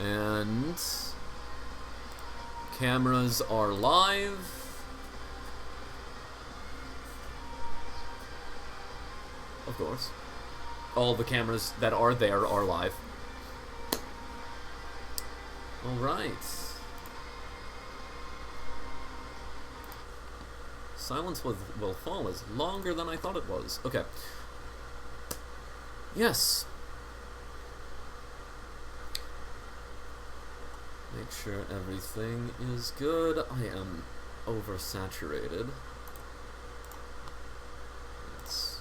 And cameras are live. Of course. All the cameras that are there are live. Alright. Silence will fall is longer than I thought it was. Okay. Yes. Make sure everything is good. I am oversaturated. Let's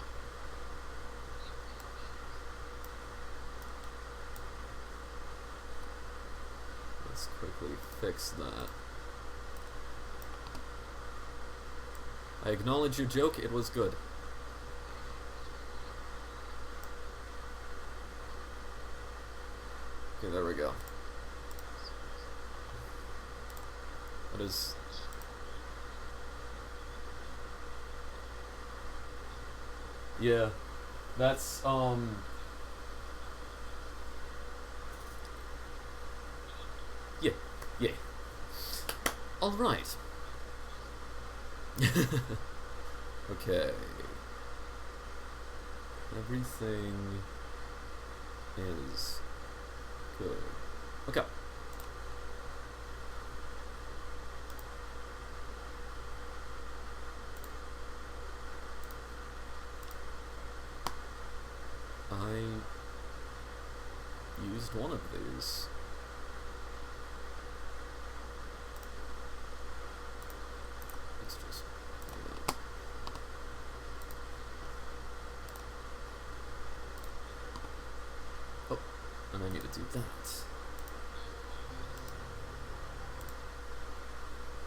quickly fix that. I acknowledge your joke, it was good. Okay, there we go. What is... Yeah, that's, Yeah. Alright. Okay. Everything is good. Okay. I used one of these. Let's just do that. Oh, and I need to do that.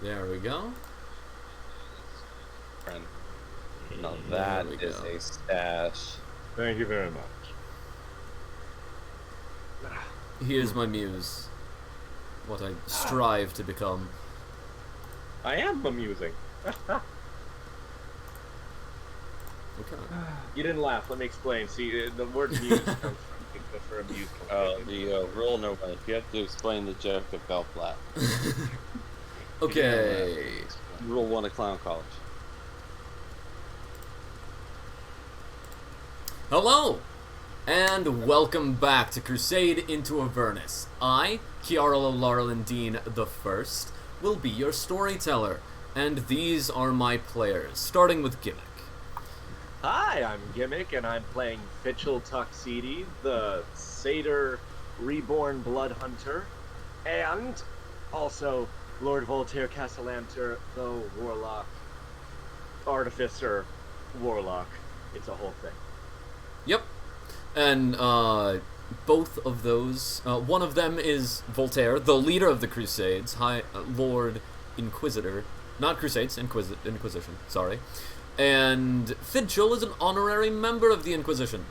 There we go. Friend. Now that is a stash. Thank you very much. He is my muse. What I strive to become. I am amusing. Okay. You didn't laugh. Let me explain. See, the word muse comes from for amusement. The rule no one. You have to explain the joke that fell flat. Okay. Rule 1 of Clown College. Hello, and welcome back to Crusade into Avernus. I, Kiarlo Larlindine the First, will be your storyteller, and these are my players, starting with Gimmick. Hi, I'm Gimmick, and I'm playing Fitchel Tuxedo, the Satyr Reborn Blood Hunter, and also Lord Voltaire Castellanter, the Warlock, Artificer, Warlock. It's a whole thing. Yep, and both of those, one of them is Voltaire, the leader of the Crusades, High Lord Inquisitor, not Crusades, Inquisition, sorry, and Fidchel is an honorary member of the Inquisition.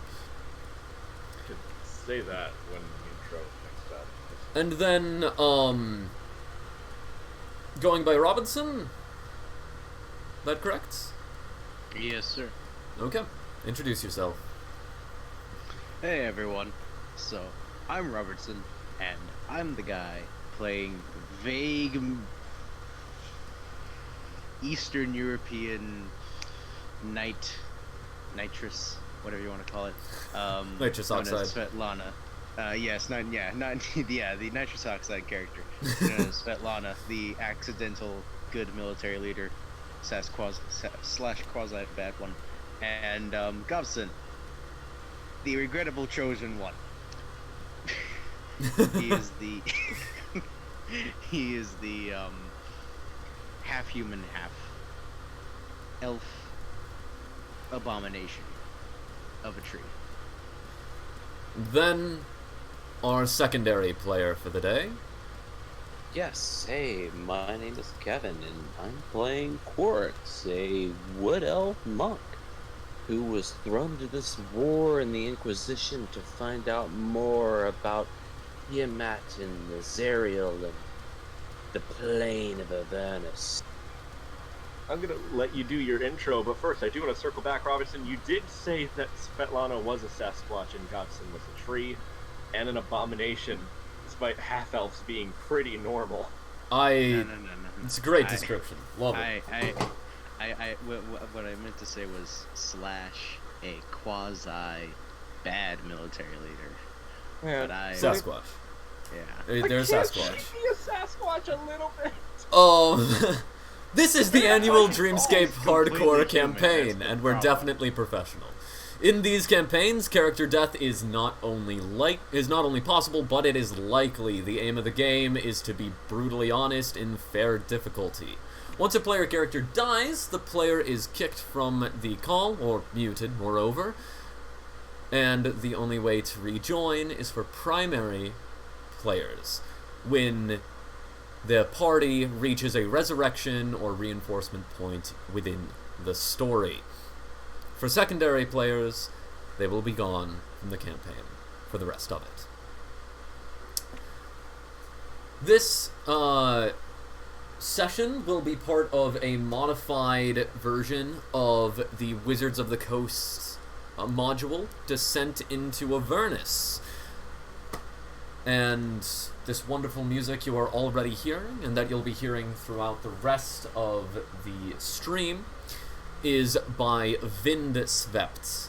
You could say that when the intro next up. And then, going by Robinson? That correct? Yes, sir. Okay, introduce yourself. Hey, everyone. So, I'm Robertson, and I'm the guy playing vague Eastern European nitrous, whatever you want to call it. Nitrous known as oxide. Svetlana. The nitrous oxide character. Known as Svetlana, the accidental good military leader, slash quasi bad one, and Gobson, the regrettable chosen one. He is the half human, half elf abomination of a tree. Then, our secondary player for the day. Yes, hey, my name is Kevin, and I'm playing Quartz, a wood elf monk who was thrown to this war in the Inquisition to find out more about Tiamat and Azariel and the plane of Avernus. I'm gonna let you do your intro, but first I do want to circle back, Robinson. You did say that Svetlana was a Sasquatch and Godson was a tree and an abomination. despite half-elves being pretty normal. No. It's a great I- description. Love it. What I meant to say was slash a quasi bad military leader. But Sasquatch. yeah. They're Sasquatch. She be a Sasquatch a little bit. This is the annual Dreamscape completely hardcore human, campaign, that's the and we're problem. definitely professional. In these campaigns, character death is not only possible, but it is likely. The aim of the game is to be brutally honest in fair difficulty. Once a player character dies, the player is kicked from the call, or muted, moreover, and the only way to rejoin is for primary players. When the party reaches a resurrection or reinforcement point within the story. For secondary players, they will be gone from the campaign for the rest of it. This session will be part of a modified version of the Wizards of the Coast module, Descent into Avernus. And this wonderful music you are already hearing, and that you'll be hearing throughout the rest of the stream, is by Vindsvept.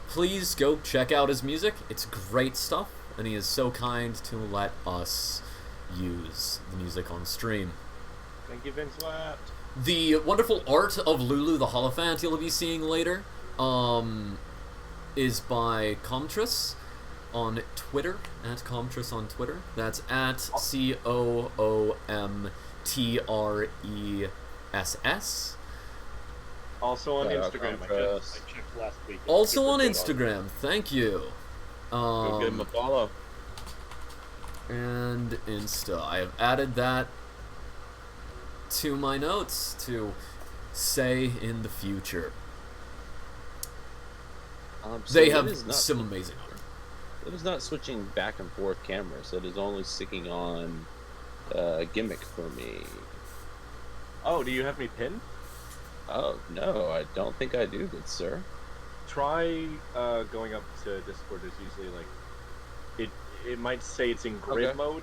Please go check out his music. It's great stuff, and he is so kind to let us use the music on stream. Thank you, Vince Watt. The wonderful art of Lulu the Holophant you'll be seeing later is by Comtress on Twitter, at Comtress on Twitter. That's at COOMTRESS. Also on Shout out Instagram. I Contrast. checked last week. Also Super on good Instagram, thank you. Go give him a follow. And Insta. I have added that to my notes to say in the future. So They it have is not- some amazing art. It is not switching back and forth cameras. It is only sticking on gimmick for me. Oh, do you have me pinned? Oh no, I don't think I do, good sir. Try going up to Discord. There's usually like it might say it's in grid Okay. mode.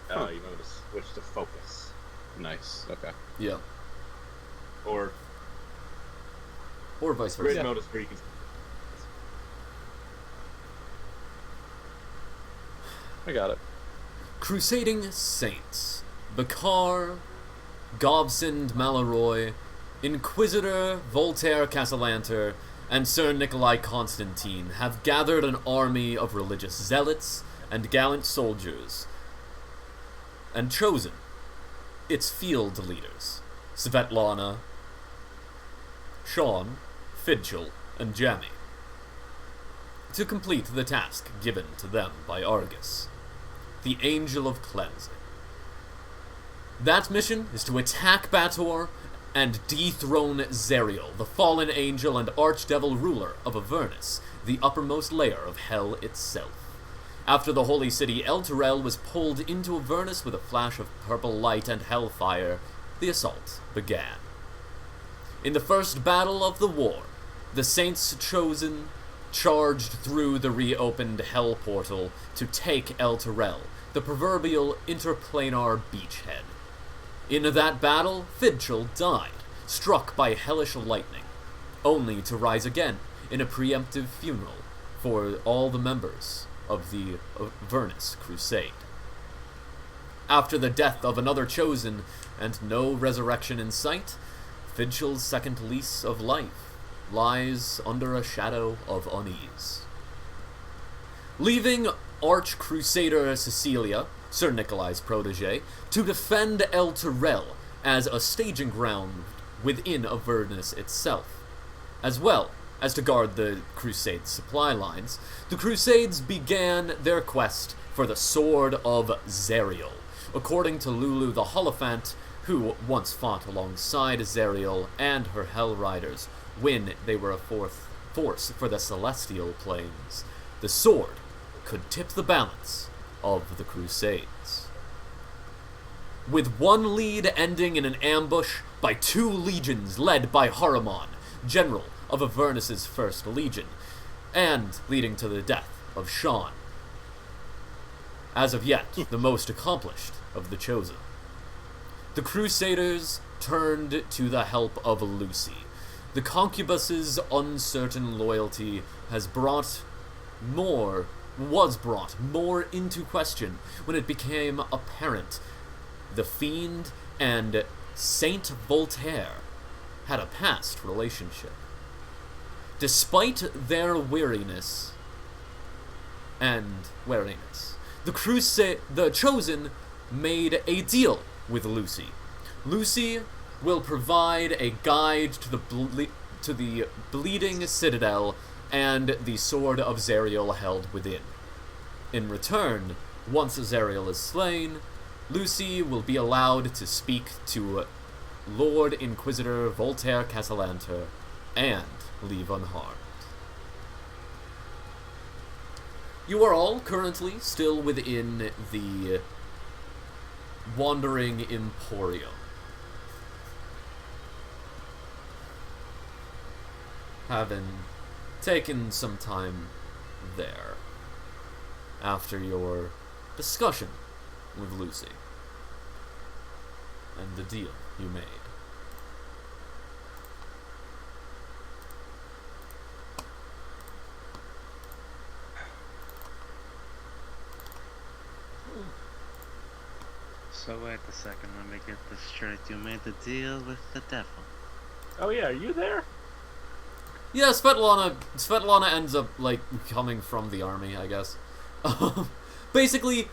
Huh. You know, to switch to focus Nice. Okay. Yeah. or Or vice grid versa. mode is where you can. I got it. Crusading Saints. Bakar, Gobsend Maloroy, Inquisitor Voltaire Castellanter, and Sir Nikolai Constantine have gathered an army of religious zealots and gallant soldiers, and chosen its field leaders, Svetlana, Sean, Fidgel, and Jammy, to complete the task given to them by Argus, the Angel of Cleansing. That mission is to attack Bator and dethrone Zerial, the fallen angel and archdevil ruler of Avernus, the uppermost layer of hell itself. After the holy city Elturel was pulled into Avernus with a flash of purple light and hellfire, the assault began. In the first battle of the war, the Saints Chosen charged through the reopened hell portal to take Elturel, the proverbial interplanar beachhead. In that battle, Fidgel died, struck by hellish lightning, only to rise again in a preemptive funeral for all the members of the Avernus Crusade. After the death of another chosen and no resurrection in sight, Fidgel's second lease of life lies under a shadow of unease. Leaving Arch-Crusader Cecilia, Sir Nikolai's protege, to defend Elturel as a staging ground within Avernus itself, as well as to guard the Crusade supply lines, the Crusades began their quest for the Sword of Zerial, according to Lulu the Holophant, who once fought alongside Zerial and her Hell Riders when they were a fourth force for the Celestial Planes. The sword could tip the balance of the Crusades. With one lead ending in an ambush by two legions led by Haramon, general of Avernus's First Legion, and leading to the death of Sean. as of yet, the most accomplished of the Chosen. The Crusaders turned to the help of Lucy. The concubus's uncertain loyalty was brought more into question when it became apparent the Fiend and Saint Voltaire had a past relationship. Despite their weariness and wariness, the Chosen made a deal with Lucy. Lucy will provide a guide to the bleeding citadel and the sword of Zariel held within. In return, once Zariel is slain, Lucy will be allowed to speak to Lord Inquisitor Voltaire Castellanter and leave unharmed. You are all currently still within the Wandering Emporium. Having taken some time there after your discussion with Lucy and the deal you made. So wait a second, let me get this straight. You made the deal with the devil. Oh yeah, are you there? Yeah, Svetlana ends up, like, coming from the army, I guess. Basically,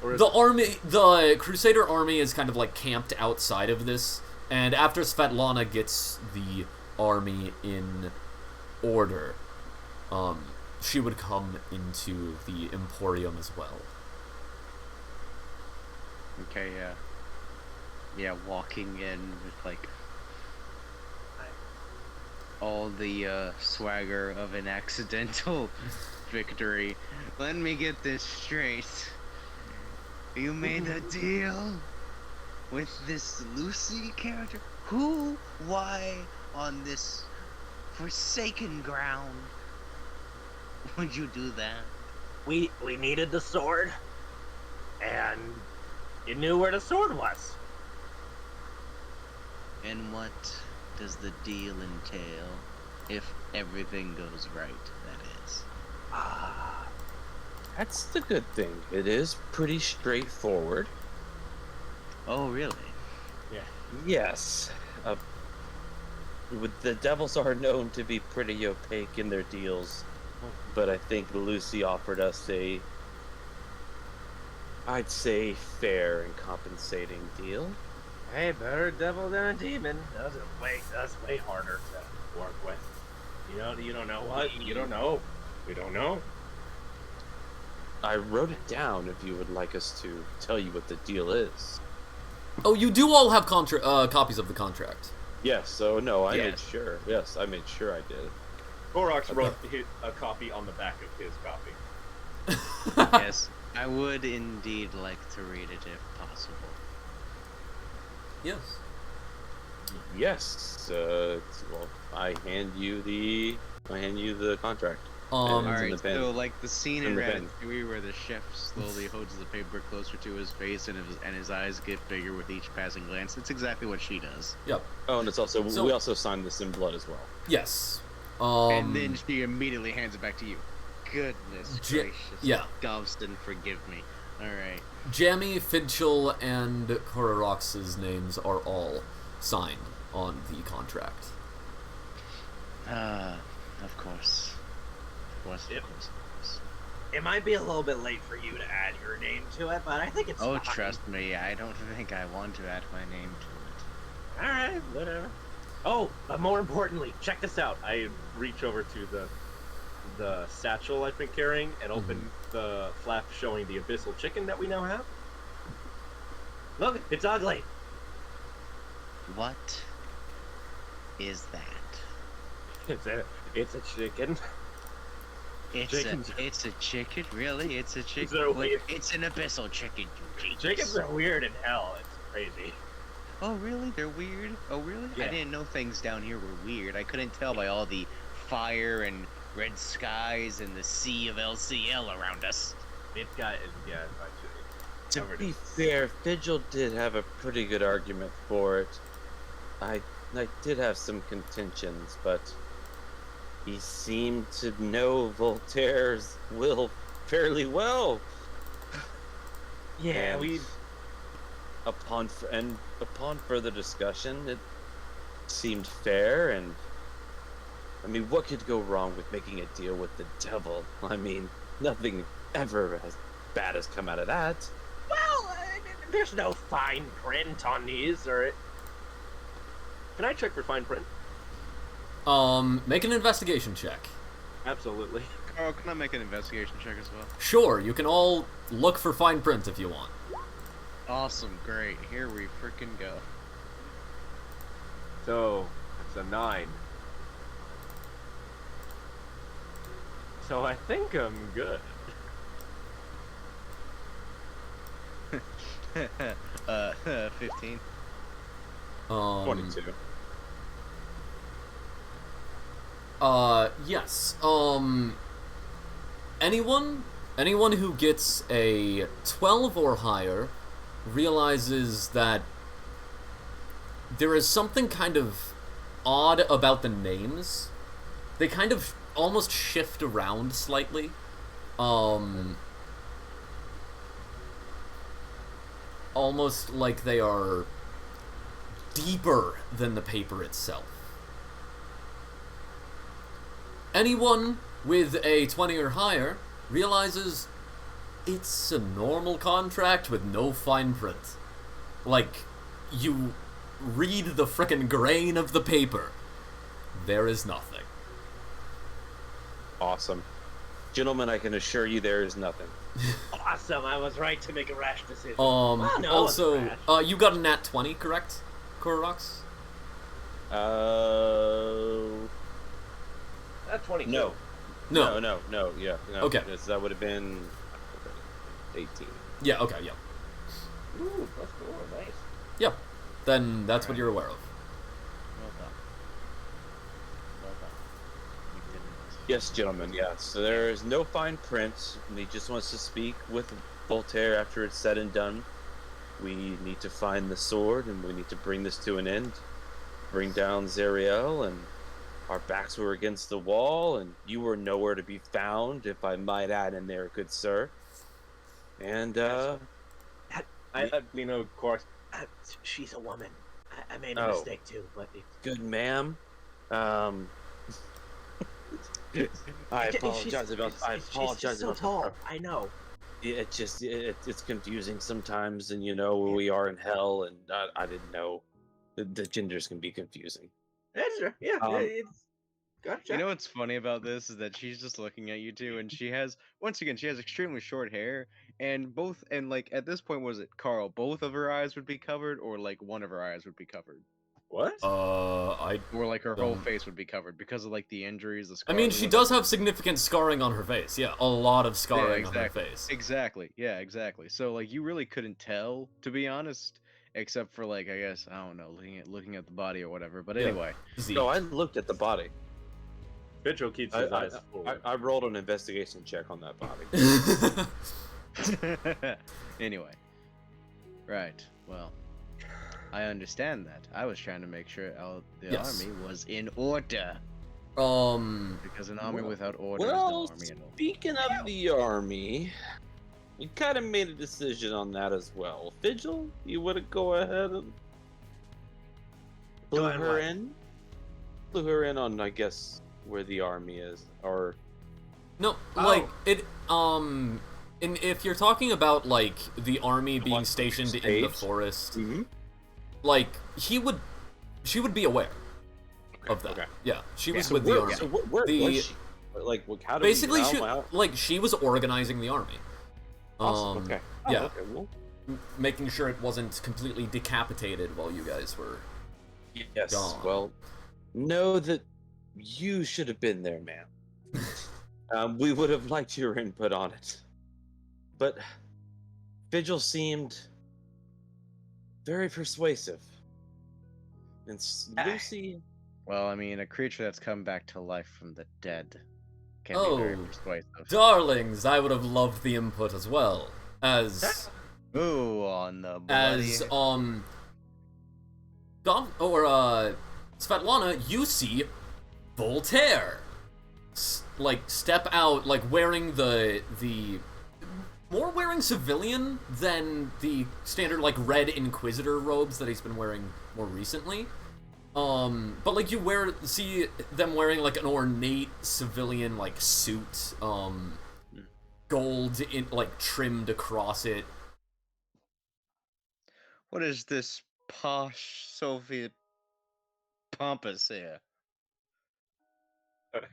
the Crusader army is kind of, like, camped outside of this, and after Svetlana gets the army in order, she would come into the Emporium as well. Okay, yeah. Yeah, walking in with, like, all the swagger of an accidental victory. Let me get this straight. You made a deal with this Lucy character? Who? Why? On this forsaken ground would you do that? We needed the sword, and you knew where the sword was. And what does the deal entail? If everything goes right, that is. That's the good thing. It is pretty straightforward. Oh, really? Yes. The devils are known to be pretty opaque in their deals, but I think Lucy offered us I'd say, fair and compensating deal. Hey, better devil than a demon. That's way harder to work with. You don't know what? You don't know. We don't know. I wrote it down if you would like us to tell you what the deal is. Oh, you do all have copies of the contract. Yes, so no, I Yeah. made sure. Yes, I made sure I did. Gorox wrote a copy on the back of his copy. Yes, I would indeed like to read it if possible. Yes. Yes. Well, I hand you the contract. Alright, the pen. so like the scene in In the pen. Ratatouille where the chef slowly holds the paper closer to his face and his eyes get bigger with each passing glance. It's exactly what she does. Yep. Oh, and it's also So- we also signed this in blood as well. Yes. And then she immediately hands it back to you. Goodness gracious. yeah. Gobston, forgive me. Alright. Jamie, Finchel, and Kororox's names are all signed on the contract. Of course. Yep. It might be a little bit late for you to add your name to it, but I think it's Oh, fine. trust me, I don't think I want to add my name to it. Alright, whatever. Oh, but more importantly, check this out. I reach over to the satchel I've been carrying and open the flap showing the abyssal chicken that we now have. Look, it's ugly. What is that? It's a chicken. Chickens. It's a chicken, really? It's a chicken. They're weird. It's an abyssal chicken. you genius. Chickens are weird in hell. It's crazy. Oh really? They're weird? Oh really? Yeah. I didn't know things down here were weird. I couldn't tell by all the fire and red skies and the sea of LCL around us. It's got yeah. To Covered be in- fair, Vigil did have a pretty good argument for it. I did have some contentions, but he seemed to know Voltaire's will fairly well. Yeah, And we. upon further discussion, it seemed fair. And I mean, what could go wrong with making a deal with the devil? I mean, nothing ever as bad has come out of that. Well, there's no fine print on these, or. Can I check for fine print? Make an investigation check. Absolutely. Carl, can I make an investigation check as well? Sure, you can all look for fine print if you want. Awesome, great. Here we frickin' go. So it's a 9. So I think I'm good. 15. 22. Yes. Anyone who gets a 12 or higher realizes that there is something kind of odd about the names. They kind of almost shift around slightly. Almost like they are deeper than the paper itself. Anyone with a 20 or higher realizes it's a normal contract with no fine print. Like, you read the frickin' grain of the paper. There is nothing. Awesome. Gentlemen, I can assure you there is nothing. Awesome! I was right to make a rash decision. No, it wasn't rash. You got a nat 20, correct? Korox? That's 22. No. No. No, yeah. No, Okay. That would have been 18. Yeah, okay, yeah. Ooh, that's cool. Nice. Yeah. Then that's what you're aware of. Well done. Well done. You did it. Yes, gentlemen, yes. So there is no fine print, and he just wants to speak with Voltaire after it's said and done. We need to find the sword, and we need to bring this to an end. Bring down Zariel, and our backs were against the wall, and you were nowhere to be found, if I might add in there, good sir. And, Of course. She's a woman. I made a mistake too, but good ma'am. I apologize about. She's so tall. I know. It's confusing sometimes, and you know we are in hell, and I didn't know the genders can be confusing. That's right. Yeah. It's gotcha. You know what's funny about this is that she's just looking at you two, and she has extremely short hair, and like at this point, was it Carl? Both of her eyes would be covered, or like one of her eyes would be covered, What? I or like her whole Don't- face would be covered because of like the injuries, the I scars. mean, or she whatever. does have significant scarring on her face. Yeah, a lot of scarring on her face. Exactly. Yeah, exactly. So like you really couldn't tell, to be honest, except for like I guess I don't know, looking at the body or whatever. But Yeah. anyway. Zeke. No, I looked at the body. Vigil keeps his eyes forward. I rolled an investigation check on that body. Anyway. Right. Well, I understand that. I was trying to make sure the Yes. army was in order. Because an army Well- without order Well, is no army at all. speaking of the army, we kind of made a decision on that as well. Vigil, you want to go ahead and Go clue ahead, her what? in? Clue her in on, I guess, where the army is, or No, Oh. like it. And if you're talking about like the army being one stationed in the stage? forest, Mhm. like she would be aware of that. Okay. Yeah, she was So with where, the army. so where The- was she? Like, how did Basically, we, she was organizing the army. Awesome. Okay. yeah. Okay. Well, Making sure it wasn't completely decapitated while you guys were. yes. Gone. Well, know that you should have been there, man. We would have liked your input on it, but Vigil seemed very persuasive, and Lucy. Well, I mean, a creature that's come back to life from the dead Can be very Oh, persuasive. darlings, I would have loved the input as well. As Ooh, on the bloody... Svetlana, you see Voltaire, step out, wearing the more wearing civilian than the standard red Inquisitor robes that he's been wearing more recently. But you see them wearing an ornate civilian suit, gold trimmed across it. What is this posh Soviet pompous here?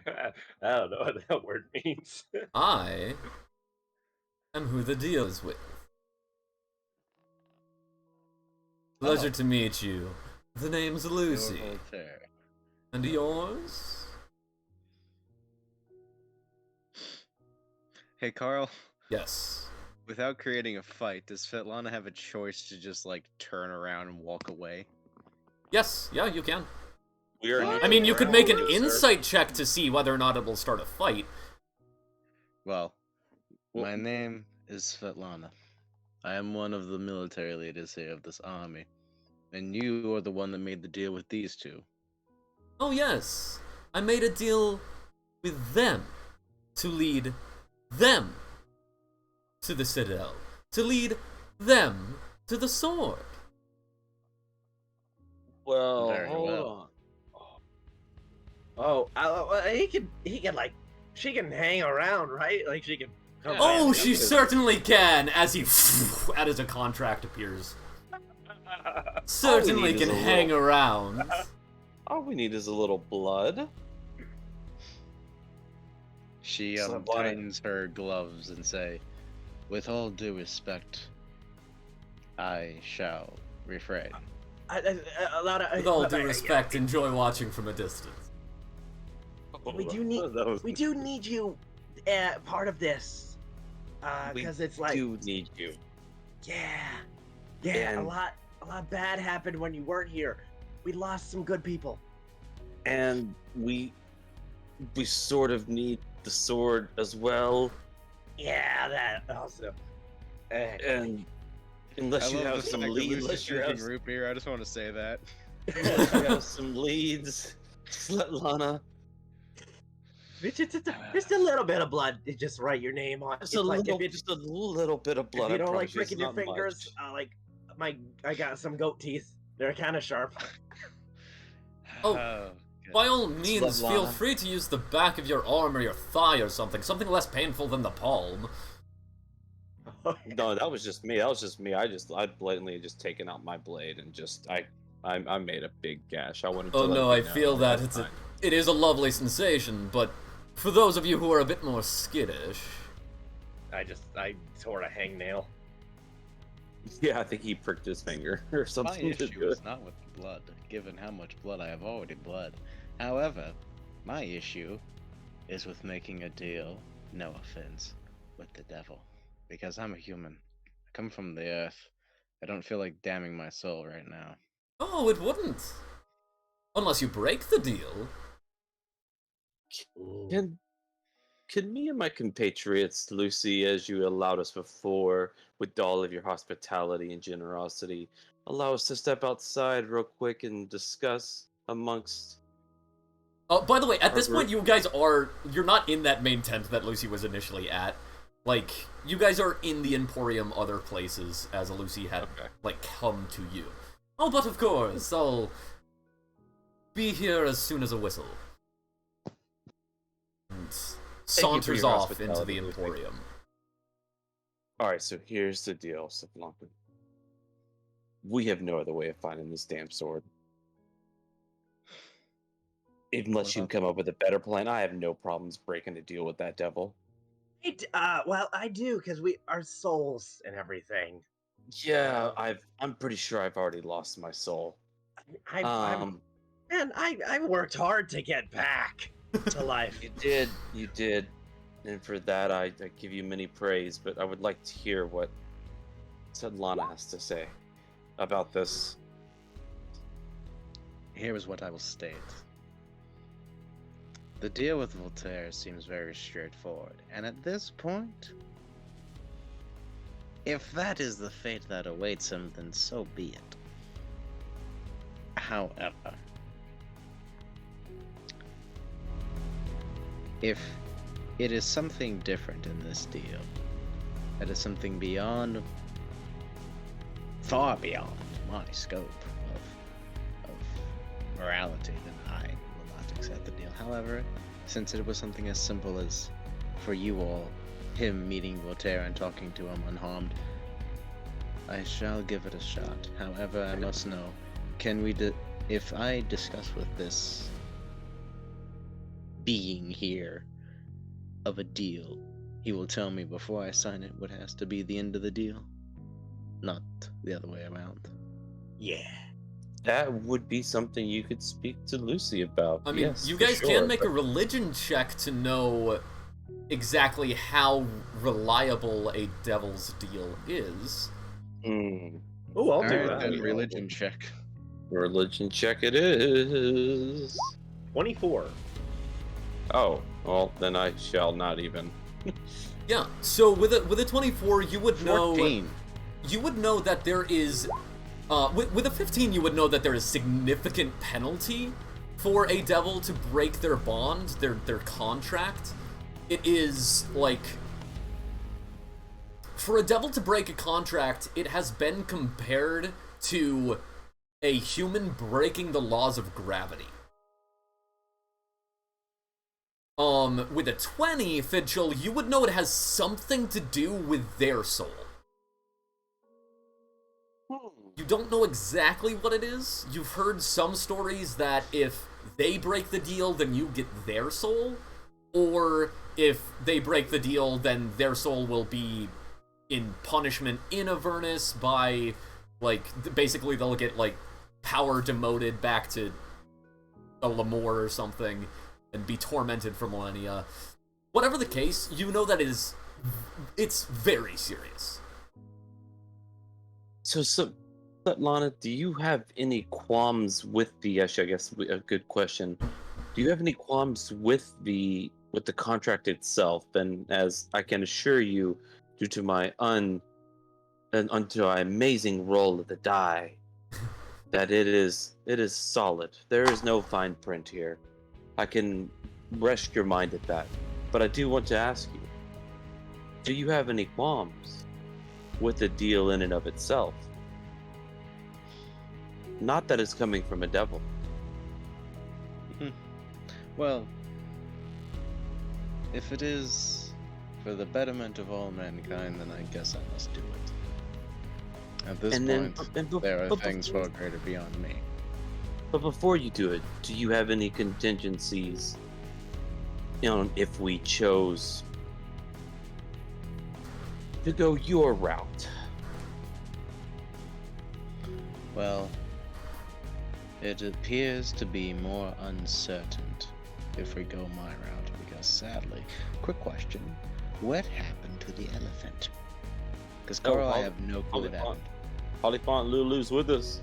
I don't know what that word means. I am who the deal is with. Pleasure to meet you. The name's Lucy. Voltaire. And yours? Hey, Carl. Yes. Without creating a fight, does Svetlana have a choice to just, turn around and walk away? Yes, yeah, you can. We are. I mean, you could make an insight check to see whether or not it will start a fight. Well, my name is Svetlana. I am one of the military leaders here of this army. And you are the one that made the deal with these two. Oh yes, I made a deal with them to lead them to the Citadel, to lead them to the sword. Well, Very hold well. on. He can she can hang around, right? She can come Oh, by. she certainly can, as he as a contract appears. Certainly need can is a hang little- around. All we need is a little blood. She Svetlana. tightens her gloves and say, "With all due respect, I shall refrain." With all due respect, enjoy watching from a distance. We do need you part of this. Because it's We do need you. yeah, And- a lot bad happened when you weren't here. We lost some good people. And we sort of need the sword as well. Yeah, that also. And unless you have some leads, unless you have, root beer, I just want to say that. unless you have some leads, Svetlana. Just a little bit of blood. Just write your name on. Just a little bit of blood. If you I don't like promise you, it's pricking your not much. fingers, I got some goat teeth. They're kind of sharp. Oh, By all means, feel Svetlana. free to use the back of your arm or your thigh or something less painful than the palm. No, that was just me. I'd blatantly just taken out my blade and I made a big gash. I wanted to Oh let no, you I know feel that that's fine. it is a lovely sensation, but for those of you who are a bit more skittish, I tore a hangnail. Yeah, I think he pricked his finger or My something. to issue do is it. not with the blood, given how much blood I have already bled. However, my issue is with making a deal, no offense, with the devil. Because I'm a human. I come from the earth. I don't feel like damning my soul right now. oh, it wouldn't. Unless you break the deal. Can me and my compatriots, Lucy, as you allowed us before, with all of your hospitality and generosity, allow us to step outside real quick and discuss amongst... By the way, at Our this point, group- you're not in that main tent that Lucy was initially at. You guys are in the Emporium other places, as Lucy had, Okay. come to you. Oh, but of course, I'll be here as soon as a whistle. And saunters your off into hospitality, the Lucy. Emporium. Alright, so here's the deal, Saplanka. We have no other way of finding this damn sword. Unless you about- come up with a better plan, I have no problems breaking a deal with that devil. Well, I do, because our souls and everything. Yeah, I'm pretty sure I've already lost my soul. I worked hard to get back to life. You did, and for that I give you many praise. But I would like to hear what Svetlana has to say about this. Here is what I will state. The deal with Voltaire seems very straightforward, and at this point, if that is the fate that awaits him, then so be it. However, if it is something different in this deal, that is something beyond, far beyond my scope of morality, then I will not accept the deal. However, since it was something as simple as, for you all, him meeting Voltaire and talking to him unharmed, I shall give it a shot. However, I must know, can we if I discuss with this being here of a deal, he will tell me before I sign it what has to be the end of the deal, not the other way around. Yeah. That would be something you could speak to Lucy about. I mean, yes, you for guys sure, can make but- a religion check to know exactly how reliable a devil's deal is. Hmm. Oh, I'll do Alright, that. then religion check. Religion check it is. 24. Oh, well, then I shall not even. Yeah, so with a 24, you would know 14. that there is with a 15 you would know that there is significant penalty for a devil to break their bond, their contract. It is like, for a devil to break a contract, it has been compared to a human breaking the laws of gravity. With a 20, Fidgel, you would know it has something to do with their soul. You don't know exactly what it is. You've heard some stories that if they break the deal, then you get their soul. Or if they break the deal, then their soul will be in punishment in Avernus by, like, basically they'll get, like, power demoted back to a Lemur or something and be tormented for millennia. Whatever the case, you know that it's very serious. So, Lana, do you have any qualms with the? Actually, I guess a good question. Do you have any qualms with the contract itself? And as I can assure you, due to my unto my amazing roll of the die, that it is solid. There is no fine print here. I can rest your mind at that. But I do want to ask you, do you have any qualms with the deal in and of itself? Not that it's coming from a devil. Well, if it is for the betterment of all mankind, then I guess I must do it. At this point, there are things far greater beyond me. But before you do it, do you have any contingencies, if we chose to go your route? Well, it appears to be more uncertain if we go my route, because sadly, quick question, what happened to the elephant? Because Carl, I have no clue what happened. Polyphant Lulu's with us.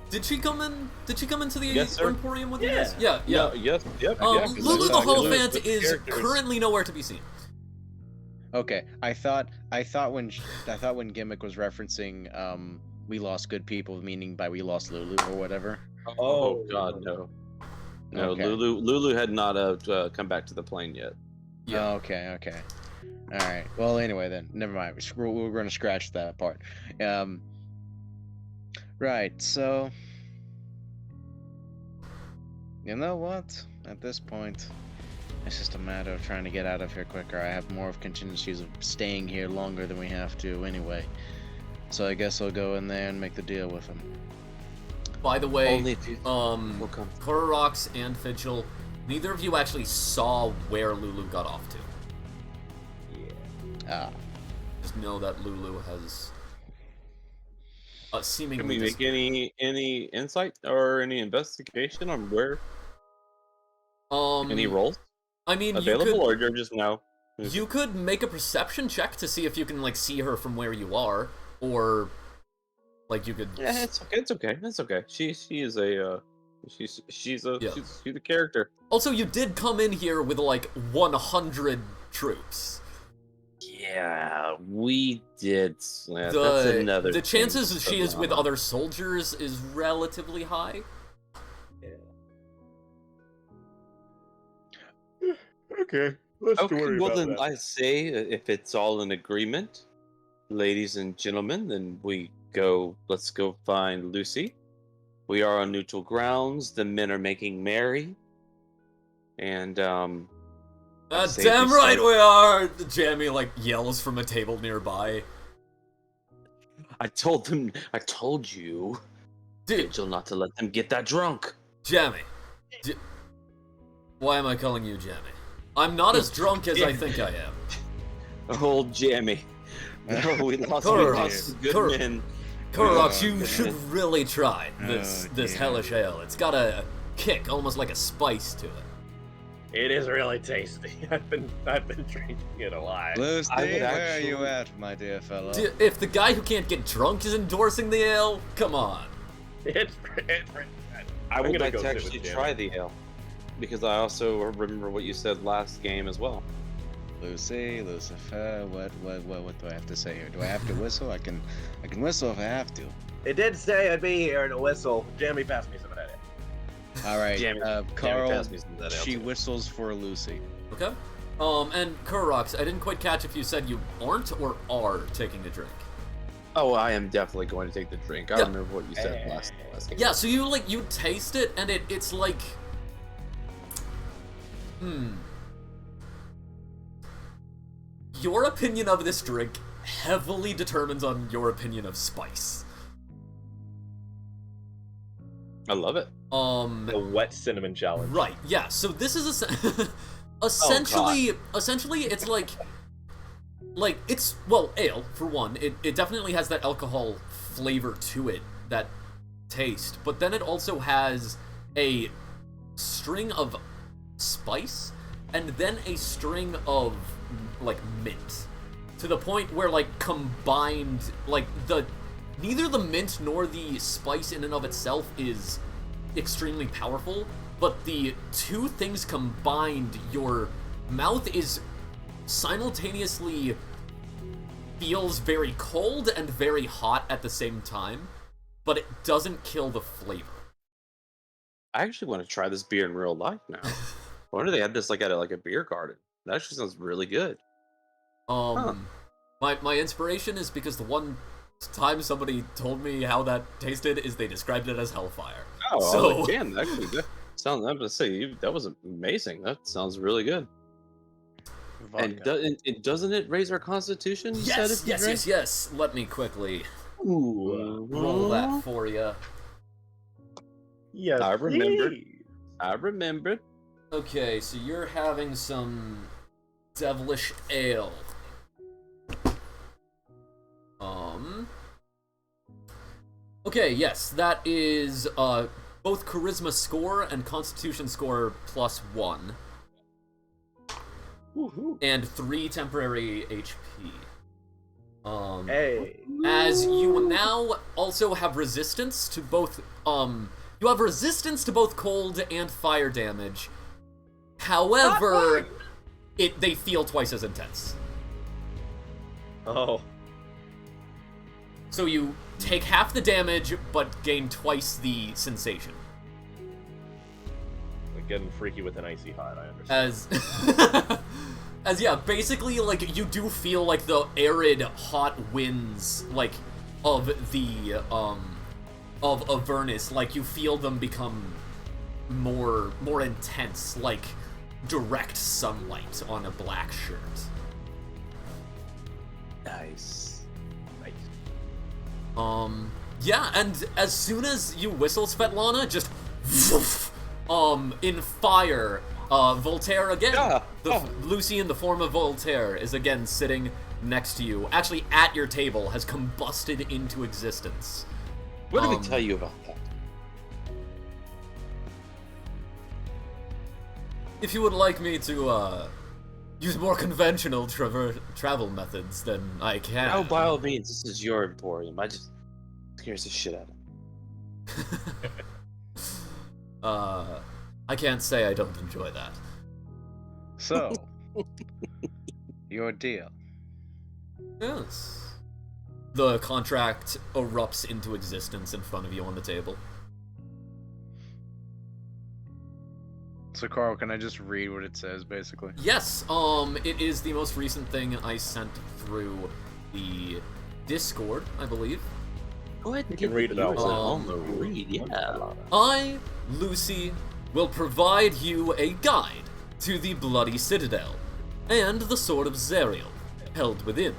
Did she come into the Yes, sir. Emporium with you guys? Yeah. No, yes, yep. Lulu the Holophant with is characters. currently nowhere to be seen. Okay, I thought when Gimmick was referencing we lost good people, meaning by we lost Lulu or whatever. Oh God, no. No, Okay. Lulu had not come back to the plane yet. Yeah. Oh, okay. All right. Well, anyway, then never mind. We're gonna scratch that part. Right. So, you know what? At this point, it's just a matter of trying to get out of here quicker. I have more of contingencies of staying here longer than we have to anyway. So I guess I'll go in there and make the deal with him. By the way, Only if you will come. Kororox and Fidgel, neither of you actually saw where Lulu got off to. Ah. Just know that Lulu has seemingly. Can we make any insight or any investigation on where any roles I mean, available, or you're just now? You could make a perception check to see if you can see her from where you are, or you could. Yeah, it's okay. It's okay. She is a She's a Yeah. she's a character. Also, you did come in here with like 100 troops. Yeah, we did. Yeah, that's another. The thing chances for she is with Lana. other soldiers is relatively high. Okay, let's Okay, worry well about then that. I say if it's all in agreement, ladies and gentlemen, then let's go find Lucy. We are on neutral grounds. The men are making merry. And I say Damn we right start- we are! Jamie like yells from a table nearby. I told you, Dude, Vigil, not to let them get that drunk. Jamie. Why am I calling you Jamie? I'm not as drunk as I think I am. Old Jammy. No, we lost some good Cor- men. Korox, Oh, you man. should really try this Oh, this dear. hellish ale. It's got a kick, almost like a spice to it. It is really tasty. I've been drinking it a lot. Lucy, I would where are you actually- at, my dear fellow? If the guy who can't get drunk is endorsing the ale, come on. It's I I'm would gonna like go to sit with actually Jamie. try the ale. Because I also remember what you said last game as well. Lucy, Lucifer, what do I have to say here? Do I have to whistle? I can whistle if I have to. It did say I'd be here and a whistle. Jamie passed me some of that. Ale. All right, Jamie- Carl, passed me some of that ale, she too. whistles for Lucy. Okay. And Korox, I didn't quite catch if you said you aren't or are taking a drink. Oh, I am definitely going to take the drink. I Yeah. remember what you said last game. Yeah, so you taste it and it's like your opinion of this drink heavily determines on your opinion of spice. I love it. The wet cinnamon challenge. Right, yeah, so this is essentially it's like it's, well, ale for one. It definitely has that alcohol flavor to it, that taste, but then it also has a string of spice and then a string of like mint, to the point where like combined, like neither the mint nor the spice in and of itself is extremely powerful, but the two things combined, your mouth is simultaneously feels very cold and very hot at the same time, but it doesn't kill the flavor. I actually want to try this beer in real life now. I wonder they had this like at a beer garden. That actually sounds really good. My inspiration is because the one time somebody told me how that tasted is they described it as hellfire. Oh, So- damn, actually, that sounds. I'm gonna say that was amazing. That sounds really good. And doesn't it raise our constitution? You said if you drink? Yes. Let me quickly Ooh. roll that for you. Yes. I remember. please. I remembered. Okay, so you're having some devilish ale. Okay, yes, that is both charisma score and constitution score +1, Woohoo. and 3 temporary HP. Hey. As you now also have resistance to both, you have resistance to both cold and fire damage. However, they feel twice as intense. Oh. So you take half the damage, but gain twice the sensation. I'm getting freaky with an icy hot, I understand. Yeah, basically, like, you do feel like the arid, hot winds, like, of the, of Avernus, like, you feel them become more intense, like direct sunlight on a black shirt. Nice. Nice. Yeah, and as soon as you whistle, Svetlana, just woof, in fire, Voltaire again. Yeah. Lucy in the form of Voltaire is again sitting next to you, actually at your table, has combusted into existence. What did we tell you about that? If you would like me to, use more conventional travel methods, then I can. Oh, by all means, this is your emporium. I just scares the shit out of me. I can't say I don't enjoy that. So, your deal. Yes. The contract erupts into existence in front of you on the table. So, Carl, can I just read what it says, basically? Yes, it is the most recent thing I sent through the Discord, I believe. Go ahead and can give read the it out viewers at loud. home a read, yeah. I, Lucy, will provide you a guide to the Bloody Citadel and the Sword of Zariel, held within.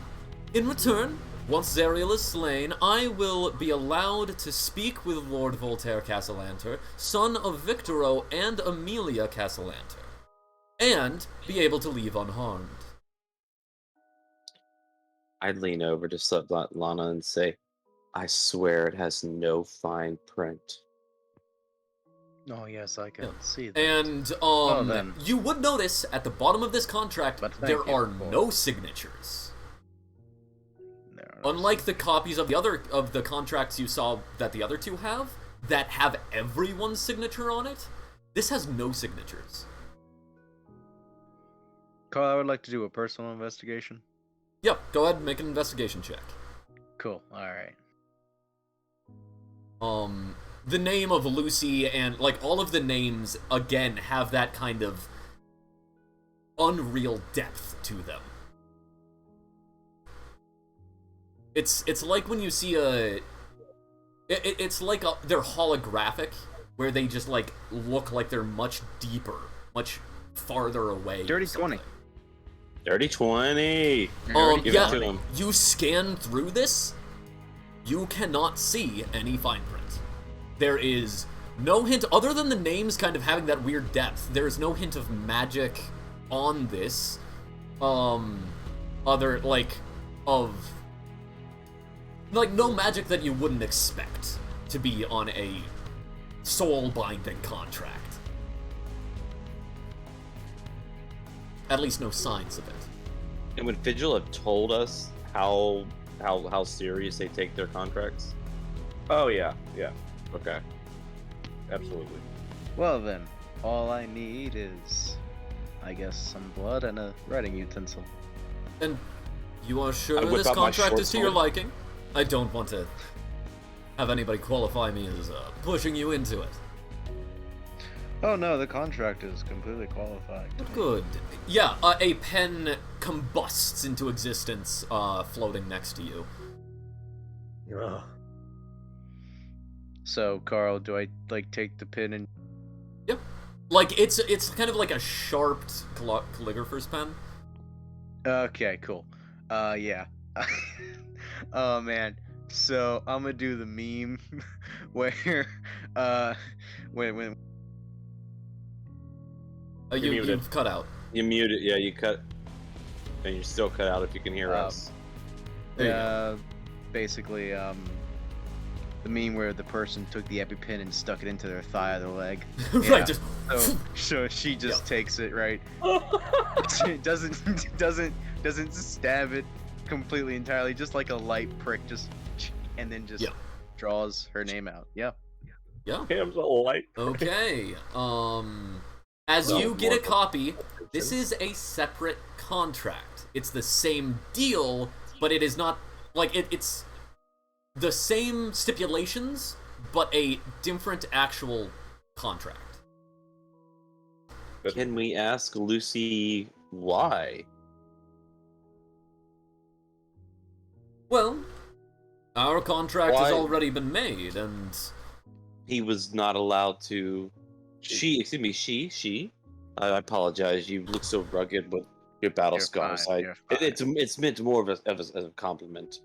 In return, once Zariel is slain, I will be allowed to speak with Lord Voltaire Castellanter, son of Victoro and Amelia Castellanter, and be able to leave unharmed. I'd lean over to Lana and say, I swear it has no fine print. Oh, yes, I can Yeah. see that. And, then. you would notice at the bottom of this contract, But thank there you are for- no signatures. There are no Unlike the copies of the contracts you saw that the other two have, that have everyone's signature on it, this has no signatures. Carl, I would like to do a personal investigation. Yep, go ahead and make an investigation check. Cool, alright. The name of Lucy and, like, all of the names, again, have that kind of unreal depth to them. It's like when you see it's like they're holographic, where they just, like, look like they're much deeper, much farther away. Dirty or something. 20. Dirty 20! Give Yeah, it to him. you scan through this, you cannot see any fine print. There is no hint, other than the names kind of having that weird depth, there is no hint of magic on this. Other, like, no magic that you wouldn't expect to be on a soul-binding contract. At least no signs of it. And would Vigil have told us how serious they take their contracts? Oh yeah. Okay. Absolutely. Well then, all I need is, I guess, some blood and a writing utensil. And you are I sure whip this out my contract short is to your sword. liking? I don't want to have anybody qualify me as pushing you into it. Oh no, the contract is completely qualified. Good. Yeah, a pen combusts into existence, floating next to you. Ugh. So, Carl, do I, like, take the pin and... Yep. Like, it's kind of like a sharped calligrapher's pen. Okay, cool. Yeah. Oh, man. So, I'm gonna do the meme where, when... muted. You've cut out. You mute it, yeah, you cut. And you're still cut out if you can hear us. There you go. Basically, the meme where the person took the EpiPen and stuck it into their thigh or their leg. Right, Yeah. just... So she just Yeah. takes it, right? She doesn't stab it completely entirely, just like a light prick, just and then just Yeah. draws her name out. Yeah. Yeah. Ham's a light. Okay. As Well, you get a more- copy, this is a separate contract. It's the same deal, but it is not like it's the same stipulations, but a different actual contract. Can we ask Lucy why? Well, our contract has Why- already been made, and He was not allowed to. She. I apologize. You look so rugged with your battle You're scars. fine, you're It's meant more of as a compliment.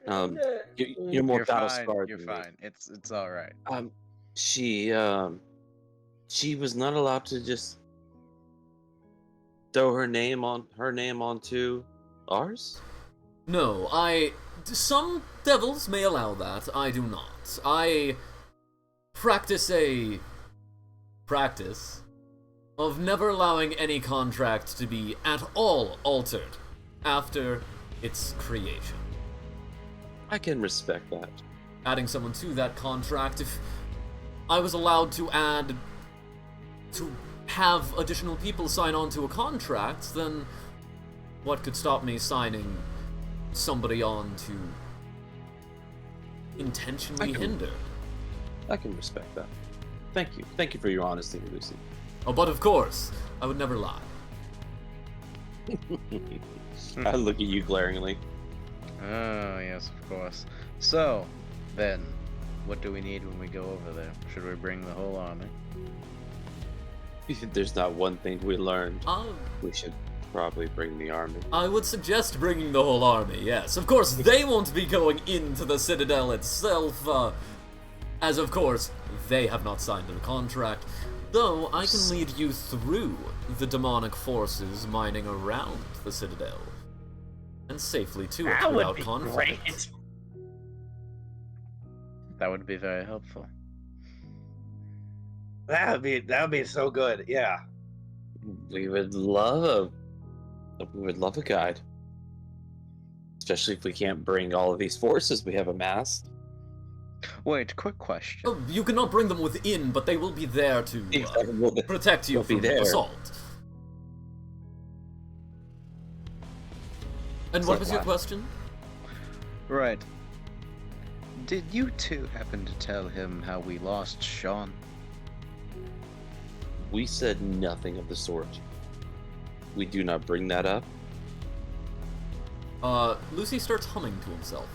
You're more You're battle fine. scarred. You're than me. fine. It's all right. She was not allowed to just throw her name onto ours. no, some devils may allow that. I do not. I practice of never allowing any contract to be at all altered after its creation. I can respect that. Adding someone to that contract, if I was allowed to add to have additional people sign on to a contract, then what could stop me signing somebody on to intentionally hinder? I can respect that. Thank you. Thank you for your honesty, Lucy. Oh, but of course, I would never lie. I look at you glaringly. Oh, yes, of course. So, then, what do we need when we go over there? Should we bring the whole army? If there's not one thing we learned, Um, we should probably bring the army. I would suggest bringing the whole army, yes. Of course, they won't be going into the Citadel itself, as of course, they have not signed a contract. Though, I can lead you through the demonic forces mining around the Citadel. And safely to it That would without be conflict. great. That would be very helpful. That would be so good. Yeah. We would love a guide. Especially if we can't bring all of these forces we have amassed. Wait, quick question. Oh, you cannot bring them within, but they will be there to protect you They'll be from there. assault. And what was your question? Right. Did you two happen to tell him how we lost Sean? We said nothing of the sort. We do not bring that up. Lucy starts humming to himself.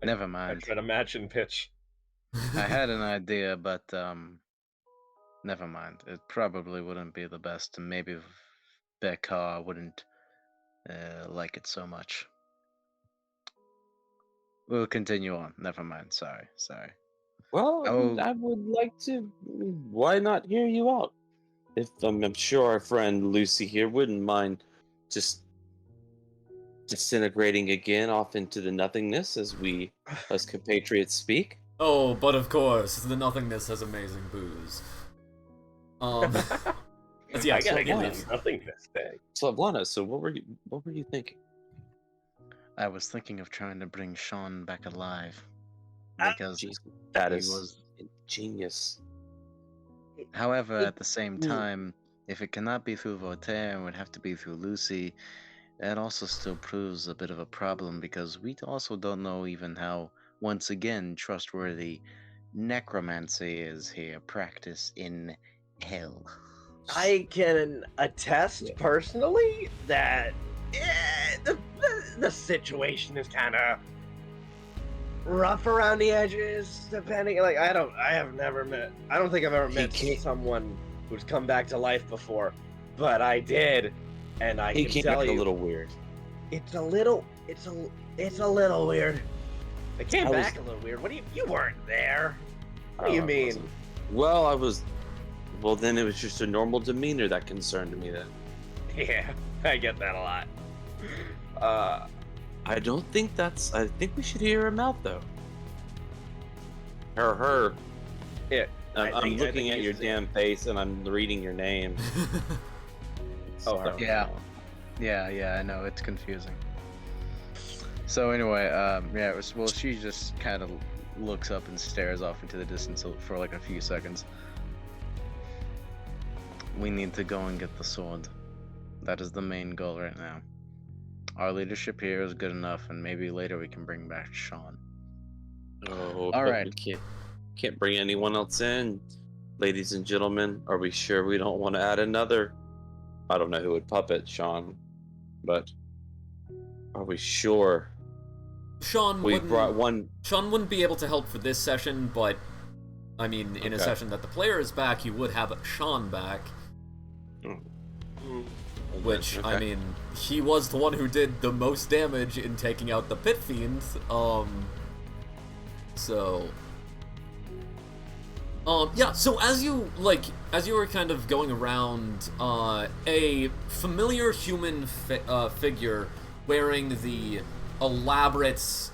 Never I mind. tried a match and pitch. I had an idea, but never mind. It probably wouldn't be the best, and maybe Bekar wouldn't like it so much. We'll continue on. Never mind. Sorry. Well, Oh. I would like to. Why not hear you out? If I'm sure our friend Lucy here wouldn't mind just disintegrating again off into the nothingness as we, as compatriots, speak. Oh, but of course, the nothingness has amazing booze. Yeah, I gotta get Slavlana. this nothingness thing. Slavlana, so what were you thinking? I was thinking of trying to bring Sean back alive. Ah, Because Jeez, that he is was. ingenious. However, at the same time, if it cannot be through Voltaire and would have to be through Lucy, that also still proves a bit of a problem because we also don't know even how, once again, trustworthy necromancy is here, practiced in hell. I can attest personally that the situation is kind of rough around the edges. Depending, like I don't think I've ever met someone who's come back to life before, but I did, and I He can came tell back you, a little weird. it's a little weird. It came back a little weird. What do you weren't there? What do you I mean? wasn't. Well, I was. Well, then it was just a normal demeanor that concerned me. Then Yeah, I get that a lot. I don't think that's. I think we should hear him out, though. Her. Yeah. I'm looking at your damn face and I'm reading your name. Oh, her. Yeah. Yeah, I know, it's confusing. So anyway, she just kind of looks up and stares off into the distance for like a few seconds. We need to go and get the sword. That is the main goal right now. Our leadership here is good enough, and maybe later we can bring back Sean. Oh, All but right. we can't bring anyone else in. Ladies and gentlemen, are we sure we don't want to add another? I don't know who would puppet Sean, but are we sure? Sean We wouldn't, brought one. Sean wouldn't be able to help for this session, but I mean, in a Okay. session that the player is back, you would have Sean back. Which, I Okay. mean, he was the one who did the most damage in taking out the Pit Fiend, so... yeah, so as you were kind of going around, a familiar human figure wearing the elaborate,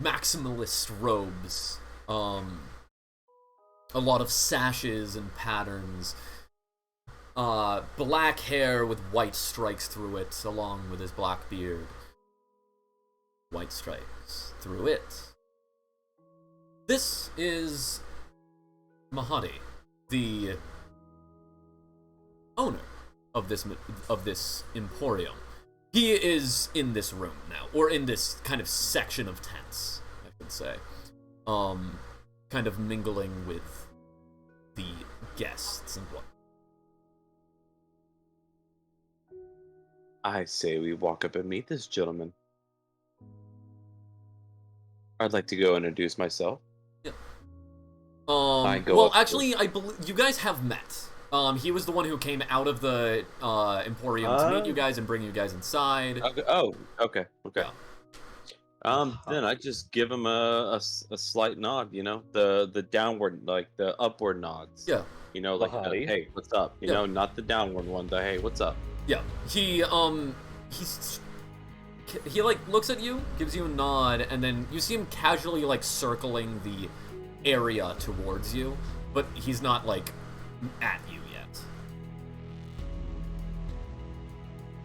maximalist robes, a lot of sashes and patterns, black hair with white stripes through it, along with his black beard. White stripes through it. This is Mahadi, the owner of this emporium. He is in this room now, or in this kind of section of tents, I should say. Kind of mingling with the guests and what. I say we walk up and meet this gentleman. I'd like to go introduce myself. Yeah. Well, actually, I believe you guys have met. He was the one who came out of the Emporium to meet you guys and bring you guys inside. Okay. Oh, okay. Then I just give him a slight nod, the downward, like the upward nods. Yeah. Like the, hey, what's up? You know, not the downward one, the hey, what's up? Yeah. He like looks at you, gives you a nod, and then you see him casually like circling the area towards you, but he's not like at you yet.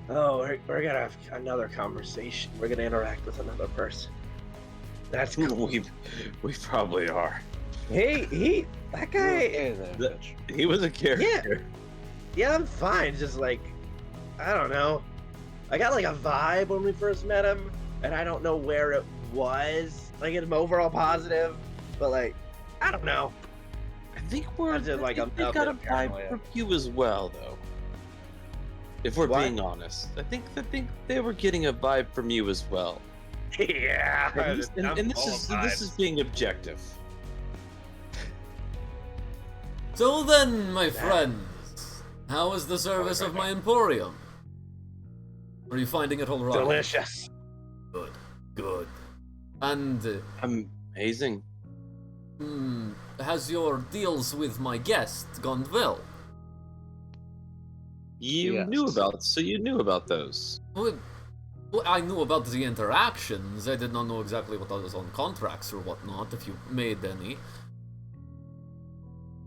Oh, we're gonna have another conversation. We're gonna interact with another person. That's cool. We probably are. That guy. He was a character. Yeah, I'm fine. Just like, I don't know. I got like a vibe when we first met him, and I don't know where it was. Like, it's overall positive, but like, I don't know. I think we're just like we got a vibe from you as well, though. If we're being honest, I think they were getting a vibe from you as well. Yeah. And this is being objective. So then, my friends, how is the service of my emporium? Are you finding it all right? Delicious. Good. And amazing. Has your deals with my guest gone well? You knew about those. Well, I knew about the interactions. I did not know exactly what was on contracts or whatnot, if you made any.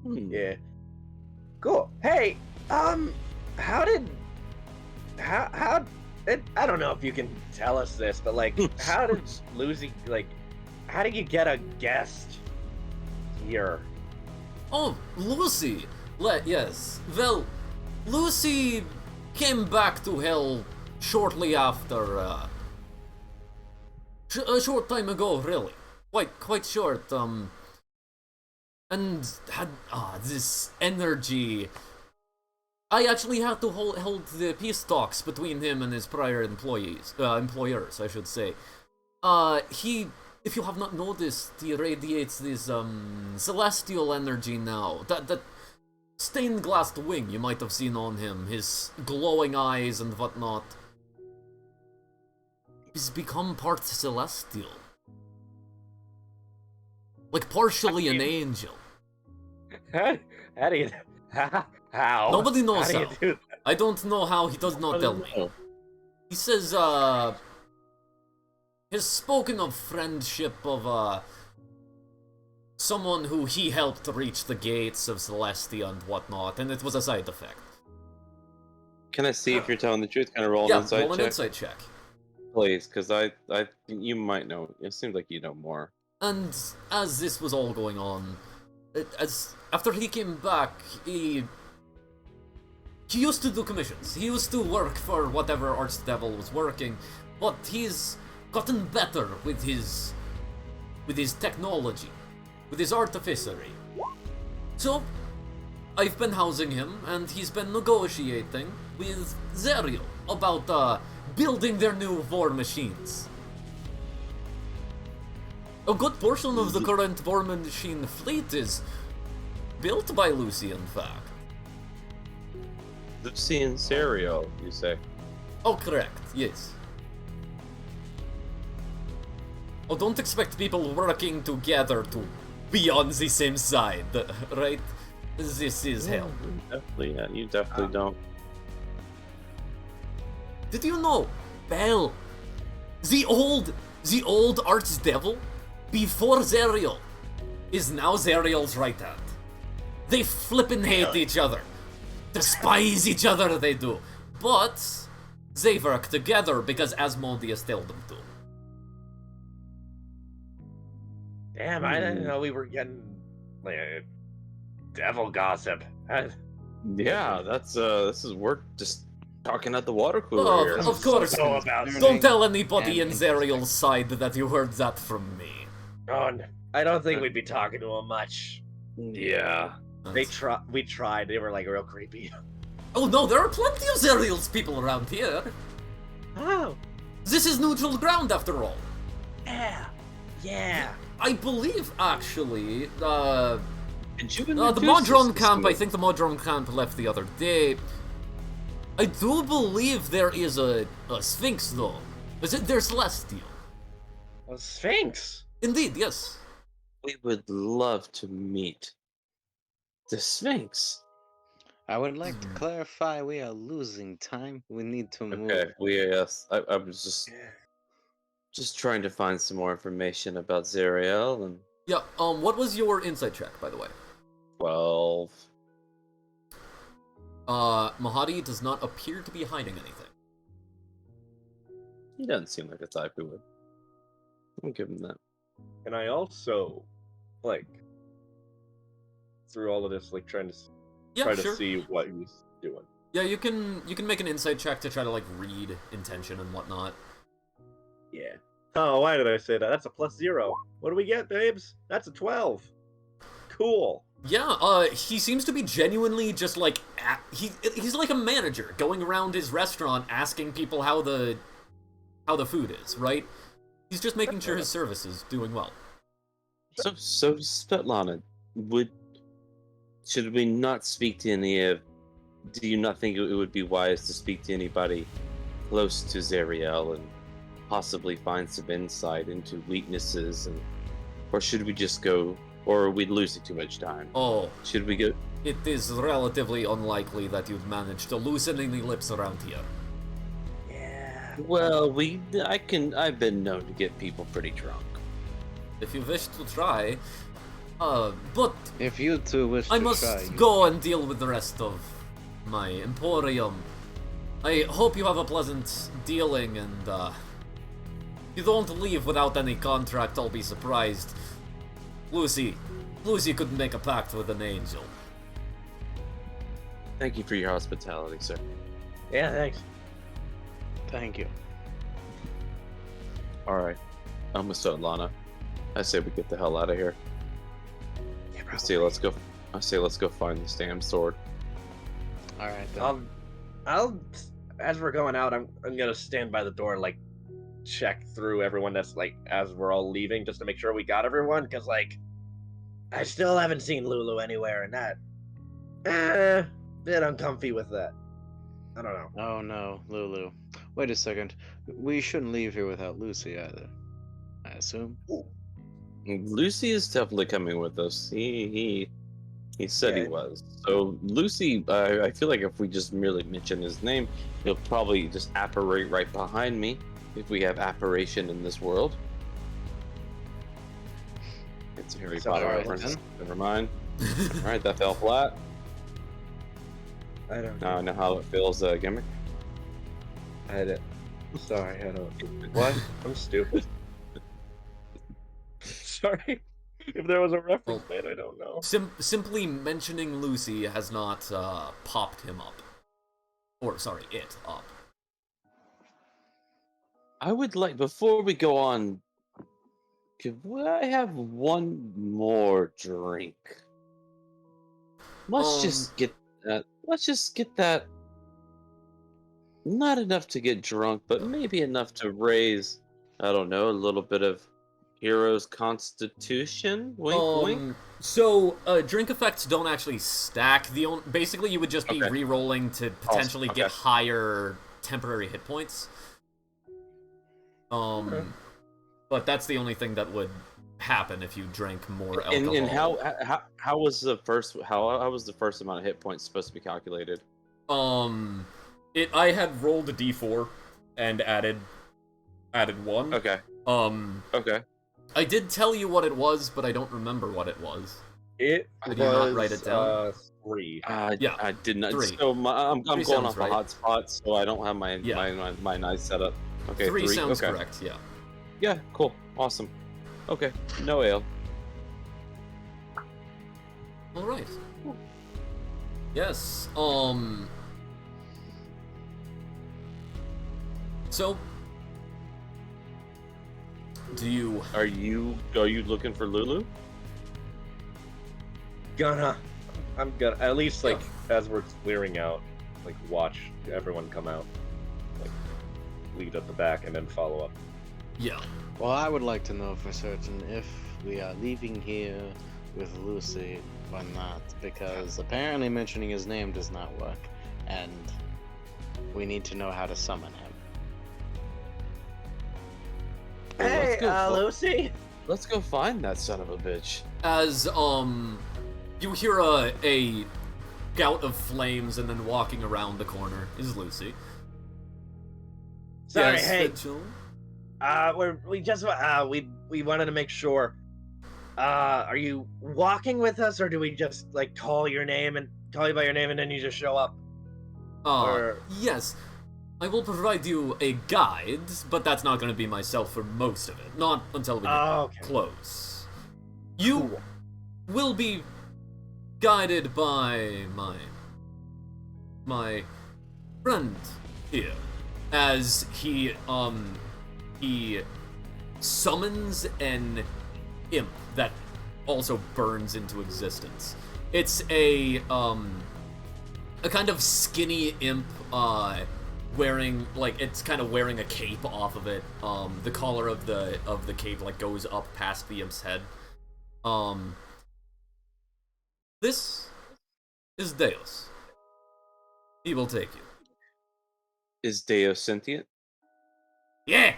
Yeah. Cool. Hey, how I don't know if you can tell us this, but like, how did Lucy, like, how did you get a guest here? Oh, Lucy! Yes. Well, Lucy came back to Hell shortly after, a short time ago, really. Quite short, and had, this energy. I actually had to hold the peace talks between him and his prior employers, I should say. He, if you have not noticed, he radiates this, celestial energy now. That stained glass wing you might have seen on him, his glowing eyes and whatnot. He's become part celestial. Like partially an angel. How do you... How? Nobody knows how. Do do I don't know how, he does not tell me. He says, has spoken of friendship of, someone who he helped reach the gates of Celestia and whatnot, and it was a side effect. Can I see if you're telling the truth? Kind of roll an Yeah, insight roll an check? insight check. Please, because you might know. It seems like you know more. And as this was all going on, after he came back, he used to do commissions. He used to work for whatever Archdevil was working, but he's gotten better with his technology, with his artificery. So, I've been housing him, and he's been negotiating with Zerial about building their new war machines. A good portion of the current war machine fleet is built by Lucy, in fact. Lucy and Serial, you say? Oh, correct, yes. Oh, don't expect people working together to be on the same side, right? This is hell. You definitely don't. Did you know, Bell, the old Archdevil, before Zerial, is now Zerial's right hand. They flippin' hate each other. Despise each other, they do. But they work together because Asmodeus told them to. Damn, I didn't know we were getting like devil gossip. Yeah, this is we're just talking at the water cooler Oh, here. of course. So about Don't tell anybody and in Zerial's side that you heard that from me. Oh, I don't think we'd be talking to him much. Yeah. We tried. They were like real creepy. Oh no, there are plenty of Zerial's people around here. Oh, This is neutral ground after all. yeah. I believe, actually, Did you the introduce Modron this camp, to I me? think the Modron camp left the other day. I do believe there is a Sphinx, though. They're celestial. A Sphinx. Indeed, yes. We would love to meet the Sphinx. I would like to clarify we are losing time. We need to move. Okay, I was just trying to find some more information about Zeriel and Yeah, what was your insight check, by the way? 12. Mahadi does not appear to be hiding anything. He doesn't seem like a type who would. I'll give him that. And I also, like, through all of this, like, trying to Yeah, try sure. to see what he's doing. Yeah, you can make an insight check to try to, like, read intention and whatnot. Yeah. Oh, why did I say that? That's a +0. What do we get, babes? That's a 12. Cool. Yeah, he seems to be genuinely just, like, he's like a manager going around his restaurant asking people how the food is, right? He's just making sure his service is doing well. So Svetlana, should we not speak to any of? Do you not think it would be wise to speak to anybody close to Zeriel and possibly find some insight into weaknesses, or should we just go? Or are we losing too much time? Oh, Should we go? it is relatively unlikely that you'd manage to loosen any lips around here. Yeah. Well, I've been known to get people pretty drunk. If you wish to try. But If you two wish I to must try, you- go and deal with the rest of my emporium. I hope you have a pleasant dealing, and if you don't leave without any contract, I'll be surprised. Lucy could make a pact with an angel. Thank you for your hospitality, sir. Yeah, thanks. Thank you. All right, I'm with Svetlana. I say we get the hell out of here. Yeah, I say let's go. Find this damn sword. All right then. I'll as we're going out, I'm gonna stand by the door and like check through everyone that's like as we're all leaving just to make sure we got everyone, because like I still haven't seen Lulu anywhere, and that bit uncomfy with that. I don't know. Oh no, Lulu. Wait a second. We shouldn't leave here without Lucy either. I assume. Lucy is definitely coming with us. He said he Okay. was. So Lucy, I feel like if we just merely mention his name, he'll probably just apparate right behind me. If we have apparition in this world, it's a Harry So, Potter alright, reference. then. Never mind. All right, that fell flat. I don't Now I know how it feels, Gimmick. I did. Sorry, I don't. What? I'm stupid. Sorry. If there was a reference made, I don't know. Simply mentioning Lucy has not popped him up. Or, sorry, it up. I would like, before we go on, could I have one more drink? Let's just get that. Let's just get that. Not enough to get drunk, but maybe enough to raise, I don't know, a little bit of hero's constitution. Wink, wink. So, drink effects don't actually stack. Basically, you would just be Okay. re-rolling to potentially get okay. higher temporary hit points. But that's the only thing that would happen if you drank more alcohol. And how was the first how was the first amount of hit points supposed to be calculated? I had rolled a d4 and added 1. Okay. Okay. I did tell you what it was, but I don't remember what it was. It Did was you not write it down? 3. Yeah, I did not. 3. So I'm 3 going sounds off right. a hotspot, so I don't have my Yeah. my nice setup. Okay, 3 sounds okay. correct, yeah. Yeah, cool, awesome. Okay, no ale. All right. Yes. So, do you? Are you looking for Lulu? I'm gonna at least like as we're clearing out, like watch everyone come out, like lead at the back and then follow up. Yeah. Well, I would like to know for certain if we are leaving here with Lucy or not, because apparently mentioning his name does not work, and we need to know how to summon him. Hey, Let's go Lucy. Let's go find that son of a bitch. As you hear a gout of flames, and then walking around the corner is Lucy. Sorry, Yes, hey. Mitchell? We wanted to make sure. Are you walking with us, or do we just like call you by your name and then you just show up? Or- Yes. I will provide you a guide, but that's not going to be myself for most of it. Not until we get Okay. close. You Cool. will be guided by my friend here, as he summons an imp that also burns into existence. It's a kind of skinny imp, wearing, like, it's kind of wearing a cape off of it. The collar of the cape, like, goes up past the imp's head. This is Deus. He will take you. Is Deo sentient? Yeah!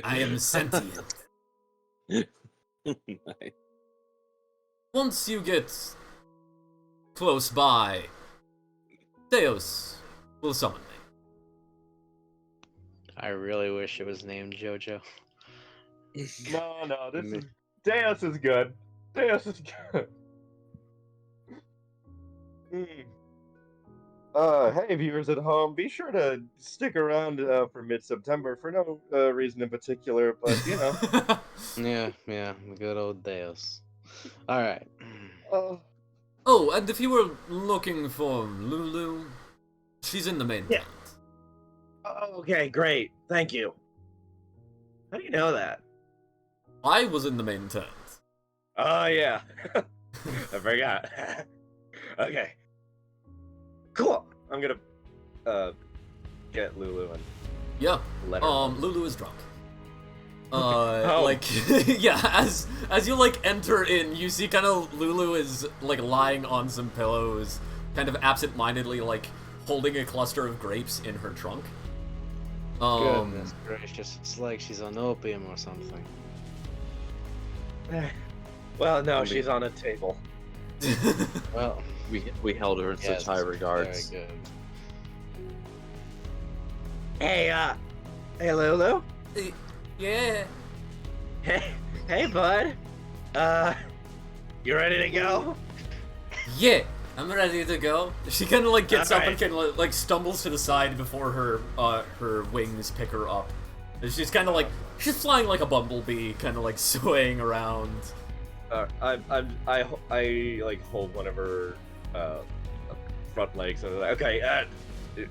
I am sentient. Nice. Once you get close by, Deus will summon me. I really wish it was named JoJo. No, this is Deus is good. Deus is good. Hey viewers at home, be sure to stick around for mid-September for no reason in particular, but you know. Yeah, the good old Deus. Alright. Oh, and if you were looking for Lulu, she's in the main Yeah. tent. Okay, great. Thank you. How do you know that? I was in the main tent. Oh yeah. I forgot. Okay. Cool. I'm gonna get Lulu and Yeah. let her know. Lulu is drunk. Oh. Like, yeah, as you, like, enter in, you see kind of Lulu is, like, lying on some pillows, kind of absent-mindedly, like, holding a cluster of grapes in her trunk. Goodness gracious, it's like she's on opium or something. Well, no, she's on a table. Well, We held her in yes, such high regards. Very good. Hey, hey, Lulu. Yeah. Hey, bud. You ready to go? Yeah, I'm ready to go. She kind of, like, gets up and Alright. kind of, like, stumbles to the side before her wings pick her up. And she's kind of like, she's flying like a bumblebee, kind of, like, swaying around. I like hold one of her front legs and I'm like, okay,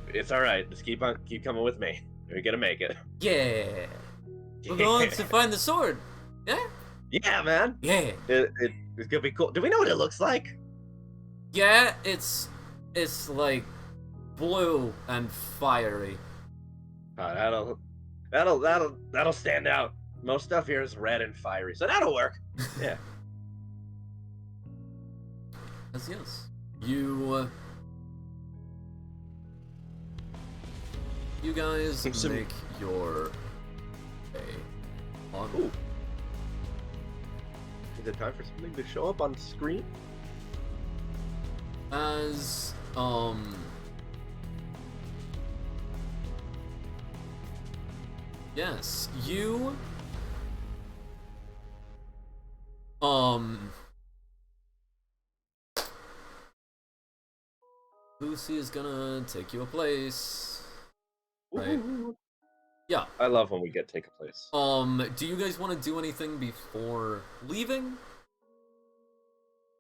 it's all right. Just keep coming with me. You're gonna make it. Yeah. We're going to find the sword. Yeah? Yeah, man. Yeah. It's gonna be cool. Do we know what it looks like? Yeah, it's like blue and fiery. That'll stand out. Most stuff here is red and fiery, so that'll work. Yeah. Yes. You guys Some- make your way on. Ooh. Is it time for something to show up on screen? As yes, you Lucy is gonna take you a place. Right. Ooh. Yeah. I love when we get take a place. Do you guys want to do anything before leaving?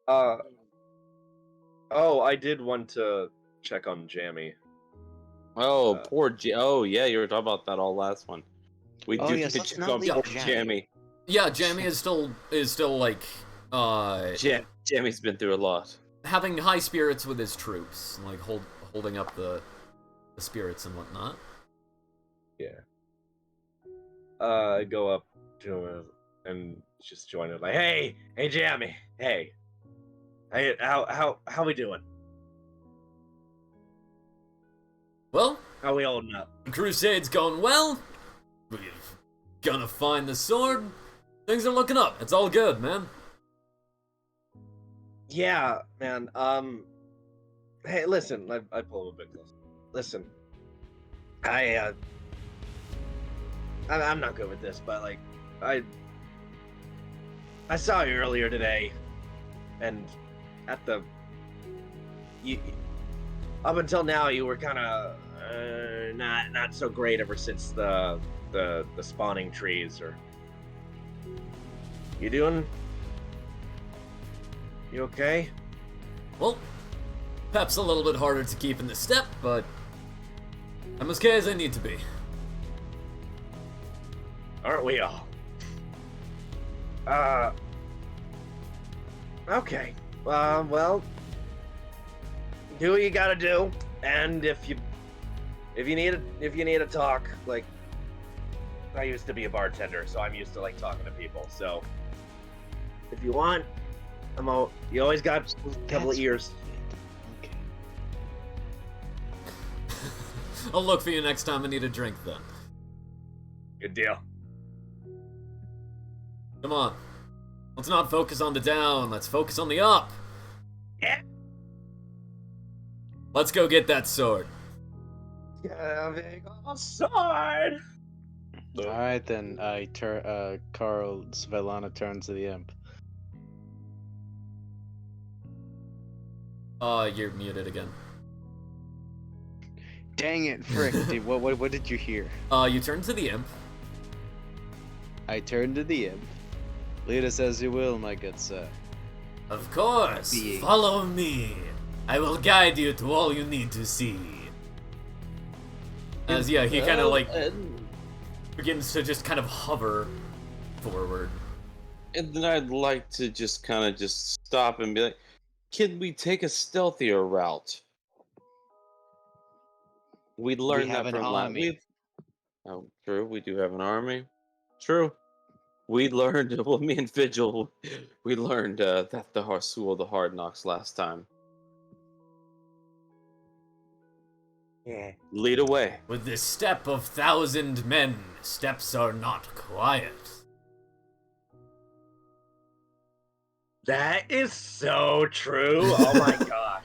Oh, I did want to check on Jammy. Oh, Uh, poor Oh, yeah, you were talking about that all last one. We Oh, do yes, need to let's check not on leave poor Jammy. Jammy. Yeah, Jammy is still like Jammy's been through a lot. having high spirits with his troops, like holding up the spirits and whatnot. Yeah. I go up to him and just join it. Like, hey, Jammy, hey, how we doing? Well, How we holding up? the Crusade's going well. We're gonna find the sword. Things are looking up. It's all good, man. Yeah, man. Hey, listen. I pull him a bit closer. Listen, I'm not good with this, but like, I saw you earlier today, and at the you up until now you were kind of not so great ever since the spawning trees. Or you doing? You okay? Well, Pep's a little bit harder to keep in the step, but I'm as okay as I need to be. Aren't we all? Okay. Well, do what you gotta do, and if you need a talk, like, I used to be a bartender, so I'm used to like talking to people. So if you want, you always got a couple of ears. Okay. I'll look for you next time I need a drink then. Good deal. Come on. Let's not focus on the down, let's focus on the up. Yeah. Let's go get that sword. Having a sword. All right then. Carl Svelana turns to the imp. You're muted again. Dang it, frick! Dude, what did you hear? You turn to the imp. I turn to the imp. Lead us as you will, my good sir. Of course, Being. follow me. I will guide you to all you need to see. As he kind of like begins to just kind of hover forward. And then I'd like to just kind of just stop and be like, can we take a stealthier route? We learned have that an from army. Oh, true. We do have an army. True. We learned, well, me and Vigil, we learned that the school of the hard knocks last time. Yeah. Lead away. With the step of 1,000 men, steps are not quiet. That is so true. Oh my gosh.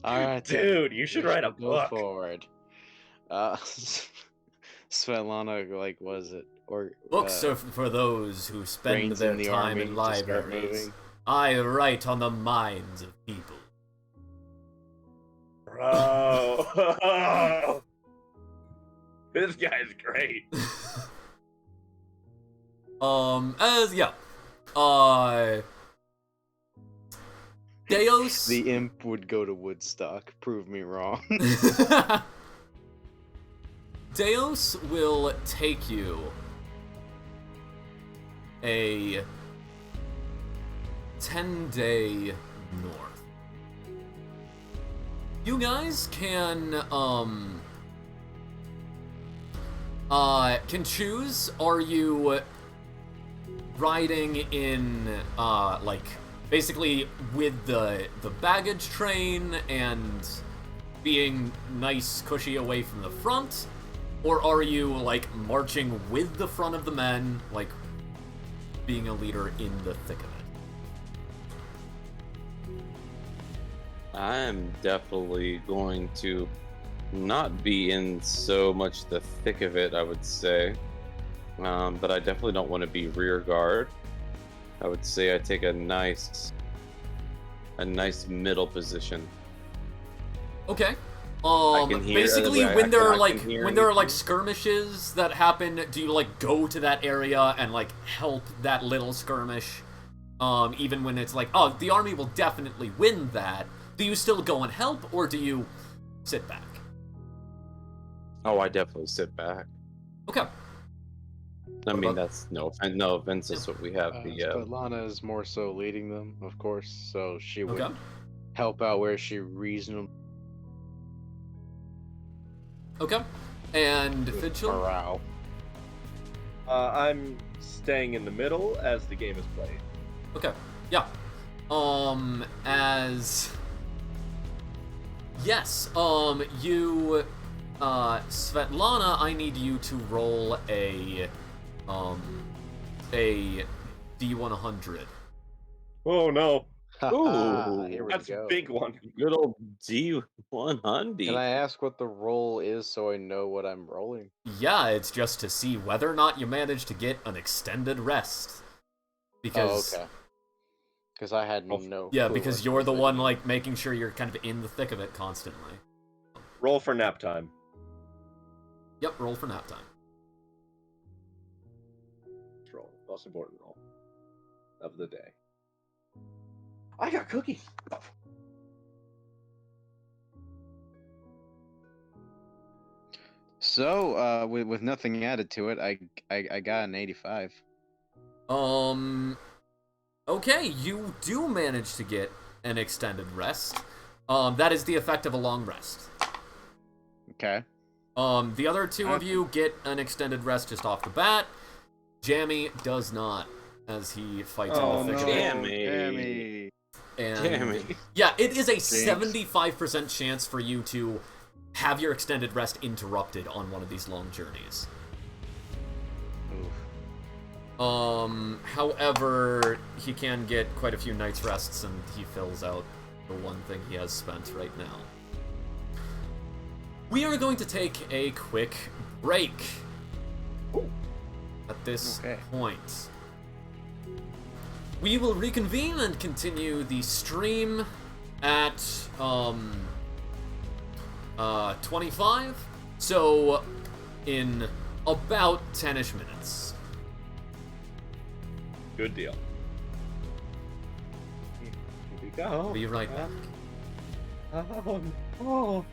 All right, then. Dude, you should write a Go book. forward. Svetlana, like, was it? Or Books are for those who spend brains their in the time army in to start libraries. moving. I write on the minds of people. Bro. This guy's great. Deus. The imp would go to Woodstock. Prove me wrong. Deus will take you a 10-day north. You guys can choose. Are you riding in like basically with the baggage train and being nice cushy away from the front, or are you like marching with the front of the men, like being a leader in the thick of it? I'm definitely going to not be in so much the thick of it, I would say. But I definitely don't want to be rear guard. I would say I take a nice middle position. Okay. can hear- Basically, I when there are can like hear when there are like anything. skirmishes that happen, do you like go to that area and like help that little skirmish even when it's like, oh, the army will definitely win that, do you still go and help, or do you sit back? Oh, I definitely sit back. Okay. I mean, about- that's no offense. That's what we have. Svetlana is more so leading them, of course, so she would Okay. help out where she reasonably Okay. And with Fidgel? morale. I'm staying in the middle as the game is played. Okay. Yeah. As... Yes, you... Svetlana, I need you to roll a D100. Oh no, Ooh, Here we that's go. a big one. good old Can D100. I ask what the roll is so I know what I'm rolling? Yeah, it's just to see whether or not you manage to get an extended rest. Because... Oh, okay. Because I had Oh, no Yeah, clue because what you're the was one, in it. like, making sure you're kind of in the thick of it constantly. Roll for nap time. Yep, roll for nap time. Roll, most important roll of the day. I got cookies. So, with nothing added to it, I got an 85. Okay, you do manage to get an extended rest. That is the effect of a long rest. Okay. The other two of you get an extended rest just off the bat. Jammy does not, as he fights Oh, in the thick no. of it. Jammy. And Jammy. yeah, it is a 75% chance for you to have your extended rest interrupted on one of these long journeys. Oof. However, he can get quite a few night's rests, and he fills out the one thing he has spent right now. We are going to take a quick break at this point. We will reconvene and continue the stream at 25. So in about 10-ish minutes. Good deal. Here we go. Be right back. Oh.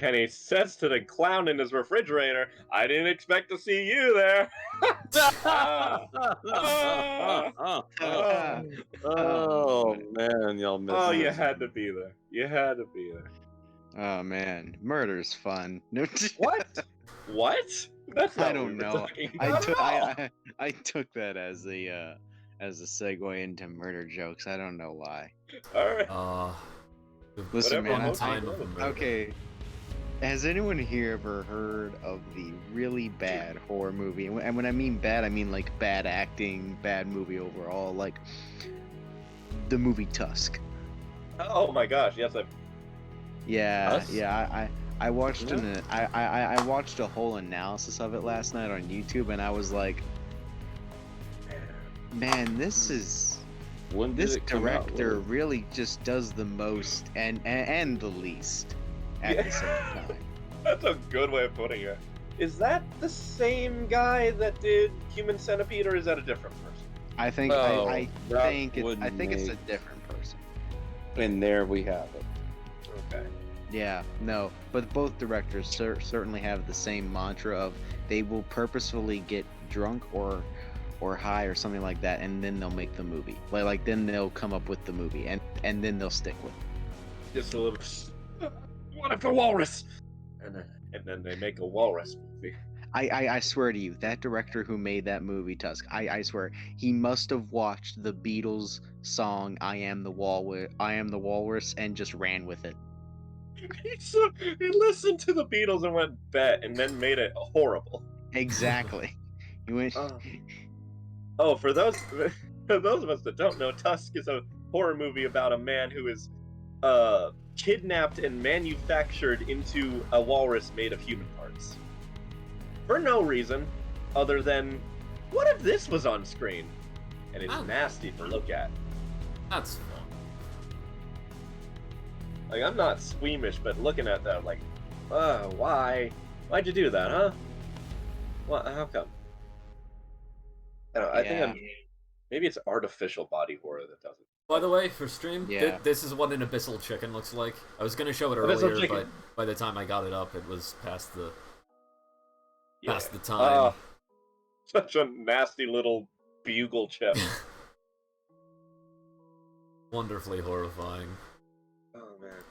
And he says to the clown in his refrigerator, I didn't expect to see you there. Oh man, y'all missed Oh, you this. had to be there. You had to be there. Oh man, murder's fun. What? What? That's not I what we don't were know. talking I about took at all. I took that as a segue into murder jokes. I don't know why. All right. The Listen, Whatever man. emotion time you of want. murder. Okay. Has anyone here ever heard of the really bad horror movie? And when I mean bad, I mean like bad acting, bad movie overall, like the movie Tusk. Oh my gosh, yes, Yeah, Us? yeah. I watched I watched a whole analysis of it last night on YouTube, and I was like, man, When did this it come out? director really just does the most and the least at the same time. That's a good way of putting it. Is that the same guy that did Human Centipede, or is that a different person? I think Oh, I that think would it's a make- different person. And there we have it. Okay. Yeah, no, but both directors certainly have the same mantra of they will purposefully get drunk or high or something like that, and then they'll make the movie. Like then they'll come up with the movie, and then they'll stick with it. Just a little. What if a walrus? And then they make a walrus movie. I swear to you, that director who made that movie Tusk, I swear he must have watched the Beatles song "I Am the Walrus" and just ran with it. He listened to the Beatles and went bet, and then made it horrible. Exactly. He went. Oh, for those of us that don't know, Tusk is a horror movie about a man who is kidnapped and manufactured into a walrus made of human parts. For no reason other than, what if this was on screen? And it's Oh. nasty to look at. That's fun. Like, I'm not squeamish, but looking at that, like, why? Why'd you do that, huh? What? How come? I don't know, I think maybe it's artificial body horror that does it. By the way, for stream, Yeah. this is what an abyssal chicken looks like. I was gonna show it Abyssal earlier, chicken. but by the time I got it up, it was past the Yeah. time. Such a nasty little bugle chip. Wonderfully horrifying. Oh man.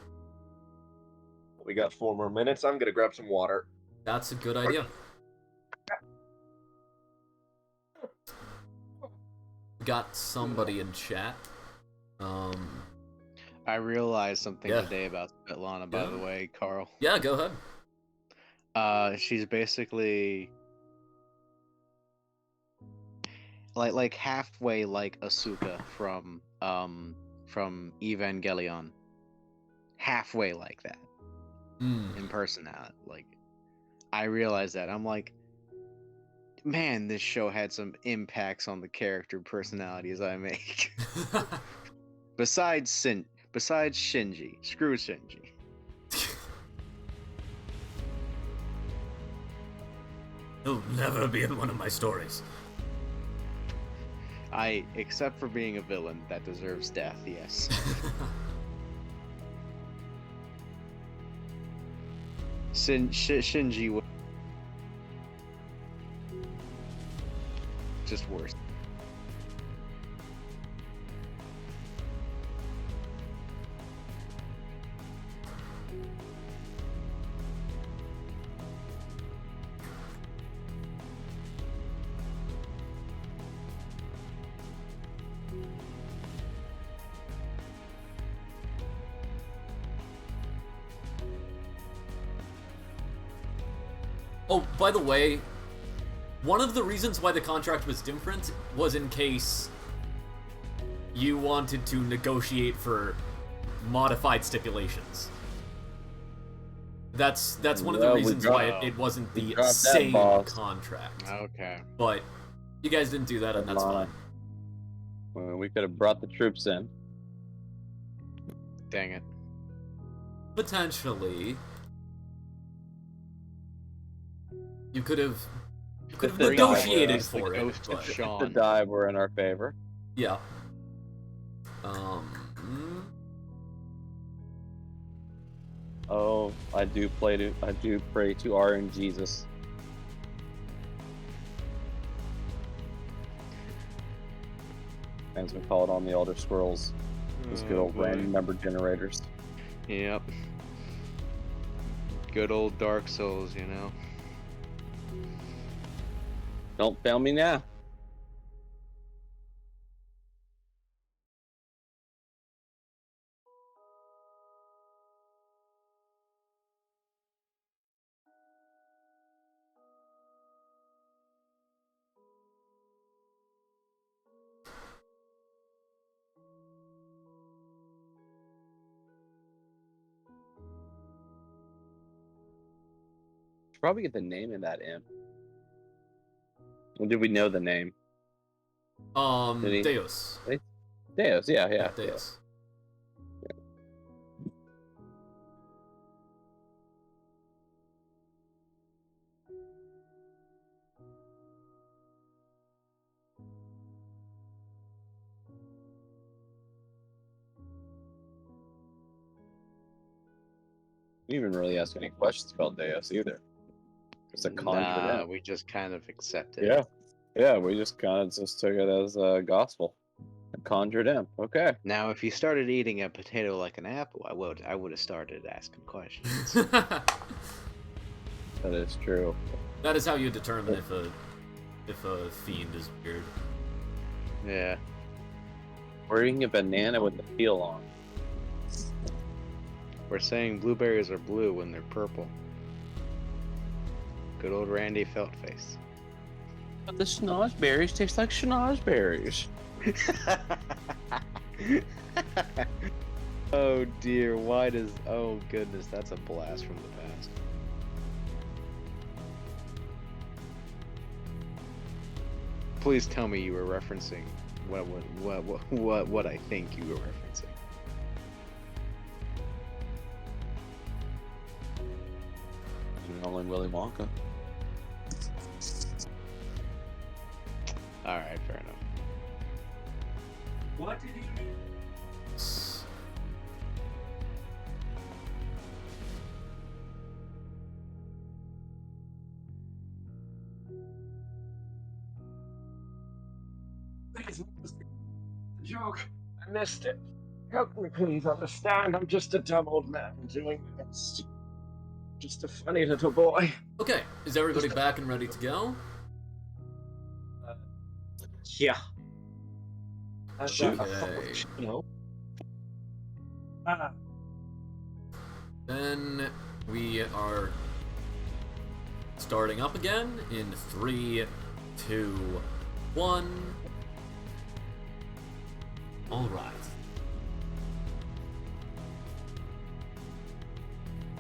We got 4 more minutes. I'm gonna grab some water. That's a good idea. Got somebody in chat. I realized something Yeah. today about Svetlana, by the Yeah. way, Carl. Yeah, go ahead. She's basically like halfway like Asuka from Evangelion. Halfway like that in personality. Like, I realized that. I'm like, man, this show had some impacts on the character personalities I make. Besides Shinji. Screw Shinji. He'll never be in one of my stories. Except for being a villain that deserves death, yes. Shinji was just worse. Oh, by the way, one of the reasons why the contract was different was in case you wanted to negotiate for modified stipulations. That's one of the Yeah, we reasons why dropped- it wasn't we the dropped that same boss. contract. Okay. But you guys didn't do that, and that's fine. Well, we could have brought the troops in. Dang it. Potentially, you could have The negotiated dive, for it. Ghost of But, The Sean. dive were in our favor. yeah. Oh, I do pray to R and Jesus. As we call it on the Elder Scrolls, those good Oh, old boy. random number generators. Yep. Good old Dark Souls, you know. Don't fail me now. should probably get the name of that imp. Or did we know the name? Did he? Deus. Deus, yeah. Deus. We didn't even really ask any questions about Deus either. Just a conjured Nah, imp. we just kind of accepted Yeah. it. Yeah, we just kind of just took it as gospel. A conjured imp. Okay. Now, if you started eating a potato like an apple, I would have started asking questions. That is true. That is how you determine if a fiend is weird. Yeah. We're eating a banana with the peel on. We're saying blueberries are blue when they're purple. Good old Randy Feltface. But the schnozberries taste like schnozberries. Oh dear, why does... Oh goodness, that's a blast from the past. Please tell me you were referencing what I think you were referencing. Only Willy Wonka. Alright, fair enough. What did he do? Please, the joke. I missed it. Help me, please understand. I'm just a dumb old man doing this. Just a funny little boy. Okay, is everybody back and ready to go? Yeah. Okay. You know. Then we are starting up again in 3, 2, 1. All right.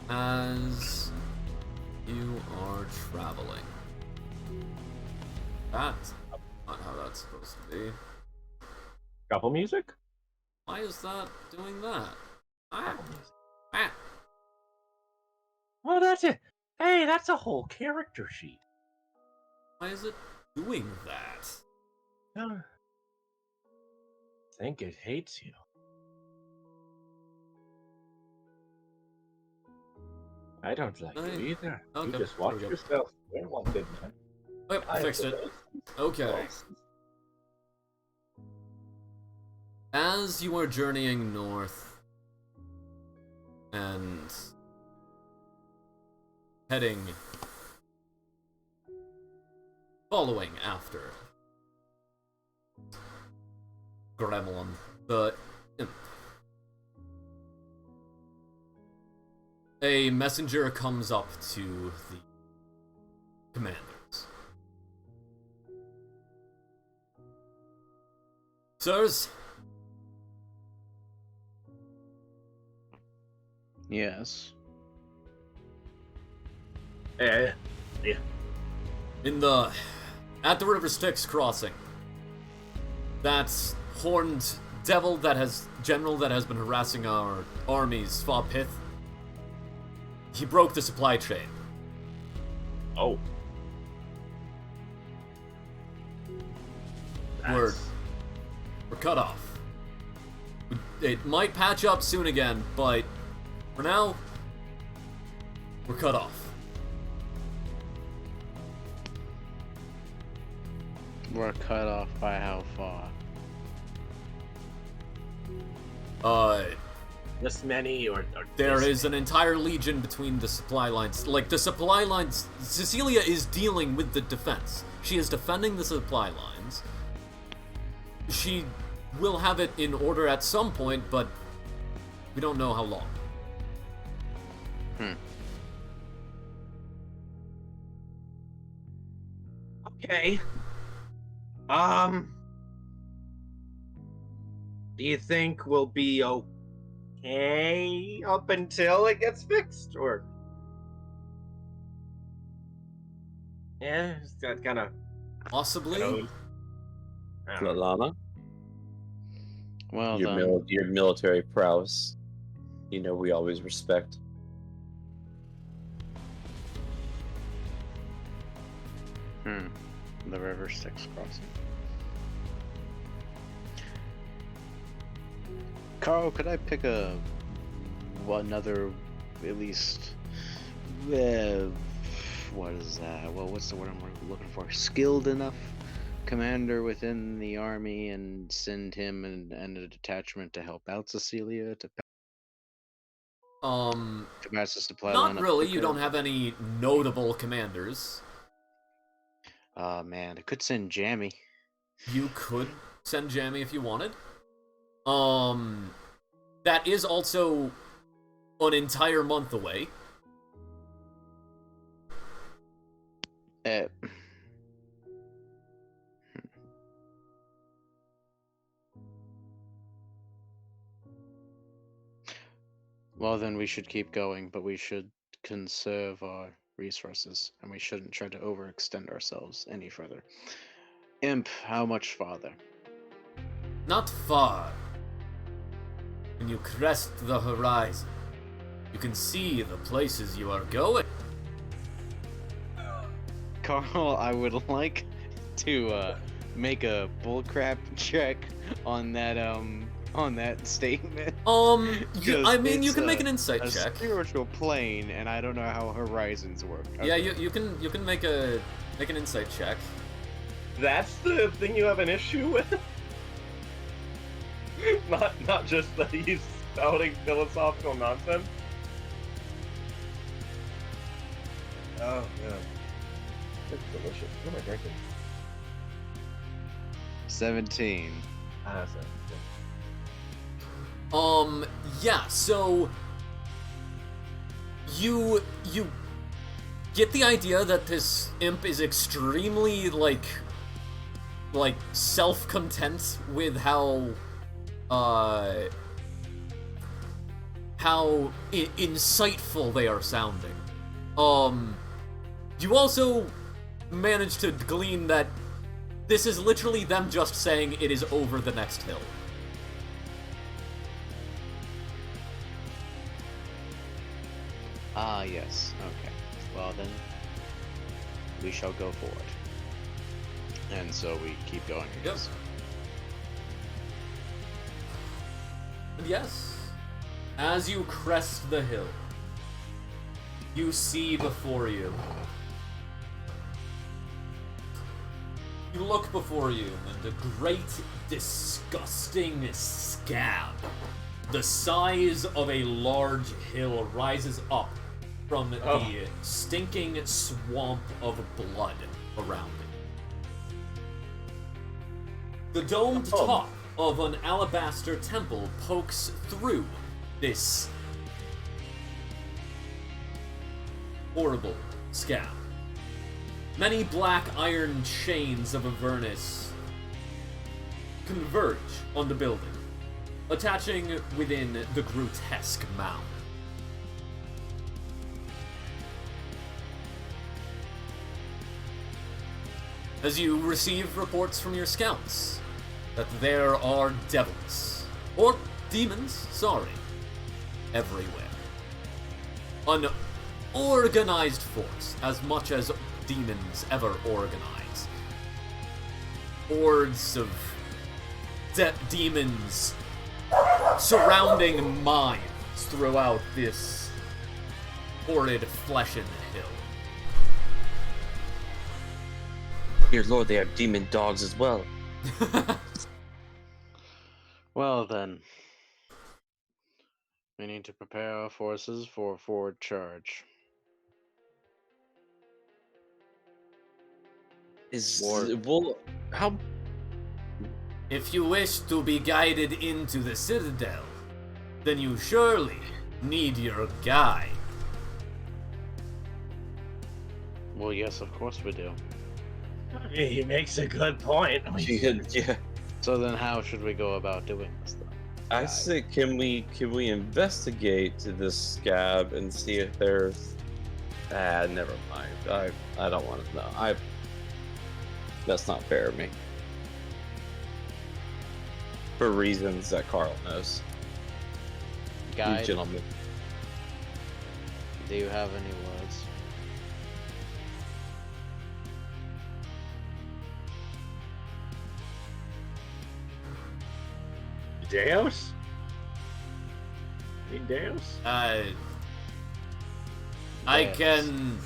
As you are traveling. That's not how that's supposed to be. Couple music? Why is that doing that? Ah. Ah. Oh, that's it. Hey, that's a whole character sheet. Why is it doing that? I think it hates you. I don't like you either. Okay, You just there we watch go. yourself. We're one good man. Oh, I fixed it. Okay. As you are journeying north and heading, following after Gremlin, the imp, a messenger comes up to the commanders. Sirs, Yes. Yeah. at the River Styx crossing, that horned general that has been harassing our armies, Fopith, he broke the supply chain. Oh. We're cut off. It might patch up soon again, but for now, we're cut off. We're cut off by how far? This many or There this is an entire legion between the supply lines. Like, the supply lines... Cecilia is dealing with the defense. She is defending the supply lines. She will have it in order at some point, but we don't know how long. Okay. Do you think we'll be okay up until it gets fixed, or? Yeah, it's that kind of. Possibly. Lalana, Well your then, your military prowess, we always respect. the river Styx crossing. Carl, could I pick another, at least, what is that? Well, what's the word I'm looking for? Skilled enough commander within the army, and send him and a detachment to help out Cecilia to pass the supply line Not up really. quicker? You don't have any notable commanders. Man, I could send Jammy. You could send Jammy if you wanted. That is also an entire month away. Well, then we should keep going, but we should conserve our resources, and we shouldn't try to overextend ourselves any further. Imp, how much farther? Not far. When you crest the horizon, you can see the places you are going. Carl, I would like to make a bullcrap check on that statement. I mean, you It's can make an insight a check. spiritual plane, and I don't know how horizons work. Yeah, you can make an insight check. That's the thing you have an issue with? not just that he's spouting philosophical nonsense? Oh, man. It's delicious. What am I drinking? 17. Ah, so. Yeah, so you get the idea that this imp is extremely like self-content with how insightful they are sounding. You also manage to glean that this is literally them just saying it is over the next hill. Ah, yes. Okay. Well, then, we shall go forward. And so we keep going, I guess. And yes, as you crest the hill, you see before you. You look before you, and a great, disgusting scab, the size of a large hill, rises up from the stinking swamp of blood around it. The domed top of an alabaster temple pokes through this horrible scab. Many black iron chains of Avernus converge on the building, attaching within the grotesque mound. As you receive reports from your scouts that there are devils, or demons, everywhere. An organized force, as much as demons ever organize. Hordes of demons surrounding mines throughout this horrid flesh-in hill. Dear Lord, they have demon dogs as well. Well, then. We need to prepare our forces for a forward charge. How? If you wish to be guided into the citadel, then you surely need your guide. Well, yes, of course we do. He makes a good point. Yeah. So then how should we go about doing this, then? I say, can we investigate this scab and see if there's Never mind. I don't want to know. That's not fair of me. For reasons that Carl knows. You Guide, gentlemen. do you have any words? Deus? Need Deus? I Yes. can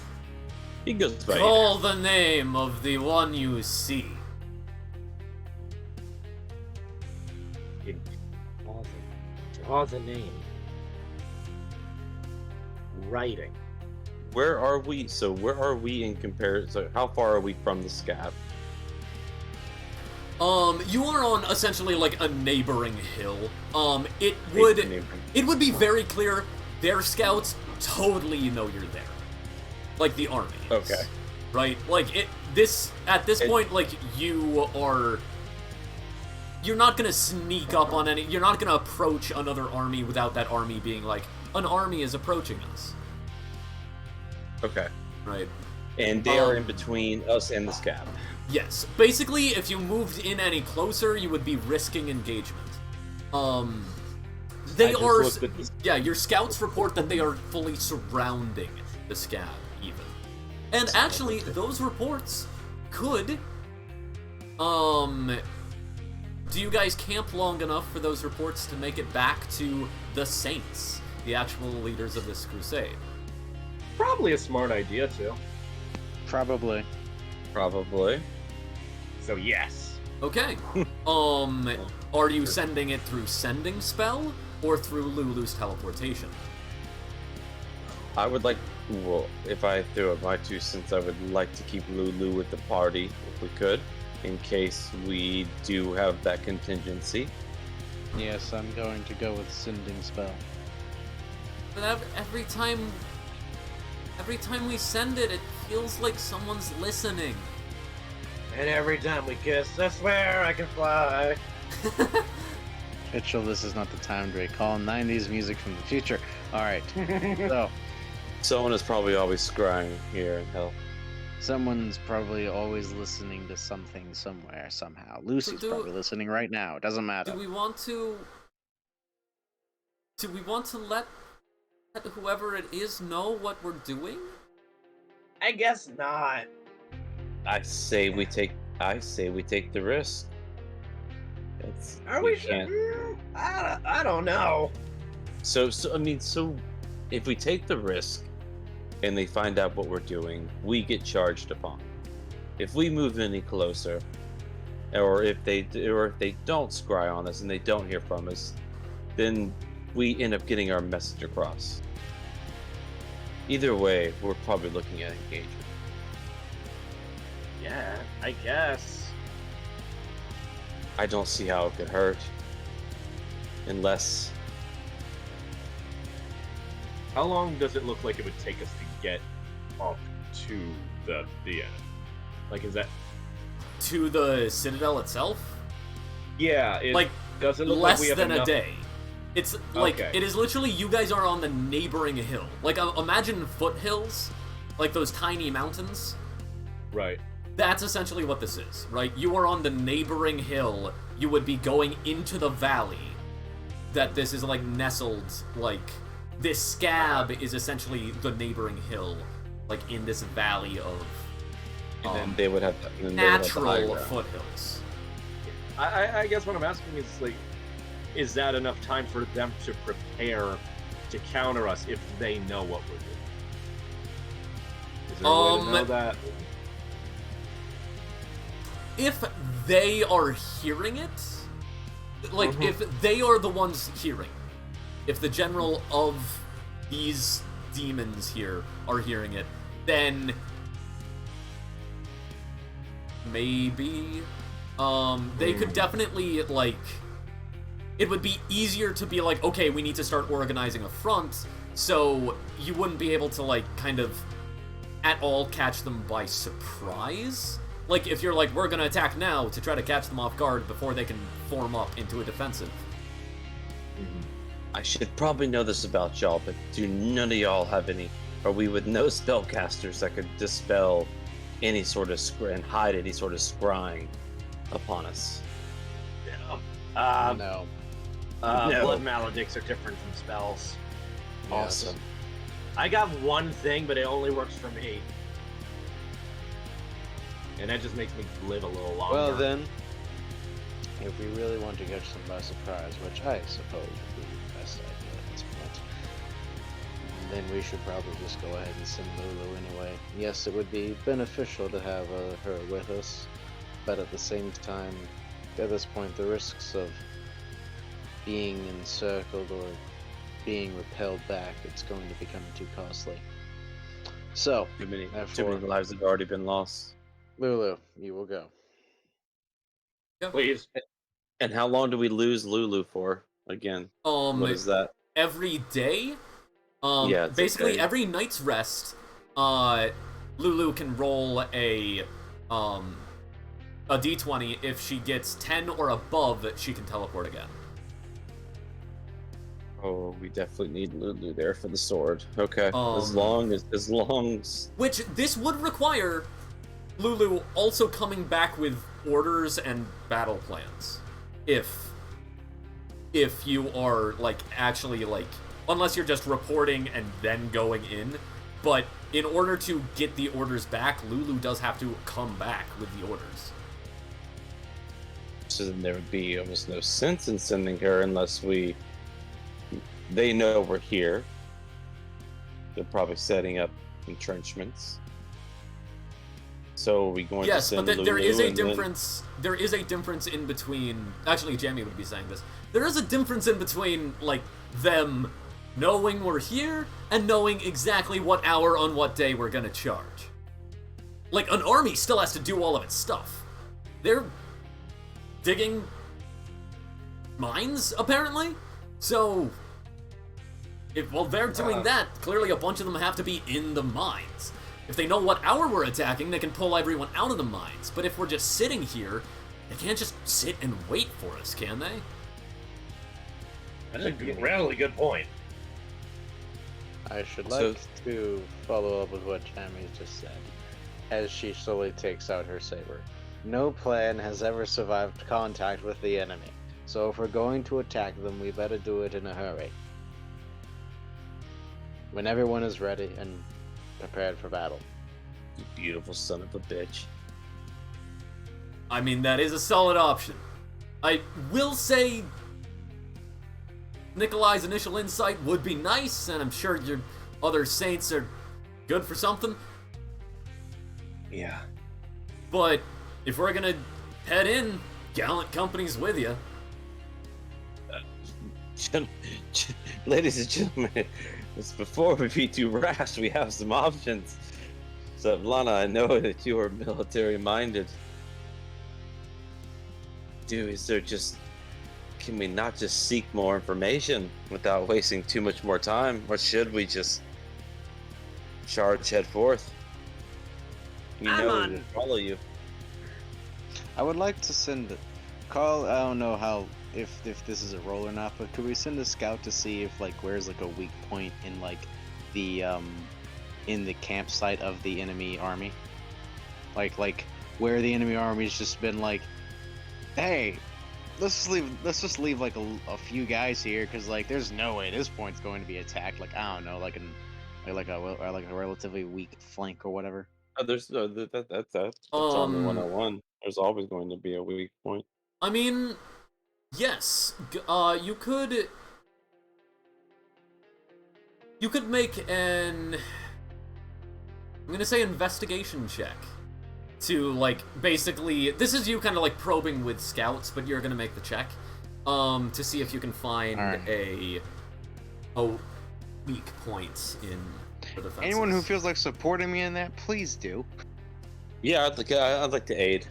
He goes by. call the name of the one you see. Draw the name. Writing. Where are we? So where are we in comparison? So how far are we from the scab? You are on essentially like a neighboring hill. It would be very clear their scouts totally know you're there. Like the army is. Okay. Right? Like at this point, like you're not gonna sneak up on any, you're not gonna approach another army without that army being like, an army is approaching us. Okay. Right? And they are in between us and the scab. Yes. Basically, if you moved in any closer, you would be risking engagement. They I just are. looked at this- Yeah, your scouts report that they are fully surrounding the scab, even. And actually, those reports could. Do you guys camp long enough for those reports to make it back to the Saints, the actual leaders of this crusade? Probably a smart idea, too. Probably. Probably. So, yes. Okay. Are you sending it through sending spell or through Lulu's teleportation? I would like. Well, if I threw up my 2 cents, I would like to keep Lulu with the party if we could, in case we do have that contingency. Yes, I'm going to go with sending spell. But every time we send it, it feels like someone's listening. And every time we kiss, I swear I can fly. Mitchell, this is not the time to recall 90s music from the future. Alright, so, Someone is probably always scrying here in hell. someone's probably always listening to something somewhere, somehow. Lucy's do- probably listening right now. It doesn't matter. Do we want to let whoever it is know what we're doing? I guess not. I say we take the risk. Are we can't- sure? I don't know. So if we take the risk and they find out what we're doing, we get charged upon. If we move any closer, or if they don't scry on us and they don't hear from us, then we end up getting our message across. Either way, we're probably looking at engagement. Yeah, I guess. I don't see how it could hurt. Unless How long does it look like it would take us to get up to the end? Like, is that... To the Citadel itself? Yeah, it Like, doesn't look less like we have than enough... a day. It's like, Okay. it is literally, you guys are on the neighboring hill. Like, imagine foothills, like those tiny mountains. Right. That's essentially what this is, right? You are on the neighboring hill. You would be going into the valley that this is, like, nestled, like... This scab is essentially the neighboring hill, like, in this valley of and then they would have and then they would have the high natural ground. foothills. I guess what I'm asking is, like, is that enough time for them to prepare to counter us if they know what we're doing? Is there a way to know that? If they are hearing it, like, if they are the ones hearing, if the general of these demons here are hearing it, then maybe they could definitely, like, it would be easier to be like, okay, we need to start organizing a front, so you wouldn't be able to, like, kind of at all catch them by surprise. Like, if you're like, we're gonna attack now to try to catch them off guard before they can form up into a defensive. I should probably know this about y'all, but do none of y'all have any are we with no spellcasters that could dispel any sort of and hide any sort of scrying upon us? No. No. No. Blood maledicts are different from spells. Awesome. I got one thing, but it only works for me. And that just makes me live a little longer. Well then, if we really want to catch them by surprise, which I suppose would be the best idea at this point, then we should probably just go ahead and send Lulu anyway. Yes, it would be beneficial to have her with us, but at the same time, at this point, the risks of being encircled or being repelled back, it's going to become too costly. So, Too many therefore, lives have already been lost. Lulu, you will go. Please. And how long do we lose Lulu for? Again, what is that? Every day? Yeah, it's basically okay. every night's rest, Lulu can roll a d20. If she gets 10 or above, she can teleport again. Oh, we definitely need Lulu there for the sword. Okay, as Um, long as Which, this would require Lulu also coming back with orders and battle plans. If you are, like, actually, like, unless you're just reporting and then going in, but in order to get the orders back, Lulu does have to come back with the orders. so then there would be almost no sense in sending her unless they know we're here. They're probably setting up entrenchments. So are we going to Yes, send but Lulu there is a and then- difference. There is a difference in between. Actually, Jamie would be saying this. There is a difference in between, like, them knowing we're here and knowing exactly what hour on what day we're gonna charge. Like, an army still has to do all of its stuff. They're digging mines, apparently. So, while they're doing that, clearly a bunch of them have to be in the mines. If they know what hour we're attacking, they can pull everyone out of the mines. But if we're just sitting here, they can't just sit and wait for us, can they? That's a really good point. I should So- like to follow up with what Jamie just said, as she slowly takes out her saber. No plan has ever survived contact with the enemy, so if we're going to attack them, we better do it in a hurry. When everyone is ready and prepared for battle. You beautiful son of a bitch. I mean, that is a solid option. I will say Nikolai's initial insight would be nice, and I'm sure your other saints are good for something. Yeah. But if we're gonna head in, gallant company's with you. Ladies and gentlemen, it's before we be too rash, we have some options. So, Lana, I know that you are military minded. Can we not just seek more information without wasting too much more time? Or should we just charge head forth? You I'm know on. we'll follow you. I would like to send Carl. I don't know how if this is a roll or not, but could we send a scout to see if like where's like a weak point in like the in the campsite of the enemy army, like where the enemy army's just been like, hey, let's just leave like a few guys here because like there's no way this point's going to be attacked. Like I don't know, like a relatively weak flank or whatever. Oh, that's on the 101. There's always going to be a weak point. I mean, yes, you could make an, I'm gonna say, investigation check to, like, basically, this is you kind of like probing with scouts, but you're gonna make the check to see if you can find Alright. a weak point in the defenses. Anyone who feels like supporting me in that, please do. Yeah, I'd like to aid.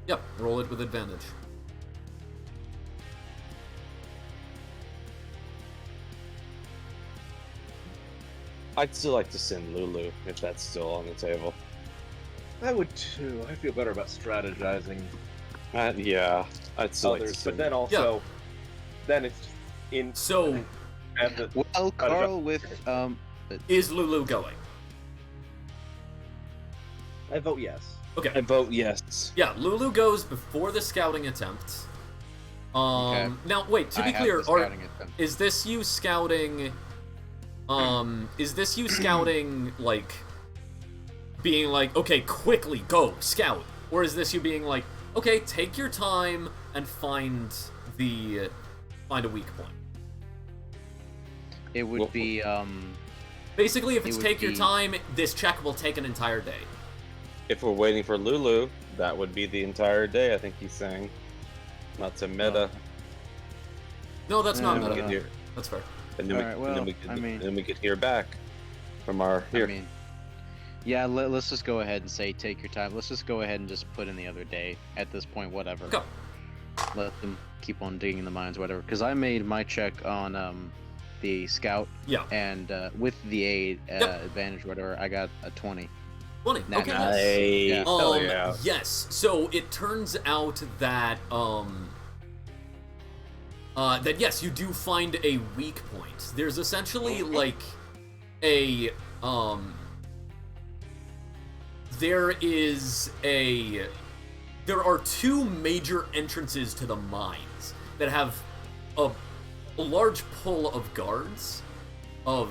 Yep, roll it with advantage. I'd still like to send Lulu if that's still on the table. I would too. I feel better about strategizing Yeah, I'd still like to others, but send. then also, then it's just in. So, at the- Well, Carl, with But Is Lulu going? I vote yes. Okay. I vote yes. Yeah, Lulu goes before the scouting attempt. Okay. Now wait, to I be have clear, the scouting attempt. is this you scouting like being like, okay, quickly go scout, or is this you being like, okay, take your time and find a weak point? It would Well- be Basically, if It it's would take your be- time, this check will take an entire day. If we're waiting for Lulu, that would be the entire day, I think he's saying. Not to meta. No, that's not Yeah, we meta. could hear, That's fair. and then, Alright, we, and then well, we could, I mean- and then we could hear back from our I here. mean, yeah, let's just go ahead and say take your time. Let's just go ahead and just put in the other day. At this point, whatever. Go. Let them keep on digging the mines, whatever. Because I made my check on the scout, Yeah. and with the aid Yep. advantage, whatever, I got a 20. 20. Nah, Okay. nah. Nice. Hell yeah. Yes. So it turns out that that yes, you do find a weak point. There's essentially like a there are two major entrances to the mines that have a large pull of guards of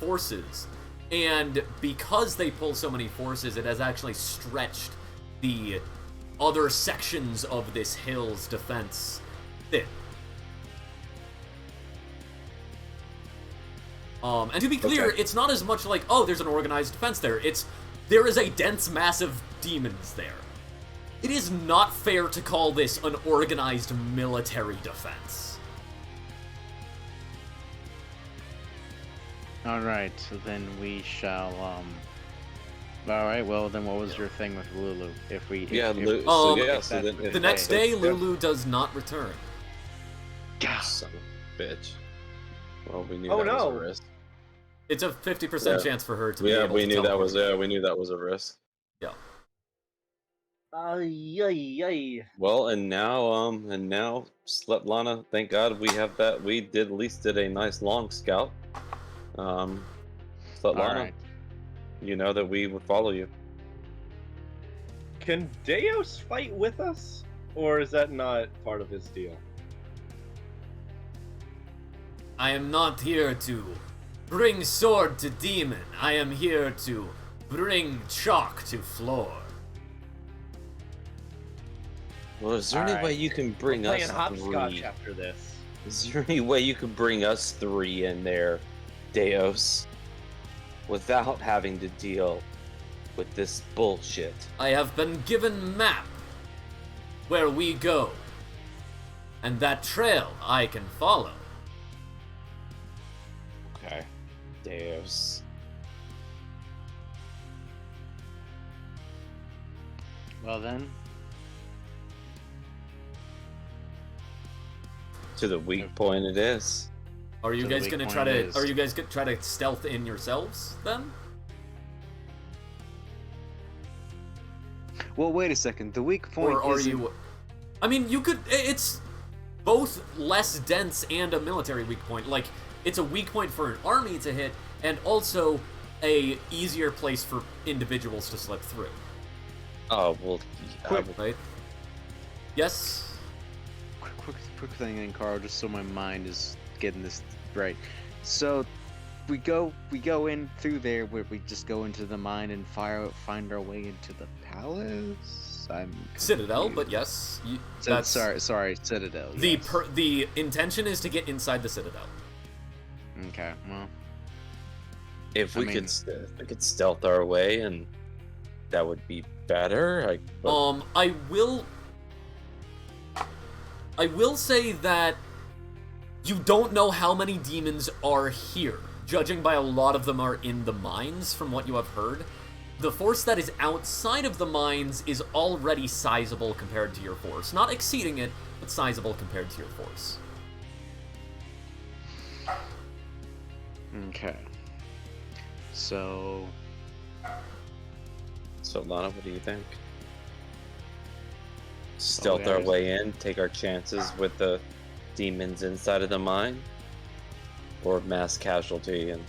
forces. And because they pull so many forces, it has actually stretched the other sections of this hill's defense thin. And to be clear, Okay. it's not as much like, oh, there's an organized defense there. There is a dense mass of demons there. It is not fair to call this an organized military defense. Alright, so then we shall, Alright, well, then what was your thing with Lulu? If we... Yeah, if, Lu- if, so Um, yeah, so then the if The next that's- day, Lulu does not return. Son of a bitch. Well, we knew Oh, that was no. a risk. It's a 50% Yeah. chance for her to be Yeah, able we to knew that teleport. was we knew that was a risk. Yay. Well, and now Svetlana, thank God we have that. We at least did a nice long scout. Svetlana, Alright. you know that we would follow you. Can Deos fight with us? Or is that not part of his deal? I am not here to bring sword to demon. I am here to bring chalk to floor. Well, is there any Alright. way you can bring Playing us hopscotch three? after this. Is there any way you could bring us three in there, Deos, without having to deal with this bullshit? I have been given map where we go, and that trail I can follow. Okay, Deos. Well then, To the weak point it is. Are you So the guys weak gonna point try to? is- Are you guys gonna try to stealth in yourselves then? well, wait a second. The weak point Or are isn't- you? I mean, you could. It's both less dense and a military weak point. Like, it's a weak point for an army to hit, and also a easier place for individuals to slip through. Oh well. Quick. Right? Yes. Quick thing in Carl, just so my mind is getting this right. So we go in through there where we just go into the mine and find our way into the palace. I'm Citadel, confused. but yes, So, sorry, Citadel. The yes. the intention is to get inside the Citadel. Okay, well, If we I could, mean- if we could stealth our way, and that would be better. But I will say that you don't know how many demons are here. Judging by a lot of them are in the mines, from what you have heard. The force that is outside of the mines is already sizable compared to your force. Not exceeding it, but sizable compared to your force. okay. So Lana, what do you think? Stealth yeah, our just- way in, take our chances with the demons inside of the mine, or mass casualty and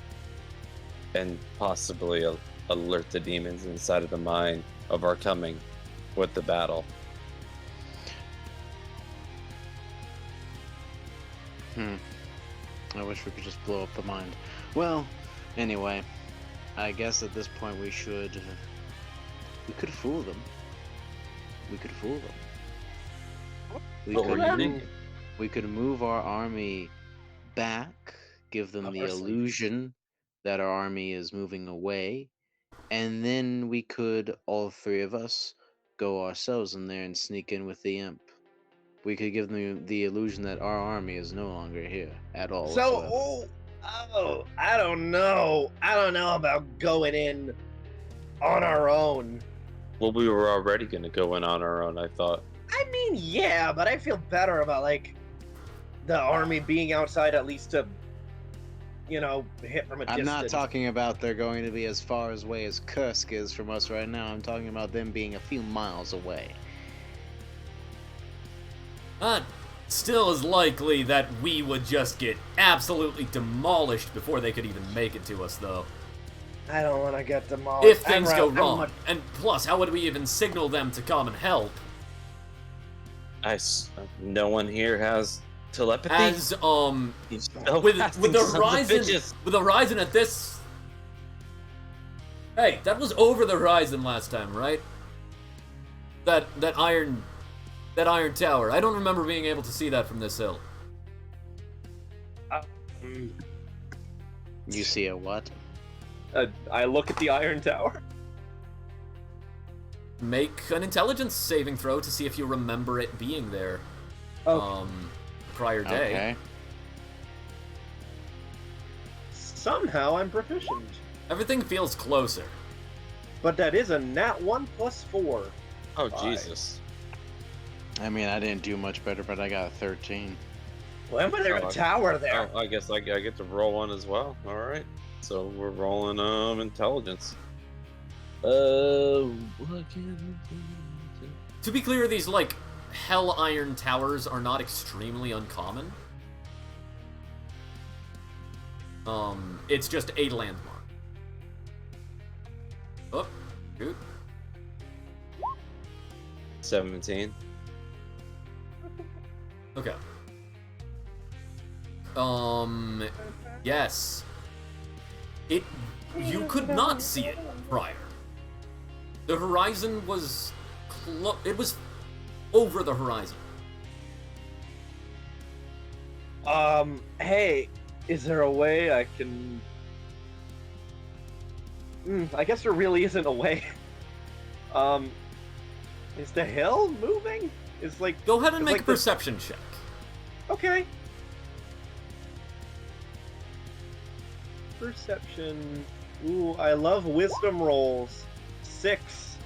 and possibly alert the demons inside of the mine of our coming with the battle. I wish we could just blow up the mine. Well, anyway, I guess at this point we could fool them. We could fool them. What were you thinking? We could move our army back, give them Up the our sleeve. illusion that our army is moving away, and then we could, all three of us, go ourselves in there and sneak in with the imp. We could give them the illusion that our army is no longer here at all. So, I don't know. I don't know about going in on our own. Well, we were already going to go in on our own, I thought. I mean, yeah, but I feel better about, like, the army being outside at least to, hit from a distance. I'm not talking about they're going to be as far away as Kursk is from us right now. I'm talking about them being a few miles away. Still is likely that we would just get absolutely demolished before they could even make it to us, though. I don't want to get demolished. If things go wrong. And plus, how would we even signal them to come and help? No one here has telepathy. As, He's with the horizon at this... Hey, that was over the horizon last time, right? That iron tower. I don't remember being able to see that from this hill. You see a what? I look at the Iron Tower. Make an intelligence saving throw to see if you remember it being there. Prior day. Okay. Somehow I'm proficient. Everything feels closer. But that is a nat 1 plus 4. Oh, Five. Jesus. I mean, I didn't do much better, but I got a 13. When was there a tower there? Oh, I guess I get to roll one as well. All right. So we're rolling intelligence. What can To be clear, these, like, hell iron towers are not extremely uncommon. It's just a landmark. Oh, shoot. 17. Okay. Yes. You could not see it prior. The horizon was it was over the horizon. Hey, is there a way I can... I guess there really isn't a way. Is the hill moving? It's like... Go ahead and make like a perception check. Okay. Perception. Ooh, I love wisdom rolls. 6.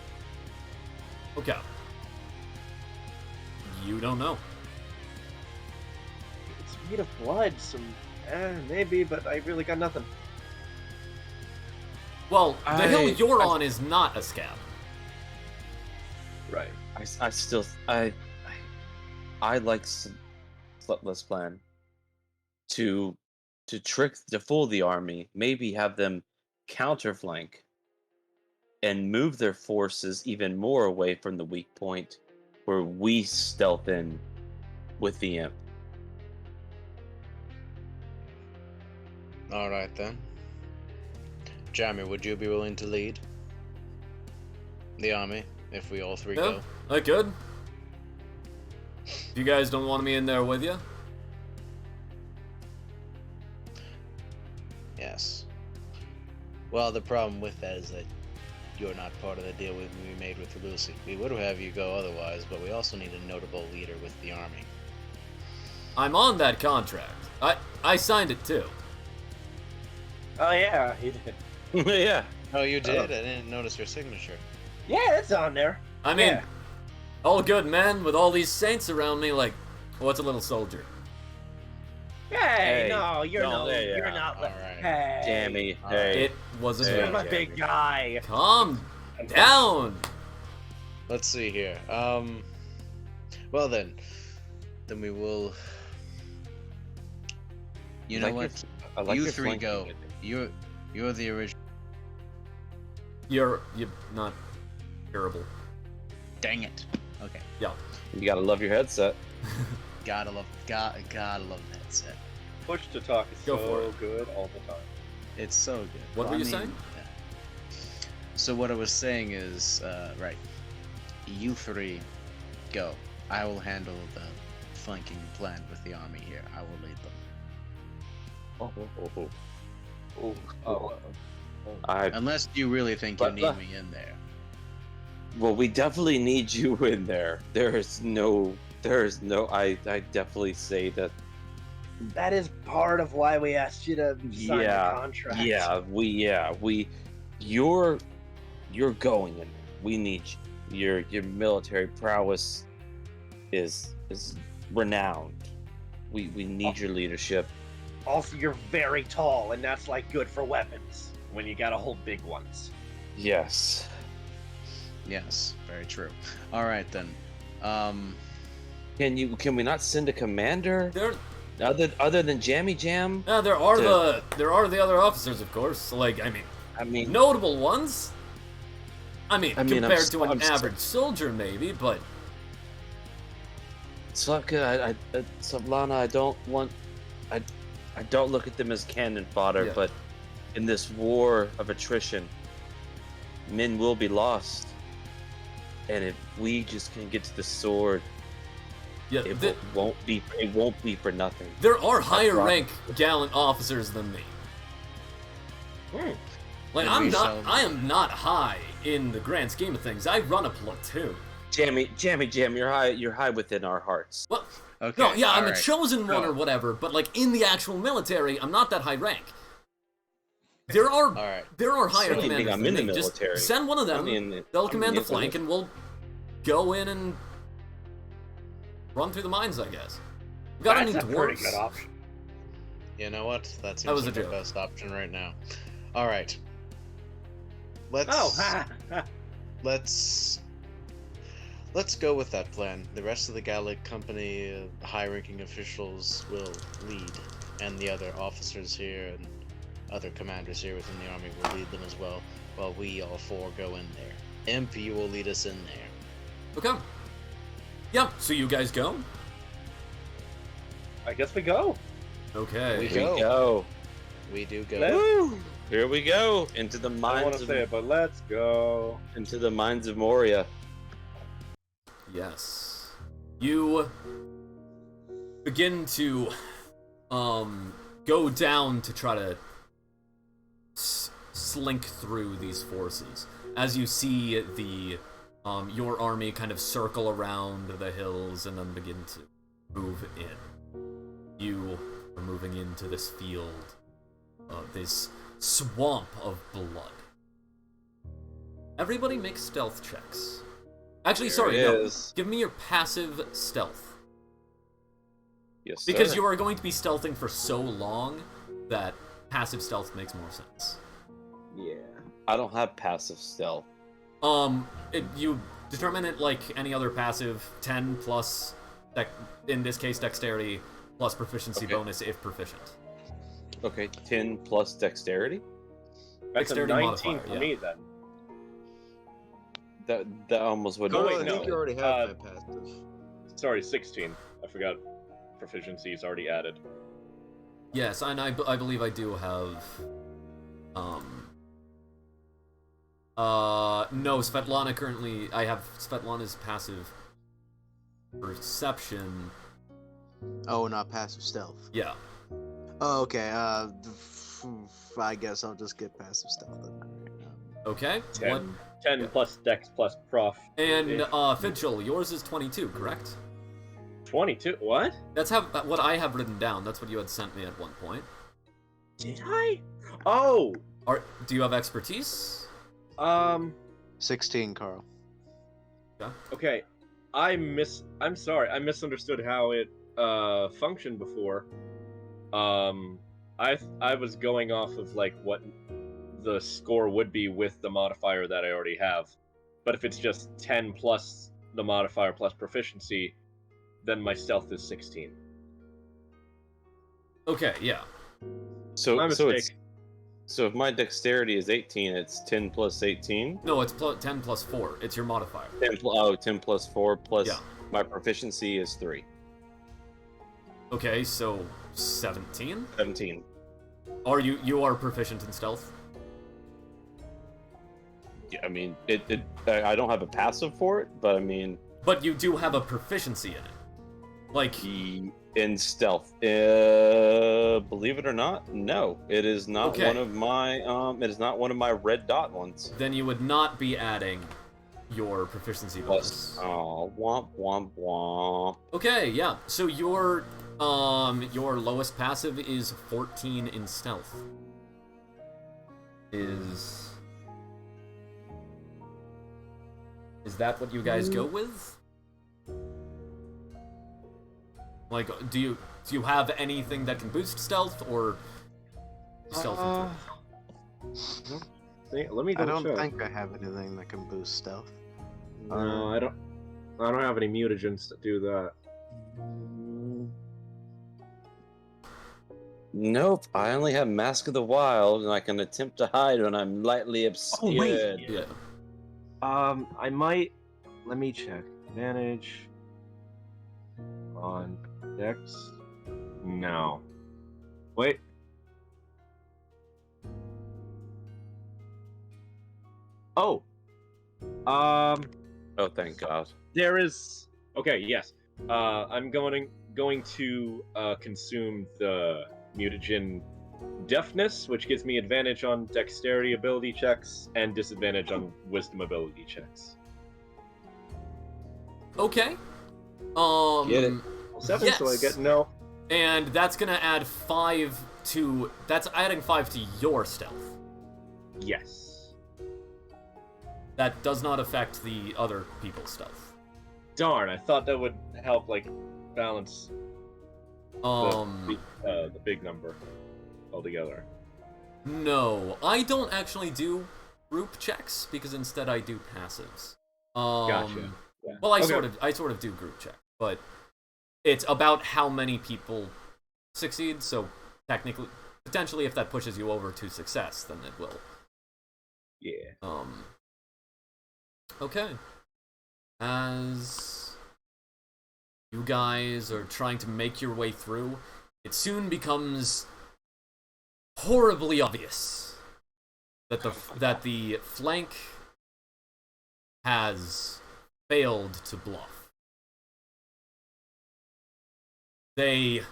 Okay. You don't know. It's made of blood, so maybe, but I really got nothing. Well, the hill you're on is not a scab. Right. I like Sleepless plan to fool the army, maybe have them counterflank and move their forces even more away from the weak point where we stealth in with the imp. Alright then. Jamie, would you be willing to lead the army if we all three go? I could. You guys don't want me in there with you? Yes. Well, the problem with that is that you're not part of the deal we made with Lucy. We would have you go otherwise, but we also need a notable leader with the army. I'm on that contract. I signed it too. Oh yeah, he did. Yeah. Oh, you did? I didn't notice your signature. Yeah, it's on there. I mean, Yeah. all good, man, with all these saints around me, like, what's a little soldier? Hey, Hey, no, you're don't- yeah, you're yeah. not. All right. Hey, Jamie, All hey. It wasn't Hey. you're me. my big guy. Calm down. Let's see here. Well then we will. You know Like what? I like You your three flanking go. with it. You're the original. You're not terrible. Dang it. Okay. Yeah. You gotta love your headset. Gotta love that headset. Push to talk is Go for so it. good all the time. It's so good. What were you saying? yeah. So what I was saying is, right. You three, go. I will handle the flanking plan with the army here. I will lead them. Unless you really think you But- need me in there. Well, we definitely need you in there. There is no. I definitely say that. That is part of why we asked you to sign Yeah, the contract. You're going in. We need you. Your military prowess is renowned. We need your leadership. Also, you're very tall, and that's like good for weapons when you gotta hold big ones. Yes. Yes, very true. All right then. Can we not send a commander There, other than Jammy Jam? there are the other officers, of course. Like, I mean, notable ones. I mean, compared to an average soldier, maybe, but Slaka, Sablana, I don't look at them as cannon fodder, Yeah. but in this war of attrition, men will be lost. And if we just can get to the sword, yeah, it won't be for nothing. there are higher right. rank gallant officers than me. Like, And I am not high in the grand scheme of things. I run a platoon. Jammy, you're high within our hearts. Well, Okay. no, yeah, I'm all a right. chosen one Go. or whatever, but like in the actual military, I'm not that high rank. There are All right. there are higher I don't think commanders I'm than in me. the Just military. send one of them. They'll command the I'm in flank, and we'll go in and run through the mines, I guess. We got any That's a pretty dwarves? good option. You know what? That seems was like a the joke. best option right now. All right. Let's Oh, let's go with that plan. The rest of the Gallic company, high-ranking officials will lead, and the other officers here and other commanders here within the army will lead them as well. While we all four go in there. MP will lead us in there. Okay. Yeah. So you guys go. I guess we go. Okay. We We go. go. We do go. Let's- Here we go into the I don't want mines to of say it, but let's go. into the mines of Moria. Yes. You begin to go down to try to slink through these forces. As you see the your army kind of circle around the hills and then begin to move in. You are moving into this field, this swamp of blood. Everybody make stealth checks. Actually, sorry, it no. is. Give me your passive stealth. Yes, Because sir. you are going to be stealthing for so long that passive stealth makes more sense. Yeah. I don't have passive stealth. You determine it like any other passive, 10 plus, in this case, dexterity, plus proficiency Okay. bonus if proficient. Okay, 10 plus dexterity. That's a Dexterity 19 modifier, for yeah. me then. That almost would. Oh, I wait, think no. you already have Uh, my passive. Sorry, 16. I forgot. Proficiency is already added. Yes, and I believe I do have, no, Svetlana currently, I have Svetlana's passive perception, Oh, not passive stealth. yeah. Oh, okay. I guess I'll just get passive stealth then. Okay, 10. what, 10 Yeah. plus dex plus prof. and, Yeah. Fidgel, yours is 22, correct? 22. What? That's what I have written down, that's what you had sent me at one point. Did I? Oh! Do you have expertise? 16, Carl. Okay. I'm sorry. I misunderstood how it functioned before. I was going off of like what the score would be with the modifier that I already have. But if it's just 10 plus the modifier plus proficiency, then my stealth is 16. Okay, yeah. So My so mistake. So if my dexterity is 18, it's 10 plus 18. No, it's 10 plus 4. It's your modifier. 10 plus 4 plus Yeah. my proficiency is 3. Okay, so 17? 17. Are you are proficient in stealth? Yeah, I mean, I don't have a passive for it, but I mean, But you do have a proficiency in it. Like, in stealth. Believe it or not, no, it is not Okay. one of my it is not one of my red dot ones. then you would not be adding your proficiency bonus. Oh, womp womp womp. Okay, yeah. So your lowest passive is 14 in stealth. Is that what you guys go with? Like, do you have anything that can boost stealth, or stealth? Let me I double don't check. think I have anything that can boost stealth. I don't have any mutagens that do that. Nope, I only have Mask of the Wild, and I can attempt to hide when I'm lightly Oh, obscured. wait. Yeah. I might. Let me check. Advantage on Dex. No. Wait. Oh. Oh, thank God. There is. Okay. Yes. I'm going to consume the mutagen deafness, which gives me advantage on dexterity ability checks and disadvantage on wisdom ability checks. Okay. Get it. 7, so I Yes. get no. And that's gonna add 5 to. That's adding 5 to your stealth. Yes. That does not affect the other people's stealth. Darn, I thought that would help, like, balance the big number altogether. No, I don't actually do group checks because instead I do passives. Gotcha. Yeah. Well, I Okay. sort of do group check, but it's about how many people succeed. So technically, potentially, if that pushes you over to success, then it will. Yeah. Okay. As you guys are trying to make your way through, it soon becomes horribly obvious that the flank has failed to bluff. It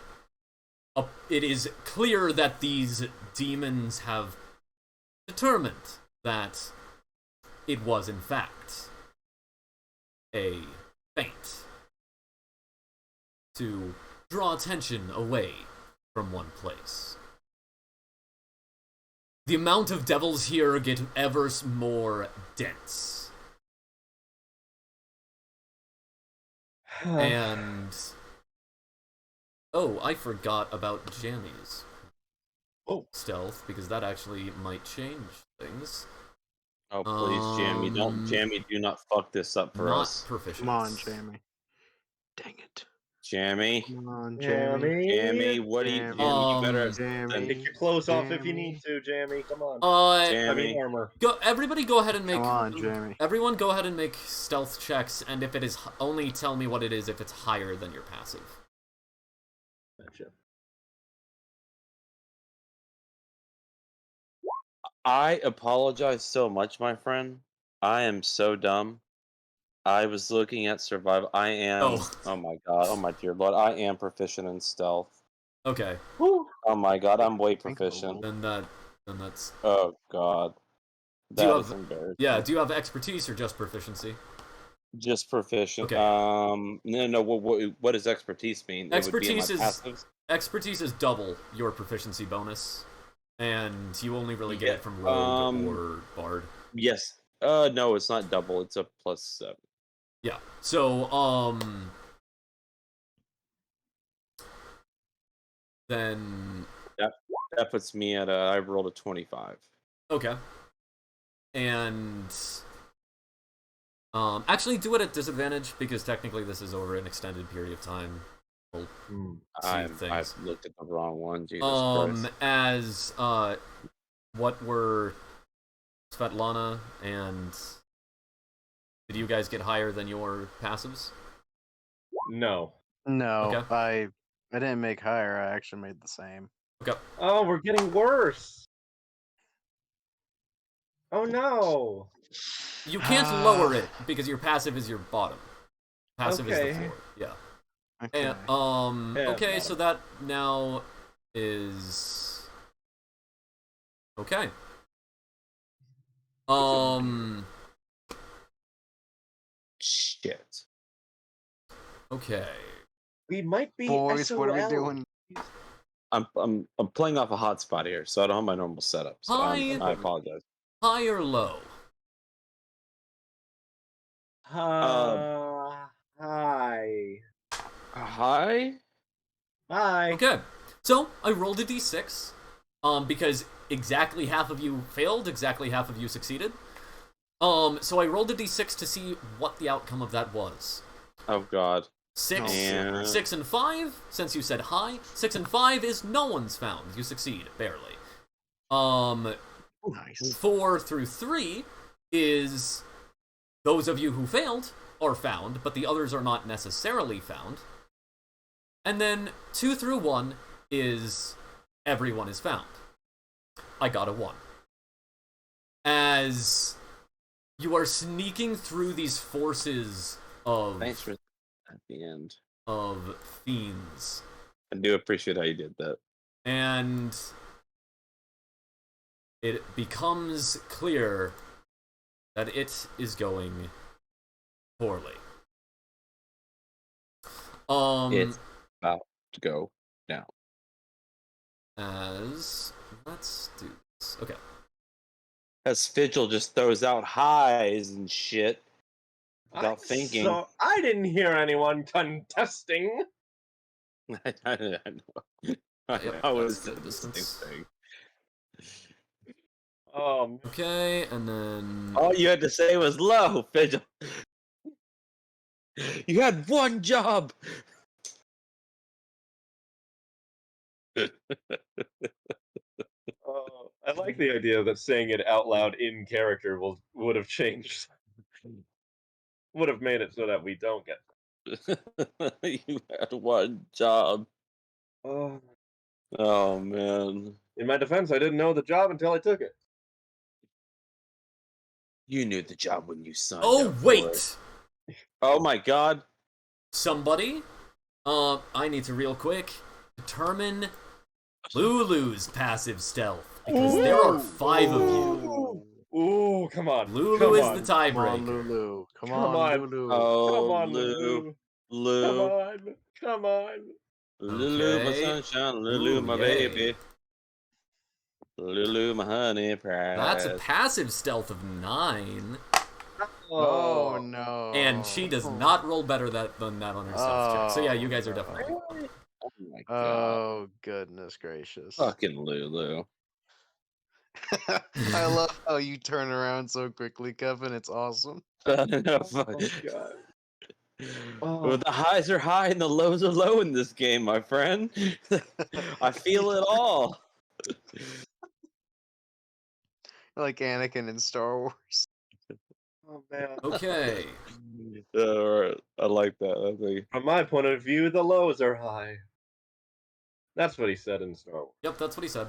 is clear that these demons have determined that it was in fact a feint to draw attention away from one place. The amount of devils here get ever more dense. And oh, I forgot about Jammy's stealth because that actually might change things. Oh, please, Jammy, do not fuck this up for Not us. proficient. Come on, Jamie. Dang it. Jammy, Come on, Jamie. Jammy, what do you, Jamie. Jammy, you better, Jamie. Take your clothes off if you Jamie. need to, Jammy. Come on. I Jammy. mean, armor. Everybody go ahead and make. Come on, Jamie. Everyone go ahead and make stealth checks, and if it is only tell me what it is if it's higher than your passive. Gotcha. I apologize so much, my friend. I am so dumb. I was looking at survival. I am. Oh my God. Oh my dear Lord. I am proficient in stealth. Okay, Oh my God. I'm way Think proficient. then that's Oh God. Do you That have- is embarrassing. yeah. Do you have expertise or just proficiency? Just proficient. Okay. No. What does expertise mean? Expertise it would be in my is- passives? Expertise is double your proficiency bonus, and you only really get Yeah, it from rogue or bard. Yes. No, it's not double. It's a +7. Yeah. So then That puts me at I rolled a 25. okay, and actually do it at disadvantage because technically this is over an extended period of time. We'll see I've things. looked at the wrong one. Jesus Christ. As what were Svetlana and... Did you guys get higher than your passives? No. No, Okay. I didn't make higher. I actually made the same. Okay. Oh, we're getting worse. Oh no. You can't lower it because your passive is your bottom. Passive is the Okay. floor. Yeah. Okay. And, Yeah, okay, bottom. so that now is... Okay. Shit. Okay. We might be Boys, SOL. what are we doing? I'm playing off a hotspot here, so I don't have my normal setup. So Hi. I apologize. High or low? Hi. Hi. Hi. Okay. So, I rolled a d6, because exactly half of you failed, exactly half of you succeeded. So I rolled a d6 to see what the outcome of that was. Oh God. 6, And- 6 and 5, since you said high. 6 and 5 is no one's found. You succeed, barely. Nice. 4 through 3 is those of you who failed are found, but the others are not necessarily found. And then 2 through 1 is everyone is found. I got a 1. As you are sneaking through these forces of Thanks for at the end. of fiends, I do appreciate how you did that. and it becomes clear that it is going poorly. It's about to go down. As let's do this. Okay. As Vigil just throws out highs and shit without thinking. So I didn't hear anyone contesting. I know. Yep, I was that's good the same distance. thing. Okay, and then All you had to say was low, Vigil. You had one job. I like the idea that saying it out loud in character would have changed, would have made it so that we don't get. You had one job. Oh. Oh man. In my defense, I didn't know the job until I took it. You knew the job when you signed oh up for wait, it. Oh my god. somebody. I need to real quick determine Lulu's passive stealth because there are 5 of you. Ooh, come on. Lulu come is on. the Come on, tiebreaker. Lulu. Come Come on, on. Lulu. Oh, Come on, Lou. Come Lou. on. Come on. Lulu, my Okay. sunshine. Lulu, Ooh, my yay. baby. Lulu, my honey prize. That's a passive stealth of 9, Oh no. and she does not roll better than that on her stealth check. So yeah, you guys are definitely. Oh my god. Oh goodness gracious. Fucking Lulu. I love how you turn around so quickly, Kevin. It's awesome. Oh, God. Well, the highs are high and the lows are low in this game, my friend. I feel it all. Like Anakin in Star Wars. Oh, man. Okay. Alright, I like that. I think. From my point of view, the lows are high. That's what he said in Star Wars. Yep, that's what he said.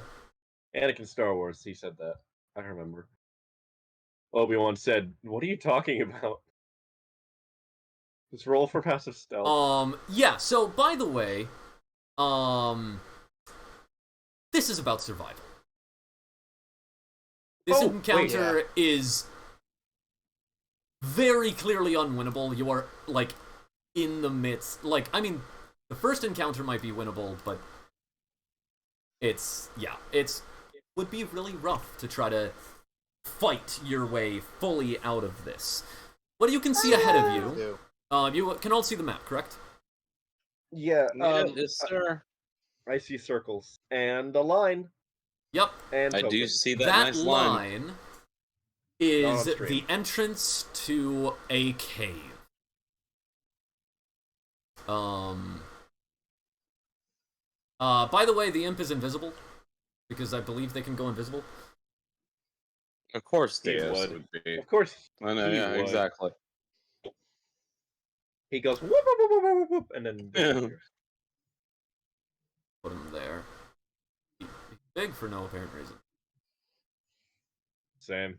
Anakin Star Wars, he said that. I remember. Obi-Wan said, "What are you talking about?" Just roll for passive stealth. Yeah, so by the way, this is about survival. This Oh, encounter is very clearly unwinnable. You are, like, in the midst. Like, I mean, the first encounter might be winnable, but it would be really rough to try to fight your way fully out of this. What you can see ahead of you, you can all see the map, correct? Yeah, Yes, sir. I see circles and a line. Yep. And I do tokens. see that, That nice line. line is Not on stream. the entrance to a cave. By the way, the imp is invisible because I believe they can go invisible. Of course, He Deus would. would be. Of course, I know, he yeah, would. exactly. he goes whoop whoop whoop whoop whoop, whoop and then disappears. Put him there. He's big for no apparent reason. Same.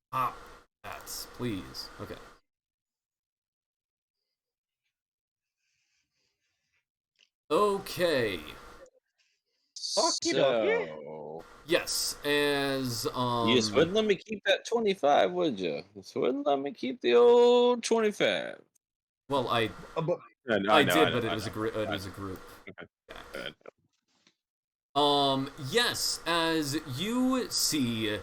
Stop that, please. Okay. Okay. So, Yes, as you just wouldn't let me keep that 25, would you? Just wouldn't let me keep the old 25. well, I But I did, but it was a group. It was a group. Okay. Yes, as you see,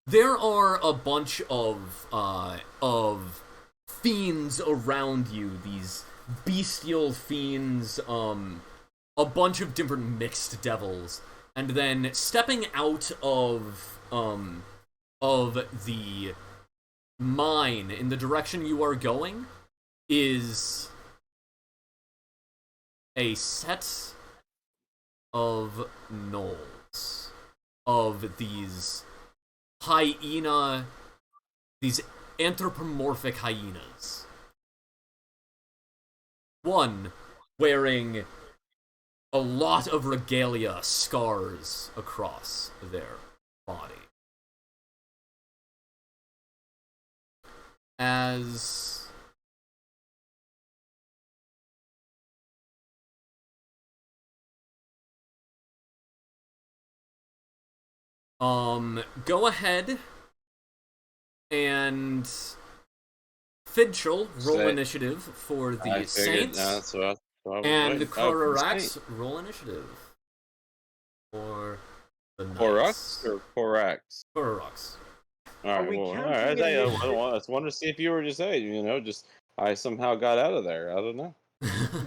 there are a bunch of fiends around you. These bestial fiends. A bunch of different mixed devils, and then stepping out of the mine in the direction you are going is a set of gnolls, of these these anthropomorphic hyenas. One wearing a lot of regalia, scars across their body. As go ahead and Fidchel, roll Say- initiative for the I figured Saints. that's what I was And waiting. Oh, for the Korarax, Saints. roll initiative for the Knights. Korux or Korax? Korarax. Alright, we well, counting alright. I initiative? just wanted to see if you were just saying, just I somehow got out of there. I don't know.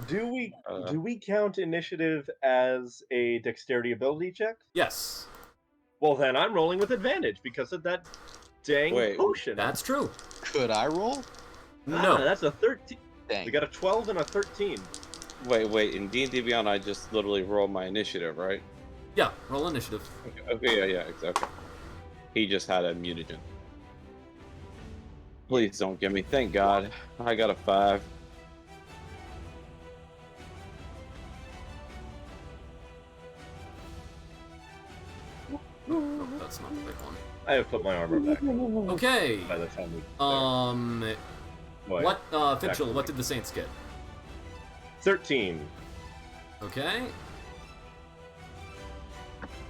do we Uh, do we count initiative as a dexterity ability check? Yes, Well, then I'm rolling with advantage because of that dang Wait. potion. that's true. Could I roll? No, That's a 13. Dang. We got a 12 and a 13. wait. In D&D Beyond, I just literally rolled my initiative, right? yeah, roll initiative. Okay, yeah, exactly. He just had a mutagen. Please don't give me. Thank God. I got a 5. Oh, that's not the big one. I have put my armor back Okay. by the time we. What, Fitchel, what did the Saints get? 13. Okay.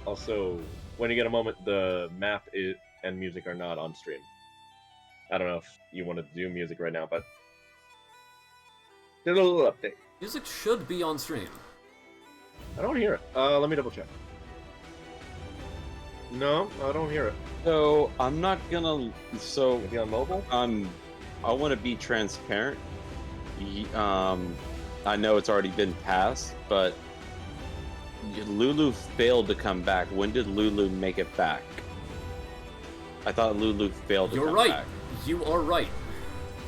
Also, when you get a moment, the map and music are not on stream. I don't know if you want to do music right now, but there's a little update. Music should be on stream. I don't hear it. Let me double check. No, I don't hear it. So I'm not gonna. So Maybe on mobile. I want to be transparent. I know it's already been passed, but Lulu failed to come back. When did Lulu make it back? I thought Lulu failed to You're come right. back. You are right.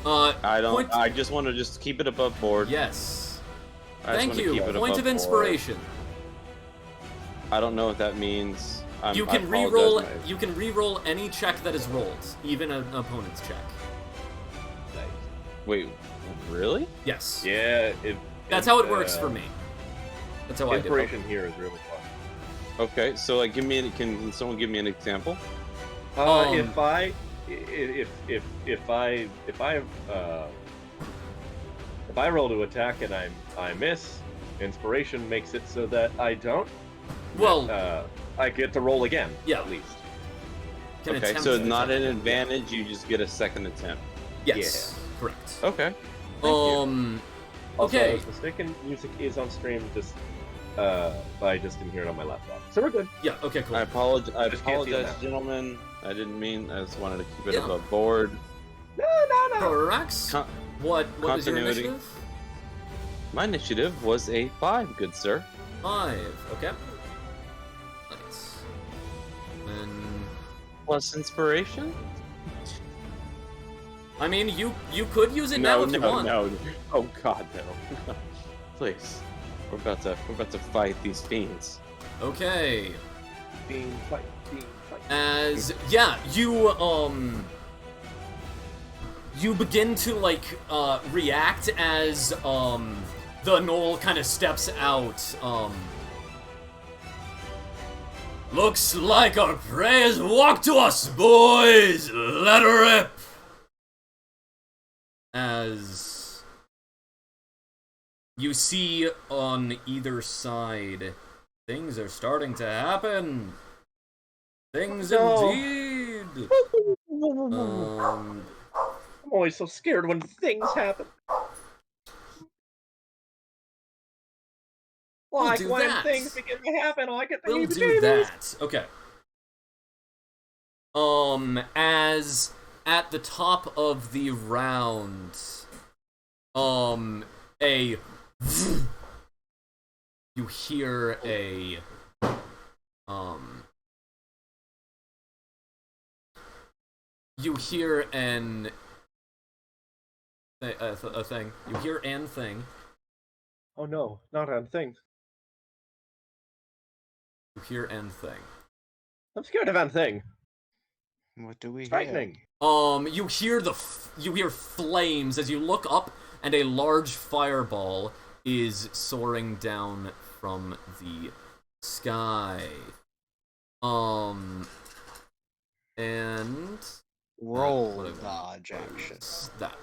I don't. Point- I just want to just keep it above board. Yes. I just Thank wanna you. keep it Point above of board. inspiration. I don't know what that means. You I can apologize, re-roll. mate. You can re-roll any check that is rolled, even an opponent's check. Wait, really? Yes. Yeah, That's how it works for me. That's how I do it. Inspiration here is really fun. Okay, so like, can someone give me an example? If I roll to attack and I miss, inspiration makes it so that I don't. Well, I get to roll again. Yeah. At least. can Okay, attempt so to not an attack. advantage. You just get a second attempt. Yes. Correct. Okay. Also, Okay. I was mistaken. Music is on stream. Just I just didn't hear it on my laptop. So we're good. Yeah. Okay. Cool. I apologize. I Just can't see it apologize, now. gentlemen. I didn't mean. I just wanted to keep it Yeah. above board. No. Korax, Con- what was your continuity. initiative? My initiative was a 5, good sir. 5. Okay. Nice. And Plus inspiration? I mean, you could use it now if you want. No. Oh God, no. Please. We're about to fight these fiends. Okay. Being fight. As you begin to like react as the gnoll kind of steps out. Looks like our prey has walked to us, boys. Let her rip. As you see on either side, things are starting to happen. Things No. indeed. I'm always so scared when things happen. Like do when that. things begin to happen, I get the We'll do heebie-jeebies. that. Okay. As at the top of the round, you hear a, you hear an, a thing. You hear an thing. Oh no, not on things. You hear an thing. I'm scared of anything. What do we It's hear? frightening. You hear you hear flames as you look up, and a large fireball is soaring down from the sky. And Roll whatever. dodge action. That.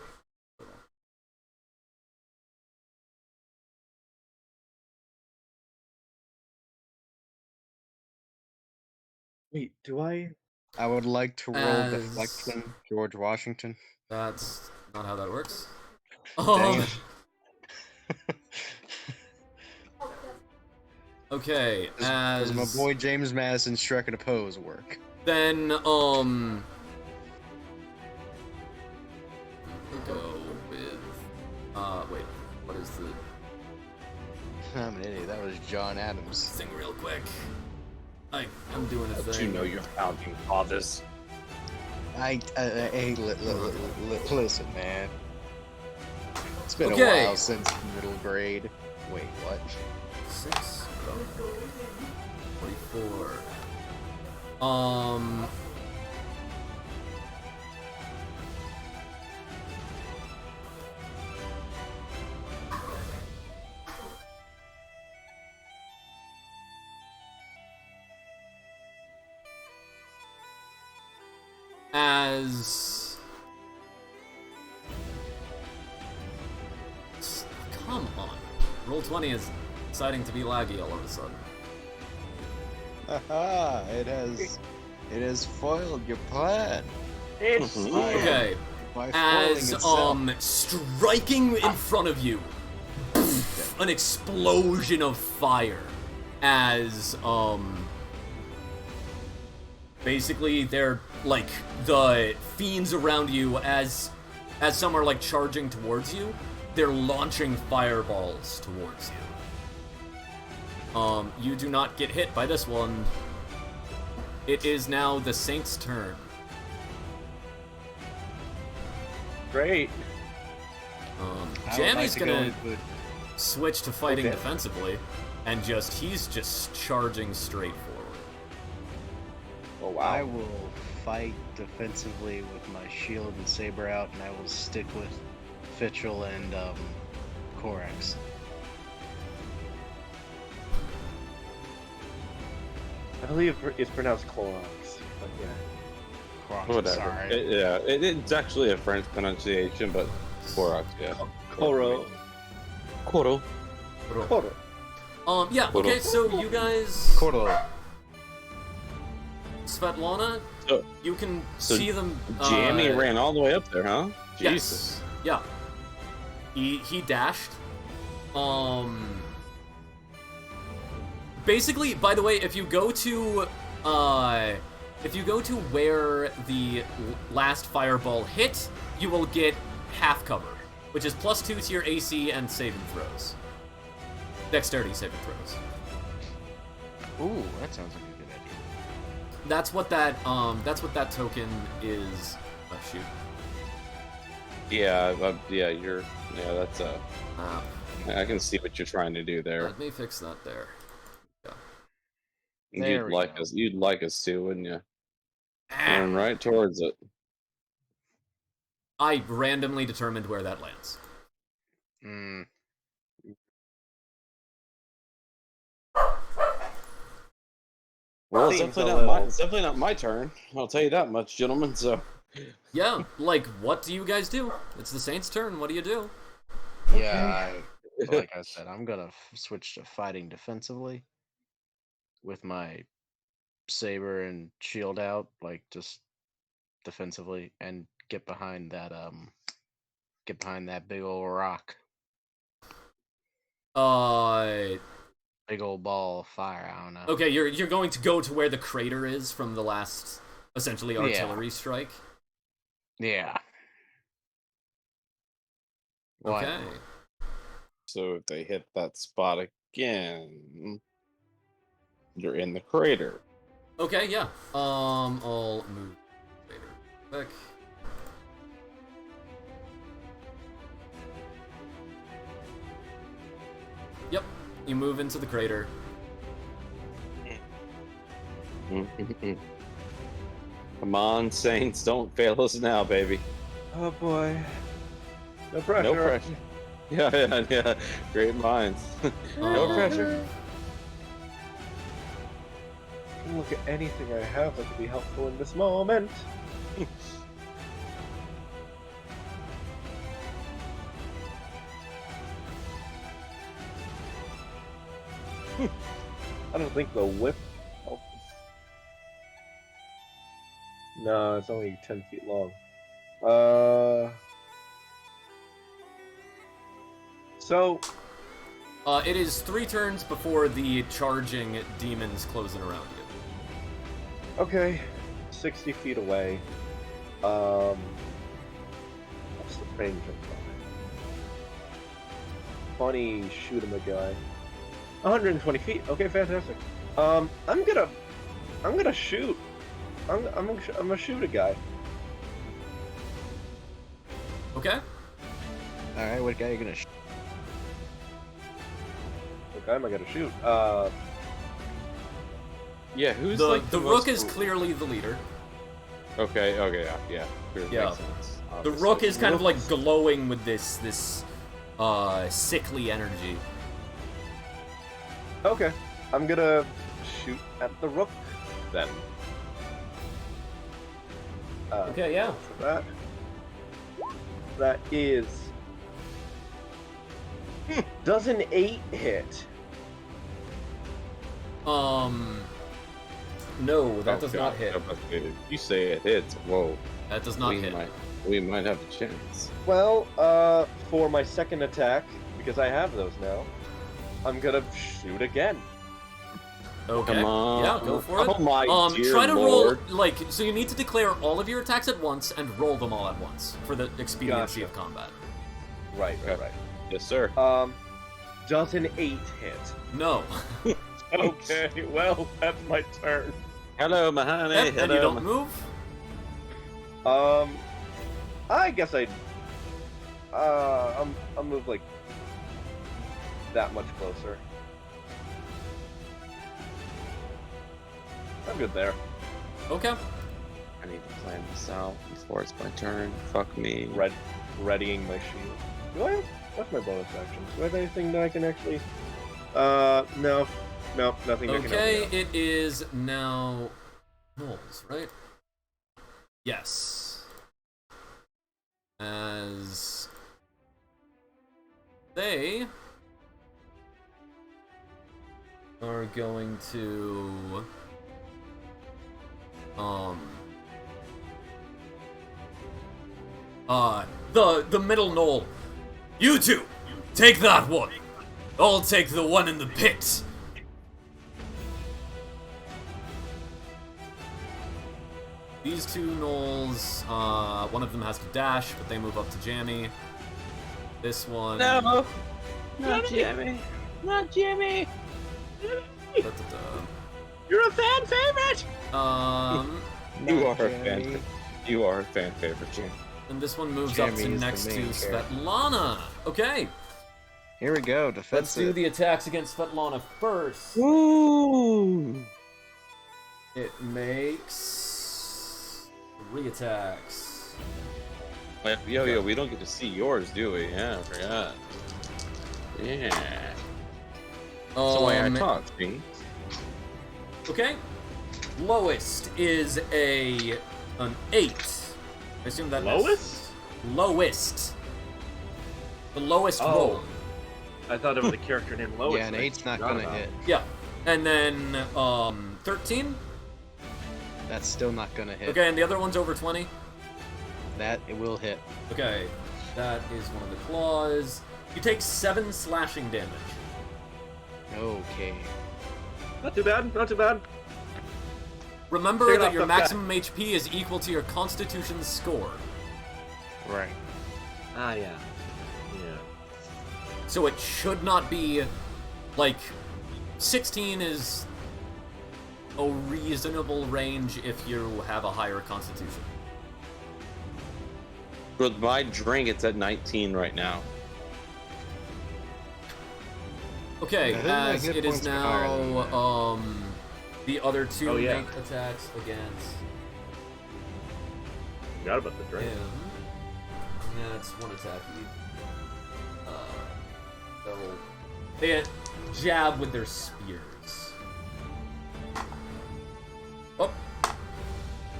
Wait, do I? I would like to roll As- deflection, George Washington. That's not how that works. Dang it. Okay, Does my as boy James Madison striking a pose work? then we'll go with wait, what is the I'm an idiot. That was John Adams. thing real quick? I'm doing a But thing. you know your founding fathers. Listen, man. It's been Okay. a while since middle grade. Wait, what? 6, 44. As come on, Roll20 is deciding to be laggy all of a sudden. Haha, it has foiled your plan. It's Okay, By foiling as itself. striking in front of you, an explosion of fire. As basically they're like the fiends around you. As some are like charging towards you, they're launching fireballs towards you. You do not get hit by this one. It is now the Saint's turn. great. I would Jammy's like to go gonna into- switch to fighting Okay. defensively, and he's just charging straight forward. Oh I wow. will fight defensively with my shield and saber out, and I will stick with Fitchel and Corax. I believe it's pronounced Clorox, but yeah. Corax, Whatever. sorry. It's actually a French pronunciation, but Koroks, yeah. Koro. Koro. Koro. Yeah, okay, so you guys, Koro. Svetlana, So- you can so see them. Jammy ran all the way up there, huh? Jesus. Yes. Yeah. He dashed. Basically, by the way, if you go to where the last fireball hit, you will get half cover, which is +2 to your AC and saving throws. Dexterity saving throws. Ooh, that sounds like a good idea. That's what that token is. Oh shoot. Yeah, that's Uh, I can see what you're trying to do there. Let me fix that there. There we go. You'd like us to, wouldn't you? Ah. Run right towards it. I randomly determined where that lands. Mm. Well, it's Seems definitely not my turn. I'll tell you that much, gentlemen. So, Yeah, like, what do you guys do? It's the Saints' turn. What do you do? Yeah, like I said, I'm gonna switch to fighting defensively with my saber and shield out, like just defensively, and get behind that big old rock, big old ball of fire. I don't know. Okay, you're going to go to where the crater is from the last, essentially, Yeah. artillery strike? Yeah. Why Okay. not? so if they hit that spot again, you're in the crater. Okay, yeah. I'll move later. Quick. Yep, you move into the crater. Come on, Saints, don't fail us now, baby. Oh boy. No pressure. No pressure. Yeah. Great minds. No Um, pressure. I can look at anything I have that could be helpful in this moment. I don't think the whip helps. No, it's only 10 feet long. So, It is 3 turns before the charging demons closing around you. okay, 60 feet away. What's the range of that? Funny, shoot him a guy. 120 feet. Okay, fantastic. I'm gonna shoot. I'm gonna shoot a guy. Okay? All right, what guy are you gonna? What guy am I gonna shoot? Yeah, who's The like the most... rook is clearly the leader. Okay, yeah. Sure, Yeah. makes sense, The obviously. rook is kind of like glowing with this sickly energy. Okay, I'm gonna shoot at the rook then. Okay, yeah. For that is. Does an 8 hit? No, that does God, not hit. if you say it hits, whoa. That does not hit. We might have a chance. Well, for my second attack, because I have those now, I'm gonna shoot again. Okay. Come on. Yeah, go for it. Oh my dear try to Lord. roll like so. You need to declare all of your attacks at once and roll them all at once for the expediency Gotcha. of combat. Right. Yes, sir. Does an 8 hit? No. Okay, well, that's my turn. Hello, my honey. Yep, and Hello, you don't move. I guess I'll move like that much closer. I'm good there. Okay. I need to plan this out before it's my turn. Fuck me. Readying my shield. Do I have? What's my bonus actions? Do I have anything that I can actually? No, nothing. That can help me Okay, out. it is now Knowles, right? Yes. As they are going to the middle knoll. You two, take that one. I'll take the one in the pit. These 2 gnolls, one of them has to dash, but they move up to Jammy. This one... No! Not Jimmy! Not Jimmy! Da-da-da. You're a fan favorite. You are Not a Jammy. fan. You are a fan favorite, Jim. And this one moves Jammy up to is the next to main character. Svetlana. Okay. Here we go, Let's defensive. do the attacks against Svetlana first. Woo! It makes 3 attacks. Yo, we don't get to see yours, do we? Yeah, I forgot. Yeah. So why I talk, see? Okay. Lowest is an 8. I assume that Lowest? Lowest. The lowest Oh. roll. I thought it was a character named Lois. Yeah, an I 8's not forgot gonna about. hit. Yeah. And then 13. That's still not gonna hit. Okay, and the other one's over 20. That it will hit. Okay. That is one of the claws. You take 7 slashing damage. Okay. Not too bad, not too bad. Remember Take it that off your the back. maximum HP is equal to your Constitution score. Right. Ah, yeah. Yeah. So it should not be, like, 16 is a reasonable range if you have a higher Constitution. With my drink, it's at 19 right now. Okay, I think my as hit it is points are higher than that. now, the other 2 Oh, yeah. make attacks against Forgot about the drink. him. And that's 1 attack each. They jab with their spears. Oh.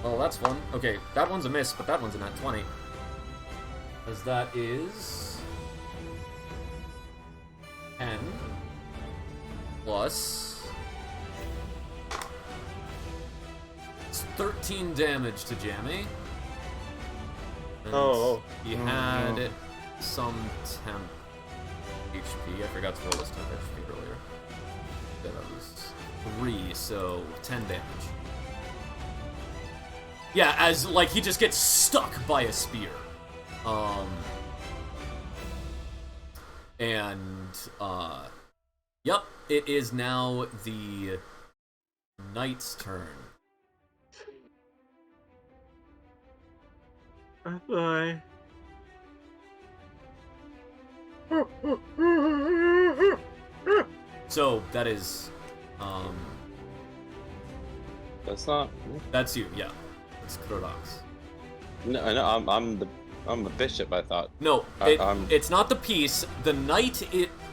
Oh, that's one. Okay, that one's a miss, but that one's a nat 20. As that is 10 plus it's 13 damage to Jammy. And Oh. he Oh, had no. some temp HP. I forgot to roll this temp HP earlier. Yeah, that was 3, so 10 damage. Yeah, as like he just gets stuck by a spear. Yep, it is now the knight's turn. Bye. So that is, That's not. that's you, yeah. It's Krodox. No, I'm the bishop. I thought. No, I'm- it's not the piece. The knight.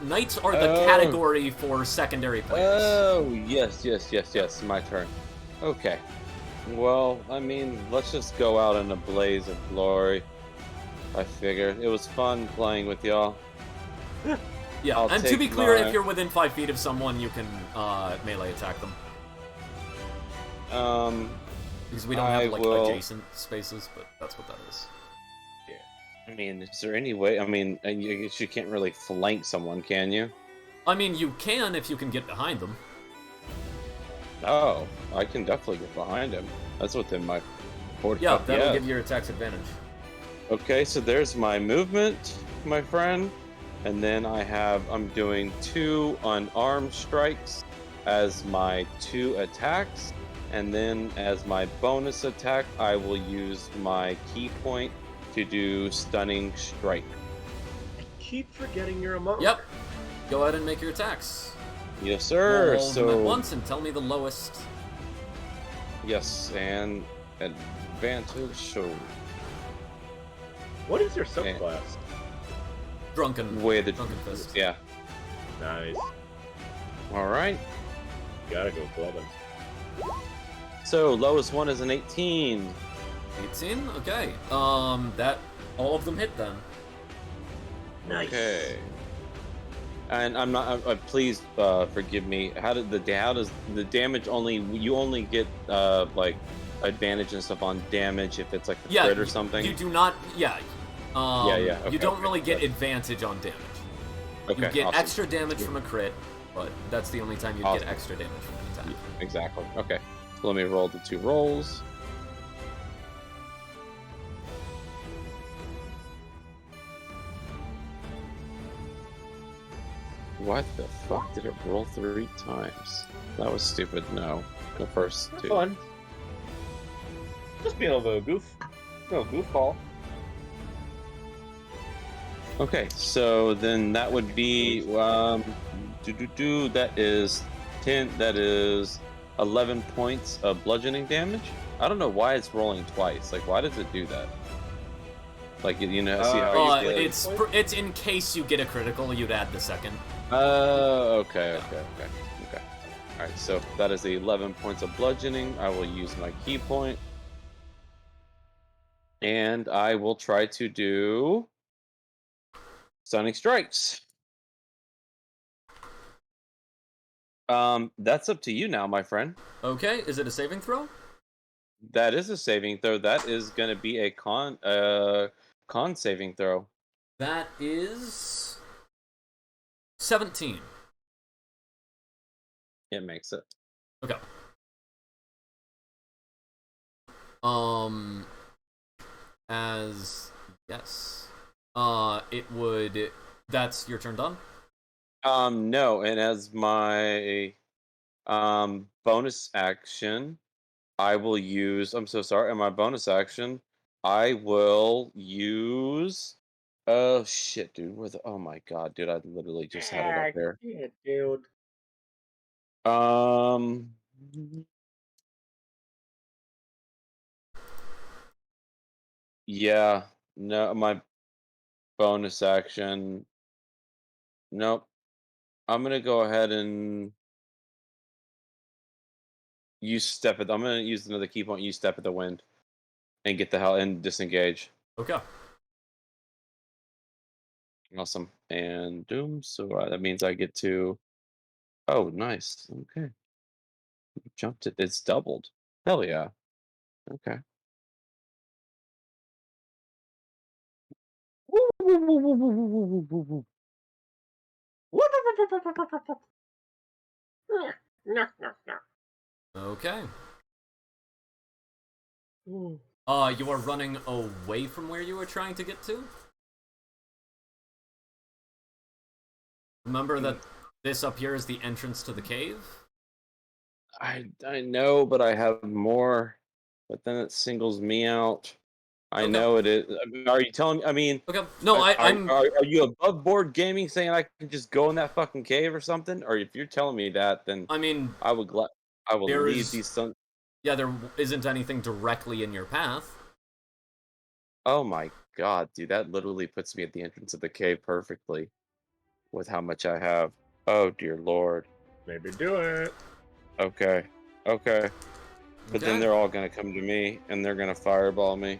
Knights are the Oh. category for secondary players. Oh yes. My turn. Okay. Well, I mean, let's just go out in a blaze of glory. I figure it was fun playing with y'all. Yeah, I'll and to take be clear, my- if you're within 5 feet of someone, you can melee attack them. Because we don't I have like will- adjacent spaces, but that's what that is. I mean, is there any way? I mean, I guess you can't really flank someone, can you? I mean, you can if you can get behind them. Oh, I can definitely get behind him. That's within my 40. Yeah, that'll give your attacks advantage. Okay, so there's my movement, my friend. And then I'm doing 2 unarmed strikes as my 2 attacks. And then as my bonus attack, I will use my key point to do stunning strike. I keep forgetting you're a monk. Yep. Go ahead and make your attacks. Yes, sir. Roll them at So, once and tell me the lowest. yes, and advantage. So, What is your Yeah. subclass? Drunken. way the Drunken fist. yeah. Nice. All right. Gotta go clubbing. So lowest one is an 18. 18. Okay. That all of them hit then. Nice. Okay. And I'm not. Please forgive me. How does the damage only? You only get like advantage and stuff on damage if it's like a Yeah. crit or something. You do not. Yeah. Yeah, okay, you don't okay, really get good. advantage on damage. Okay. You get awesome. extra damage from a crit, but that's the only time you Awesome. get extra damage from an attack. Exactly. Okay. So let me roll the 2 rolls. What the fuck did it roll 3 times? That was stupid. No, the first Have 2. fun. Just being a little goofball. Okay, so then that would be that is 10. That is 11 points of bludgeoning damage. I don't know why it's rolling twice. Like, why does it do that? Like, you know, see how you get It's in case you get a critical, you'd add the second. Okay. All right, so that is 11 points of bludgeoning. I will use my key point, and I will try to do stunning strikes. That's up to you now, my friend. Okay, is it a saving throw? That is a saving throw. That is going to be a con saving throw. That is 17. It makes it. Okay. It would. That's your turn done. No, and as my bonus action, I will use. I'm so sorry. In my bonus action, I will use. Oh shit, dude! Oh my god, dude! I literally just had it up there. Yeah, dude. Yeah. No, my bonus action. Nope. I'm gonna go ahead and use step at. I'm gonna use another key point. Use step at the wind, and get the hell and disengage. Okay. Awesome. And doom. So that means I get to. Oh, nice. Okay. Jumped it. It's doubled. Hell yeah. Okay. Okay. You are running away from where you were trying to get to? Remember that this up here is the entrance to the cave? I know, but I have more. But then it singles me out. I Okay. know it is. Are you telling me? I mean, Okay. No, I'm. Are you above board gaming saying I can just go in that fucking cave or something? Or if you're telling me that, then I mean, I will there leave is- these. Yeah, there isn't anything directly in your path. Oh my god, dude! That literally puts me at the entrance of the cave perfectly, with how much I have. Oh dear lord. Maybe do it. Okay. But then Okay. they're all gonna come to me, and they're gonna fireball me.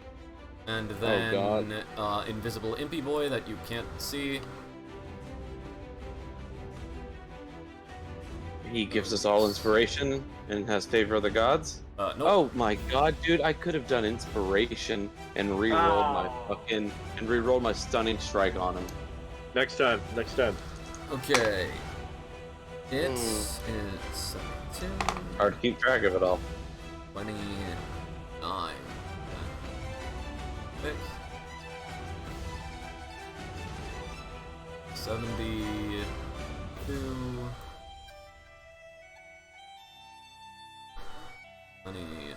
And Oh, then, invisible impy boy that you can't see. He gives us all inspiration and has favor of the gods. Nope. Oh my god, dude! I could have done inspiration and re-rolled my stunning strike on him. Next time. Okay. It is 17, Hard to keep track of it all. 29. 6, 72. 29.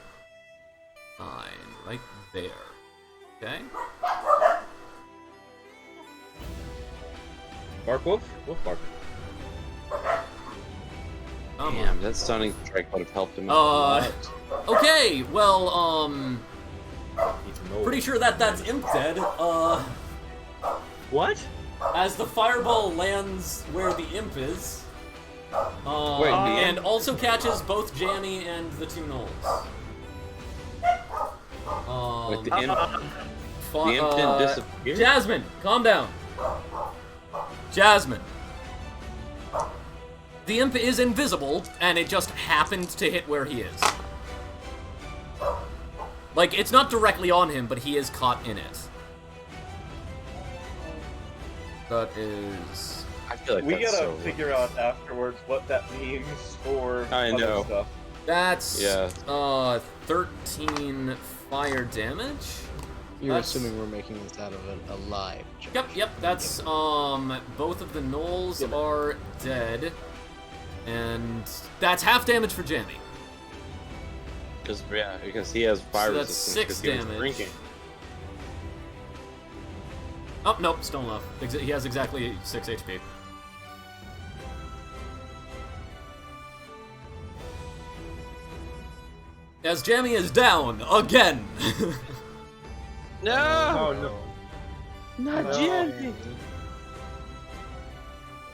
Right there. Okay. Bark wolf? Wolf bark. Damn, that stunning strike would have helped him. a lot. Okay, well, pretty sure that's imp dead. What? As the fireball lands where the imp is, Wait, and also catches both Jammy and the two gnolls. Wait, the imp didn't disappear? Jasmine, calm down. Jasmine. The imp is invisible, and it just happened to hit where he is. Like, it's not directly on him, but he is caught in it. That is... I feel like We that's gotta so figure out afterwards what that means for I other know. stuff. That's, Yeah. 13 fire damage. You're That's- assuming we're making this out of a live joke. Yep, that's, both of the gnolls are dead. And that's half damage for Jammy. Because he has fire So that's resistance. 6 'cause he was damage. drinking. Oh, nope, still enough. He has exactly 6 HP. As Jammy is down again. No! Oh no. Not No. Jimmy!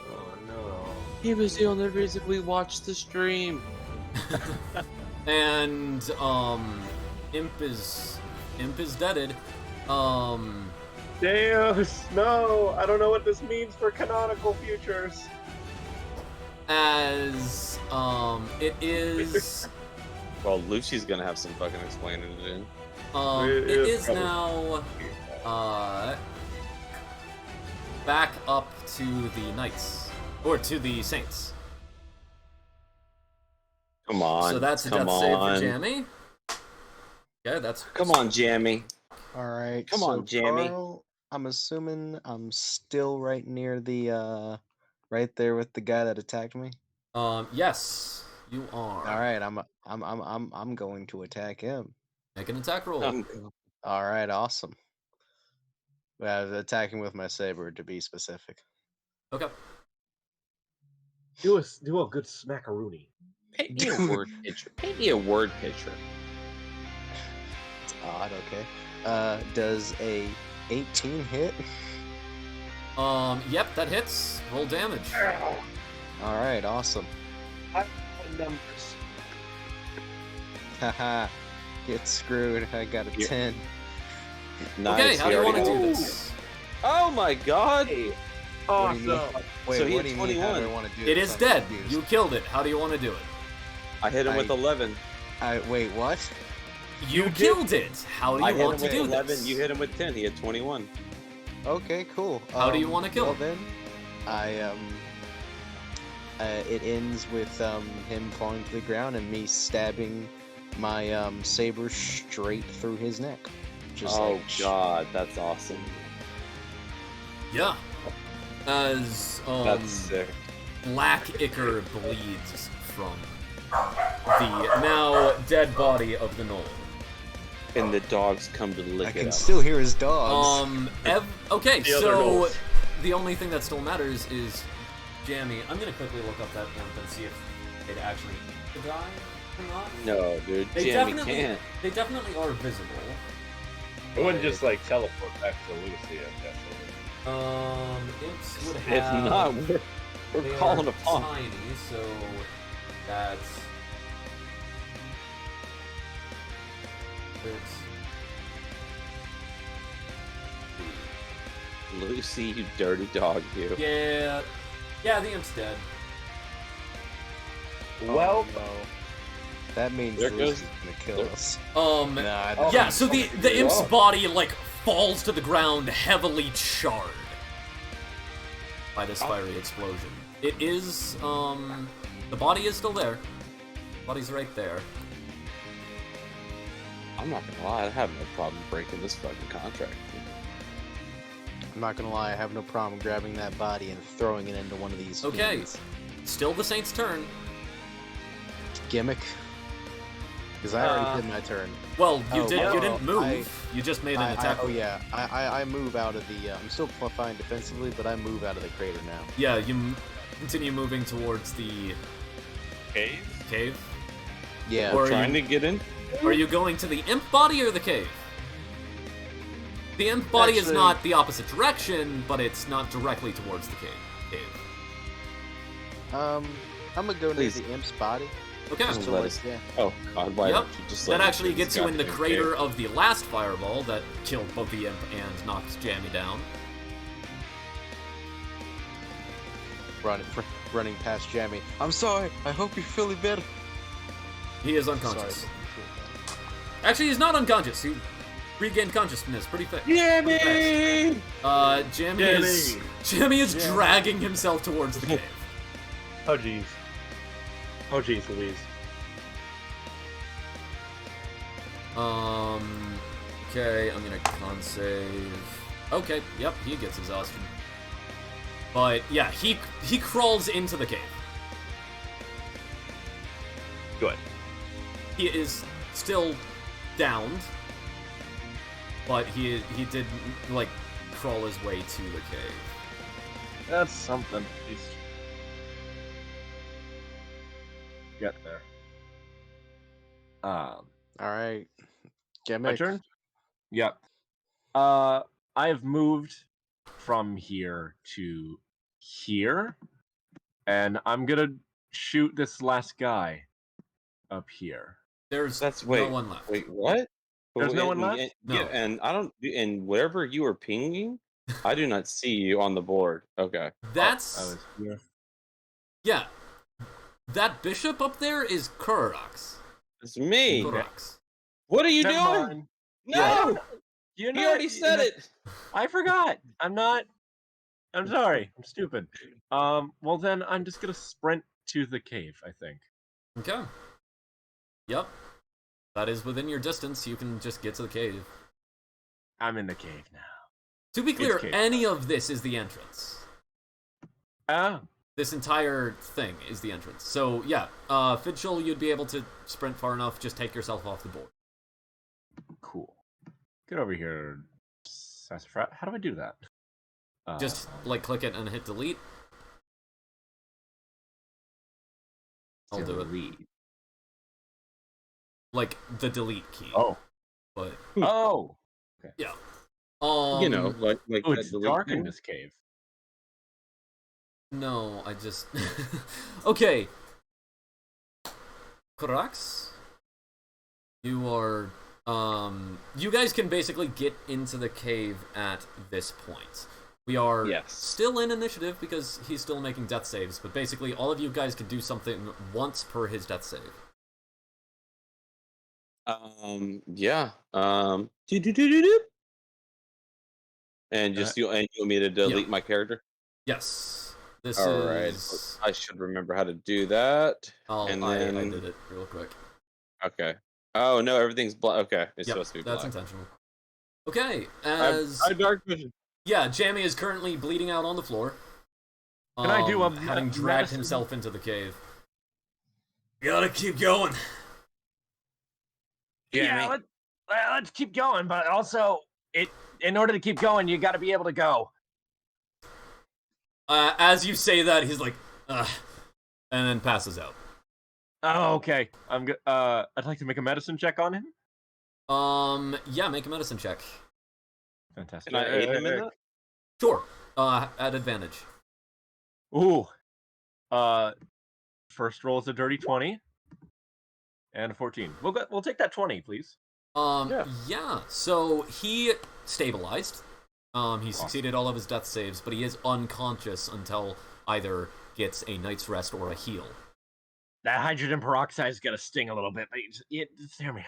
Oh no. He was the only reason we watched the stream. And Imp is deaded. Deus, no! I don't know what this means for canonical futures. As it is Well, Lucy's gonna have some fucking explaining to do. it is probably- now back up to the knights or to the saints. Come on. So that's a come death save on. for Jammy. Yeah, that's Come on, Jammy. All right. Come so on, Jamie. Carl, I'm assuming I'm still right near the right there with the guy that attacked me. Yes, you are. All right, I'm going to attack him. Make an attack roll. All right, awesome. Attacking with my saber to be specific. Okay. Do a good smackaroony. Paint me a word picture. Paint me a word picture. It's odd. Okay. Does a 18 hit? Yep, that hits. Roll damage. All right, awesome. Numbers. Haha. Get screwed. I got a Yeah. 10. Nice. Okay, how do you want to do Ooh. this? Oh my god! What do you Awesome. mean? Wait, So he what had do you mean? How do I 21. want to do It this? is I'm dead. confused. You killed it. How do you want to do it? I hit him with 11. Wait, what? You killed it. How do I you hit want him to with do 11. this? You hit him with 10. He had 21. Okay, cool. How do you wanna kill well him? then, it ends with him falling to the ground and me stabbing my saber straight through his neck. Just Oh like, god, that's awesome. Yeah. As That's sick. black ichor bleeds from the now dead body of the gnoll. And the dogs come to lick I it can up. still hear his dogs. Okay, The other so gnolls. the only thing that still matters is Jammy. I'm gonna quickly look up that imp and see if it actually die or not. No, dude. They Jammy definitely, can't. they definitely are visible. It wouldn't just like teleport back to Lucy, I'm guessing. Imps would If have. not, they we're calling are a pump. tiny, so that's. Lucy, you dirty dog, you. Yeah, the imp's dead. Well, no. That means There Lucy's goes- gonna kill there- us. Nah, Nah, yeah. So the imp's wrong. body like falls to the ground, heavily charred by this fiery explosion. It is the body is still there. Body's right there. I'm not gonna lie, I have no problem breaking this fucking contract. I'm not gonna lie, I have no problem grabbing that body and throwing it into one of these Okay. fiends. Still the Saints' turn. Gimmick. Because I already did my turn. Well, you Oh, did. well, You didn't move. I- You just made an attack. Oh yeah, I move out of the. I'm still fine defensively, but I move out of the crater now. Yeah, you continue moving towards the cave? cave. Yeah. Or are Trying you, to get in? are you going to the imp body or the cave? The imp body is Actually- not the opposite direction, but it's not directly towards the cave. I'm gonna go Please. to the imp's body. Okay. Just to Let like, us- yeah. Oh god, why Yep. don't you just let That me actually through gets this you in the goddamn crater cave? of the last fireball that killed both the imp and knocked Jammy down. Running past Jammy. I'm sorry. I hope you're feeling better. He is Sorry. unconscious. Actually, he's not unconscious. He regained consciousness pretty fast. Jammy is dragging himself towards the cave. Oh jeez. Oh jeez, Louise. Okay, I'm gonna con save. Okay, yep, he gets exhaustion. But yeah, he crawls into the cave. Good. He is still downed, but he did like crawl his way to the cave. That's something. At least get there. All right, Gimmick. My turn? Yep. I've moved from here to here, and I'm gonna shoot this last guy up here. There's That's no one left. Wait, what? There's no one And- left? No. Yeah, and I don't. And wherever you were pinging, I do not see you on the board. Okay. That's I was here. yeah. That bishop up there is Kurax. It's me. Kurax. What are you Never doing? mind. No, You he already said it. I forgot. I'm sorry. I'm stupid. Well then I'm just gonna sprint to the cave, I think. Okay. Yep. That is within your distance. You can just get to the cave. I'm in the cave now. To be clear, cave. any of this is the entrance. Oh. This entire thing is the entrance. So, yeah, Fidchel, you'd be able to sprint far enough, just take yourself off the board. Cool. Get over here, Sassafras. How do I do that? Just, like, click it and hit delete. I'll do it. delete. Like, the delete key. Oh. But, Oh. yeah. You know, like Oh, that it's delete dark in thing. this cave. No, I just... Okay. Kurax? You are... You guys can basically get into the cave at this point. We are Yes. still in initiative because he's still making death saves, but basically all of you guys can do something once per his death save. Yeah. Do-do-do-do-do. And just you want me to delete my character? Yes. This All right. is... I should remember how to do that. Oh, and I then- did it real quick. Okay. Oh no, everything's black. Okay, it's Yep, supposed to be that's black. intentional. Okay, I have dark vision. Yeah, Jamie is currently bleeding out on the floor. Can I do a having dragged medicine? himself into the cave. Gotta keep going. Yeah, let's keep going, but also, in order to keep going, you got to be able to go. As you say that, he's like, and then passes out. Oh, okay. I'd like to make a medicine check on him. Yeah, make a medicine check. Fantastic. Can I aid him in that? Sure. At advantage. Ooh. First roll is a dirty 20. And a 14. We'll take that 20, please. Yeah. So he stabilized. He succeeded all of his death saves, but he is unconscious until either gets a night's rest or a heal. That hydrogen peroxide is gonna sting a little bit, but just hear me.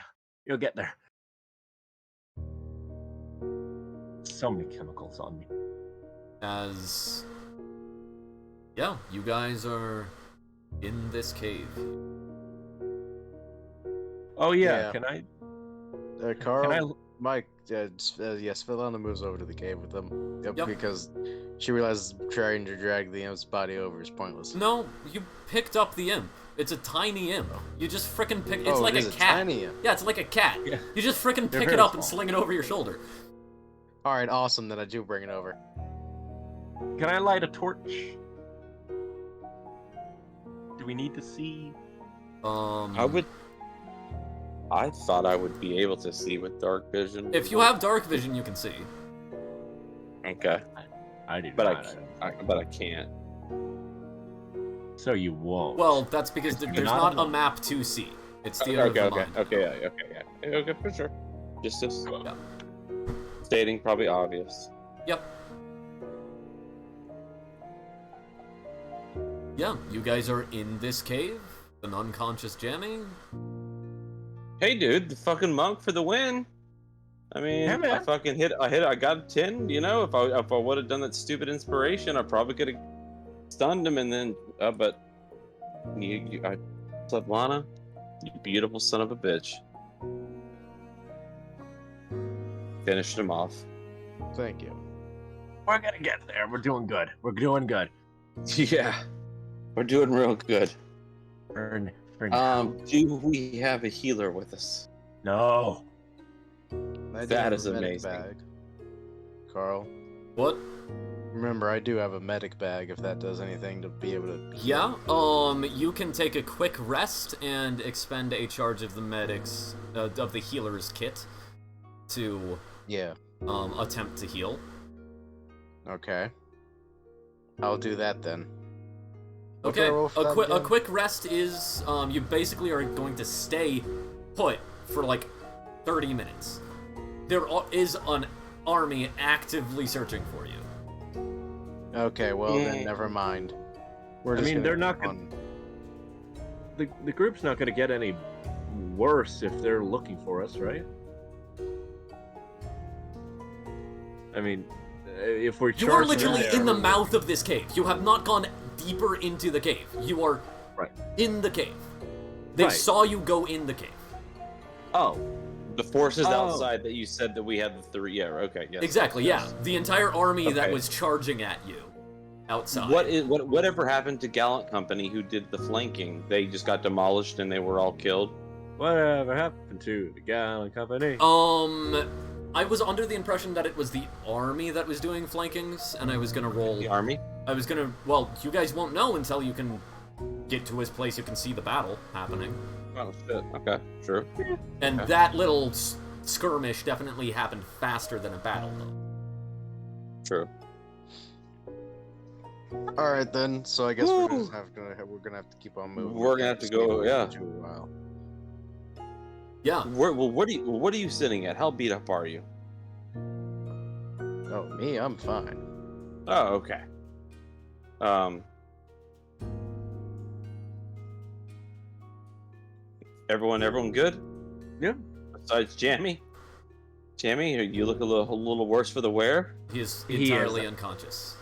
You'll get there. So many chemicals on me. As... Yeah, you guys are in this cave. Oh yeah, Yeah. can I? Carl, Can I? Mike, yes, Philana moves over to the cave with them. Yep. Because she realizes trying to drag the imp's body over is pointless. No, you picked up the imp. It's a tiny imp. You just frickin' pick. It's like it a is cat. tiny imp. Yeah, it's like a cat. Yeah. You just frickin' They're pick it very up and small. sling it over your shoulder. All right, awesome. Then I do bring it over. Can I light a torch? Do we need to see? I thought I would be able to see with dark vision. If you have dark vision, you can see. Okay, I do but not. but I can't. So you won't. Well, that's because there's not not a map to see. It's theater of the mind. Okay, for sure. Just Yeah. stating probably obvious. Yep. Yeah, you guys are in this cave. An unconscious jamming. Hey, dude, the fucking monk for the win. I mean, Yeah, man. I fucking I got a 10. You know, if I would have done that stupid inspiration, I probably could have stunned him and then. But I said, Lana, you beautiful son of a bitch. Finished him off. Thank you. We're gonna get there. We're doing good. We're doing good. Yeah, we're doing real good. For now. Do we have a healer with us? No. I do That have is a medic amazing. Bag. Carl. What? Remember, I do have a medic bag if that does anything to be able to... Yeah, you can take a quick rest and expend a charge of the medic's, of the healer's kit to, Yeah. attempt to heal. Okay. I'll do that then. What do Okay, I roll for that a again? quick rest is, you basically are going to stay put for, like, 30 minutes. There is an army actively searching for you. Okay, well then, never mind. We're just mean, gonna they're not keep gonna- on- The group's not going to get any worse if they're looking for us, right? I mean, if we're You are charging literally there- in the mouth of this cave. You have not gone deeper into the cave. You are Right. in the cave. They Right. saw you go in the cave. Oh, The forces Oh. outside that you said that we had the three. Yeah. Okay. Yes. Exactly, yeah. The entire army that Okay. was charging at you outside. Whatever happened to Gallant Company who did the flanking? They just got demolished and they were all killed. whatever happened to the Gallant Company? I was under the impression that it was the army that was doing flankings, and I was gonna roll... The army. Well, you guys won't know until you can get to his place, you can see the battle happening. Oh shit. Okay. Sure. And Okay. that little skirmish definitely happened faster than a battle, though. True. All right then. So I guess we're gonna have to keep on moving. We're gonna have to go, Stay yeah. for a while. Yeah. What are you sitting at? How beat up are you? Oh, me? I'm fine. Oh, okay. Everyone good? Yeah. Besides Jammy? Jammy, you look a little worse for the wear. He is He is. entirely unconscious.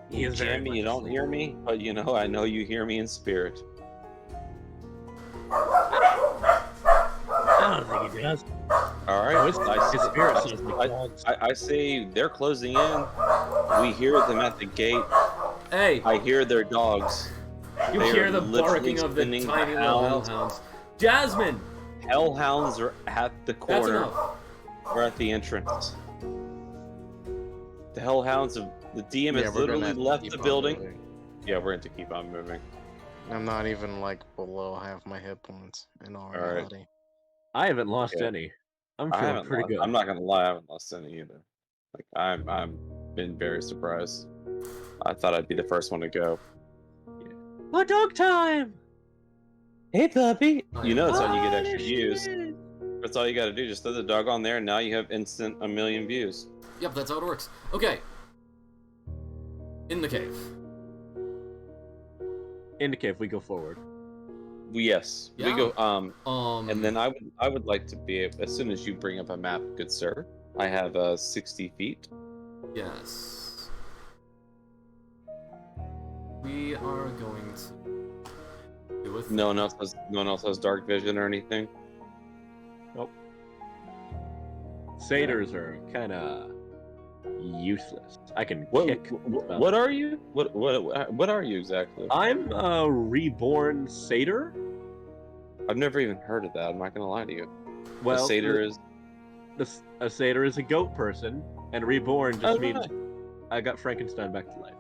He is very Jammy, you much don't so. hear me, but I know you hear me in spirit. I don't think he does. All right. Oh, his spirit says I say they're closing in. We hear them at the gate. Hey, I hear their dogs. you they hear are the literally barking of the spinning tiny little hounds. hellhounds. Jasmine! Hellhounds are at the That's corner. enough. We're at the entrance. The Hellhounds of the DM Yeah, has we're gonna literally have to left keep the on building. moving. Yeah, we're going to keep on moving. I'm not even like below half my hit points in all right. reality. I haven't lost Okay. any. I'm I feeling haven't pretty lost, good. I'm not gonna lie, I haven't lost any either. Like I'm been very surprised. I thought I'd be the first one to go. My dog time! Hey puppy! Oh, You know that's how you get Oh, extra there views. she is. That's all you gotta do, just throw the dog on there and now you have instant 1 million views. Yep, that's how it works. Okay. In the cave. In the cave, we go forward. Yes. Yeah. We go and then Mm. I would like to be as soon as you bring up a map, good sir. I have 60 feet. Yes. We are going to do a thing. No one else has dark vision or anything. Satyrs are kind of useless. I can What kick. what are you? What are you exactly? I'm a reborn satyr. I've never even heard of that. I'm not gonna lie to you. Well, a satyr is a satyr is a goat person, and reborn just Oh, means right. I got Frankenstein back to life.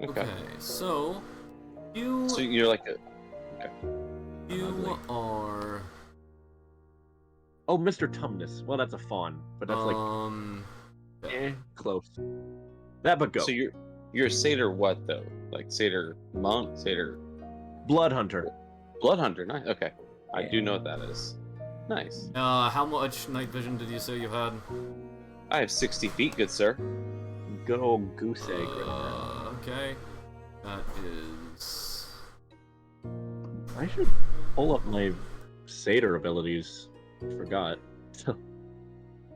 okay. Okay, so you So you're like a you are Oh, Mr. Tumnus. Well, that's a fawn, but that's close. That but go. so you're a satyr what though? Like satyr monk, satyr Blood hunter. blood hunter. Nice. Okay, I do know what that is. Nice. how much night vision did you say you had? I have 60 feet, good sir. Good old goose egg right Okay. That is there. I should pull up my satyr abilities. Forgot.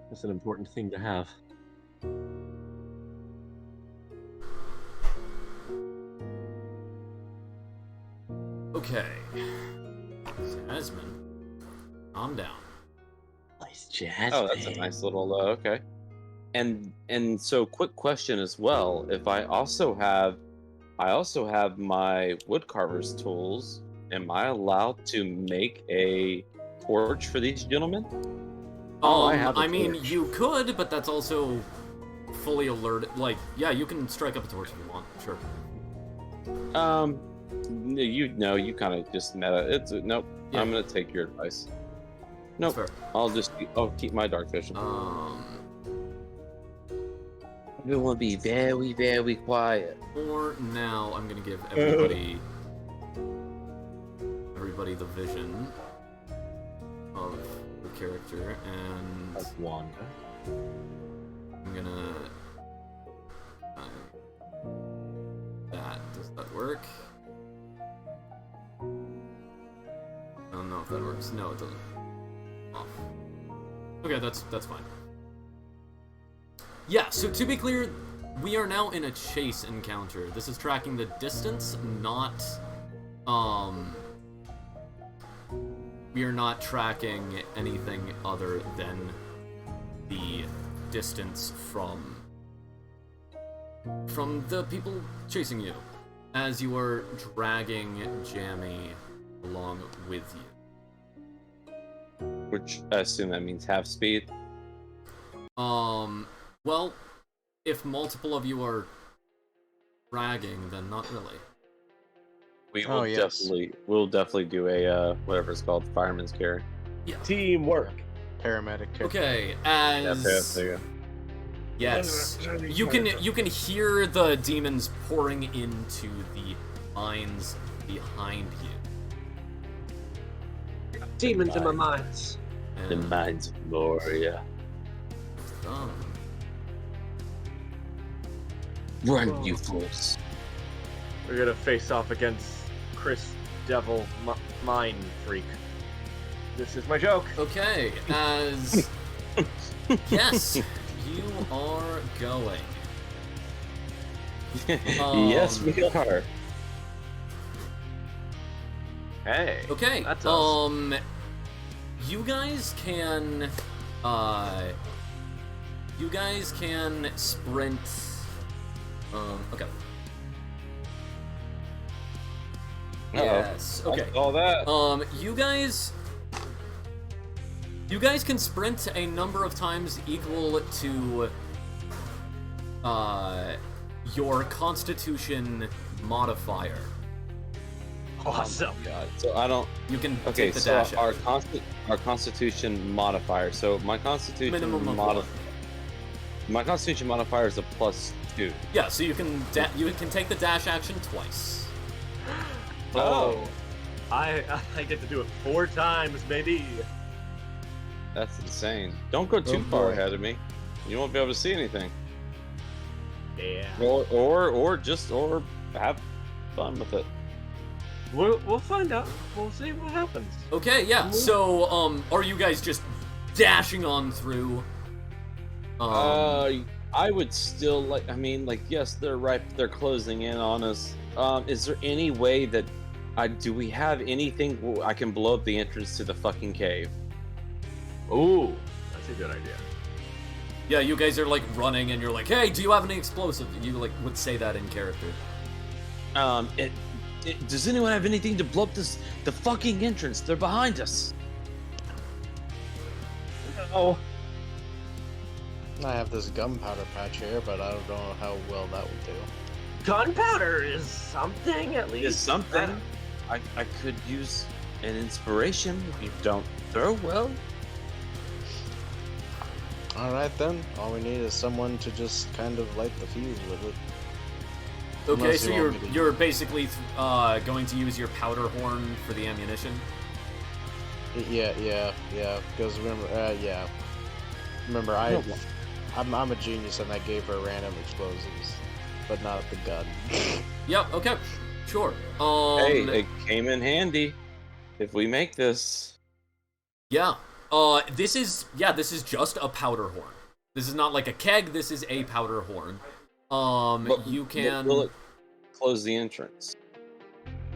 That's an important thing to have. okay. Jasmine. Calm down. Nice jazz. Oh, that's a nice little okay. And so quick question as well. If I also have my woodcarver's tools, am I allowed to make a torch for these gentlemen? Oh, I have a I mean, torch. you could, but that's also fully alerted. Like, yeah, you can strike up a torch if you want. Sure. You kind of just meta. Nope. Yeah. I'm gonna take your advice. Nope. That's fair. I'll keep my dark vision. Everyone be very, very quiet. For now, I'm gonna give everybody the vision of the character, and Like Wanda. I'm gonna. Does that work? I don't know if that works. No, it doesn't. Off. Okay, that's fine. Yeah, so to be clear, we are now in a chase encounter. This is tracking the distance, not, we are not tracking anything other than the distance from the people chasing you, as you are dragging Jammy along with you. Which I assume that means half speed. Well, if multiple of you are dragging, then not really. We'll definitely do a whatever it's called, fireman's carry. Yeah. Teamwork. Paramedic. Okay, There as you go. yes, you can hear the demons pouring into the mines behind you. Demons in my minds. The And, minds of Moria. Run, you fools! We're gonna face off against Chris Devil Mind Freak. This is my joke. Okay, as yes, you are going. Yes, we are. Hey. Okay. That's us. You guys can sprint. Okay. Yes. Okay. All that. You guys can sprint a number of times equal to your Constitution modifier. Awesome. Oh my God. So I don't. You can Okay, take the so dash our action. Constitution modifier. So my Constitution Minimum of modifier. My Constitution modifier is a +2. Yeah, so you can take the dash action twice. Oh. I get to do it 4 times, baby. That's insane. Don't go too Oh, far boy. ahead of me. You won't be able to see anything. Yeah. Or have fun with it. We'll find out. We'll see what happens. Okay, yeah. So, are you guys just dashing on through? I would still like. I mean, like, yes, they're closing in on us. Is there any way that do we have anything where I can blow up the entrance to the fucking cave? Ooh, that's a good idea. Yeah, you guys are like running, and you're like, "Hey, do you have any explosives?" You like would say that in character. Does anyone have anything to blow up the fucking entrance? They're behind us. Oh, I have this gunpowder patch here, but I don't know how well that will do. gunpowder is something at least. Is something. I could use an inspiration if you don't throw well. Alright then, all we need is someone to just kind of light the fuse with it. Okay, Unless so you want me to- you're basically going to use your powder horn for the ammunition. Yeah, because remember, Remember, I'm a genius and I gave her random explosives, but not the gun. Yep. Okay. Sure. Hey, it came in handy. If we make this. Yeah. This is just a powder horn. This is not like a keg. This is a powder horn. You can. Will it close the entrance?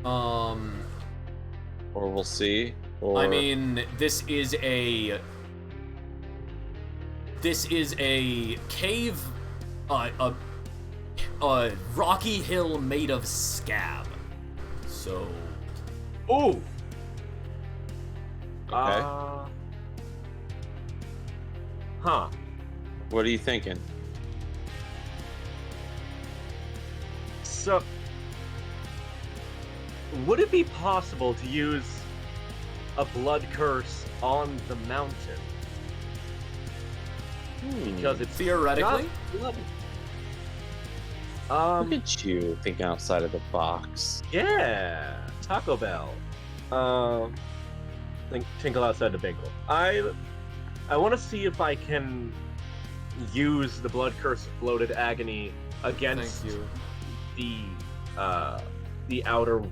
Or Or we'll see. Or I mean, this is a cave, a rocky hill made of scab. So. Ooh. Okay. Huh. What are you thinking? So, would it be possible to use a blood curse on the mountain? Because it's Theoretically? not Look at you thinking outside of the box. yeah, Taco Bell. Tinkle outside the bagel. I want to see if I can use the blood curse of bloated agony against Thank you. the outer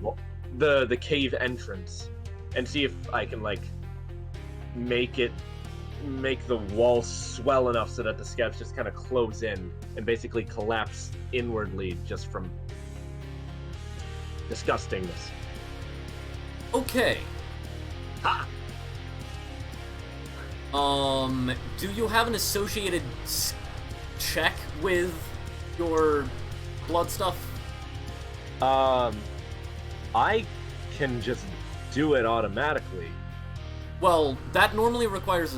the cave entrance, and see if I can like make the wall swell enough so that the scabs just kind of close in and basically collapse inwardly just from disgustingness. Okay. Ha! Do you have an associated check with your blood stuff? I can just do it automatically. Well, that normally requires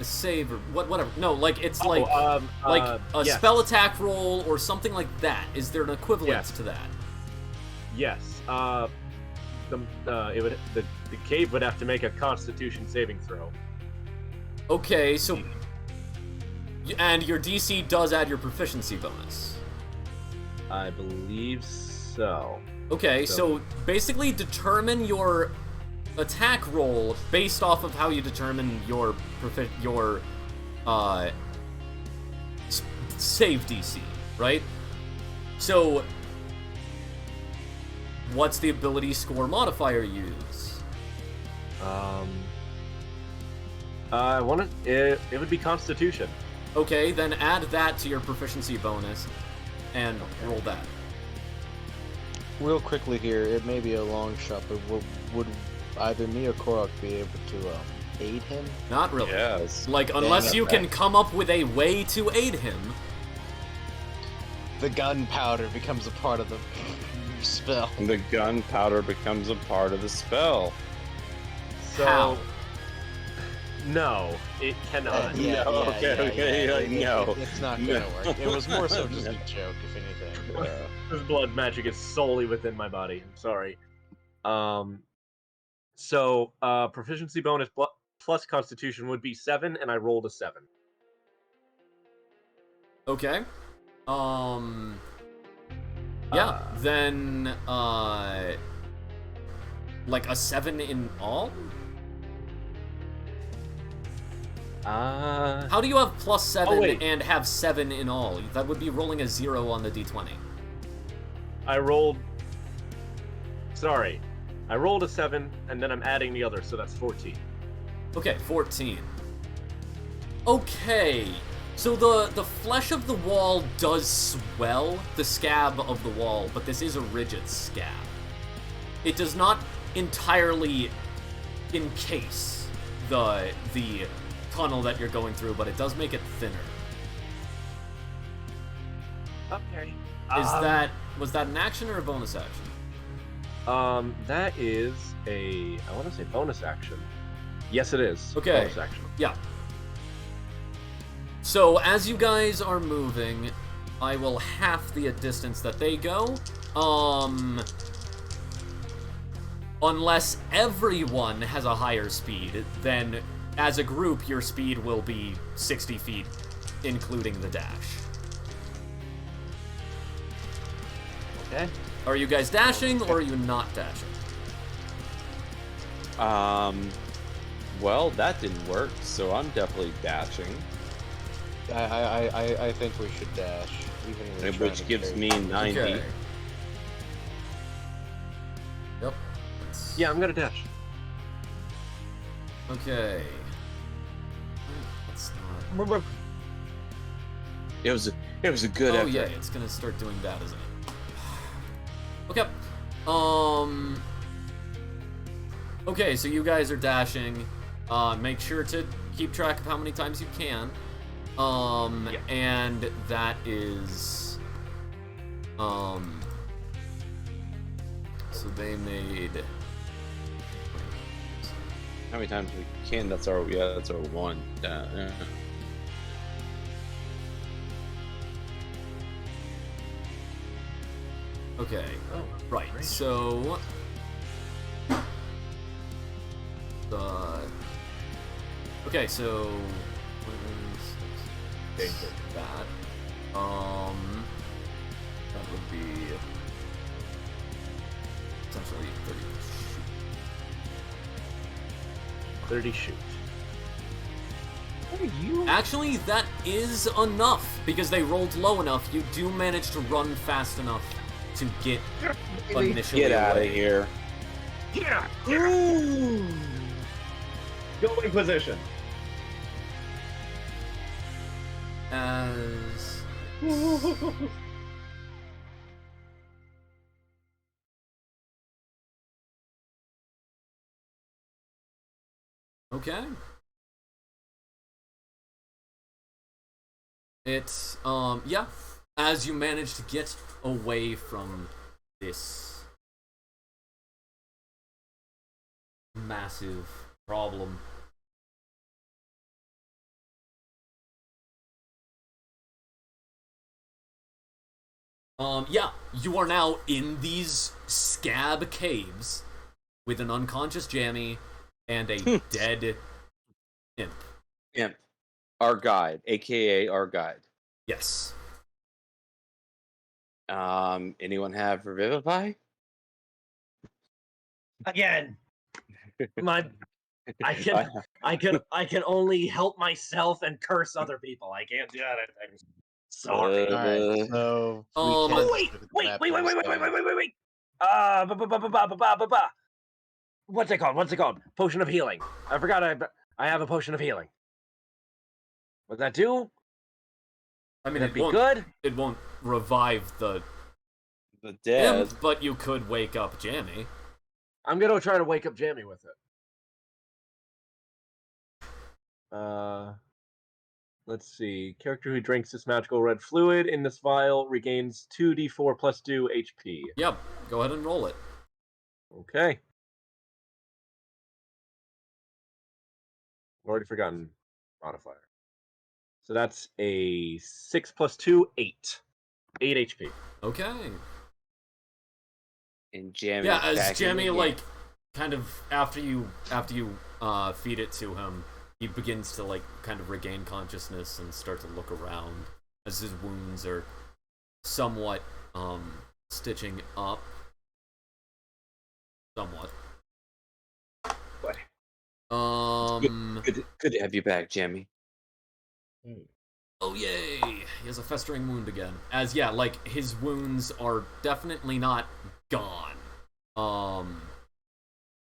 a save or whatever. No, like it's like a yes. spell attack roll or something like that. Is there an equivalence Yes. to that? Yes. The cave would have to make a Constitution saving throw. Okay, so and your DC does add your proficiency bonus. I believe so. Okay, so basically determine your attack roll based off of how you determine your save DC, right? So what's the ability score modifier you use? I want to. It would be Constitution. Okay, then add that to your proficiency bonus and roll that. Real quickly here, it may be a long shot, but would either me or Korok be able to aid him? Not really. Yes. Like, unless you can come up with a way to aid him. The gunpowder becomes a part of the spell. The gunpowder becomes a part of the spell. So How? no, it cannot. No. It's not gonna work. It was more so just a joke, if anything. This blood magic is solely within my body. I'm sorry. So proficiency bonus plus Constitution would be 7, and I rolled a 7. Okay. Yeah, then, like a 7 in all? How do you have plus 7 wait. and have 7 in all? That would be rolling a 0 on the d20. I rolled. Sorry, I rolled a 7, and then I'm adding the other, so that's 14. Okay, 14. Okay, so the flesh of the wall does swell the scab of the wall, but this is a rigid scab. It does not entirely encase the tunnel that you're going through, but it does make it thinner. Okay. Was that an action or a bonus action? That is I want to say bonus action. Yes, it is. Okay. Bonus action. Yeah. So as you guys are moving, I will half the distance that they go. Unless everyone has a higher speed, then as a group, your speed will be 60 feet, including the dash. Okay. Are you guys dashing, or are you not dashing? Well, that didn't work, so I'm definitely dashing. I think we should dash, even when we're trying Which to gives carry- me 90. Okay. Yep. Yeah, I'm gonna dash. Okay. Let's not... It was a good Oh effort. yeah, it's gonna start doing that, isn't it? Okay. Okay, so you guys are dashing. Make sure to keep track of how many times you can. And that is... So they made... How many times we can? That's our one. Yeah. Okay. Oh, Right. great. So. Okay, so. That. That would be. Essentially 30 shoot. 30 shoot. What are you? Actually, that is enough because they rolled low enough. You do manage to run fast enough to get initially Get out of away. here. Yeah. Going position. As okay. It's yeah. As you manage to get away from this massive problem. Yeah, you are now in these scab caves with an unconscious Jammy and a dead imp. Imp. Our guide, aka our guide. Yes. Anyone have Revivify? Again. I can only help myself and curse other people. I can't do anything. Sorry. Alright, so we Oh, can't wait. do the Wait. grappling What's it called? What's it called? Potion of healing. I forgot I have a potion of healing. What that do? I mean, Would that it be won't, good? it won't revive the The dead. imp, but you could wake up Jammy. I'm gonna try to wake up Jammy with it. Let's see. Character who drinks this magical red fluid in this vial regains 2d4 plus 2 HP. Yep, go ahead and roll it. Okay. I've already forgotten modifier. So that's a 6 plus 2, 8. 8 HP. Okay. And Jammy. Yeah, as back in Jammy, the game. like, kind of, after you feed it to him, he begins to, like, kind of regain consciousness and start to look around as his wounds are somewhat, stitching up. Somewhat. What? Good to have you back, Jammy. Oh yay! He has a festering wound again. As yeah, like his wounds are definitely not gone.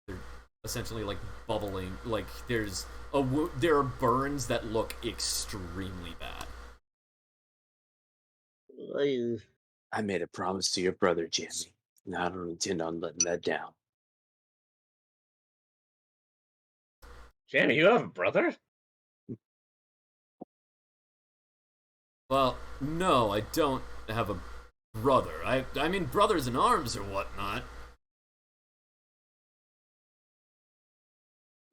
They're essentially like bubbling. Like there are burns that look extremely bad. I made a promise to your brother, Jammy, and I don't intend on letting that down. Jammy, you have a brother? Well, no, I don't have a brother. I mean brothers in arms or whatnot.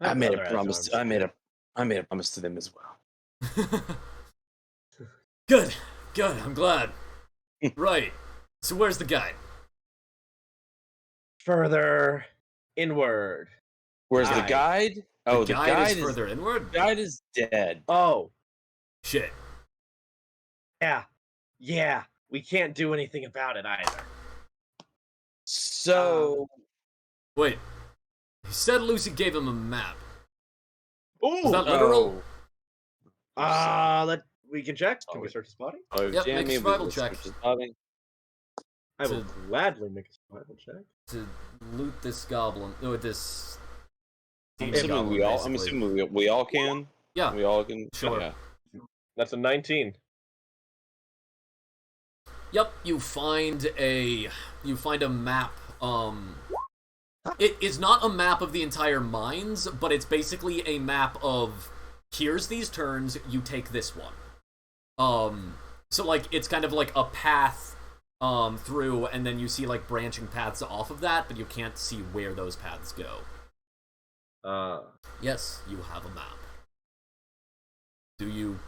I made a promise. I made a promise to them as well. Good. I'm glad. Right. So where's the guide? Further inward. Where's the Guide. guide? Oh, the guide is further inward? Guide is dead. Oh, Shit. yeah. We can't do anything about it either. So Wait. He said Lucy gave him a map. Is Ooh. that literal? We can check. Can we search his body? Oh, Yep, Jammy, make a survival check. I will To- gladly make a survival check. To loot this goblin. No, this. I'm demon assuming goblin, basically. I'm assuming we all can. Yeah. We all can. Sure. Yeah. That's a 19. Yep, you find a map. It is not a map of the entire mines, but it's basically a map of here's these turns, you take this one. So like it's kind of like a path through, and then you see like branching paths off of that, but you can't see where those paths go. Yes, you have a map. Do you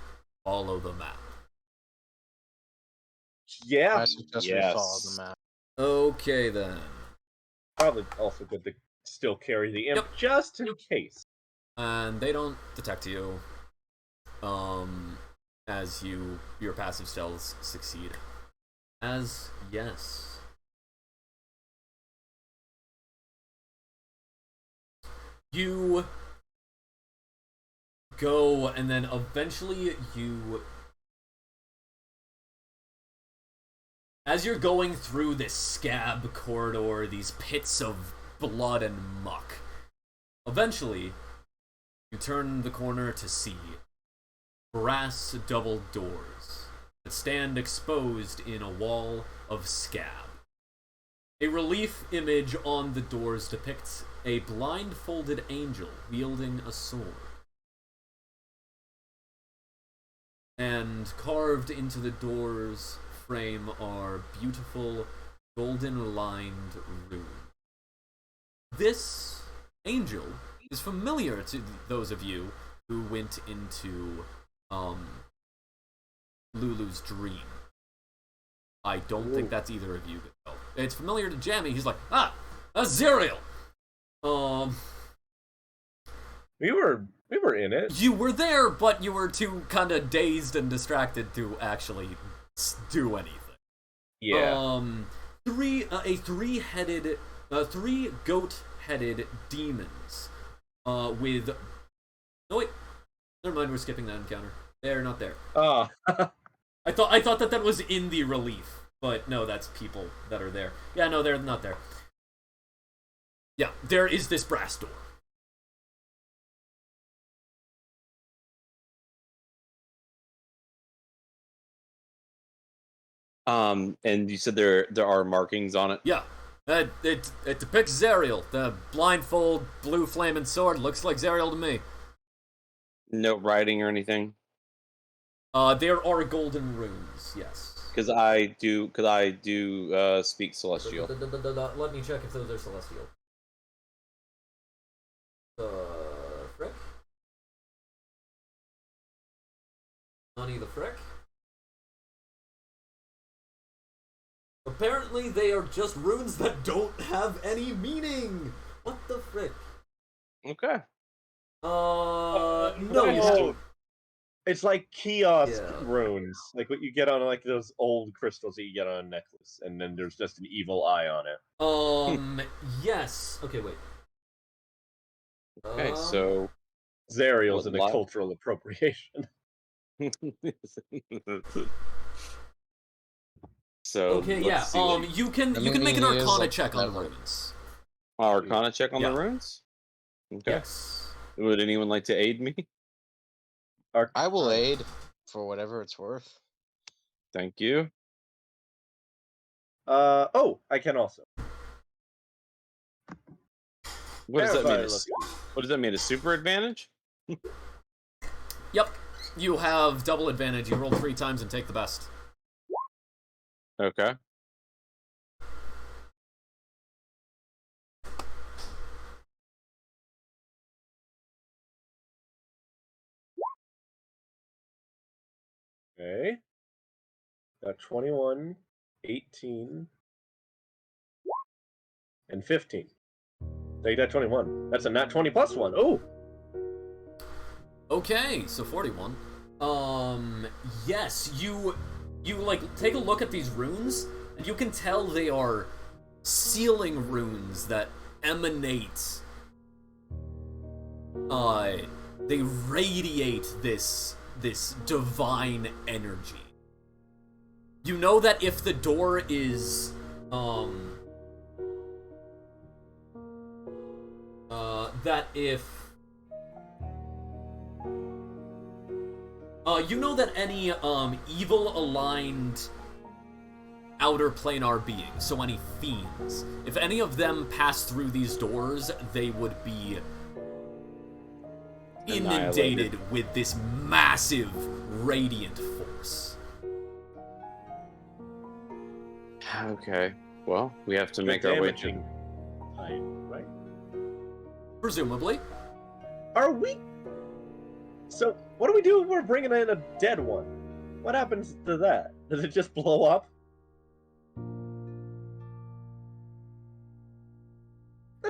follow the map? Yeah. I suggest we follow the map. Okay then. Probably also good to still carry the imp Yep. just in case. And they don't detect you. As your passive spells succeed. Yes. You go, and then eventually as you're going through this scab corridor, these pits of blood and muck, eventually you turn the corner to see brass double doors that stand exposed in a wall of scab. A relief image on the doors depicts a blindfolded angel wielding a sword. And carved into the door's frame are beautiful golden-lined runes. This angel is familiar to those of you who went into Lulu's dream. I don't think that's either of you. It's familiar to Jammy. He's like, that's Zerial. We were in it. You were there, but you were too kind of dazed and distracted to actually do anything. Yeah. Three goat-headed demons. With. No wait, never mind. We're skipping that encounter. They're not there. Oh. I thought that was in the relief, but no, that's people that are there. Yeah, no, they're not there. Yeah, there is this brass door. And you said there are markings on it? Yeah. It depicts Zerial. The blindfold, blue flaming sword looks like Zerial to me. No writing or anything? There are golden runes, yes. Because I do speak Celestial. Let me check if those are Celestial. Frick? Honey the Frick? Apparently they are just runes that don't have any meaning! What the frick? Okay. No. It's like kiosk Yeah. runes, like what you get on like those old crystals that you get on a necklace, and then there's just an evil eye on it. Yes. Okay, wait. Okay, so Zerial's in a what- cultural appropriation. So Okay, yeah. let's see what- You can make an mean, it is Arcana like check on the clever. runes. Arcana check on Yeah. the runes? Okay. Yes. Would anyone like to aid me? I will aid for whatever it's worth. Thank you. I can also. What does that Verify mean? look. What does that mean? A super advantage? Yep. You have double advantage. You roll 3 times and take the best. Okay. Okay. Got 21, 18, and 15. So you got 21. That's a nat 20 plus 1. Oh! Okay, so 41. Yes, you like take a look at these runes, and you can tell they are sealing runes that emanate. They radiate this divine energy. You know that if the door is that if you know that any evil aligned outer planar beings, so any fiends, if any of them pass through these doors, they would be inundated with this massive radiant force. Okay. Well, we have to make Good our way damaging type, right? Presumably. Are we? So, what do we do if we're bringing in a dead one? What happens to that? Does it just blow up?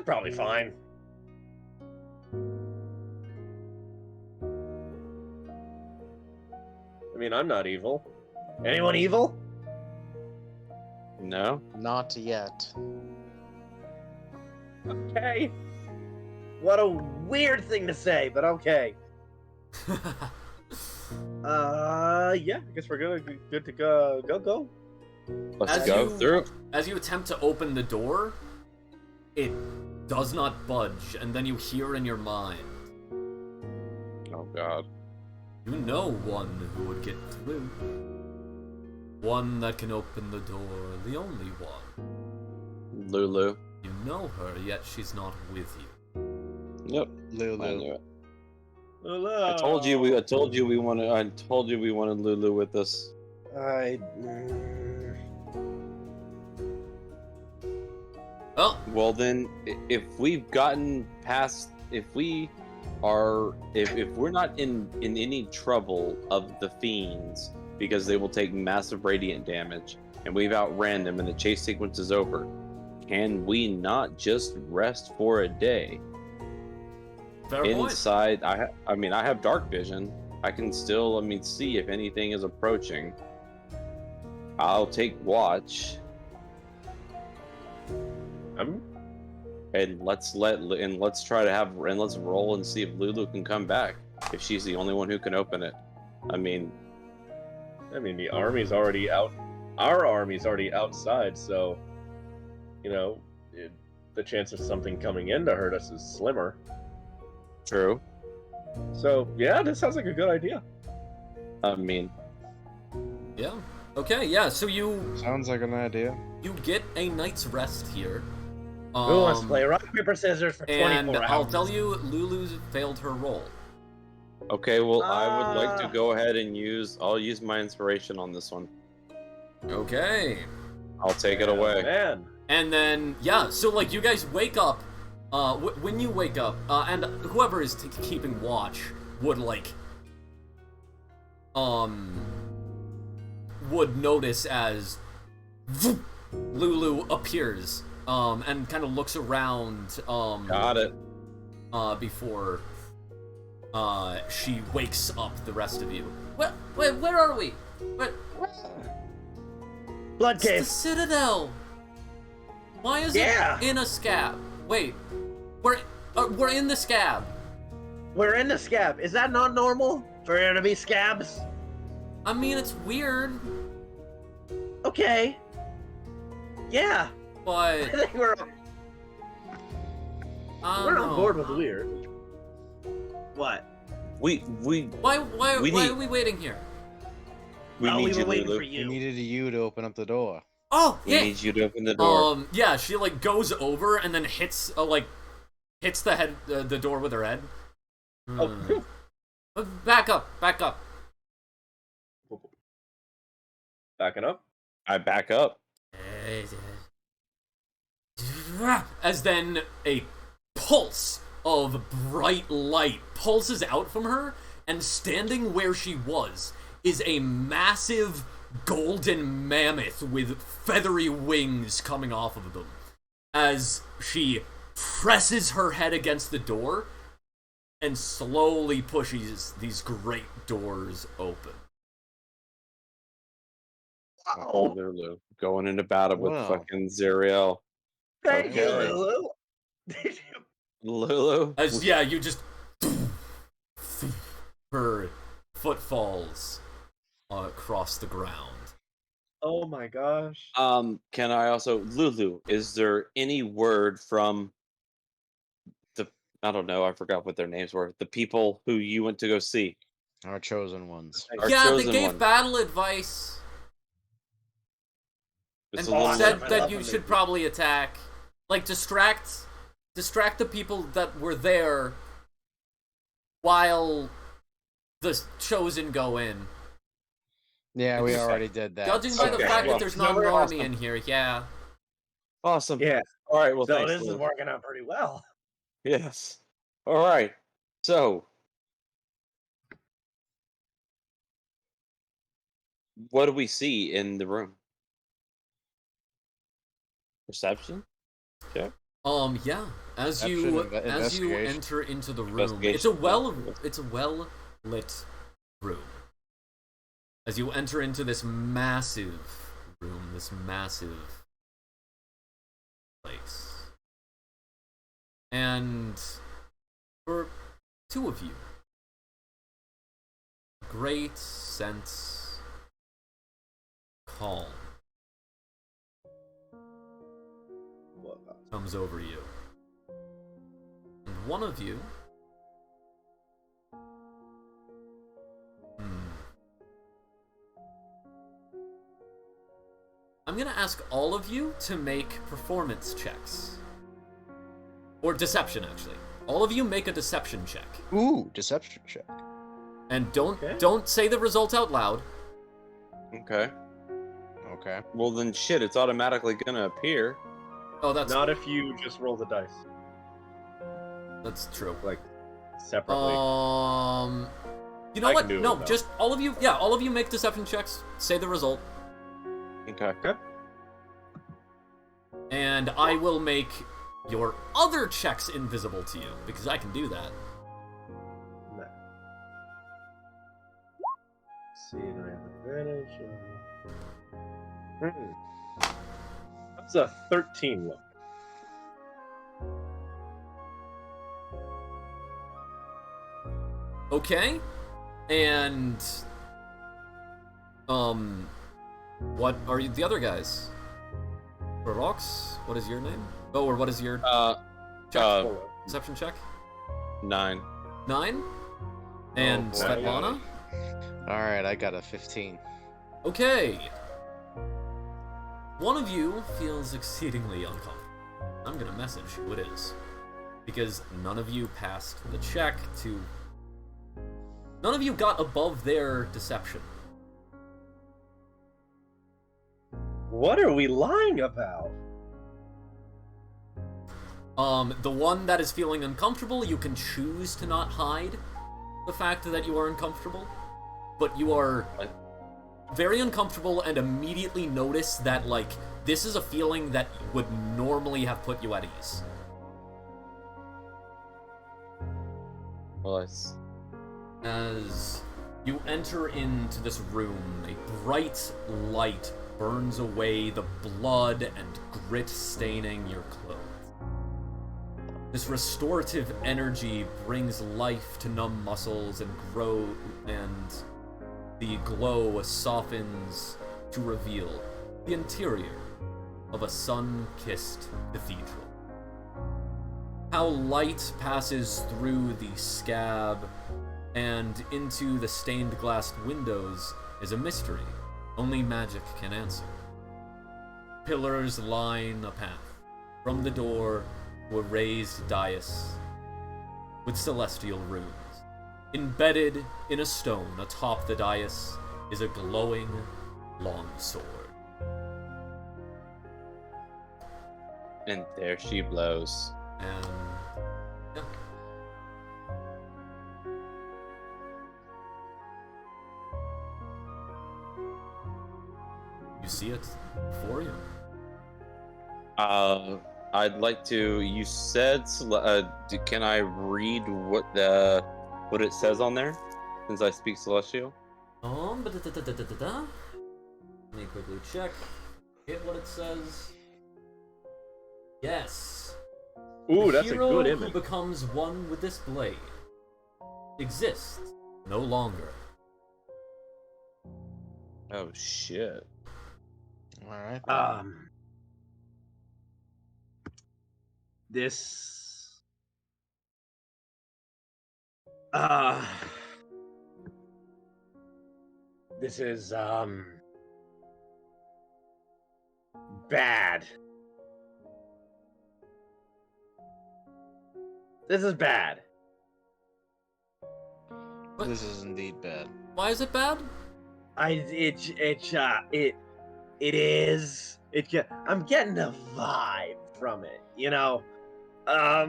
They're probably fine. I mean, I'm not evil. Anyone evil? No. Not yet. Okay. What a weird thing to say, but okay. Yeah, I guess we're good to go. Go. Let's As go you- through. As you attempt to open the door, it does not budge, and then you hear in your mind, Oh God. you know one who would get through. One that can open the door, the only one. Lulu. You know her, yet she's not with you. Yep. I Lulu. knew it. Hello. I told you we wanted Lulu with us. Well, Well then, if we've gotten past, if we're not in any trouble of the fiends, because they will take massive radiant damage, and we've outran them and the chase sequence is over, can we not just rest for a day? fair point. Inside, I have dark vision. I can still, see if anything is approaching. I'll take watch. And let's roll and see if Lulu can come back. If she's the only one who can open it. the army's already out. Our army's already outside, so the chance of something coming in to hurt us is slimmer. True. So yeah, this sounds like a good idea. Yeah. Okay, yeah, so you Sounds like an idea. get a night's rest here. Who wants to play rock, paper, scissors for 24 And hours? I'll tell you, Lulu's failed her roll. Okay, well, I would like to go ahead and I'll use my inspiration on this one. Okay. I'll take it away. Man. And then, yeah, so, like, you guys wake up, when you wake up, and whoever is keeping watch would, like, would notice as Lulu appears, and kind of looks around, Got it. before, she wakes up the rest of you. Wait, where are we? Blood It's the cave. Citadel! Why is Yeah. it in a scab? Wait, we're in the scab. We're in the scab. Is that not normal for there to be scabs? I mean, it's weird, Okay. Yeah. but I think we're I on don't know. board with the weird. What? We Why We are need- we waiting here? we Oh, need we you, were waiting Lulu. for We you. needed you to open up the door. Oh, We yeah. need you to open the door. Yeah, she like goes over and then hits the door with her head. Oh. Back up. Backing up. I back up. As then a pulse of bright light pulses out from her, and standing where she was is a massive golden mammoth with feathery wings coming off of them. As she presses her head against the door and slowly pushes these great doors open. Oh, Lulu going into battle with Wow. fucking Zeriel. thank you, Okay. Lulu. Did you? Lulu. As yeah, you just her footfalls across the ground. Oh my gosh. Can I also, Lulu, is there any word from I don't know, I forgot what their names were, the people who you went to go see? Our chosen ones. Our Yeah, they chosen gave one. battle advice Just and a little said I that love you when they should do- probably attack, like distract the people that were there while the chosen go in. Yeah, we already did that. Judging by the Okay, fact well, that there's not an awesome. army in here, yeah. Awesome. Yeah. All right, well, So thanks, this is Lulu. working out pretty well. Yes. All right. So, what do we see in the room? Perception? Yeah. As you Investigation. enter into the room, Investigation. it's a well lit room. As you enter into this massive room, this massive place. And for two of you, great sense calm comes over you. And one of you I'm gonna ask all of you to make performance checks. Or deception, actually. All of you make a deception check. Ooh, deception check. And don't say the result out loud. Okay. Okay. Well then, shit, it's automatically gonna appear. Oh, that's Not if you just roll the dice that's true. like separately. You know I what? can do it No, without. just all of you make deception checks. Say the result, Okay. and I will make your other checks invisible to you because I can do that. Let's see, do I have advantage? That's a 13 look. Okay, and what are you, the other guys? Rox, what is your name? Oh, or what is your check? Deception check? 9. 9? And boy. Svetlana? Alright, I got a 15. Okay. One of you feels exceedingly uncomfortable. I'm gonna message who it is. Because none of you passed the check to... None of you got above their deception. What are we lying about? The one that is feeling uncomfortable, you can choose to not hide the fact that you are uncomfortable. But you are very uncomfortable and immediately notice that, like, this is a feeling that would normally have put you at ease. Well, it's... As you enter into this room, a bright light burns away the blood and grit staining your clothes. This restorative energy brings life to numb muscles and the glow softens to reveal the interior of a sun-kissed cathedral. How light passes through the scab and into the stained glass windows is a mystery only magic can answer. Pillars line a path from the door to a raised dais with celestial runes. Embedded in a stone atop the dais is a glowing long sword. And there she blows. And yeah. You see it before you. I'd like to. You said, can I read what it says on there? Since I speak Celestial. Let me quickly check. Hit what it says. Yes. Ooh, The that's a hero good who image. becomes one with this blade exists no longer. Oh shit. Alright. This. This is, bad. This is bad. What? This is indeed bad. Why is it bad? I'm getting a vibe from it, you know? I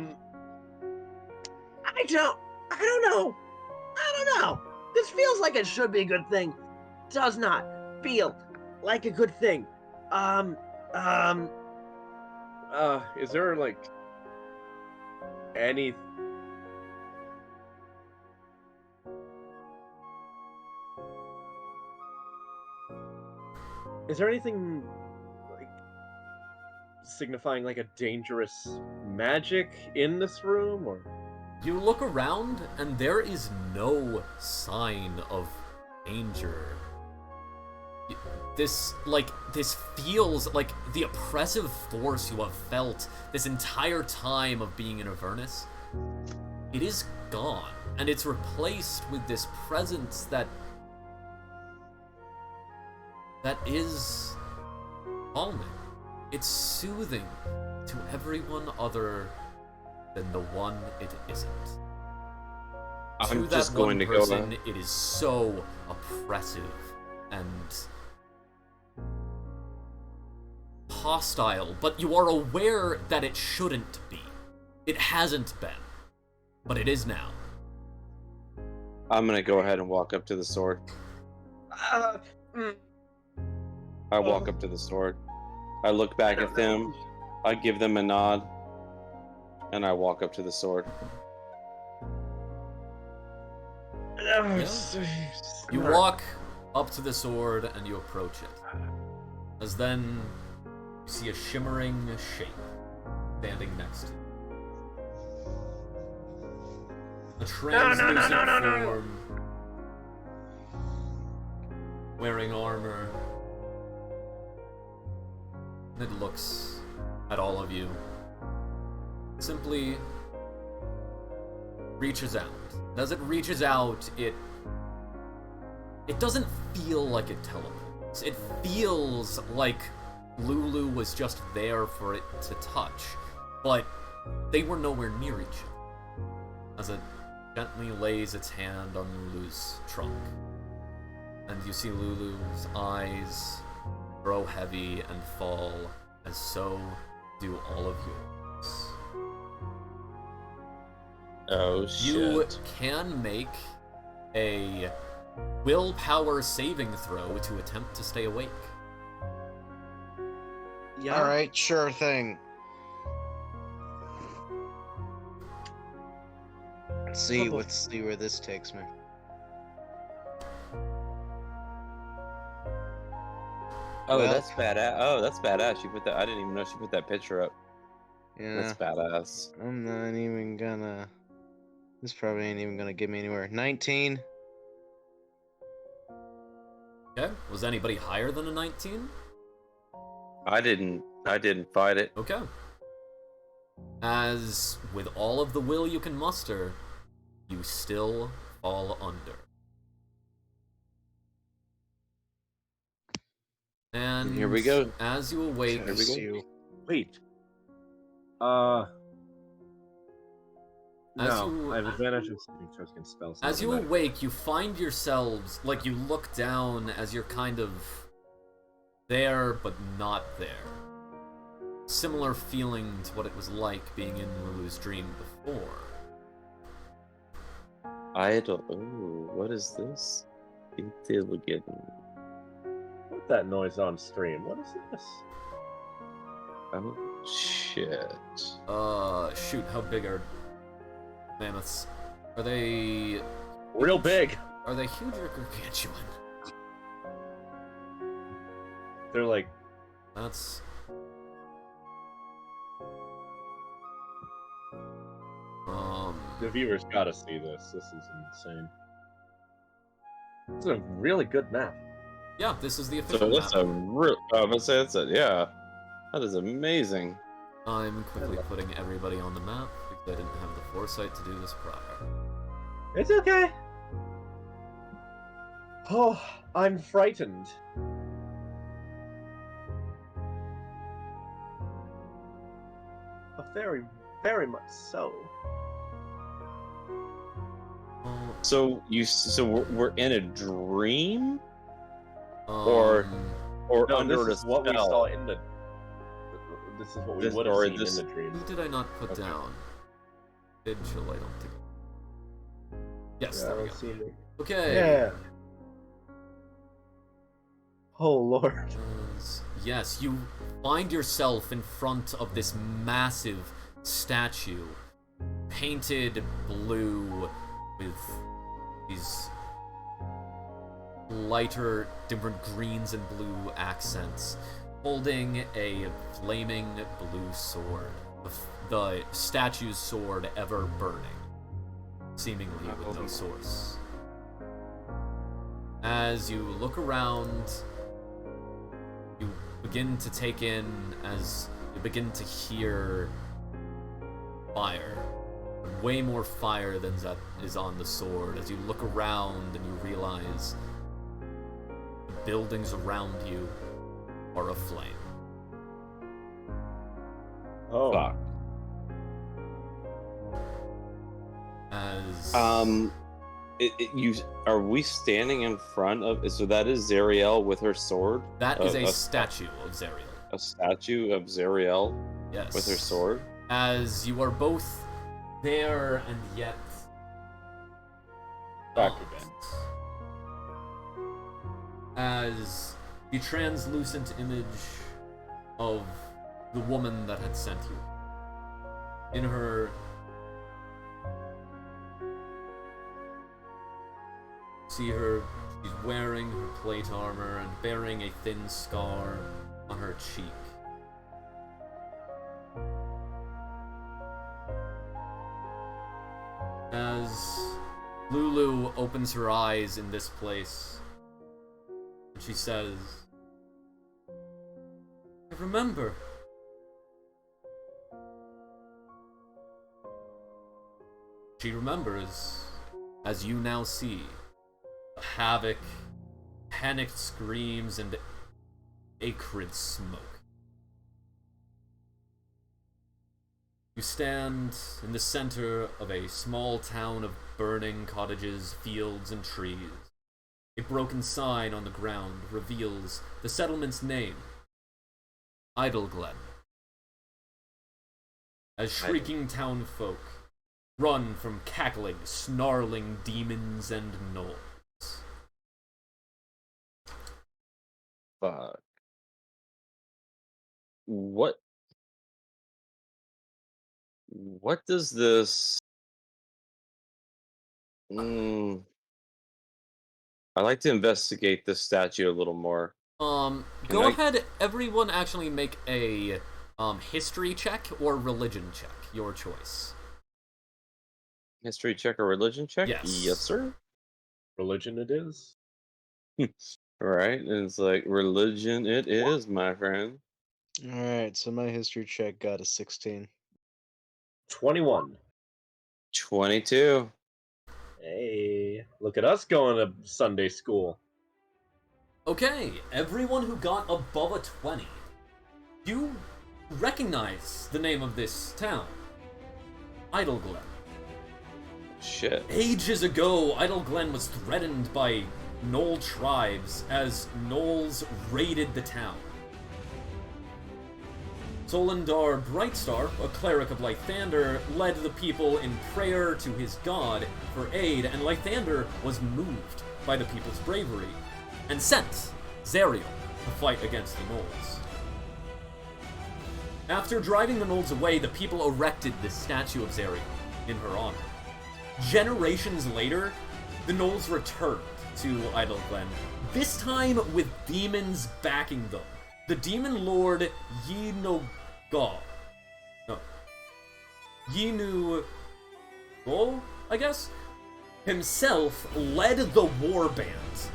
don't know. This feels like it should be a good thing. Does not feel like a good thing. Is there like any... Is there anything like signifying like a dangerous magic in this room, or? You look around, and there is no sign of danger. This feels like the oppressive force you have felt this entire time of being in Avernus. It is gone, and it's replaced with this presence that is calming. It's soothing to everyone other than the one it isn't. I'm To just that one going to person, go. it is so oppressive and hostile, but you are aware that it shouldn't be. It hasn't been, but it is now. I'm gonna go ahead and walk up to the sword. Mm. I walk up to the sword. I look back at them. I give them a nod, and I walk up to the sword. You walk up to the sword and you approach it. As then you see a shimmering shape standing next to you. A translucent form, wearing armor. And it looks at all of you. Simply reaches out. And as it reaches out, it doesn't feel like it teleports. It feels like Lulu was just there for it to touch, but they were nowhere near each other. As it gently lays its hand on Lulu's trunk, and you see Lulu's eyes grow heavy and fall, as so do all of yours. Oh shit. You can make a willpower saving throw to attempt to stay awake. Yeah. Alright, sure thing. Let's see where this takes me. Oh, Well- that's badass. Oh, that's badass. She put that. I didn't even know she put that picture up. Yeah, That's badass. I'm not even gonna... This probably ain't even gonna get me anywhere. 19? Okay, was anybody higher than a 19? I didn't fight it. Okay. As with all of the will you can muster, you still fall under. And Here we go. as you awake, Here we Just go. you. Wait. As No, you- I have advantage of saving throws against spells. as you awake, you find yourselves, like, you look down as you're kind of there, but not there. Similar feeling to what it was like being in Lulu's dream before. I don't. Ooh, what is this? Intelligent. Put that noise on stream. What is this? Oh shit. Shoot, how big are mammoths? Are they Real big. huge or gargantuan? They're like That's... the viewers gotta see this. This is insane. It's a really good map. Yeah, this is the So official that's map. a real. I'm gonna say that's a yeah. That is amazing. I'm quickly putting everybody on the map because I didn't have the foresight to do this prior. It's okay. Oh, I'm frightened. Very, very much so. So we're in a dream or No, under this is a what we spell? saw in the. This is what we This- would have or seen this- in the dream. Who did I not put Okay. down? Vigil, I don't think. Yes, Yeah, I there we don't go. see it. Okay. Yeah. Oh lord. Yes, you find yourself in front of this massive statue, painted blue with these lighter, different greens and blue accents, holding a flaming blue sword. The statue's sword ever burning, seemingly with no source. As you look around, you begin to take in, as you begin to hear fire. Way more fire than that is on the sword. As you look around and you realize the buildings around you are aflame. Oh. Fuck. As Are we standing in front of? So that is Zariel with her sword. that is a statue of Zariel. A statue of Zariel Yes. with her sword. As you are both there and yet Back not. again. As the translucent image of the woman that had sent you, in her see her, she's wearing her plate armor and bearing a thin scar on her cheek. As Lulu opens her eyes in this place, she says, I remember. She remembers, as you now see, the havoc, panicked screams, and acrid smoke. You stand in the center of a small town of burning cottages, fields, and trees. A broken sign on the ground reveals the settlement's name, Idleglen. As shrieking townfolk run from cackling, snarling demons and gnolls. Fuck. What does this? I'd like to investigate this statue a little more. Go ahead, everyone actually make a history check or religion check, your choice. History check or religion check? Yes. Yes, sir. Religion it is. Right, and it's like religion it is, my friend. Alright, so my history check got a 16. 21. 22. Hey, look at us going to Sunday school. Okay, everyone who got above a 20, you recognize the name of this town. Idleglen. Shit. Ages ago, Idleglen was threatened by Gnoll tribes as Gnolls raided the town. Solendar Brightstar, a cleric of Lythander, led the people in prayer to his god for aid, and Lythander was moved by the people's bravery and sent Zariel to fight against the Gnolls. After driving the Gnolls away, the people erected this statue of Zariel in her honor. Generations later, the Gnolls returned to Idleglen, this time with demons backing them. The demon lord Yinu Go, I guess, himself led the war band,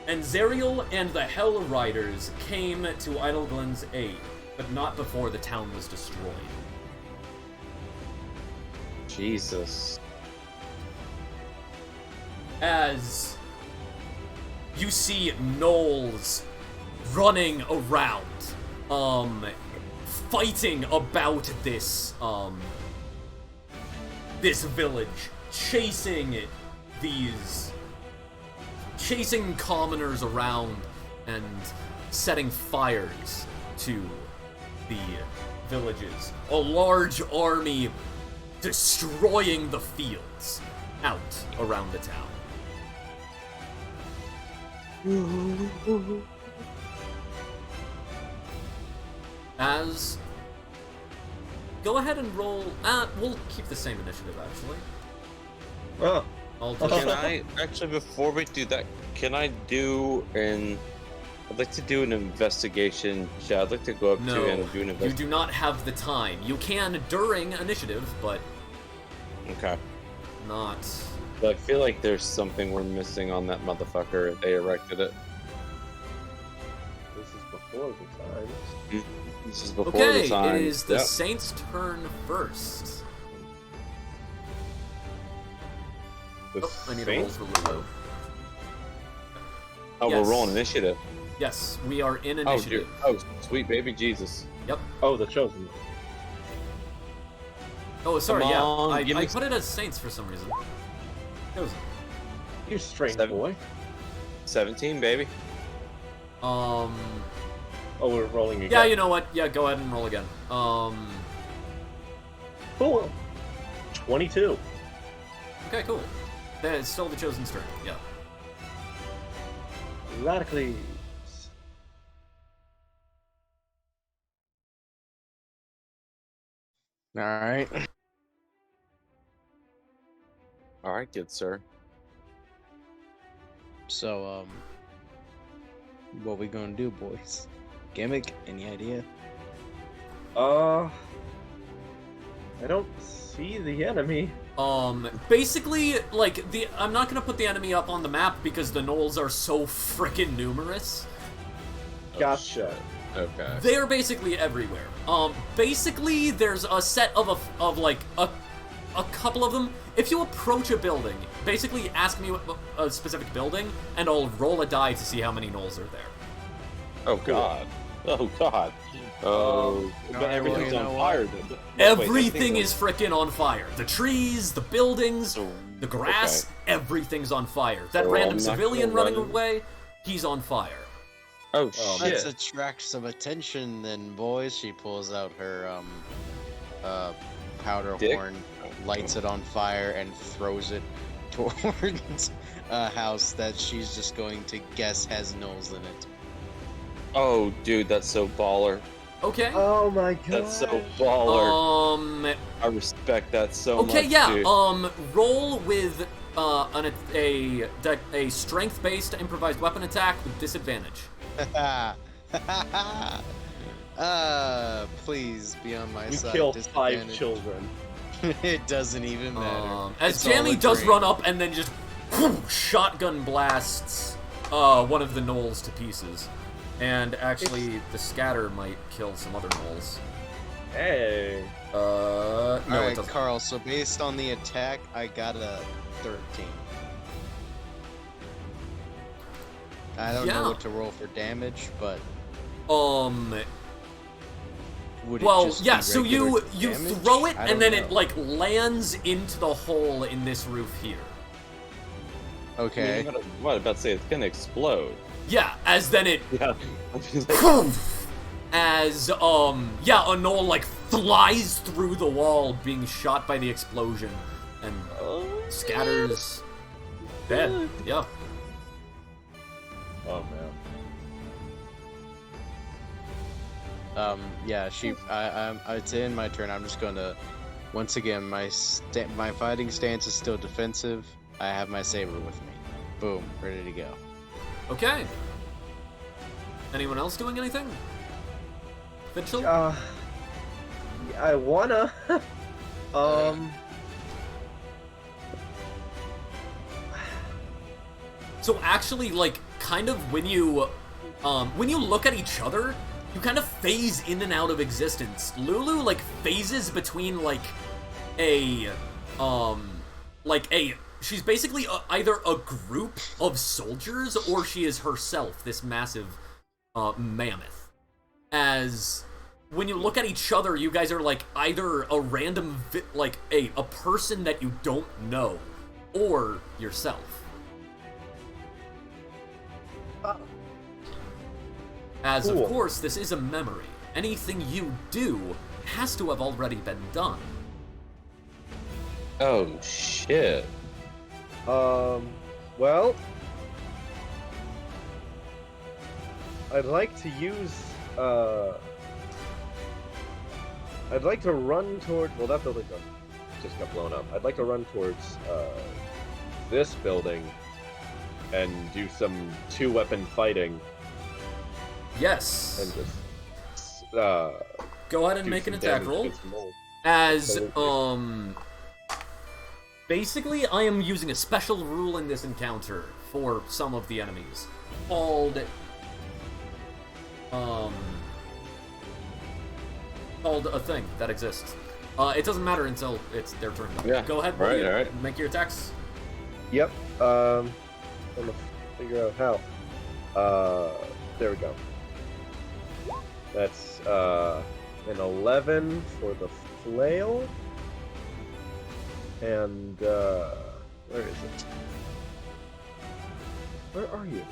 and Zariel and the Hell Riders came to Idleglen's aid, but not before the town was destroyed. Jesus. As you see gnolls running around, fighting about this village, chasing commoners around and setting fires to the villages. A large army destroying the fields out around the town. As Go ahead and roll. We'll keep the same initiative actually. Oh, I'll just, Can I actually, before we do that, can I do an? I'd like to do an investigation. Yeah, I'd like to go up no, to and do an you investigation. do not have the time. You can during initiative, but Okay. not. But I feel like there's something we're missing on that motherfucker. They erected it. this is before the time. This is before Okay, the time. it is the Yep. Saints' turn first. The Oh, I need a roll Saints? for Lulu. Oh, Yes. we're rolling initiative. Yes, we are in Oh, initiative. dude. Oh, sweet baby Jesus. Oh, the chosen. Oh, sorry, Come yeah. on, give I me put it as Saints for some reason. Chosen. You strange Seven. boy. 17, baby. Oh, we're rolling again. Yeah, you know what? Yeah, go ahead and roll again. Cool. 22. Okay, cool. Then it's still the Chosen's turn. Yeah. Radically. All right. All right, good sir. So, what we gonna do, boys? Gimmick? Any idea? I don't see the enemy. Basically, like, I'm not gonna put the enemy up on the map because the gnolls are so freaking numerous. Gotcha. Okay. They are basically everywhere. Basically, there's a set of like, a couple of them. If you approach a building, basically ask me what a specific building, and I'll roll a die to see how many gnolls are there. Oh god. Oh god. Oh. But Alright, everything's well, you on know fire. Everything is freaking on fire. The trees, the buildings, So, the grass, everything's on fire. That So random I'm not civilian gonna running run. away, he's on fire. Oh Let's shit. attract some attention, then, boys. She pulls out her powder Dick? horn, lights it on fire, and throws it towards a house that she's just going to guess has gnolls in it. Oh dude, that's so baller. Okay. Oh my god. That's so baller. I respect that so much. Okay, yeah. Dude. Roll with a strength-based improvised weapon attack with disadvantage. Please be on my We side. killed 5 disadvantage. children. It doesn't even matter. As It's all Jamie a does dream. run up and then just shotgun blasts one of the gnolls to pieces. And actually, the scatter might kill some other gnolls. Hey. No, it Alright, doesn't. Carl, so based on the attack, I got a 13. I don't Yeah. know what to roll for damage, but would it well, just yeah, be so regular you damage? throw it I and don't then know. it like lands into the hole in this roof here. Okay. What about to say it's gonna explode? Yeah, as then it Yeah. as yeah, a gnoll like flies through the wall being shot by the explosion and scatters dead. Yeah. Oh man. Yeah, it's in my turn. I'm just gonna, once again, my fighting stance is still defensive. I have my saber with me. Boom, ready to go. Okay. Anyone else doing anything? Mitchell? I wanna. So actually, like, kind of when you look at each other, you kind of phase in and out of existence. Lulu, like, phases between, like, she's basically either a group of soldiers or she is herself, this massive, mammoth. As, when you look at each other, you guys are, like, either a random, a person that you don't know, or yourself. As, Cool. of course, this is a memory. Anything you do has to have already been done. Oh shit. Well, I'd like to use I'd like to run towards. Well, that building just got blown up. I'd like to run towards this building and do some 2-weapon fighting Yes. and just Go ahead and do make an some attack damage roll. against them all. As, basically, I am using a special rule in this encounter for some of the enemies. Called a thing that exists. It doesn't matter until it's their turn. Yeah, Go ahead, right, buddy, alright. make your attacks. Yep. I'm gonna figure out how. There we go. That's an 11 for the flail. And where is it? Where are you?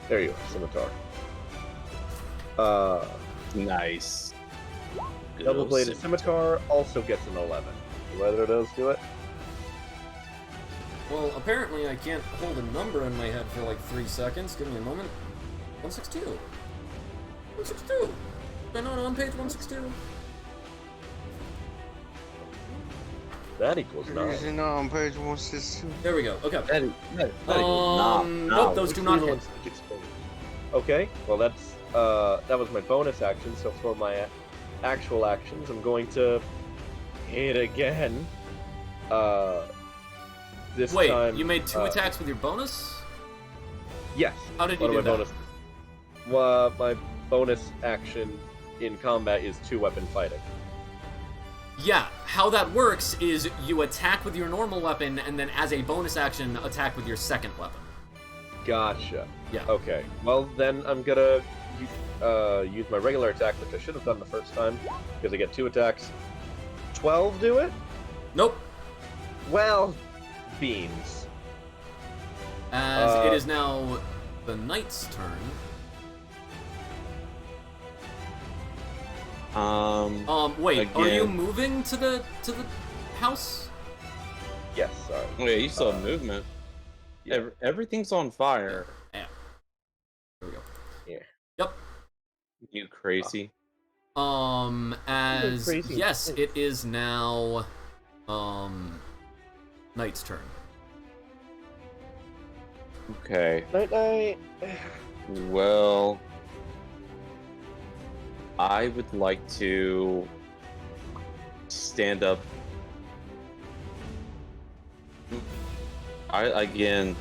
There you are, scimitar. Nice. Good Double old bladed scimitar also gets an 11. Do either of those do it? Well, apparently I can't hold a number in my head for like 3 seconds. Give me a moment. 162. 162. Am I not on page 162? That equals 9. Isn't it on page 162? There we go. Okay. That equals Nope, those do not hit. Okay, well that's that was my bonus action. So for my actual actions, I'm going to hit again. This Wait, time. you made 2 attacks with your bonus? Yes. How did you One do of my that? bonus. Well, my bonus action in combat is 2-weapon fighting. Yeah, how that works is you attack with your normal weapon, and then as a bonus action, attack with your second weapon. Gotcha. Yeah. Okay. Well, then I'm gonna use my regular attack, which I should have done the first time, because I get 2 attacks. 12 do it? Nope. Well, beans. As it is now the knight's turn. Wait, are you Again. moving to the house? Yes, sorry. Wait, you still have movement. Yeah. Everything's on fire. Yeah. There we go. Yeah. Yep. You crazy. As crazy. yes, it is now knight's turn. Okay. Night night. Well, I would like to stand up. I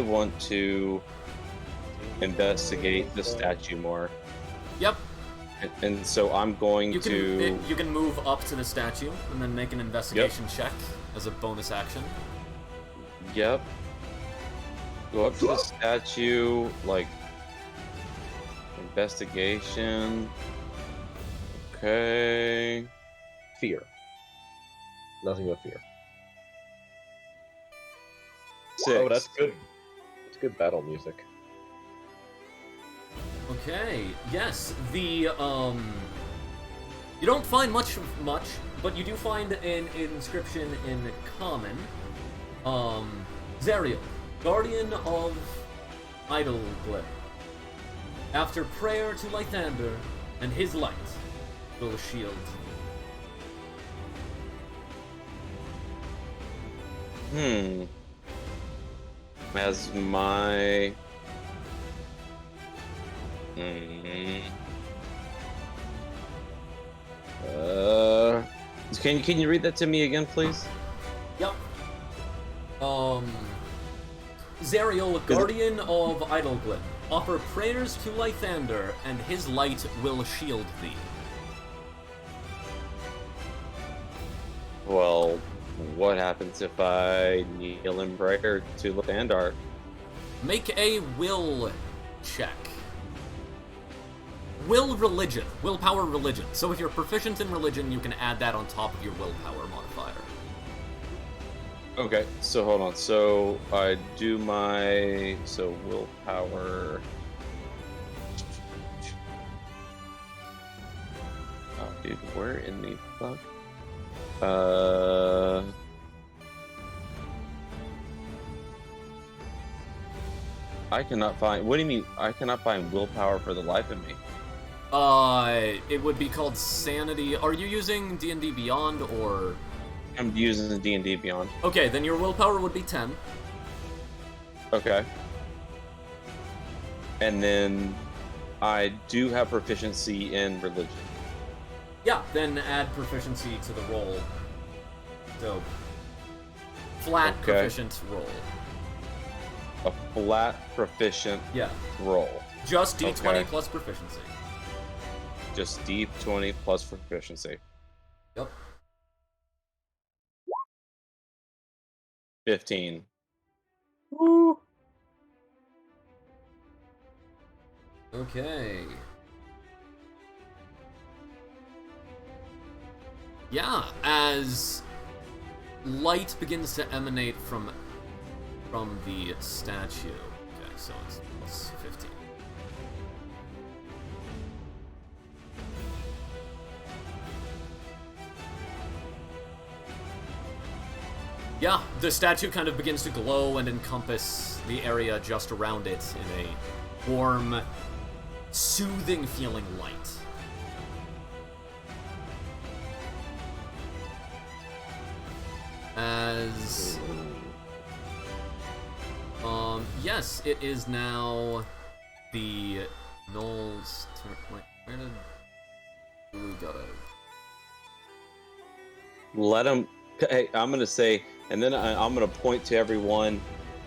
want to investigate the statue more, Yep. and so I'm going You can to. you can move up to the statue and then make an investigation check as a bonus action. Yep. Go up to the statue, like investigation. Okay. Fear. Nothing but fear. 6. Oh, that's good. It's good battle music. Okay. Yes. The you don't find much, but you do find an inscription in common. Zariel, guardian of Idleglyph. After prayer to Lythander, and his light will shield. As my. Can you read that to me again, please? Yep. Zariel, guardian of Idleglyph. Offer prayers to Lythander, and his light will shield thee. Well, what happens if I kneel in prayer to Lythander? Make a will check. Willpower religion. So if you're proficient in religion, you can add that on top of your willpower modifier. Okay, so hold on. So I do my willpower. Oh, dude, where in the fuck? I cannot find. What do you mean? I cannot find willpower for the life of me. It would be called sanity. Are you using D&D Beyond or? I'm using D&D Beyond. Okay, then your willpower would be 10. Okay. And then I do have proficiency in religion. Yeah, then add proficiency to the roll. So, flat Okay. proficient roll. A flat proficient Yeah, roll. just D20 Okay. plus proficiency. Just D20 plus proficiency. Yep. 15. Okay. Yeah, as light begins to emanate from the statue. Okay, so it's plus 15. Yeah, the statue kind of begins to glow and encompass the area just around it in a warm, soothing feeling light. As yes, it is now the Knoll's turn. Wait, where did we gotta? Let him. Hey, I'm gonna say, and then I'm gonna point to everyone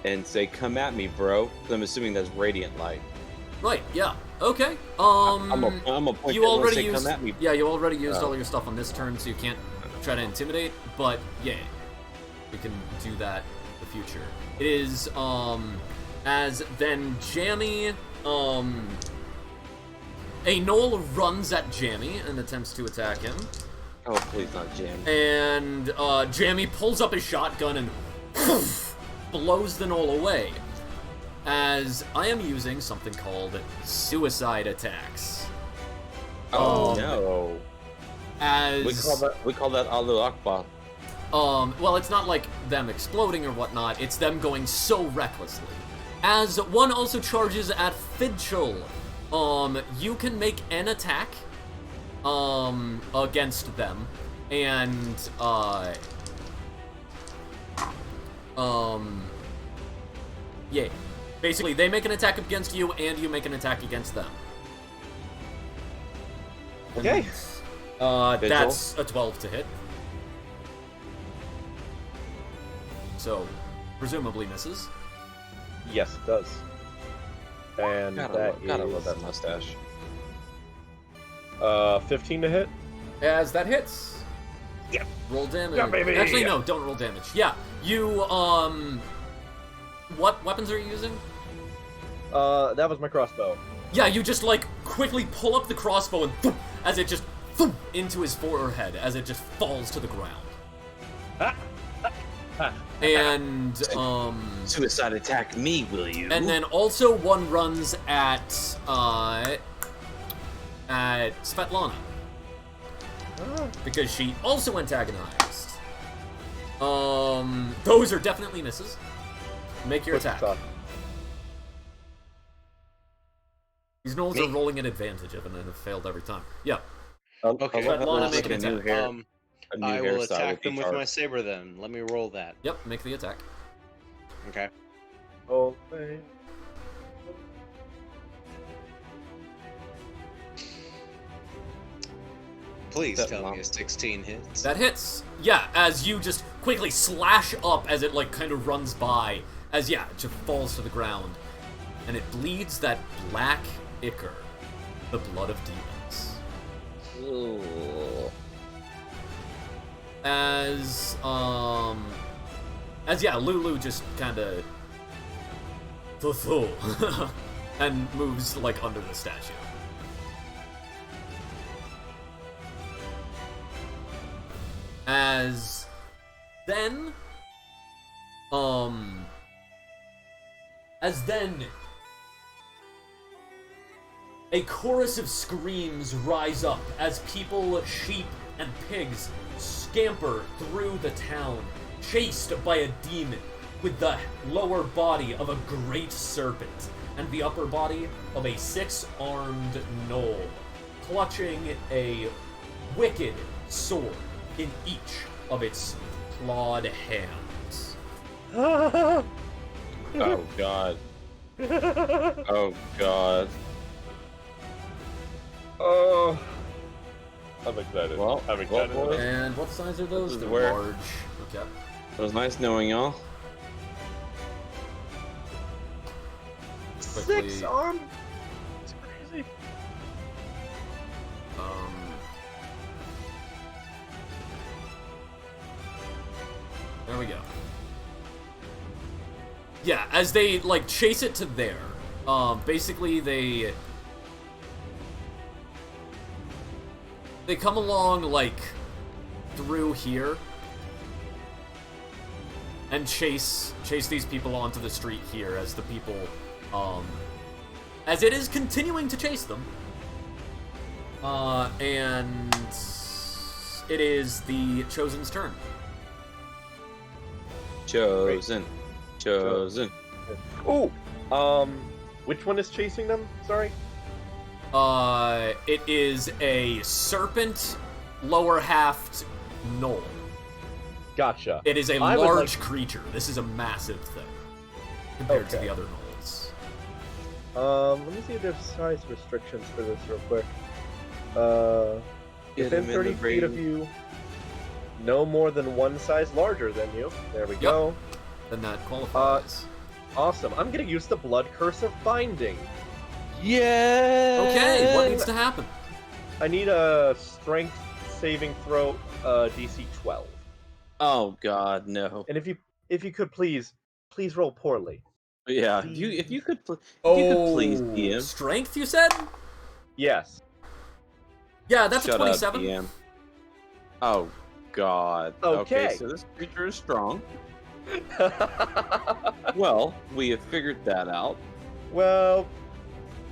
and say, "Come at me, bro." 'Cause I'm assuming that's radiant light. Right. Yeah. Okay. I'm a point You to everyone and already say, used. "Come at me." Yeah, you already used Oh. all your stuff on this turn, so you can't try to intimidate. But yeah, we can do that in the future. It is as then Jammy a Knoll runs at Jammy and attempts to attack him. Oh, please not jam. And Jammy pulls up his shotgun and blows the Knoll away. As I am using something called suicide attacks. Oh no! As We call that Allahu Akbar. well, it's not like them exploding or whatnot, it's them going so recklessly. As one also charges at Fidchel, you can make an attack, against them, and, yeah. Basically, they make an attack against you, and you make an attack against them. Okay. That's a 12 to hit. So, presumably misses. Yes, it does. And Gotta love that mustache. 15 to hit. As that hits. Yep. Roll damage. Yeah, baby. Actually, no, don't roll damage. Yeah, you, what weapons are you using? That was my crossbow. Yeah, you just, like, quickly pull up the crossbow and thump, as it just thump, into his forehead as it just falls to the ground. And, Suicide attack me, will you? and then also one runs at Svetlana. Because she also antagonized. Those are definitely misses. Make your attack. These Knolls are rolling an advantage of it and have failed every time. Yeah. Okay. Svetlana, make an a new attack. hair. A new I will hairstyle attack would be them with hard. my saber then. Let me roll that. Yep, make the attack. Okay. Oh, man. Please That tell long. me a 16 hits. That hits. Yeah, as you just quickly slash up as it, like, kind of runs by. As, yeah, it just falls to the ground. And it bleeds that black ichor. The blood of demons. Ooh. As yeah, Lulu just kinda and moves, like, under the statue. As then a chorus of screams rise up as people, sheep, and pigs scamper through the town, chased by a demon with the lower body of a great serpent and the upper body of a 6-armed gnoll, clutching a wicked sword in each of its clawed hands. Oh god. Oh god. Oh. I'm excited. Well, I'm excited. well, boys. And what size are those? This is They're where- large. Okay. It was nice knowing y'all. Quickly, 6 arm? It's crazy. There we go. Yeah, as they, like, chase it to there, basically they come along, like, through here and chase these people onto the street here as the people, as it is continuing to chase them. And it is the Chosen's turn. Chosen. Oh, which one is chasing them? Sorry. It is a serpent, lower halved gnoll. Gotcha. It is a I would large like- creature. This is a massive thing compared to Okay. the other gnolls. Let me see if there's size restrictions for this real quick. Get Within him in 30 the feet of ring. you, no more than one size larger than you. There we go. Then that qualifies. Awesome. I'm gonna use the Blood Curse of Binding. Yeah. Okay, what needs to happen? I need a Strength saving throw, DC 12. Oh god, no. And if you could please roll poorly. Yeah, if you could please DM. Strength, you said? Yes. Yeah, that's Shut a 27. Up, DM. Oh god. Okay. So this creature is strong. Well, we have figured that out. Well,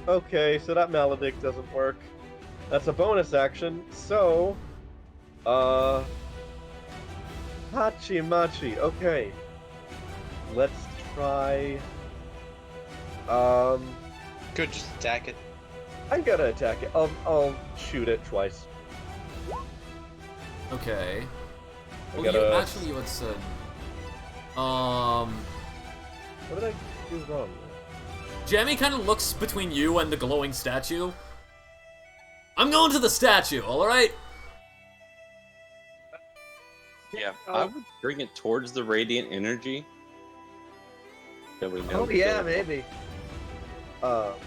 okay, so that Maledict doesn't work. That's a bonus action, so... Hachi Machi, okay. Let's try... Could just attack it. I'm gonna attack it. I'll shoot it twice. Okay. I Well, gotta- actually, you had said... What did I do wrong? Jamie kind of looks between you and the glowing statue. I'm going to the statue, alright? Yeah, I would bring it towards the radiant energy. That we know. Oh yeah, maybe. Let's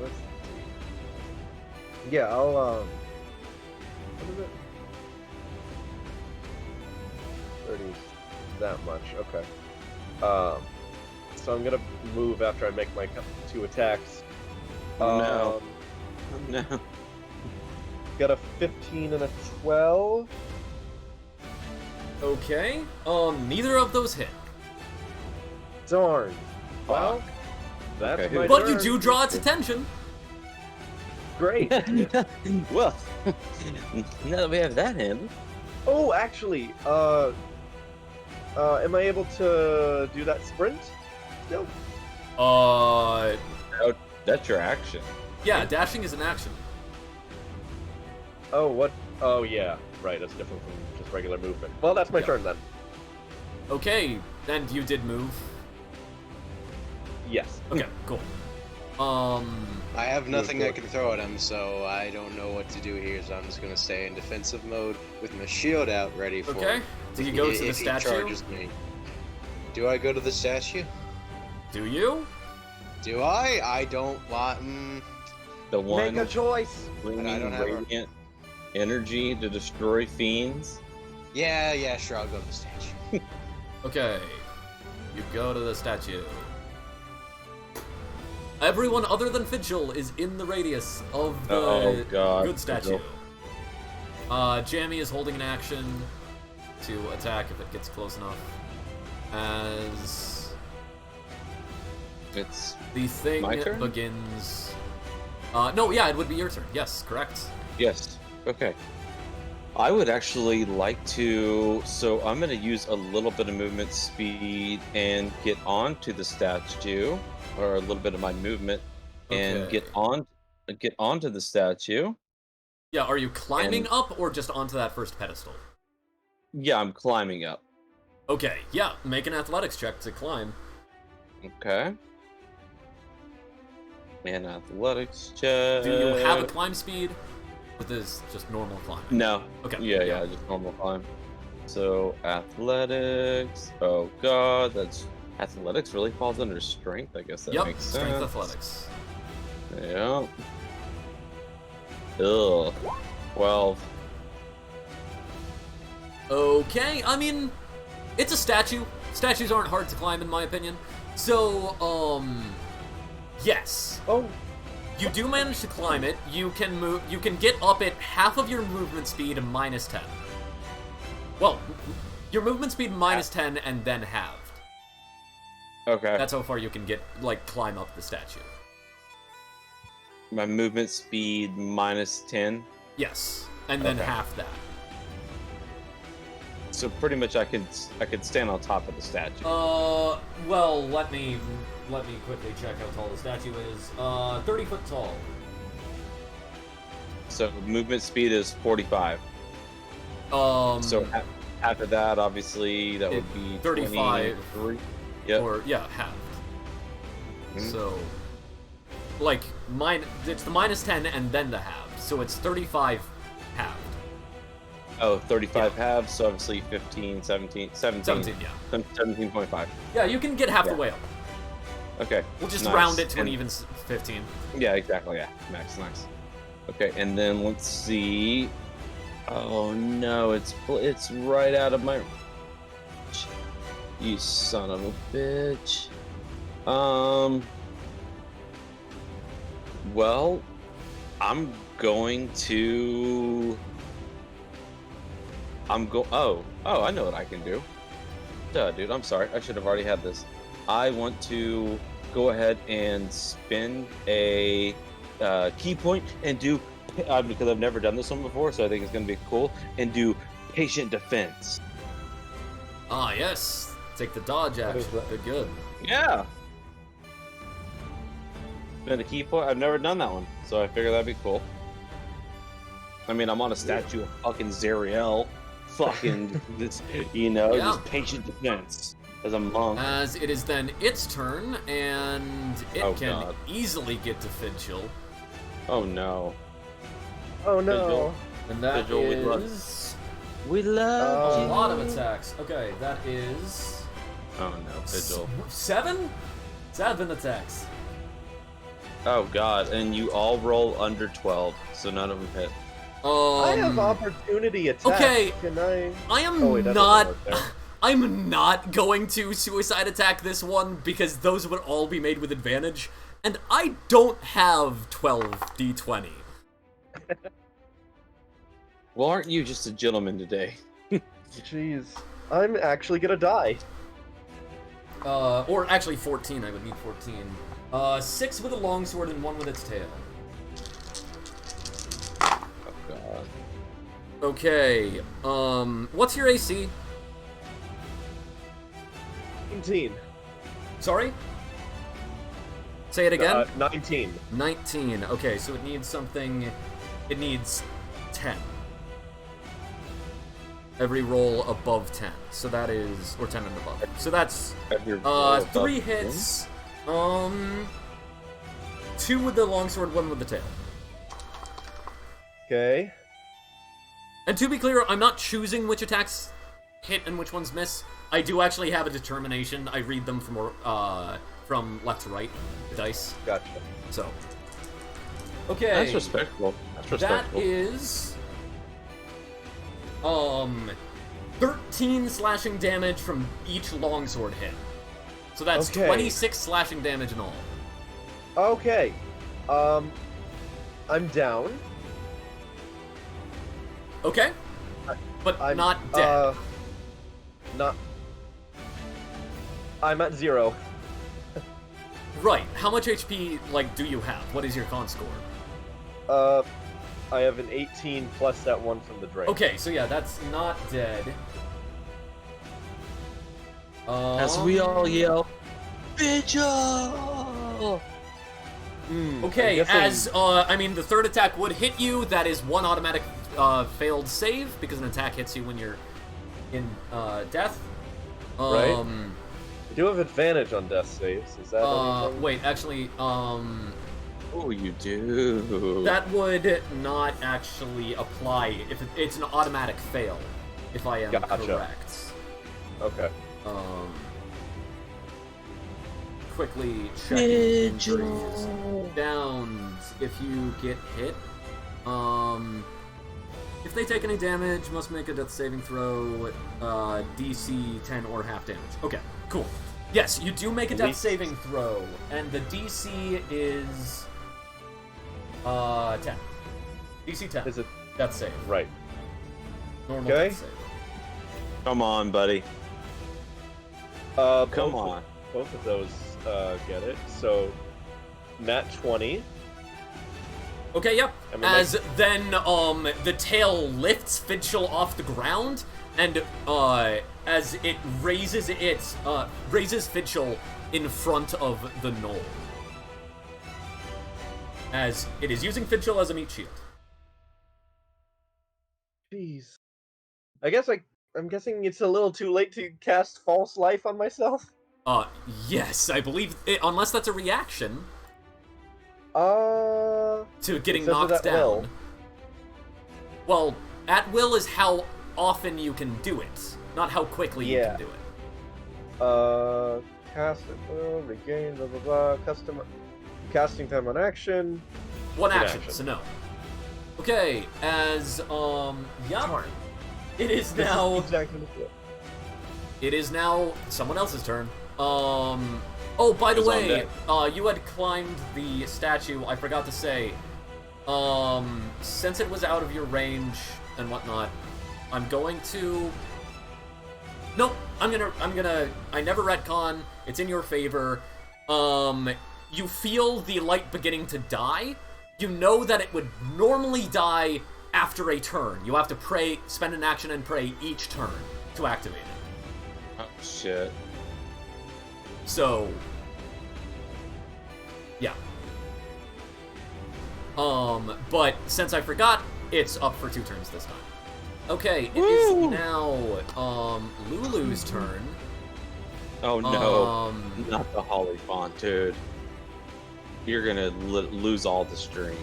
see. Yeah, I'll what is it? 30 that much, okay. So I'm gonna move after I make my 2 attacks. Oh, no. No. Got a 15 and a 12. Okay. Neither of those hit. Darn. Well, Fuck. that's Okay, my who- But you turn. do draw its attention. Great. Well, now that we have that handled. Oh, actually, am I able to do that sprint? Still? That's your action. Yeah, dashing is an action. Oh, what? Oh, yeah. Right, that's different from just regular movement. Well, that's my Yeah. turn then. Okay, and you did move. Yes. Okay, cool. I have nothing I can throw at him, so I don't know what to do here. So I'm just gonna stay in defensive mode with my shield out, ready for. Okay. Do you go to the if statue? He charges me. Do I go to the statue? Do you? Do I? I don't want. The one Make a choice. bringing I don't have a- radiant energy to destroy fiends. Yeah, sure. I'll go to the statue. Okay. You go to the statue. Everyone other than Fidgel is in the radius of the Oh, God, good statue. Fidgel. Jamie is holding an action to attack if it gets close enough. As It's the thing My turn? begins... no, yeah, it would be your turn. Yes, correct. yes. Okay. I would actually like to. So I'm going to use a little bit of movement speed and get onto the statue, or a little bit of my movement, and Okay. get onto the statue. Yeah, are you climbing And up or just onto that first pedestal? yeah, I'm climbing up. Okay, yeah, make an athletics check to climb. Okay. And athletics check. Do you have a climb speed? Or this just normal climbing? No. Okay. Yeah, just normal climb. So athletics. Oh god, that's athletics really falls under strength. I guess that Yep, makes strength sense. athletics. Yeah. Ugh. 12. Okay, I mean, it's a statue. Statues aren't hard to climb, in my opinion. So, yes. Oh, You do manage to climb it. You can move. You can get up at half of your movement speed minus 10. Well, your movement speed minus 10 and then halved. Okay. That's how far you can get, like, climb up the statue. My movement speed minus 10. Yes, and then Okay. half that. So pretty much I could stand on top of the statue. Well, let me quickly check how tall the statue is. 30 foot tall. So movement speed is 45. So after that, obviously, that would be 35. 23. Yep. Or yeah, halved. Mhm. So, like, it's the minus 10 and then the half. So it's 35 halved. Oh, 35 halves, so obviously 15, 17, 17, yeah. 17.5. Yeah, you can get half the Yeah. way up. Okay. We'll just nice. round it to an And- even 15. Yeah, exactly, yeah. Nice. Okay, and then let's see. Oh no, it's right out of my... You son of a bitch. Well, I'm going to... Oh, I know what I can do. Duh, dude, I'm sorry. I should have already had this. I want to go ahead and spend a key point and do... because I've never done this one before, so I think it's going to be cool, and do patient defense. Ah, yes. Take the dodge action. Good. Yeah! Spend a key point. I've never done that one, so I figure that'd be cool. I mean, I'm on a statue of fucking Zariel. Fucking, this, Yeah. just patient defense as a monk. As it is then its turn, and it Oh, can God. easily get to Finchel. Oh no. oh no. Vigil. And that Vigil, we love- is We love a lot of attacks. Okay, that is... Oh no, Vigil. 7? 7 attacks. Oh god, and you all roll under 12, so none of them hit. I have opportunity attack. okay. Can I? I am Oh, wait, that doesn't not... work there. I'm not going to suicide attack this one because those would all be made with advantage, and I don't have 12 d20. Well, aren't you just a gentleman today? Jeez, I'm actually gonna die. Or actually 14, I would need 14. 6 with a longsword and 1 with its tail. Oh god. Okay, what's your AC? 19. Sorry? Say it again? 19. 19. Okay, so it needs something... It needs 10. Every roll above 10. So that is... Or 10 and above. So that's... Every roll above 3 10? hits. 2 with the longsword, 1 with the tail. Okay. And to be clear, I'm not choosing which attacks hit and which ones miss. I do actually have a determination. I read them from left to right, the dice. Gotcha. So, okay. That's respectable. That's respectable. That is 13 slashing damage from each longsword hit. So that's Okay. 26 slashing damage in all. Okay. I'm down. Okay, but I'm not dead. Not. I'm at 0. Right. How much HP do you have? What is your con score? I have an 18 plus that one from the drain. Okay, so yeah, that's not dead. As we all yell, Vigil! Okay, I'm guessing- I mean, the third attack would hit you. That is one automatic failed save because an attack hits you when you're in death. Right. You do have advantage on death saves. Is that anything? Wait, actually, Oh, you do. that would not actually apply if it's an automatic fail, if I am Gotcha. correct. Okay. Quickly checking injuries. Downs, if you get hit. If they take any damage, must make a death saving throw, DC 10 or half damage. Okay, cool. Yes, you do make a death saving throw, and the DC is 10. DC 10. Is it Death save. right? Normal Okay. death save. Come on, buddy. Come Come on. Both of those get it. So, nat 20. Okay, yep. I mean, As then the tail lifts Fidgel off the ground, and as it raises Fidgel in front of the knoll. As it is using Fidgel as a meat shield. Jeez. I guess I'm guessing it's a little too late to cast false life on myself. Yes, I believe unless that's a reaction Uh. to getting It says knocked it at down. will. Well, at will is how often you can do it, not how quickly you Yeah. can do it. Cast it, regain, blah blah blah. Casting time on action. One Good action, action. so no. Okay, as yeah, it is now. Exactly the flip. It is now someone else's turn. Oh, by the Who's on way, deck? you had climbed the statue. I forgot to say. Since it was out of your range and whatnot, I'm going to. Nope. I never retcon. It's in your favor. You feel the light beginning to die. You know that it would normally die after a turn. You have to pray, spend an action and pray each turn to activate it. Oh, shit. So, yeah. But since I forgot, it's up for 2 turns this time. Okay, it is now, Lulu's turn. Oh no. Not the Holly font, dude. You're gonna lose all the stream.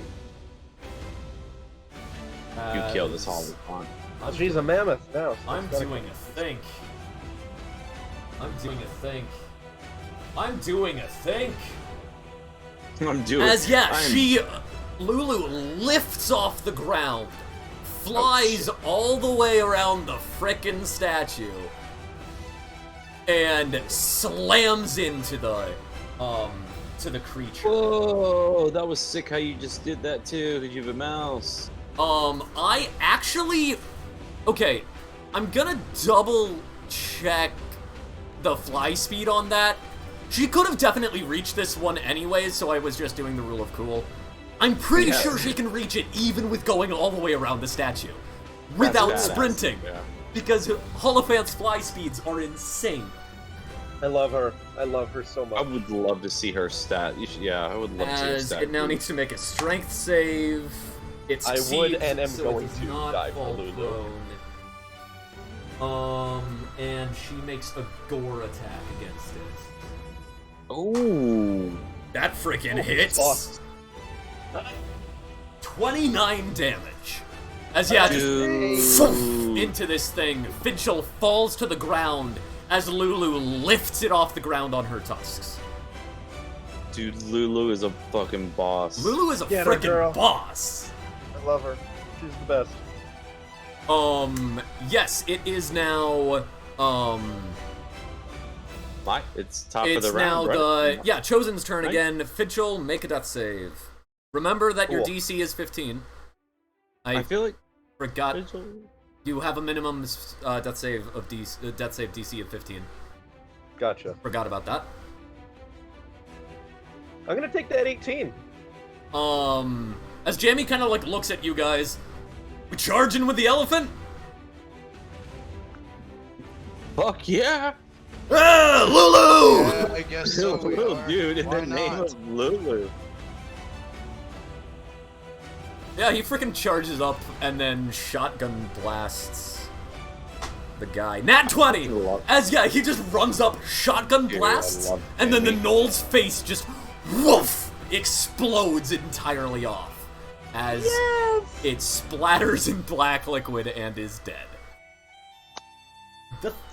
You kill this Holly font. Oh, she's a mammoth now. so I'm it's gotta- doing a think. I'm doing a think. I'm doing a think. I'm doing. As yeah, I'm- Lulu lifts off the ground, flies all the way around the frickin' statue, and slams into the creature. Whoa, that was sick how you just did that too. Did you have a mouse? I actually, okay, I'm gonna double check the fly speed on that. She could have definitely reached this one anyways, so I was just doing the rule of cool. I'm pretty Yeah. sure she can reach it even with going all the way around the statue. Without That's badass. sprinting. Yeah. Because Holophant's fly speeds are insane. I love her. I love her so much. I would love to see her stat. Yeah, I would love to see her As stat. it now needs to make a strength save. It I would succeeds, and am so going it does to not die for fall Lulu. prone. And she makes a gore attack against it. Oh. That freaking hits. Boss. 29 damage. As yeah, just Dude. into this thing. Fidgel falls to the ground as Lulu lifts it off the ground on her tusks. Dude, Lulu is a fucking boss. Lulu is a Get her, freaking girl. boss. I love her. She's the best. Yes, it is now, It's top of it's the now round, right? the, Chosen's turn Right? again. Fidgel, make a death save. Remember that your Cool. DC is 15. I feel like Forgot Vigil- you have a minimum death save DC of 15. Gotcha. Forgot about that. I'm gonna take that 18. As Jamie kind of like looks at you guys, we charging with the elephant? Fuck yeah! Ah, Lulu! Yeah, I guess so. we Lulu, are. dude, in Why the name not? of Lulu. Yeah, he freaking charges up and then shotgun blasts the guy. Nat 20! He just runs up, shotgun Dude, I blasts, love and then the Jamie. Knoll's face just, woof, explodes entirely off. As it splatters in black liquid and is dead.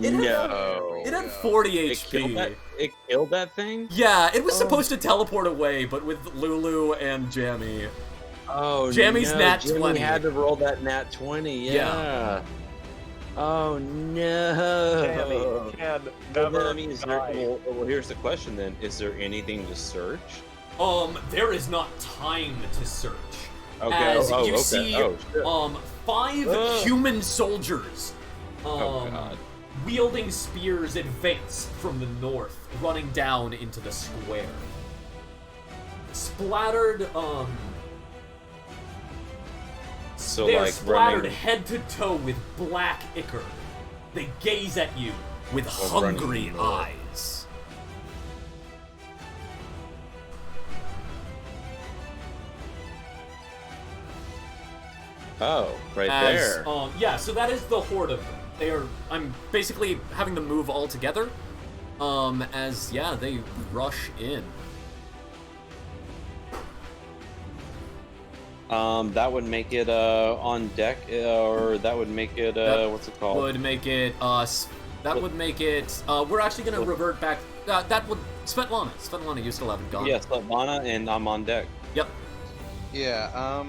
It had 40 HP. It killed that thing? Yeah, it was supposed to teleport away, but with Lulu and Jamie. Oh, Jamie's no. nat Jamie 20. had to roll that nat 20, yeah. Oh, no. Jamie can Well, never then, I mean, die. well, here's the question then. Is there anything to search? There is not time to search. Okay, As you okay. see, Oh, shit. 5 Ugh. human soldiers, Oh, God. wielding spears advance from the north, running down into the square. Splattered, So, they are like, splattered running... head to toe with black ichor. They gaze at you with running hungry north. eyes. Oh, right there. Yeah, so that is the horde of them. I'm basically having them move all together. They rush in. That would make it, on deck, or that would make it, what's it called? Would make it, we're actually gonna revert back, Svetlana. Svetlana, you still haven't gone. Yes, Svetlana, and I'm on deck. Yep. Yeah,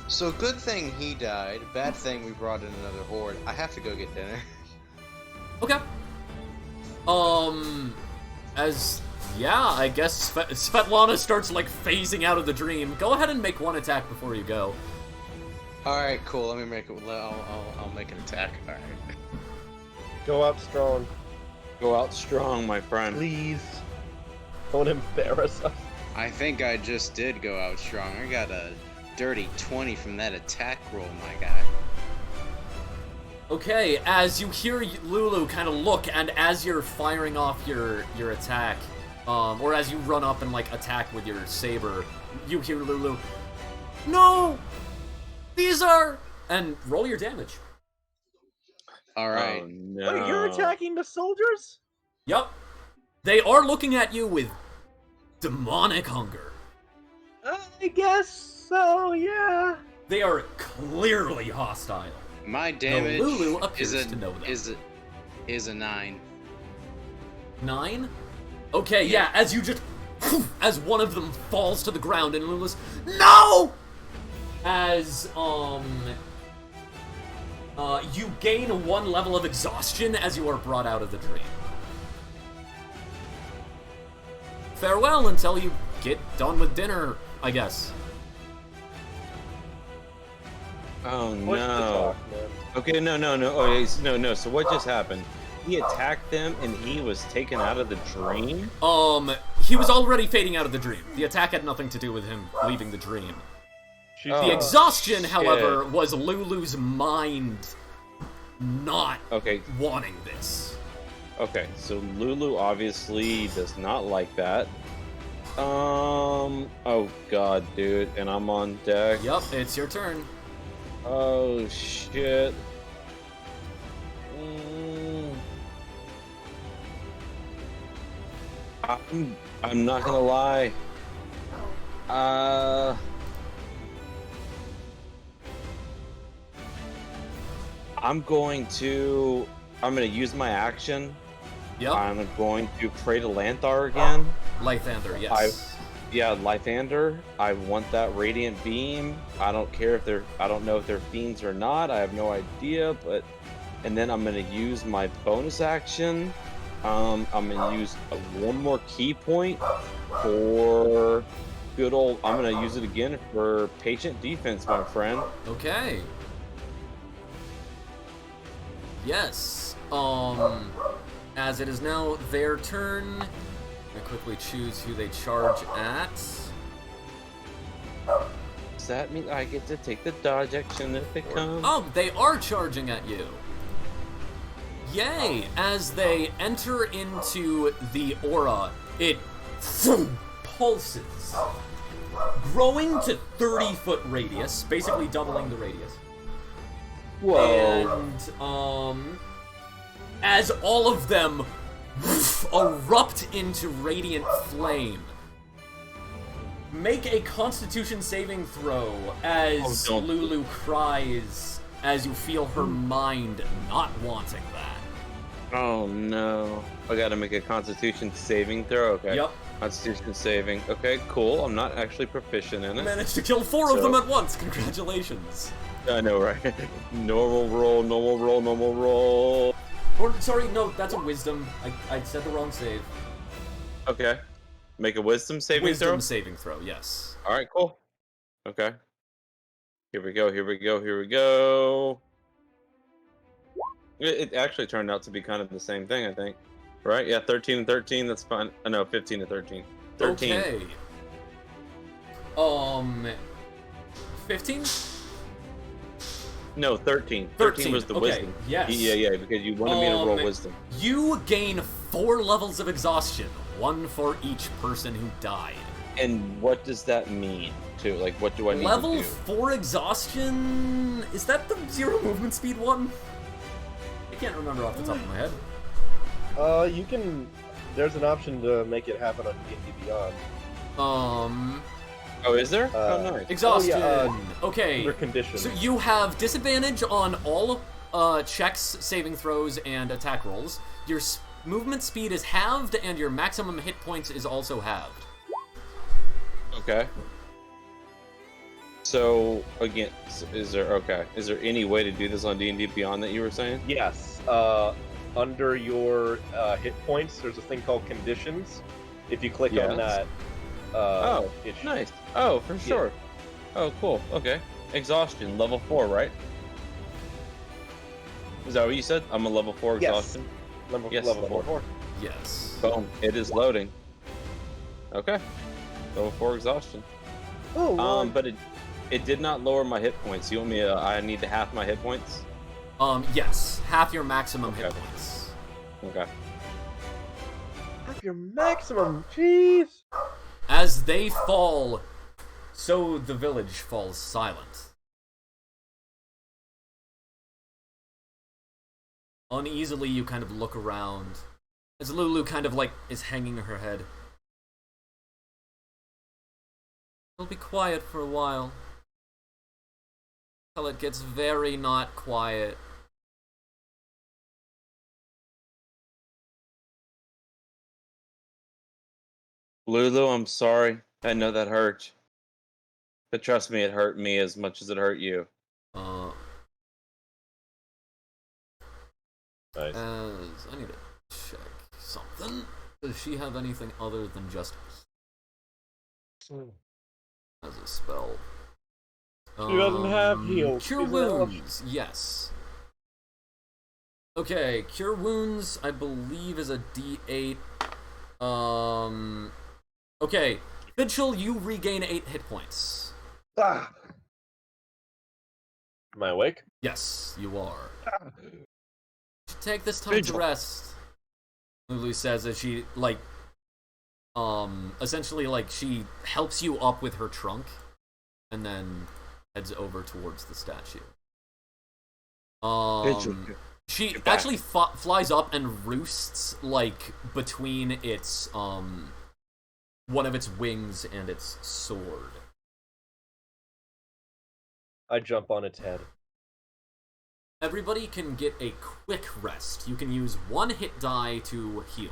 so good thing he died, bad thing we brought in another horde. I have to go get dinner. Okay. I guess Svetlana starts, like, phasing out of the dream. Go ahead and make one attack before you go. Alright, cool, let me make it, I'll make an attack, alright. Go out strong, Go out strong, my friend. please. Don't embarrass us. I think I just did go out strong. I got a dirty 20 from that attack roll, my guy. Okay, as you hear Lulu kind of look, and as you're firing off your attack, or as you run up and, like, attack with your saber, you hear Lulu, "No! These are..." And roll your damage. Alright. Oh, no. Wait, you're attacking the soldiers? Yup. They are looking at you with demonic hunger. I guess so, yeah. They are clearly hostile. My damage Lulu appears is to know them. is a 9. 9? Okay, yeah, as you just... As one of them falls to the ground and Lulu's... No! As, you gain 1 level of exhaustion as you are brought out of the dream. Farewell until you get done with dinner, I guess. Oh, Push the no. talk, man. Okay, no. Okay, no. So what just happened? He attacked them, and he was taken out of the dream? He was already fading out of the dream. The attack had nothing to do with him leaving the dream. The Oh, exhaustion, shit. however, was Lulu's mind not Okay, wanting this. okay. So Lulu obviously does not like that. Oh, God, dude. And I'm on deck. Yup, it's your turn. Oh, shit. I'm not gonna lie. I'm gonna use my action. Yep. I'm going to pray to Lanthar again. Lythander, yes. Yeah, Lythander. I want that radiant beam. I don't care if I don't know if they're fiends or not. I have no idea, but... And then I'm gonna use my bonus action. I'm gonna use one more key point for good old... I'm gonna use it again for patient defense, my friend. Okay. Yes. As it is now their turn, I quickly choose who they charge at. Does that mean I get to take the dodge action if it comes? Oh, they are charging at you. Yay! As they enter into the aura, it pulses, growing to 30-foot radius, basically doubling the radius. Whoa. And, as all of them erupt into radiant flame, make a Constitution saving throw as Lulu cries as you feel her mind not wanting that. Oh no. I gotta make a Constitution saving throw? Okay. Yep. Constitution saving. Okay, cool. I'm not actually proficient in it. Managed to kill 4 of them at once. Congratulations. I know, right? Normal roll, normal roll, normal roll. Or, sorry, no, that's a wisdom. I said the wrong save. Okay. Make a wisdom saving Wisdom throw? saving throw, yes. Alright, cool. Okay. Here we go, here we go, here we go. It actually turned out to be kind of the same thing, I think. Right? Yeah, 13 and 13, that's fine. No, 15 and 13. 13. Okay. 15? No, 13. 13 was the okay, wisdom. yes. Yeah, because you wanted me to roll wisdom. You gain 4 levels of exhaustion, 1 for each person who died. And what does that mean, too? Like, what do I need to do? Level 4 exhaustion... Is that the 0 movement speed one? I can't remember off the top of my head. You can. There's an option to make it happen on D&D Beyond. Oh, is there? Oh, nice. Exhaustion. Oh, yeah, okay. under conditions. So you have disadvantage on all checks, saving throws, and attack rolls. Your movement speed is halved, and your maximum hit points is also halved. Okay. So, again, is there any way to do this on D&D Beyond that you were saying? Yes. Under your hit points, there's a thing called conditions. If you click on that, nice. Oh, for sure. Oh, cool. Okay. Exhaustion, level 4, right? Is that what you said? I'm a level 4 exhaustion? Yes. Level 4. Yes. Boom. It is loading. Okay. Level 4 exhaustion. Oh, but it did not lower my hit points. You want me I need to half my hit points? Yes. Half your maximum hit points. Okay. Half your maximum. Jeez. As they fall, so the village falls silent. Uneasily, you kind of look around as Lulu kind of like is hanging her head. It'll be quiet for a while. Till it gets very not quiet. Lulu, I'm sorry. I know that hurt. But trust me, it hurt me as much as it hurt you. Nice. As I need to check something. Does she have anything other than just as a spell? She doesn't have heal. Cure wounds, yes. Okay, cure wounds, I believe, is a D8. Okay, Mitchell, you regain 8 hit points. Ah. Am I awake? Yes, you are. Ah. Take this time to rest, Lulu says as she, like, essentially, like, she helps you up with her trunk, and then heads over towards the statue. She actually flies up and roosts, like, between its, one of its wings and its sword. I jump on its head. Everybody can get a quick rest. You can use 1 hit die to heal.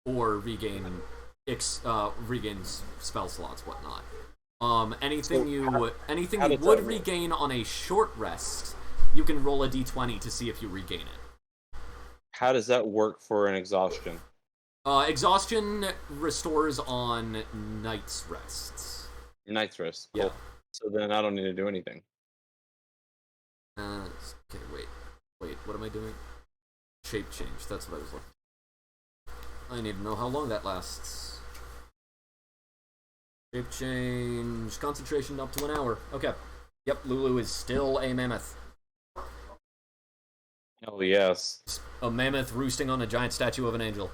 Or regain spell slots, whatnot. Anything you would regain on a short rest, you can roll a d20 to see if you regain it. How does that work for an exhaustion? Exhaustion restores on night's rests. Night's rest. Cool. Yeah. So then I don't need to do anything. Okay, wait, what am I doing? Shape change, that's what I was looking for. I need to know how long that lasts. Shape change. Concentration up to an hour. Okay. Yep, Lulu is still a mammoth. Oh yes. A mammoth roosting on a giant statue of an angel.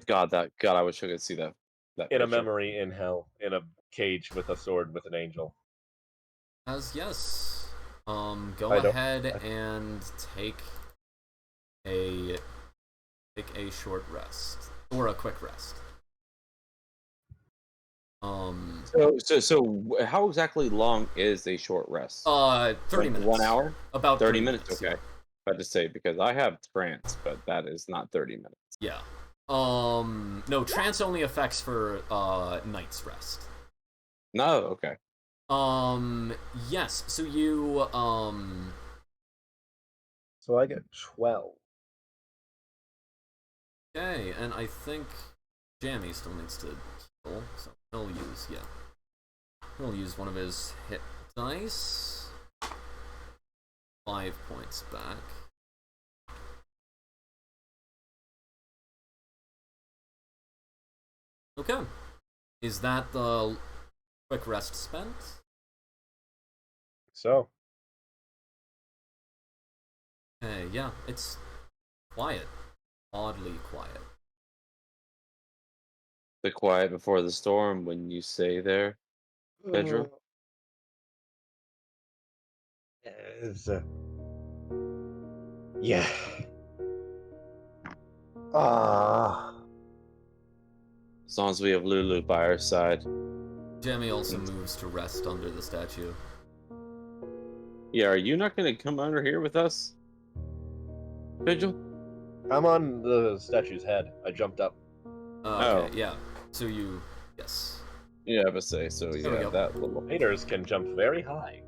God, I wish I could see that. In a picture. memory in hell, in a cage with a sword with an angel. Yes. Go I don't- ahead and take a short rest or a quick rest. So how exactly long is a short rest? 30 minutes. 1 hour? About 30 minutes. Okay. yeah. About to say because I have trance, but that is not 30 minutes. Yeah. No, trance only affects for night's rest. No, okay. Yes. So you So I get 12. okay, and I think Jammy still needs to kill, so he'll use one of his hit dice. 5 points back. Okay. Is that the quick rest spent? So, Okay, yeah, it's quiet. Oddly quiet. The quiet before the storm when you say there, Pedro. It's, yeah. Ah. As long as we have Lulu by our side. Jamie also moves to rest under the statue. Yeah, are you not gonna come under here with us? Vigil? I'm on the statue's head. I jumped up. Okay, Oh. yeah. So you, yes. Yeah, but say so. There we Yeah, go. that little. Haters can jump very high.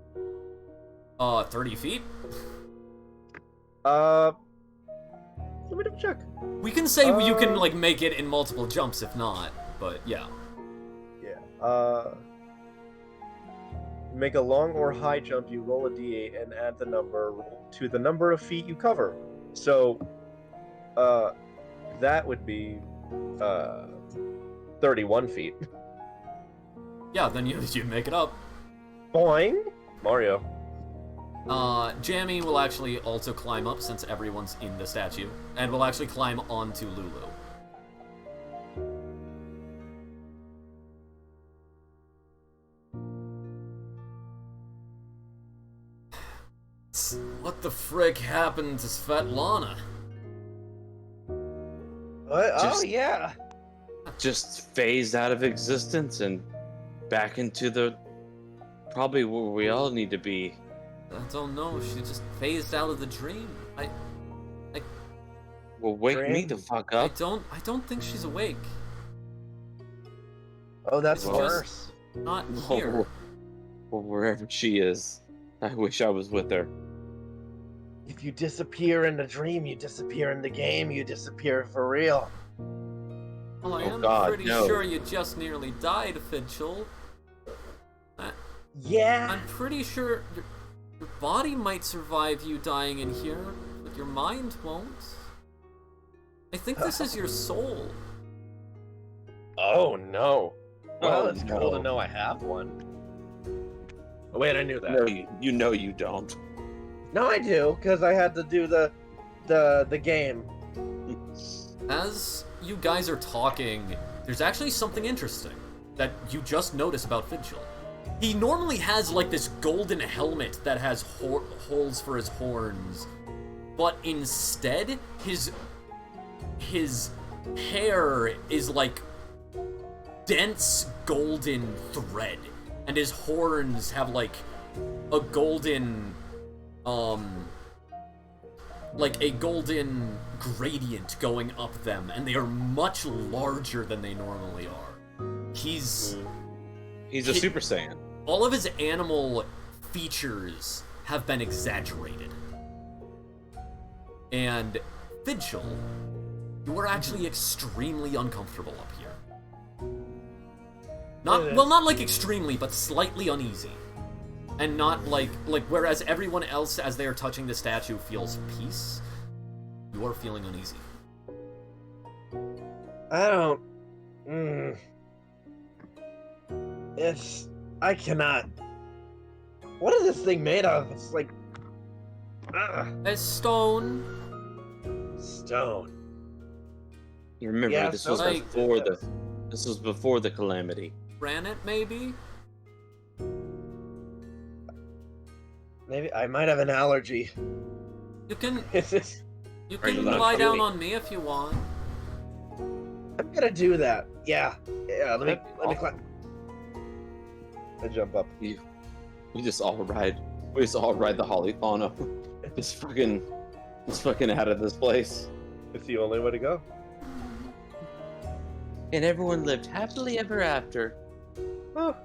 30 feet? Let me double check. We can say you can, like, make it in multiple jumps if not, but yeah. Yeah. Make a long or high jump, you roll a d8 and add the number to the number of feet you cover. So, that would be, 31 feet. Yeah, then you'd make it up. Boing! Mario. Jammy will actually also climb up since everyone's in the statue, and will actually climb onto Lulu. What the frick happened to Svetlana? What? Oh Just- yeah. Just phased out of existence and back into the probably where we all need to be. I don't know, she just phased out of the dream. Well, wake me Dream. the fuck I up. don't think she's awake. Oh, that's It's just- worse. Not here. Well, wherever she is, I wish I was with her. If you disappear in the dream, you disappear in the game, you disappear for real. Well, I Oh, am God, pretty no. sure you just nearly died, Finchel. Yeah. I'm pretty sure your body might survive you dying in here, but your mind won't. I think this is your soul. Oh no. Well, Oh, it's cool to no. know I have one. Oh, wait, I knew that. No, you know you don't. No, I do, because I had to do the game. As you guys are talking, there's actually something interesting that you just notice about Finchel. He normally has like this golden helmet that has holes for his horns, but instead his hair is like dense golden thread, and his horns have like a golden like a golden gradient going up them, and they are much larger than they normally are. He's He's a He- Super Saiyan. all of his animal features have been exaggerated. And Finchel, you are actually extremely uncomfortable up here. Not like extremely, but slightly uneasy. And not like whereas everyone else as they are touching the statue feels peace, you are feeling uneasy. I don't. I cannot. What is this thing made of? It's like, A stone. stone. You remember Yeah, this so was like- before the calamity. Granite, maybe? Maybe I might have an allergy. You can Is this? you Are you can not lie down kidding? on me if you want. I'm gonna do that. Yeah. Let me Okay. climb. I jump up. We just all ride the Holly fauna. Just fucking out of this place. It's the only way to go. And everyone lived happily ever after. Oh,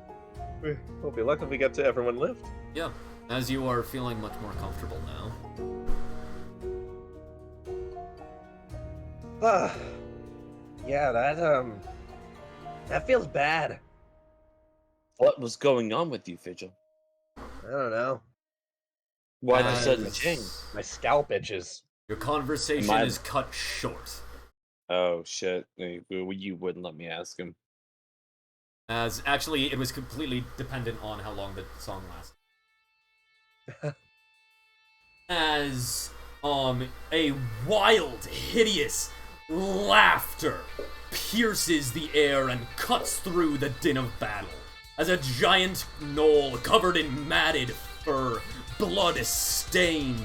we'll be lucky if we get to everyone lived. Yeah, as you are feeling much more comfortable now. Yeah, that feels bad. What was going on with you, Vigil? I don't know. Why the As sudden change? My scalp itches. Your conversation My- is cut short. Oh shit! You wouldn't let me ask him. As actually, it was completely dependent on how long the song lasted. As a wild, hideous laughter pierces the air and cuts through the din of battle. As a giant gnoll covered in matted fur, blood stained,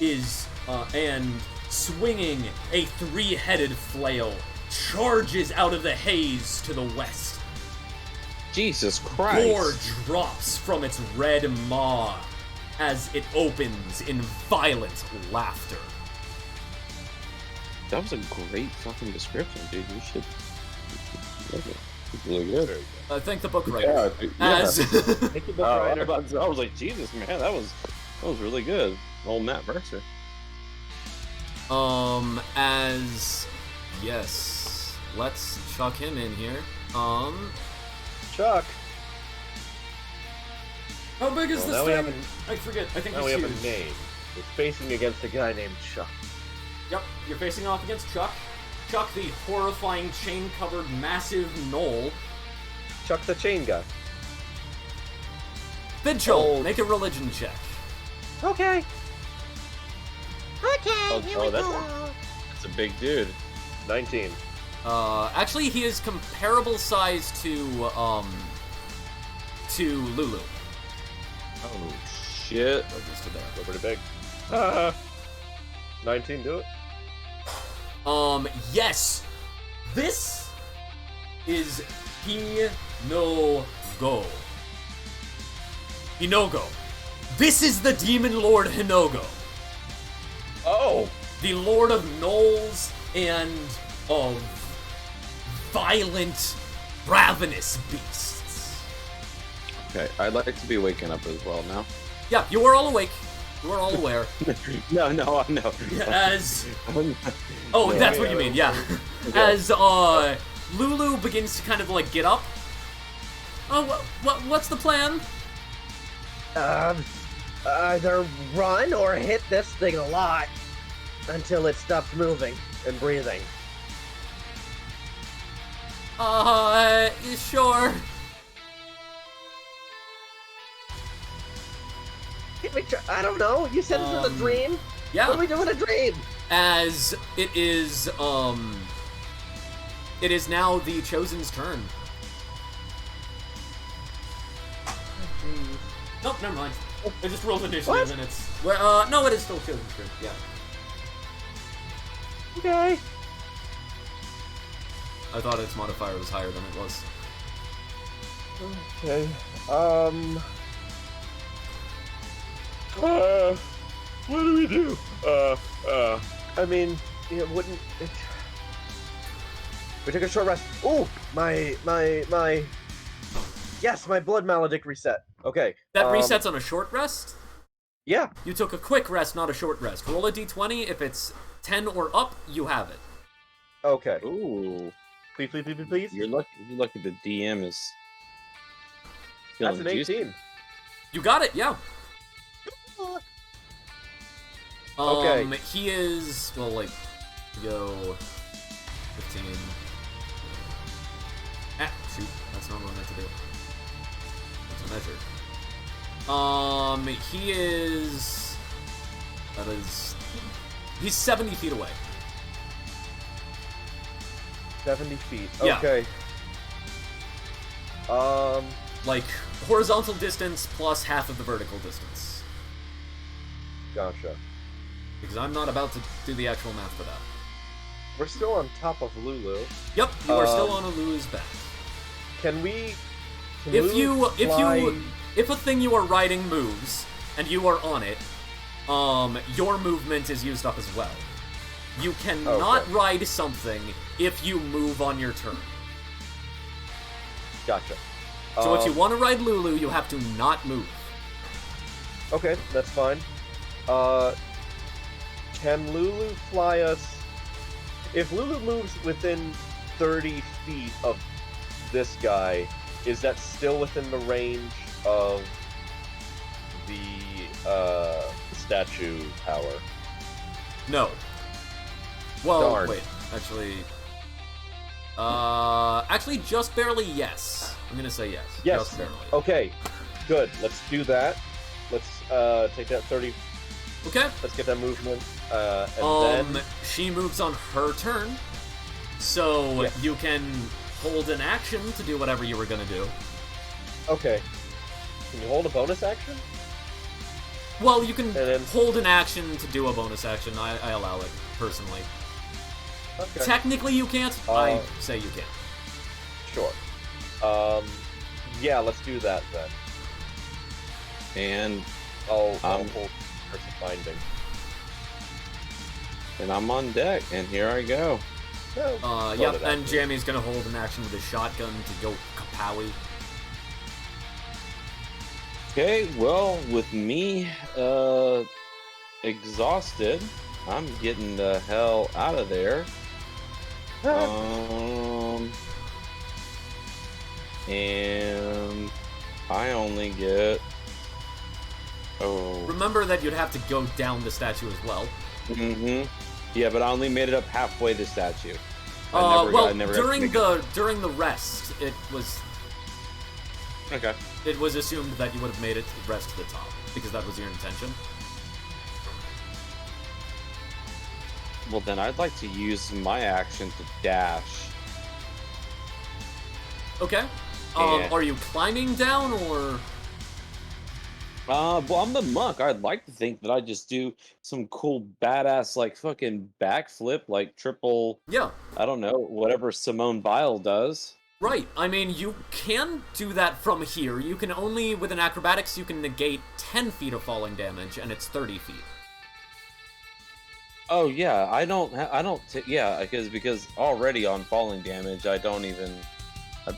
is and swinging a three-headed flail, charges out of the haze to the west. Jesus Christ! Gore drops from its red maw as it opens in violent laughter. That was a great fucking description, dude. You should look it. It's really good. I thank the book writer. Yeah. As Thank you, book writer. I was like, Jesus, man, that was really good. Old Matt Mercer. as yes, let's chuck him in here. Chuck. How big is Well, this now we thing? have I forget. I think Now we it's have huge. a name. We're facing against a guy named Chuck. Yep, you're facing off against Chuck. Chuck, the horrifying chain-covered massive gnoll. Chuck the chain guy. Vigil, Oh. make a religion check. Okay. That's a big dude. 19. Actually, he is comparable size to Lulu. Oh shit! Or just to there. Go pretty big. 19, do it. Yes. This is Hinogo. Hinogo. This is the Demon Lord Hinogo. Oh! The Lord of Gnolls and of violent, ravenous beasts. Okay, I'd like to be waking up as well now. Yeah, you are all awake. You are all aware. No. As No, that's what you mean, yeah. As Lulu begins to kind of like get up. Oh, what's the plan? Either run or hit this thing a lot until it stops moving and breathing. Sure. I don't know. You said this was a dream. Yeah. What do we do in a dream? As it is now the Chosen's turn. Nope, never mind. I just rolled initiative What? and it's no, it is still Chosen's turn. Yeah. Okay. I thought its modifier was higher than it was. Okay. What do we do? I mean, it wouldn't. We took a short rest. Ooh, my. Yes, my blood maledict reset. Okay. That resets on a short rest? Yeah. You took a quick rest, not a short rest. Roll a d20. If it's 10 or up, you have it. Okay. Ooh, Please, please, please, please. you're lucky. You're lucky the DM is. That's feeling an juicy. 18. You got it, yeah. Okay. He is, well, like, go 15. Ah, shoot, that's not what I meant to do. measured. He is... That is... He's 70 feet away. 70 feet. Yeah. Okay. Like, horizontal distance plus half of the vertical distance. Gotcha. Because I'm not about to do the actual math for that. We're still on top of Lulu. Yep, you are still on Lulu's back. Can we... Can If Lulu fly... if a thing you are riding moves, and you are on it, your movement is used up as well. You cannot ride something if you move on your turn. Gotcha. So if you want to ride Lulu, you have to not move. Okay, that's fine. Can Lulu fly us... If Lulu moves within 30 feet of this guy, is that still within the range of the statue power? No. Well, Darn. wait. Actually, just barely yes. I'm gonna say yes. Yes. Just barely. Okay, good. Let's do that. Let's take that 30. Okay. Let's get that movement. And then... She moves on her turn, so Yes. you can hold an action to do whatever you were gonna do. Okay. Can you hold a bonus action? Well, you can And then- hold an action to do a bonus action. I allow it, personally. Okay. Technically, you can't. I say you can. Sure. Yeah, let's do that then. And I'll hold Curse of Binding. I'm on deck, and here I go. No, Yep, loaded and actually. Jamie's gonna hold an action with his shotgun to go kapowie. Okay, well, with me exhausted, I'm getting the hell out of there. And I only get... Oh. Remember that you'd have to go down the statue as well. Mm-hmm. Yeah, but I only made it up halfway the statue. During the rest, it was Okay. it was assumed that you would have made it to the rest to the top because that was your intention. Well, then I'd like to use my action to dash. Okay. Yeah. Are you climbing down or? Well, I'm the monk. I'd like to think that I just do some cool, badass, like, fucking backflip, like, triple, Yeah. I don't know, whatever Simone Biles does. Right. I mean, you can do that from here. You can only, with an acrobatics, you can negate 10 feet of falling damage, and it's 30 feet. Oh, yeah, yeah, because already on falling damage, I don't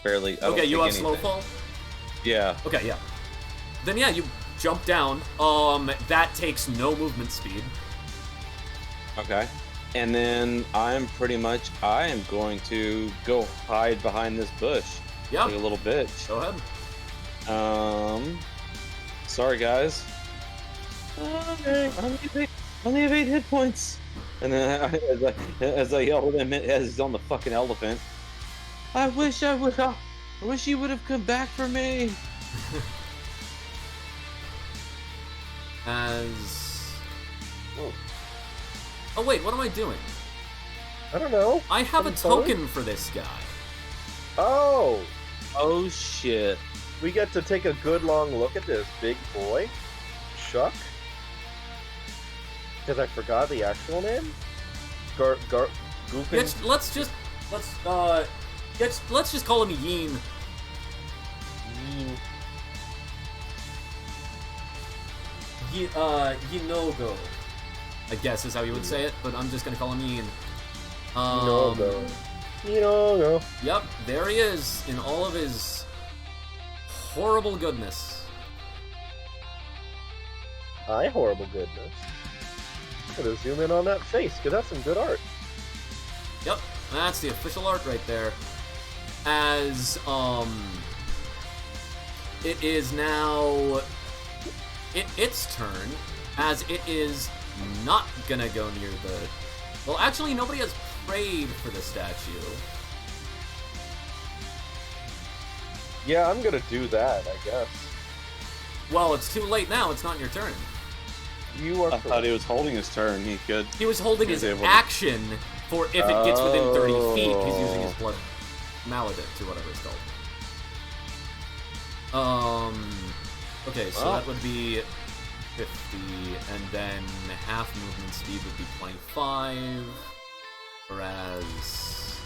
barely, I don't Okay, you have take slow anything. fall? Yeah. Okay, yeah. Then yeah, you jump down. That takes no movement speed. Okay. And then I am going to go hide behind this bush. Yeah. Like a little bitch. Go ahead. Sorry guys. Okay, only have 8 hit points. And then as I yell at him as he's on the fucking elephant, I wish you would have come back for me. Oh wait, what am I doing? I don't know. I have a Something token for this guy. Oh, Oh shit. we get to take a good long look at this big boy, Chuck. Because I forgot the actual name. Gookin. Let's just call him Yeen. Yinogo, I guess is how you would say it, but I'm just gonna call him Yeen. Yinogo. Yep, there he is in all of his horrible goodness. Horrible goodness. I'm gonna zoom in on that face, because that's some good art. Yep, that's the official art right there. As, it is now its turn, as it is not gonna go near the... Well, actually, nobody has prayed for the statue. Yeah, I'm gonna do that, I guess. Well, it's too late now. It's not your turn. You are I thought he was holding his turn. He could. He was holding He was his able to- action for if it gets within 30 feet. He's using his Oh. blood maledict or whatever it's called. Okay, so Well. that would be 50, and then half movement speed would be 25, whereas...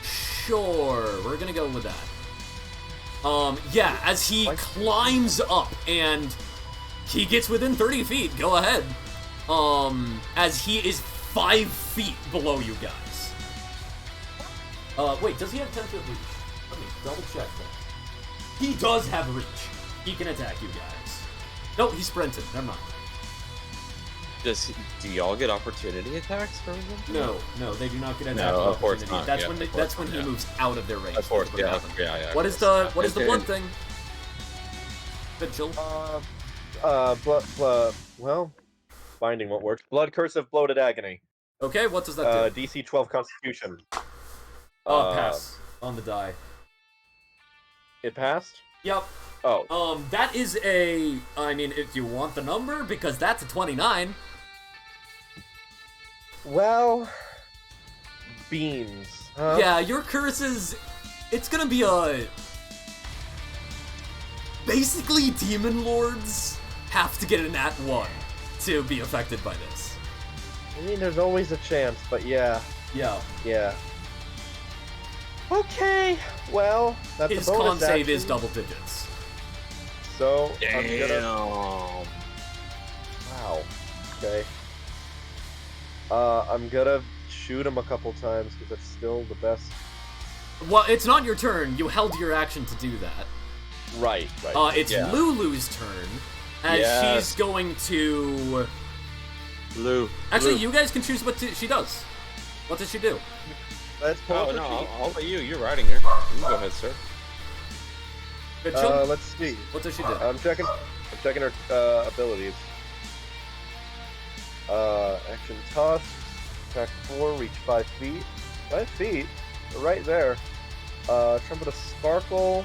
Sure, we're gonna go with that. Yeah, as he climbs up and he gets within 30 feet, go ahead. As he is 5 feet below you guys. Wait, does he have 10-foot reach? Let me double check that. He does have reach. He can attack you guys. Nope, he sprinted. Never mind. Do y'all get opportunity attacks from him? No, they do not get attack. No, of course opportunity. not. That's Yeah, when of that's course when he not, yeah. moves out of their range. Of course, That's what yeah, happens. yeah. What is of the course. blood thing? Vigil. Well, finding what works. Blood Curse of Bloated Agony. Okay, what does that do? DC 12 Constitution. Pass on the die. It passed? Yep. Oh. That is a. I mean, if you want the number, because that's a 29. Well, beans. Huh? Yeah, your curse is. It's gonna be a. Basically, demon lords have to get an at 1 to be affected by this. I mean, there's always a chance, but yeah. Yeah. Okay, well, that's His a bonus con save action. is double digits. So, I'm Damn. gonna... Wow. Okay. I'm gonna shoot him a couple times, because that's still the best... Well, it's not your turn. You held your action to do that. Right. It's yeah. Lulu's turn, as Yes. she's going to... Lou. Actually, Lou. you guys can choose what she does. What does she do? Let's pull Oh, up no, a sheet. I'll let you. You're riding her. You go ahead, sir. Vigil? Let's see. What does she do? I'm checking her abilities. Action toss, attack 4, reach 5 feet. 5 feet? Right there. Trumpet of Sparkle.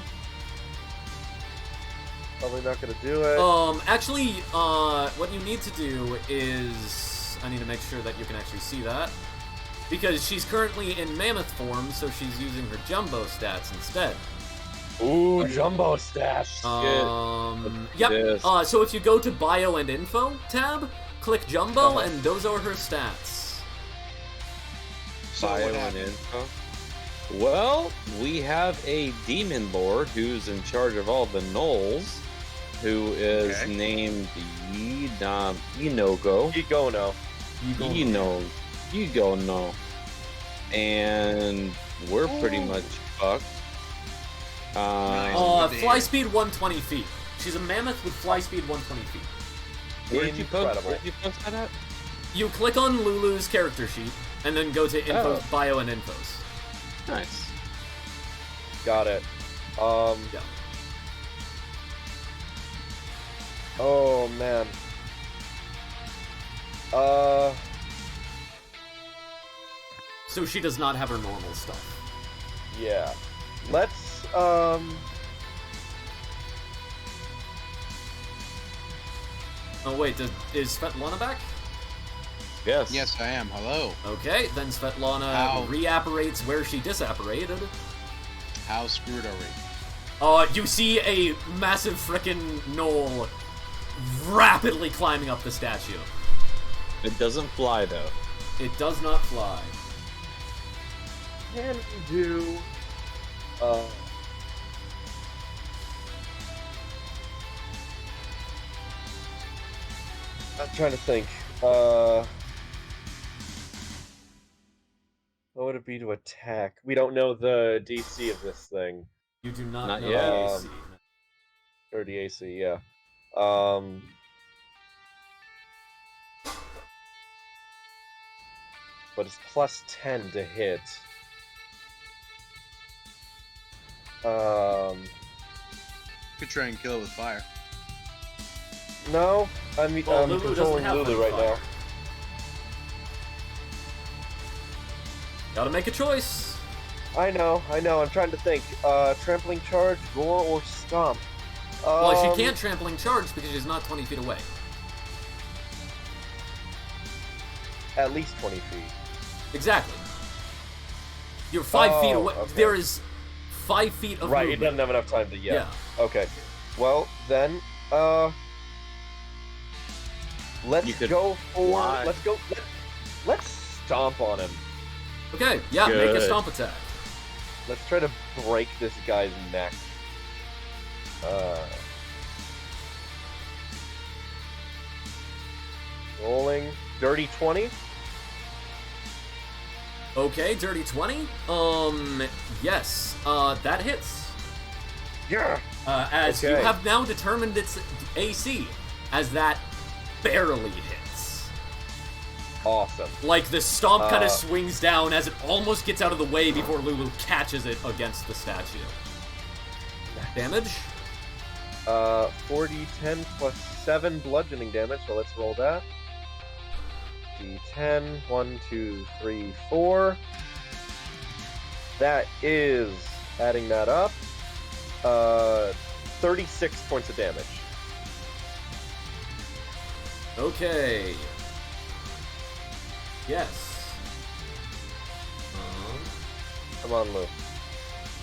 Probably not gonna do it. Actually, what you need to do is... I need to make sure that you can actually see that. Because she's currently in mammoth form, so she's using her jumbo stats instead. Ooh, jumbo stats. Yep. Yes. So if you go to Bio and Info tab, click Jumbo, Uh-huh. and those are her stats. So Bio what and happened? info. Well, we have a demon lord who's in charge of all the gnolls, who is Okay. named Inogo. Igono. Igono. And we're pretty much fucked. Nice. Fly speed 120 feet. She's a mammoth with fly speed 120 feet. Where did you post Incredible. that at? You click on Lulu's character sheet, and then go to Info, Oh. Bio and Infos. Nice. Got it. Yeah. Oh man. So she does not have her normal stuff. Yeah. Let's Oh wait, is Svetlana back? Yes. Yes, I am. Hello. Okay, then Svetlana How? reapparates where she disapparated. How screwed are we? You see a massive frickin' knoll rapidly climbing up the statue. It doesn't fly though. It does not fly. can we do I'm trying to think. What would it be to attack? We don't know the DC of this thing. You do not, Not know yet. the AC. Or the AC, yeah. But it's plus 10 to hit. Could try and kill it with fire. No, I mean, Well, I'm Lulu doesn't controlling have Lulu right fire. now. Gotta make a choice. I know. I'm trying to think. Trampling charge, roar, or stomp. Well, she can't trampling charge because she's not 20 feet away. At least 20 feet. Exactly. You're 5 feet away. Okay. There is 5 feet of Right, it movement. doesn't have enough time to. Yeah. Okay. Well, then, let's You could go for. fly. Let's stomp on him. Okay, yeah, make a Good. stomp attack. Let's try to break this guy's neck. Rolling. Dirty 20. Okay, dirty 20. Yes, that hits. Yeah. As you Okay. have now determined its AC, as that barely hits. Awesome. Like the stomp kind Uh, of swings down as it almost gets out of the way before Lulu catches it against the statue. Damage? 4d10 plus 7 bludgeoning damage, so let's roll that. D10, 1, 2, 3, 4. That is, adding that up, 36 points of damage. Okay. Yes. Come on, Lou.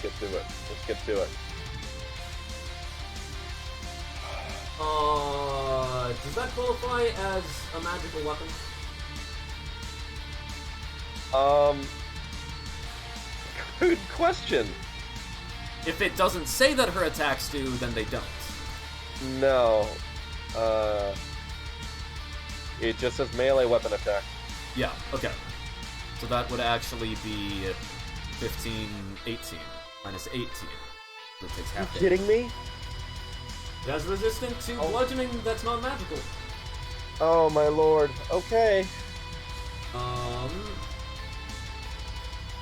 Get to it. Let's get to it. Does that qualify as a magical weapon? Good question. If it doesn't say that her attacks do, then they don't. No. It just says melee weapon attack. Yeah, okay. So that would actually be 15, 18, minus 18. So it takes You half damage. kidding me? It has resistant to bludgeoning that's not magical. Oh my lord. Okay.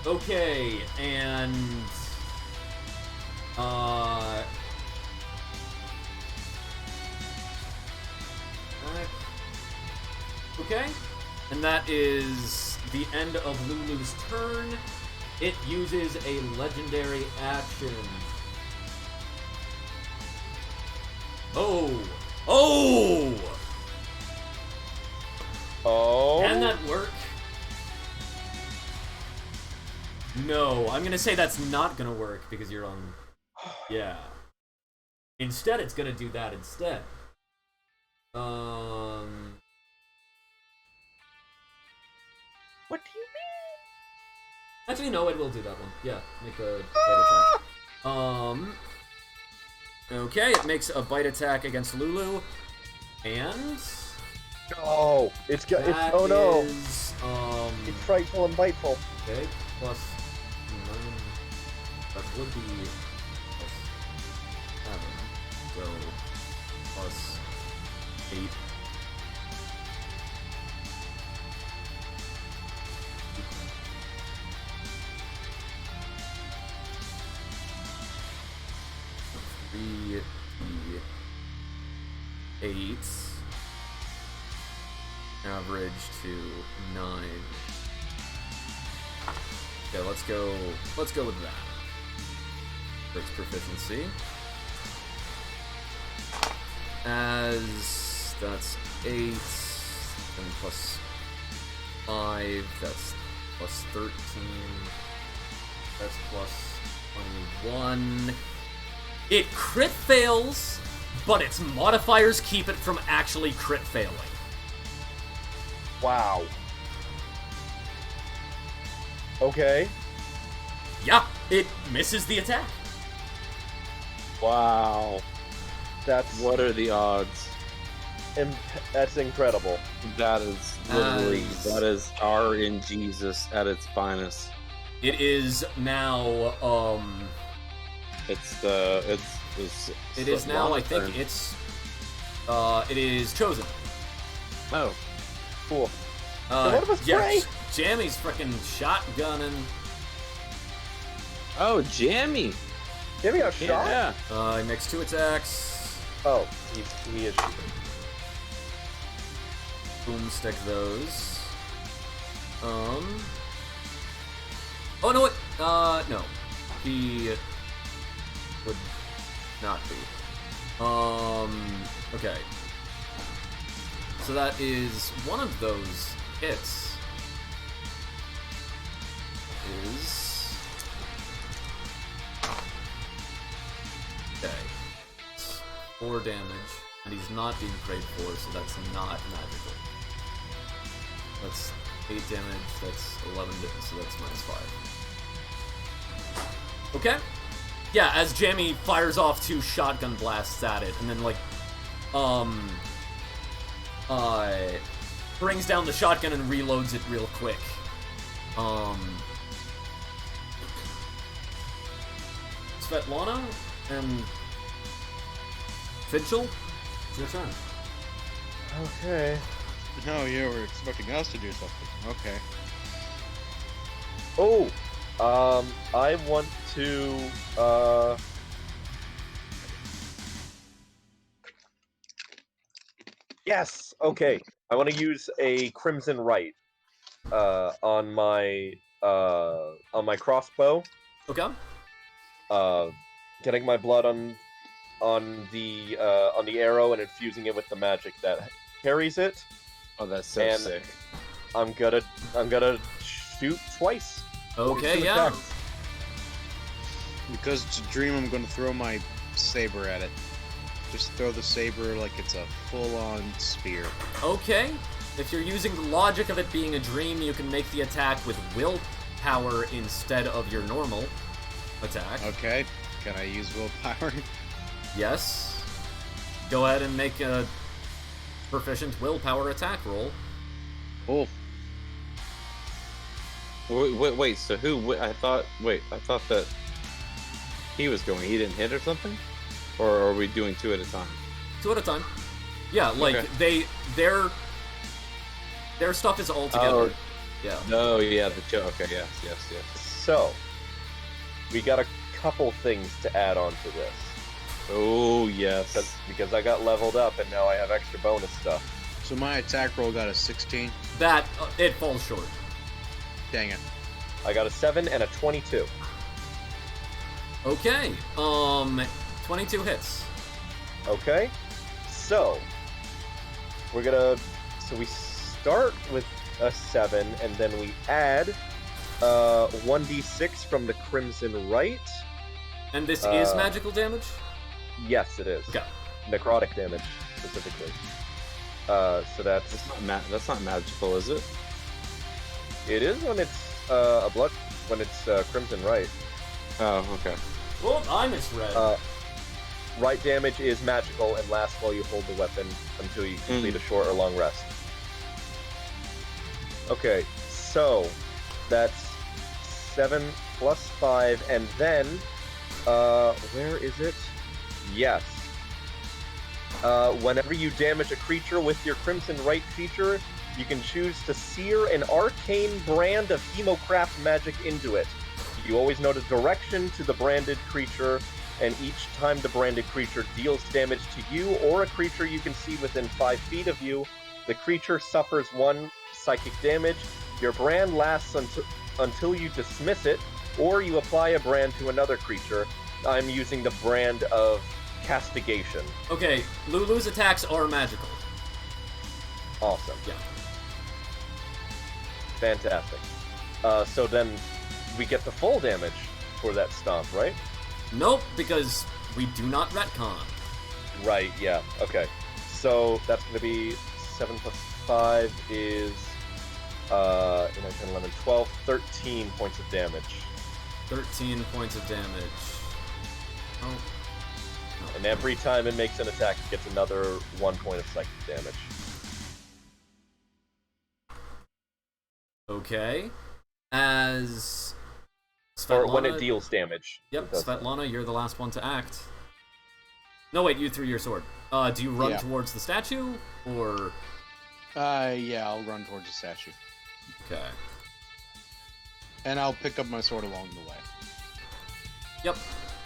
Okay, and okay, and that is the end of Lulu's turn. It uses a legendary action. Oh! Oh. Can that work? No, I'm gonna say that's not gonna work because you're on. Yeah. Instead, it's gonna do that instead. What do you mean? Actually, no, it will do that one. Yeah, make a bite attack. Okay, it makes a bite attack against Lulu, and Oh, it's got. It's that oh no. is, It's frightful and biteful. okay, plus 9. That would be plus 7. So plus 8. Three, 8. Average to 9. Okay, let's go with that. For its proficiency. As that's 8, and plus 5, that's plus 13. That's plus 21. It crit fails, but its modifiers keep it from actually crit failing. Wow. Okay. Yeah, it misses the attack. Wow. That's What are the odds? that's incredible. That is literally, As- that is RNGesus at its finest. It is now, it is now, I think it is chosen. Oh, Cool. So what of us pray? Jammy's freaking shotgunning. oh, Jammy. Give me a shot. Yeah. He makes 2 attacks. Oh, he is shooting. Boomstick those. Oh, no, no. He would not be. Okay. So that is one of those hits. Is... Okay. 4 damage, and he's not being prayed for, so that's not magical. That's 8 damage, that's 11 damage, so that's -5. Okay. Yeah, as Jamie fires off 2 shotgun blasts at it, and then, like, brings down the shotgun and reloads it real quick. Svetlana and Finchel, it's your turn. Okay. No, you were expecting us to do something. Okay. Oh, I want to, Yes, okay. I want to use a Crimson Right, on my crossbow. Okay. Getting my blood on the arrow and infusing it with the magic that carries it. Oh, that's so And- sick. I'm gonna shoot twice. Okay, Two yeah. attacks. Because it's a dream, I'm going to throw my saber at it. Just throw the saber like it's a full-on spear. Okay. If you're using the logic of it being a dream, you can make the attack with willpower instead of your normal attack. Okay. Can I use willpower? Yes. Go ahead and make a proficient willpower attack roll. Oh, Wait, so who? I thought that he was going. He didn't hit or something? Or are we doing 2 at a time? 2 at a time. Yeah, like, Okay. their stuff is all together. Oh. Yeah. Oh, yeah, okay, yes. So, we got a couple things to add on to this. Oh, yes. Because I got leveled up and now I have extra bonus stuff. so my attack roll got a 16. That, it falls short. Dang it. I got a 7 and a 22. Okay, 22 hits. Okay? So, we start with a 7 and then we add 1d6 from the Crimson Right. And this is magical damage? Yes, it is. Okay. Necrotic damage, specifically. So that's... That's not magical, is it? It is when it's when it's Crimson Right. Oh, okay. Well, I misread. Right damage is magical and lasts while you hold the weapon until you complete a short or long rest. Okay, so that's 7 plus 5, and then where is it? Yes. Whenever you damage a creature with your Crimson Right feature, you can choose to sear an arcane brand of Hemocraft magic into it. You always note a direction to the branded creature, and each time the branded creature deals damage to you or a creature you can see within 5 feet of you, the creature suffers 1 psychic damage. Your brand lasts until you dismiss it, or you apply a brand to another creature. I'm using the brand of Castigation. Okay, Lulu's attacks are magical. Awesome. Yeah. Fantastic. So then we get the full damage for that stomp, right? Nope, because we do not retcon. Right, yeah. Okay. So that's going to be 7 plus 5 is 9, 10, 11, 12, 13 points of damage. 13 points of damage. Oh. And every time it makes an attack, it gets another 1 point of psychic damage. Okay. As Or Svetlana... when it deals damage. Yep, it does that. Svetlana, you're the last one to act. No, wait, you threw your sword. Do you run Yeah. towards the statue, or... Yeah, I'll run towards the statue. Okay. And I'll pick up my sword along the way. Yep,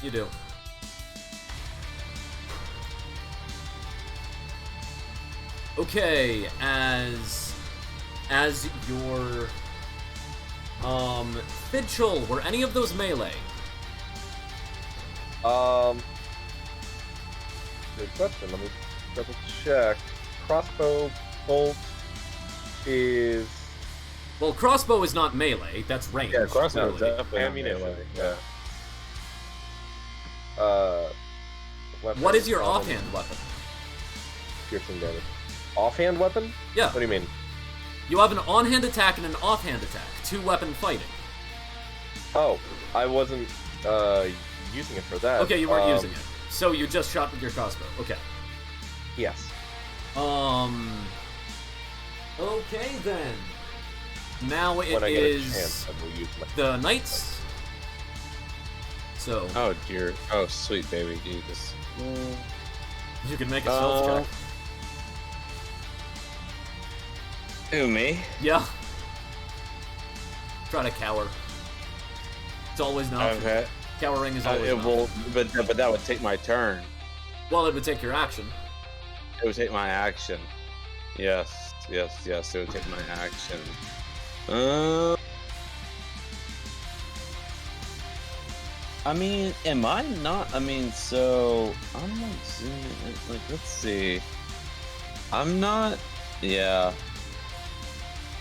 you do. Okay, as you're Fidchel, were any of those melee? Good question. Let me double check. Crossbow bolt is. Well, crossbow is not melee. That's range. Yeah, crossbow is clearly. definitely Ammunition. melee. Yeah. Weapon, What is your offhand weapon? Piercing damage. Offhand weapon? Yeah. What do you mean? You have an on-hand attack and an offhand attack. 2-weapon fighting. Oh, I wasn't using it for that. Okay, you weren't using it. So you just shot with your crossbow. Okay. Yes. Okay then. Now it When I get a is chance, I will use my. the knights. So Oh dear. Oh sweet baby Jesus. you can make a stealth check. Who, me? Yeah. Try to cower. It's always an option. Okay. Cowering is always It an will, option. but that would take my turn. Well, it would take your action. It would take my action. Yes. It would take my action. I mean, am I not? I mean, so I'm not seeing it. Like, let's see. I'm not. Yeah.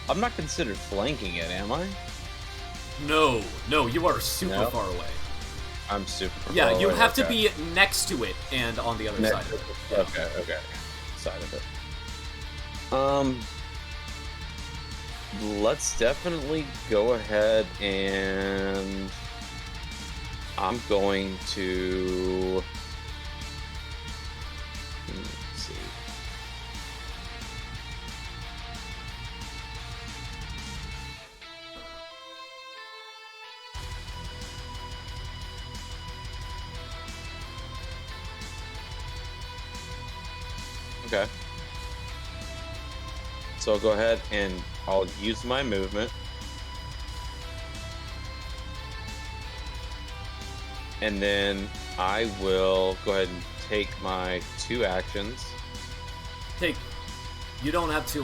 I'm not considered flanking it, am I? No, you are super No? far away. I'm super. Yeah, far you away, have to okay. be next to it and on the other Next side of it. to it. Okay. Side of it. Let's definitely go ahead and I'm going to. Let's see. Okay. So I'll go ahead and I'll use my movement. And then I will go ahead and take my 2 actions. You don't have two.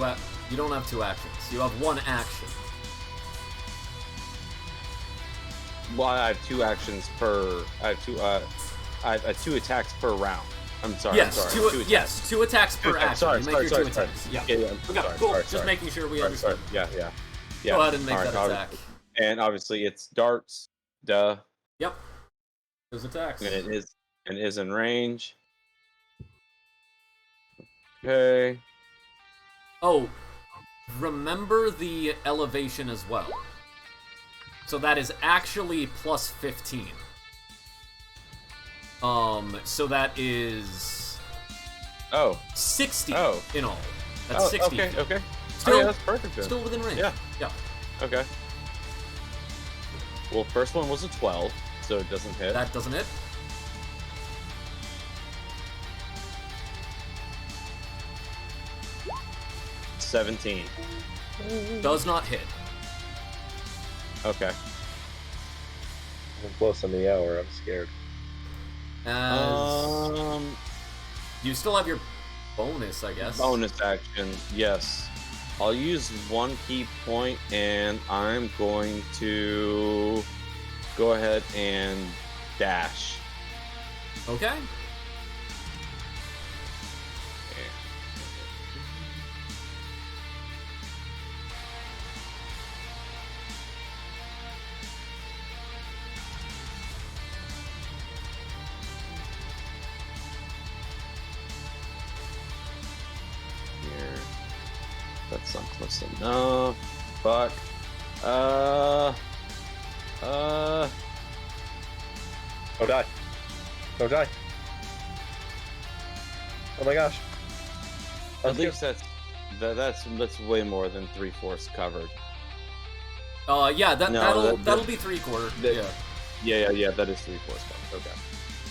You don't have 2 actions. You have 1 action. Well, I have 2 actions per. I have 2 attacks per round. I'm sorry. Yes, I'm sorry. 2 attacks. yes, 2 attacks per action. Sorry, you make sorry, your sorry, 2 sorry. attacks. Yeah. Yeah, Okay, sorry, cool. sorry, Just sorry. making sure we Sorry, understand. sorry. Yeah. Go ahead and make Alright, that attack. And obviously it's darts. Duh. Yep. Those attacks. And it is in range. Okay. Oh, remember the elevation as well. So that is actually plus 15. So that is Oh. 60 Oh. in all. That's 60. Okay. Still, Oh, yeah, that's perfect then. still within range. Yeah. Yeah. Okay. Well, first one was a 12, so it doesn't hit. That doesn't hit. It's 17. Does not hit. Okay. I'm close on the hour. I'm scared. As you still have your bonus, I guess. Bonus action, yes. I'll use 1 key point, and I'm going to go ahead and dash. Okay. Here. That's not close enough. Fuck. Oh, die. Don't die. Oh my gosh. at least that's way more than 3/4 covered. Yeah, No, that'll be 3/4. that- Yeah. Yeah, that is 3/4 covered. Okay.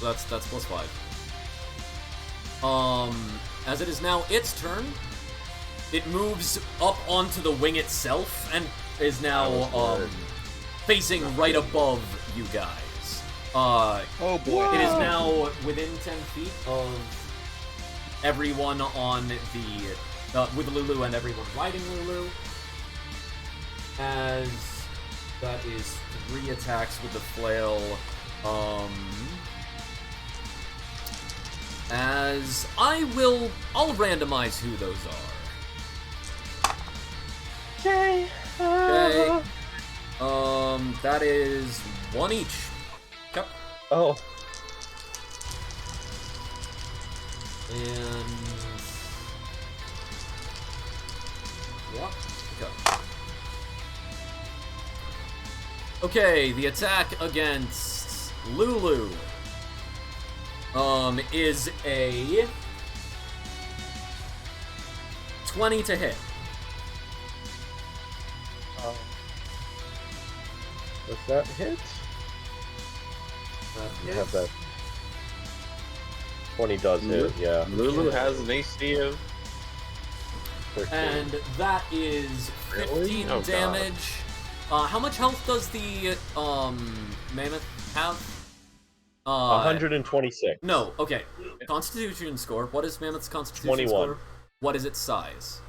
That's plus 5. As it is now its turn, it moves up onto the wing itself and is now facing right above you guys. Oh boy. It is now within 10 feet of everyone on the with Lulu and everyone riding Lulu. As That is 3 attacks with the flail. I'll randomize who those are. Okay. Okay. That is 1 each. Yep. Oh. And yep. Okay. Okay, the attack against Lulu is a 20 to hit. Does that hit? You have that. 20 does hit, yeah. Lulu has an AC of 13. And that is 15 Really? Oh, God. damage. How much health does the mammoth have? 126. No, okay. Constitution score. What is Mammoth's Constitution 21. score? What is its size?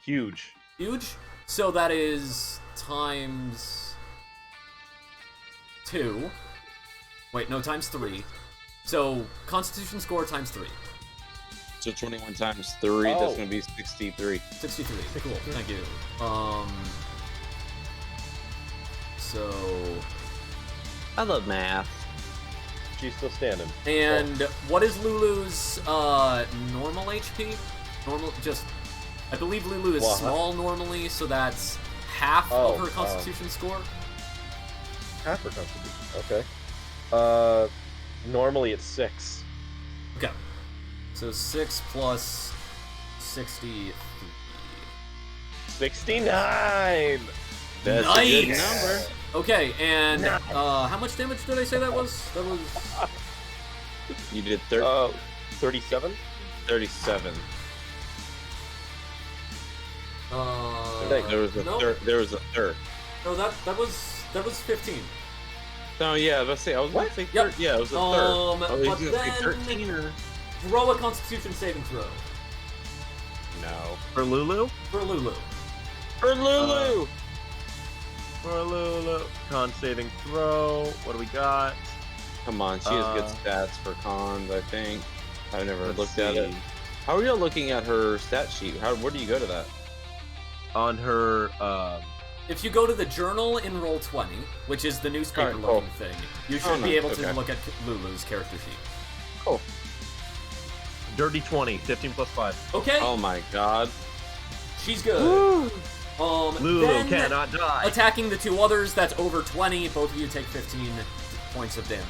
Huge. Huge? So that is times 2. Wait, no, times 3. So Constitution score times 3. So 21 times 3, Oh. that's gonna be 63. 63. Cool. Thank you. So I love math. She's still standing. and what is Lulu's normal HP? Normal, just I believe Lulu is Well, small normally, so that's half Oh, of her Constitution score. Half her contribution. Okay. Normally it's 6. Okay. So 6 plus 60. 69! That's Nice! a good number. Okay, and how much damage did I say that was? That was You did 37? 37. Thanks. There was a no, third. There was a third. no, that was 15. No, yeah, I was about to say. I was going to say Yep. third. Yeah, it was a third. Oh, But he's gonna say then 13 or throw a Constitution saving throw no? For Lulu? for Lulu. For Lulu. For Lulu. Con saving throw. What do we got? Come on, she has good stats for cons. I think. I've never Let's looked at it. see. How are you looking at her stat sheet? Where do you go to that? On her, If you go to the journal in Roll20, which is the newspaper Alright, looking thing, you should no, be able to okay. look at Lulu's character sheet. Cool. dirty 20. 15 plus 5. Okay, Oh my god. she's good. Lulu then cannot die. attacking the 2 others, that's over 20. Both of you take 15 points of damage.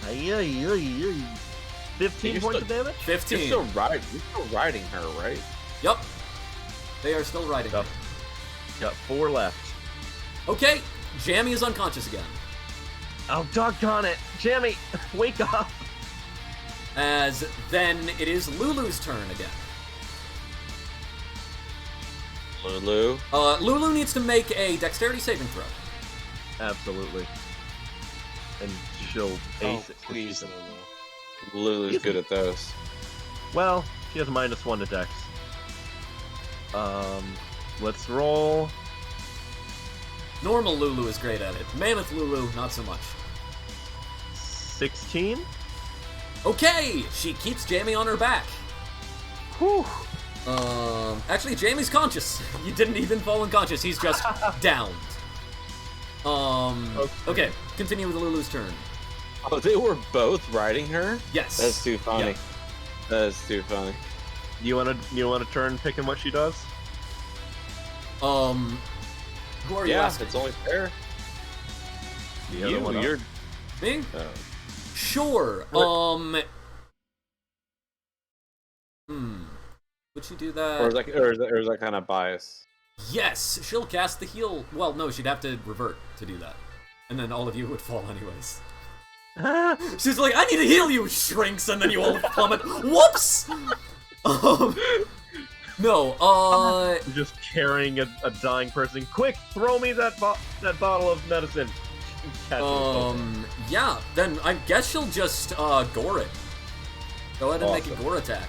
Ay, ay, ay, ay. 15 You're points still- of damage? 15. You're still riding her, right? Yep. They are still riding. Yep. Got 4 left. Okay, Jammy is unconscious again. Oh, doggone it. Jammy, wake up. As then it is Lulu's turn again. Lulu. Lulu needs to make a dexterity saving throw. Absolutely. And she'll ace it. Please, Lulu. Lulu's good at those. Well, she has -1 to dex. Let's roll. Normal Lulu is great at it. Mammoth Lulu, not so much. 16. Okay, she keeps Jamie on her back. Whew. Actually, Jamie's conscious. You didn't even fall unconscious. He's just downed. Okay, continue with Lulu's turn. Oh, they were both riding her? Yes. That's too funny. Yeah. That's too funny. You wanna turn picking what she does? Who are you Yeah, asking? it's only fair. The other one up? You're. Me? Oh. Sure. Would she do that? Or is that kind of bias? Yes, she'll cast the heal. Well, no, she'd have to revert to do that. And then all of you would fall anyways. She's like, I need to heal you, shrinks, and then you all plummet. Whoops! No, I'm just carrying a dying person. Quick, throw me that bottle of medicine. Catch it. Yeah, then I guess she'll just, gore it. Go ahead and make a Awesome. gore attack.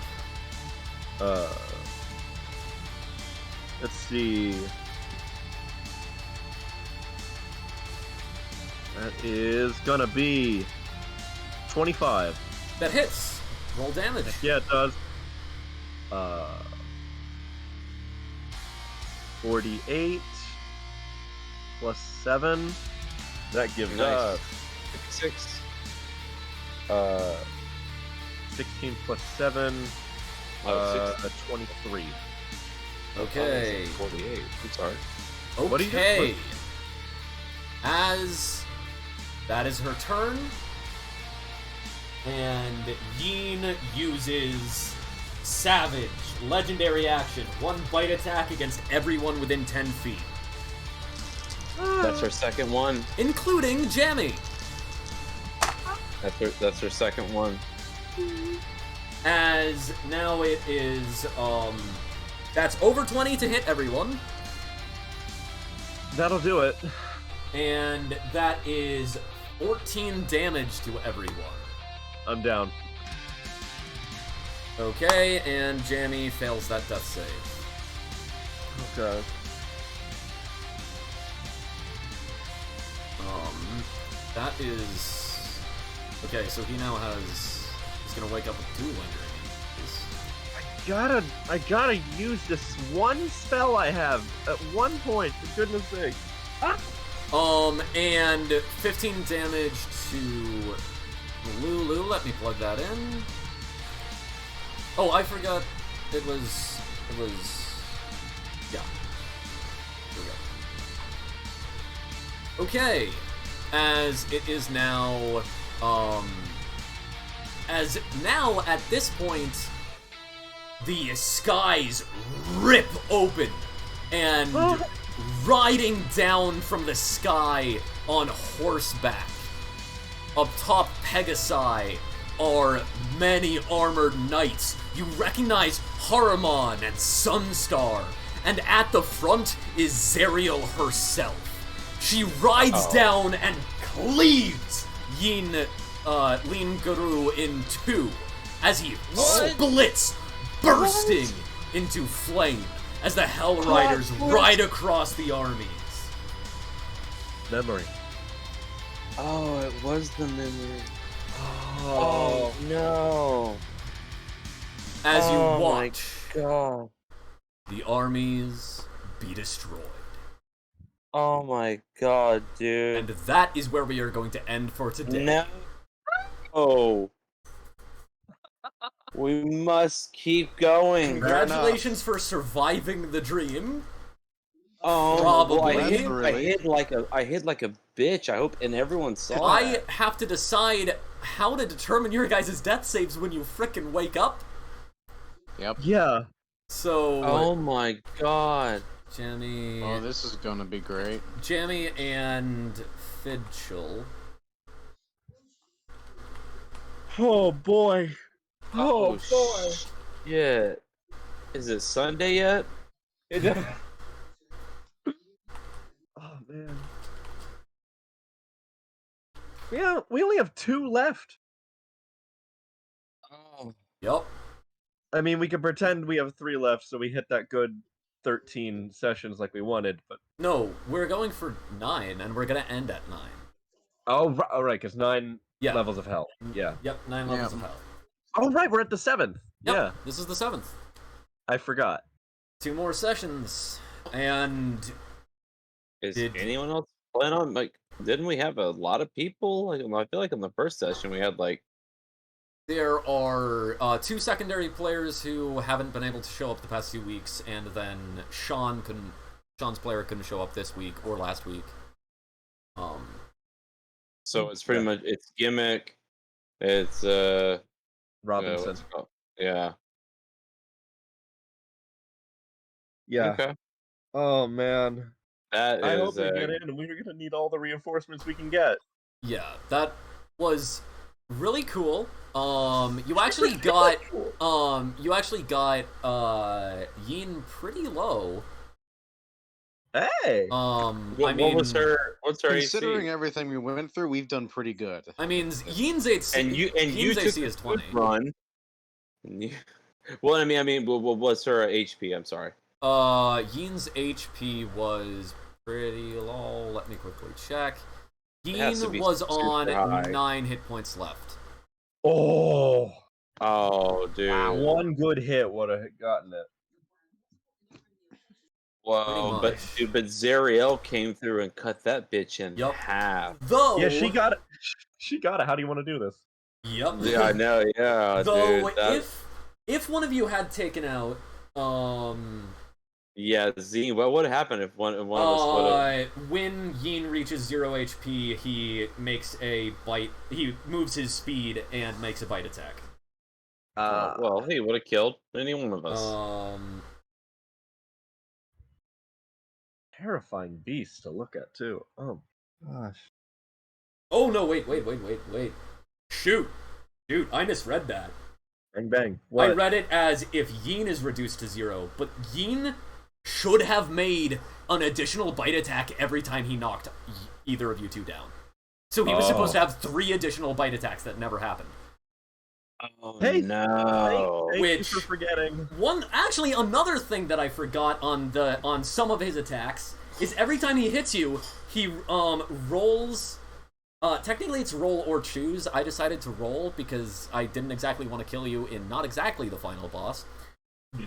Let's see. That is gonna be 25. That hits. Roll damage. Yeah, it does. 48 plus 7. That gives us 56. 16 plus 7. Oh, 23. Okay. 48. I'm sorry. What do you do? Okay. As that is her turn, and Yin uses Savage, legendary action, 1 bite attack against everyone within 10 feet, That's her second one. including Jammy. That's her second one. As now it is, that's over 20 to hit everyone, That'll do it. and that is 14 damage to everyone. I'm down. Okay, and Jammy fails that death save. Okay. That is... Okay, so he now has... He's gonna wake up with 2 lingering. I gotta use this one spell I have at one point, for goodness sake. And 15 damage to Lulu. Let me plug that in. Oh, I forgot it was... Yeah. There we go. Okay. As it is now, as now, at this point, the skies rip open, and riding down from the sky on horseback, up top Pegasi, are many armored knights. You recognize Haruman and Sunstar, and at the front is Zerial herself. She rides down and cleaves Lin Guru in 2 as he splits, bursting into flame as the Hell Riders ride across the armies. Memory. Oh, it was the memory. Oh, no. As you Oh my watch God. the armies be destroyed. Oh my God, dude. And that is where we are going to end for today. No. Oh. We must keep going. Congratulations for surviving the dream. Oh, Probably. well, I hid like a bitch. I hope, and everyone saw I that. have to decide how to determine your guys' death saves when you frickin' wake up. Yep. yeah. So, Oh my God. Jammy, Oh, this is gonna be great. Jammy and Fidchel. Oh boy. Oh boy. Shit. Is it Sunday yet? Oh man. Yeah, we only have 2 left. Oh. Yep. I mean, we can pretend we have 3 left, so we hit that good 13 sessions like we wanted, but... No, we're going for 9, and we're gonna end at 9. Oh, right, because 9 Yeah. levels of hell. Yeah. Yep, 9 levels of hell. Oh, right, we're at the 7th. Yep, Yeah, this is the 7th. I forgot. 2 more sessions, and Is Did- anyone else plan on, like, didn't we have a lot of people? Like, I feel like in the first session we had, like, there are 2 secondary players who haven't been able to show up the past 2 weeks, and then Sean's player couldn't show up this week or last week. so it's pretty much, it's Gimmick, it's, Robinson. what's it called? Yeah. Yeah. Okay. Oh, man. That I hope is, we get in, and we're going to need all the reinforcements we can get. Yeah, that was really cool. You actually got Yin pretty low. Hey! what was her, what's her Considering AC? everything we went through, we've done pretty good. I mean, Yin's AC, And you Yin's took AC a is good 20. run. And you, well, I mean, what's her HP? I'm sorry. Yin's HP was pretty low. Let me quickly check. It has to Yin be was super on high. 9 hit points left. Oh, Oh, dude. one good hit would have gotten it. Whoa, much. but Zariel came through and cut that bitch in Yup. half. Though. Yeah, she got it. She got it. How do you want to do this? Yep. Yeah, I know. Yeah, Though, dude. if one of you had taken out, Yeah, Z. What would happen if one of us would have? when Yin reaches 0 HP, he makes a bite. He moves his speed and makes a bite attack. Well, he would have killed any one of us. Terrifying beast to look at too. Oh gosh. Oh no! Wait! Shoot! I misread that. Bang bang. What? I read it as if Yin is reduced to 0, but Yin should have made an additional bite attack every time he knocked either of you two down. So he was supposed to have 3 additional bite attacks that never happened. Oh Hey, no! Thank you Which- for forgetting. Actually, another thing that I forgot on some of his attacks is every time he hits you, he rolls. Technically, it's roll or choose. I decided to roll because I didn't exactly want to kill you in not exactly the final boss.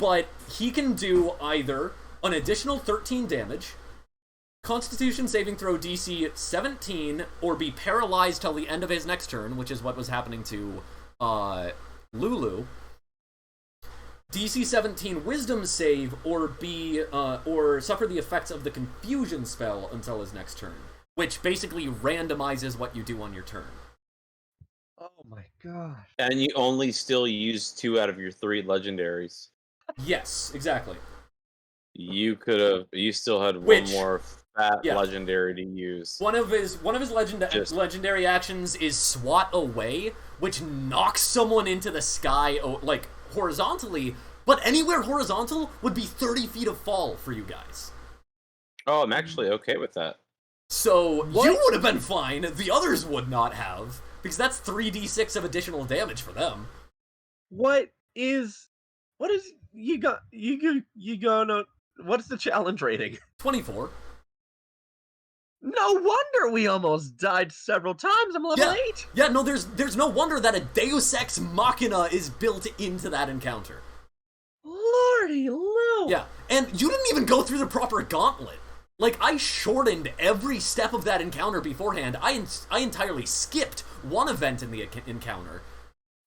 But he can do either an additional 13 damage, Constitution saving throw DC 17, or be paralyzed till the end of his next turn, which is what was happening to Lulu. DC 17 Wisdom save, or or suffer the effects of the Confusion spell until his next turn, which basically randomizes what you do on your turn. Oh my gosh. And you only still use 2 out of your 3 legendaries. Yes, exactly. You still had one Which- more fat yeah. legendary to use. One of his legendary actions is Swat Away, which knocks someone into the sky, like horizontally, but anywhere horizontal would be 30 feet of fall for you guys. Oh, I'm actually okay with that. So you would have been fine. The others would not have, because that's 3d6 of additional damage for them. What is you gonna what's the challenge rating? 24. No wonder we almost died several times. I'm level 8. Yeah, no, there's no wonder that a Deus Ex Machina is built into that encounter. Lordy Lou. Yeah, and you didn't even go through the proper gauntlet. Like, I shortened every step of that encounter beforehand. I entirely skipped one event in the encounter.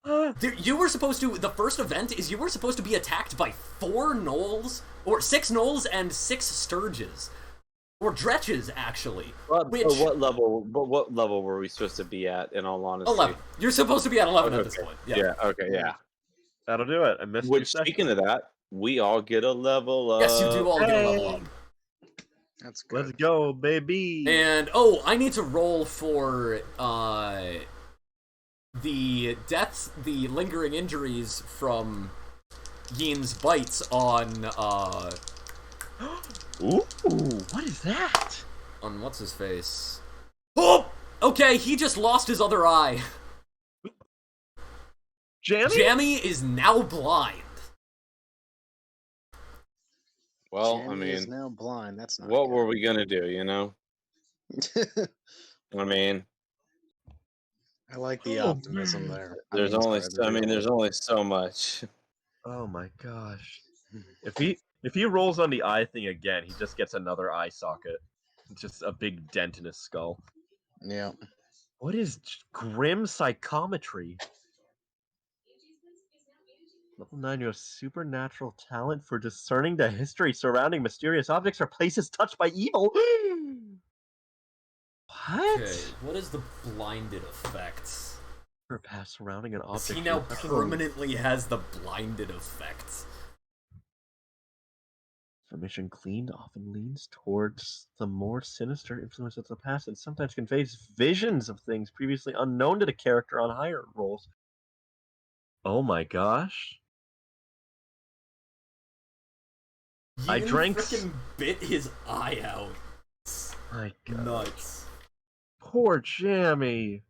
You were supposed to, the first event is you were supposed to be attacked by 4 gnolls, or 6 gnolls and 6 sturges. Or dretches, actually. What level were we supposed to be at, in all honesty? 11. You're supposed to be at 11 at Okay. this point. Yeah, okay, yeah. That'll do it. I missed Which, speaking of that, we all get a level up. Yes, you do all get a level up. That's good. Let's go, baby. And, I need to roll for, the deaths, the lingering injuries from Yin's bites on, Ooh, what is that? on what's-his-face. Oh! Okay, he just lost his other eye. Jammy is now blind. Well, Jamie is now blind. That's not what good. were we gonna do, you know? I mean, I like the Oh, optimism there. there's only so much. Oh my gosh. If he rolls on the eye thing again, he just gets another eye socket. Just a big dent in his skull. Yeah. What is grim psychometry? Level 9, you have supernatural talent for discerning the history surrounding mysterious objects or places touched by evil. What? Okay, what is the blinded effect? Pass surrounding an object. He now touching permanently has the blinded effect. Information cleaned often leans towards the more sinister influence of the past and sometimes conveys visions of things previously unknown to the character on higher rolls. Oh my gosh. I Yin drank frickin' bit his eye out. My God. Nuts. Poor Jammy.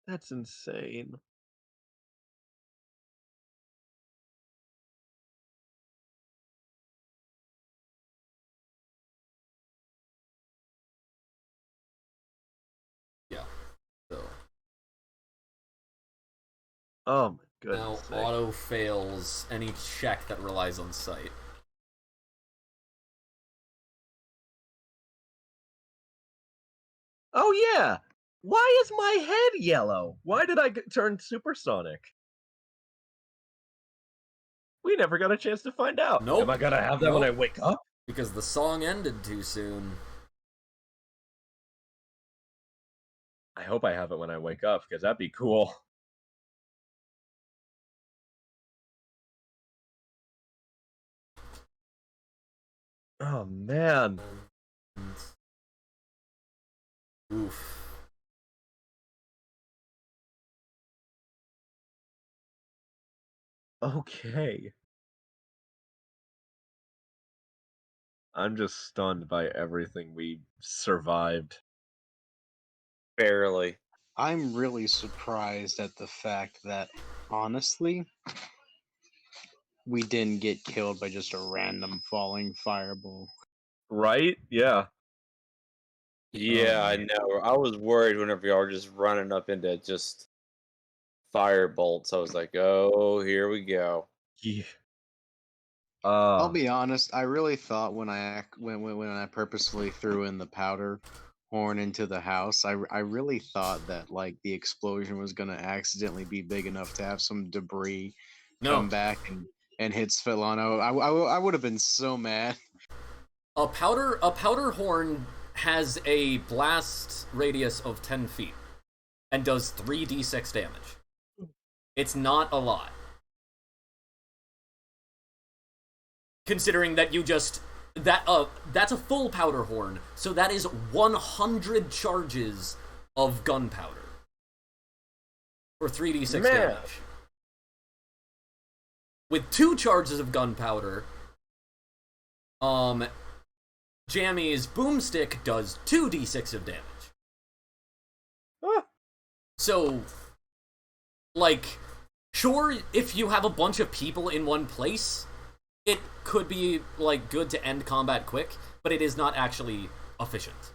That's insane. Oh my Now goodness. auto fails any check that relies on sight. Oh yeah. Why is my head yellow? Why did I turn supersonic? We never got a chance to find out. Nope. Am I gonna have that when I Nope. wake up? Because the song ended too soon. I hope I have it when I wake up, because that'd be cool. Oh man. Oof. Okay. I'm just stunned by everything we survived. Barely. I'm really surprised at the fact that, honestly, we didn't get killed by just a random falling fireball. Right? Yeah. Yeah, I man. know. I was worried whenever y'all were just running up into just fire bolts. I was like, oh, here we go. Yeah. I'll be honest. I really thought when I purposefully threw in the powder horn into the house, I really thought that like the explosion was gonna accidentally be big enough to have some debris No. come back and hit Svetlana. I would have been so mad. A powder horn has a blast radius of 10 feet and does 3d6 damage. It's not a lot. Considering that you just that's a full powder horn, so that is 100 charges of gunpowder for 3d6 damage. With 2 charges of gunpowder, Jammy's boomstick does 2d6 of damage. So, like, sure, if you have a bunch of people in one place, it could be, like, good to end combat quick, but it is not actually efficient.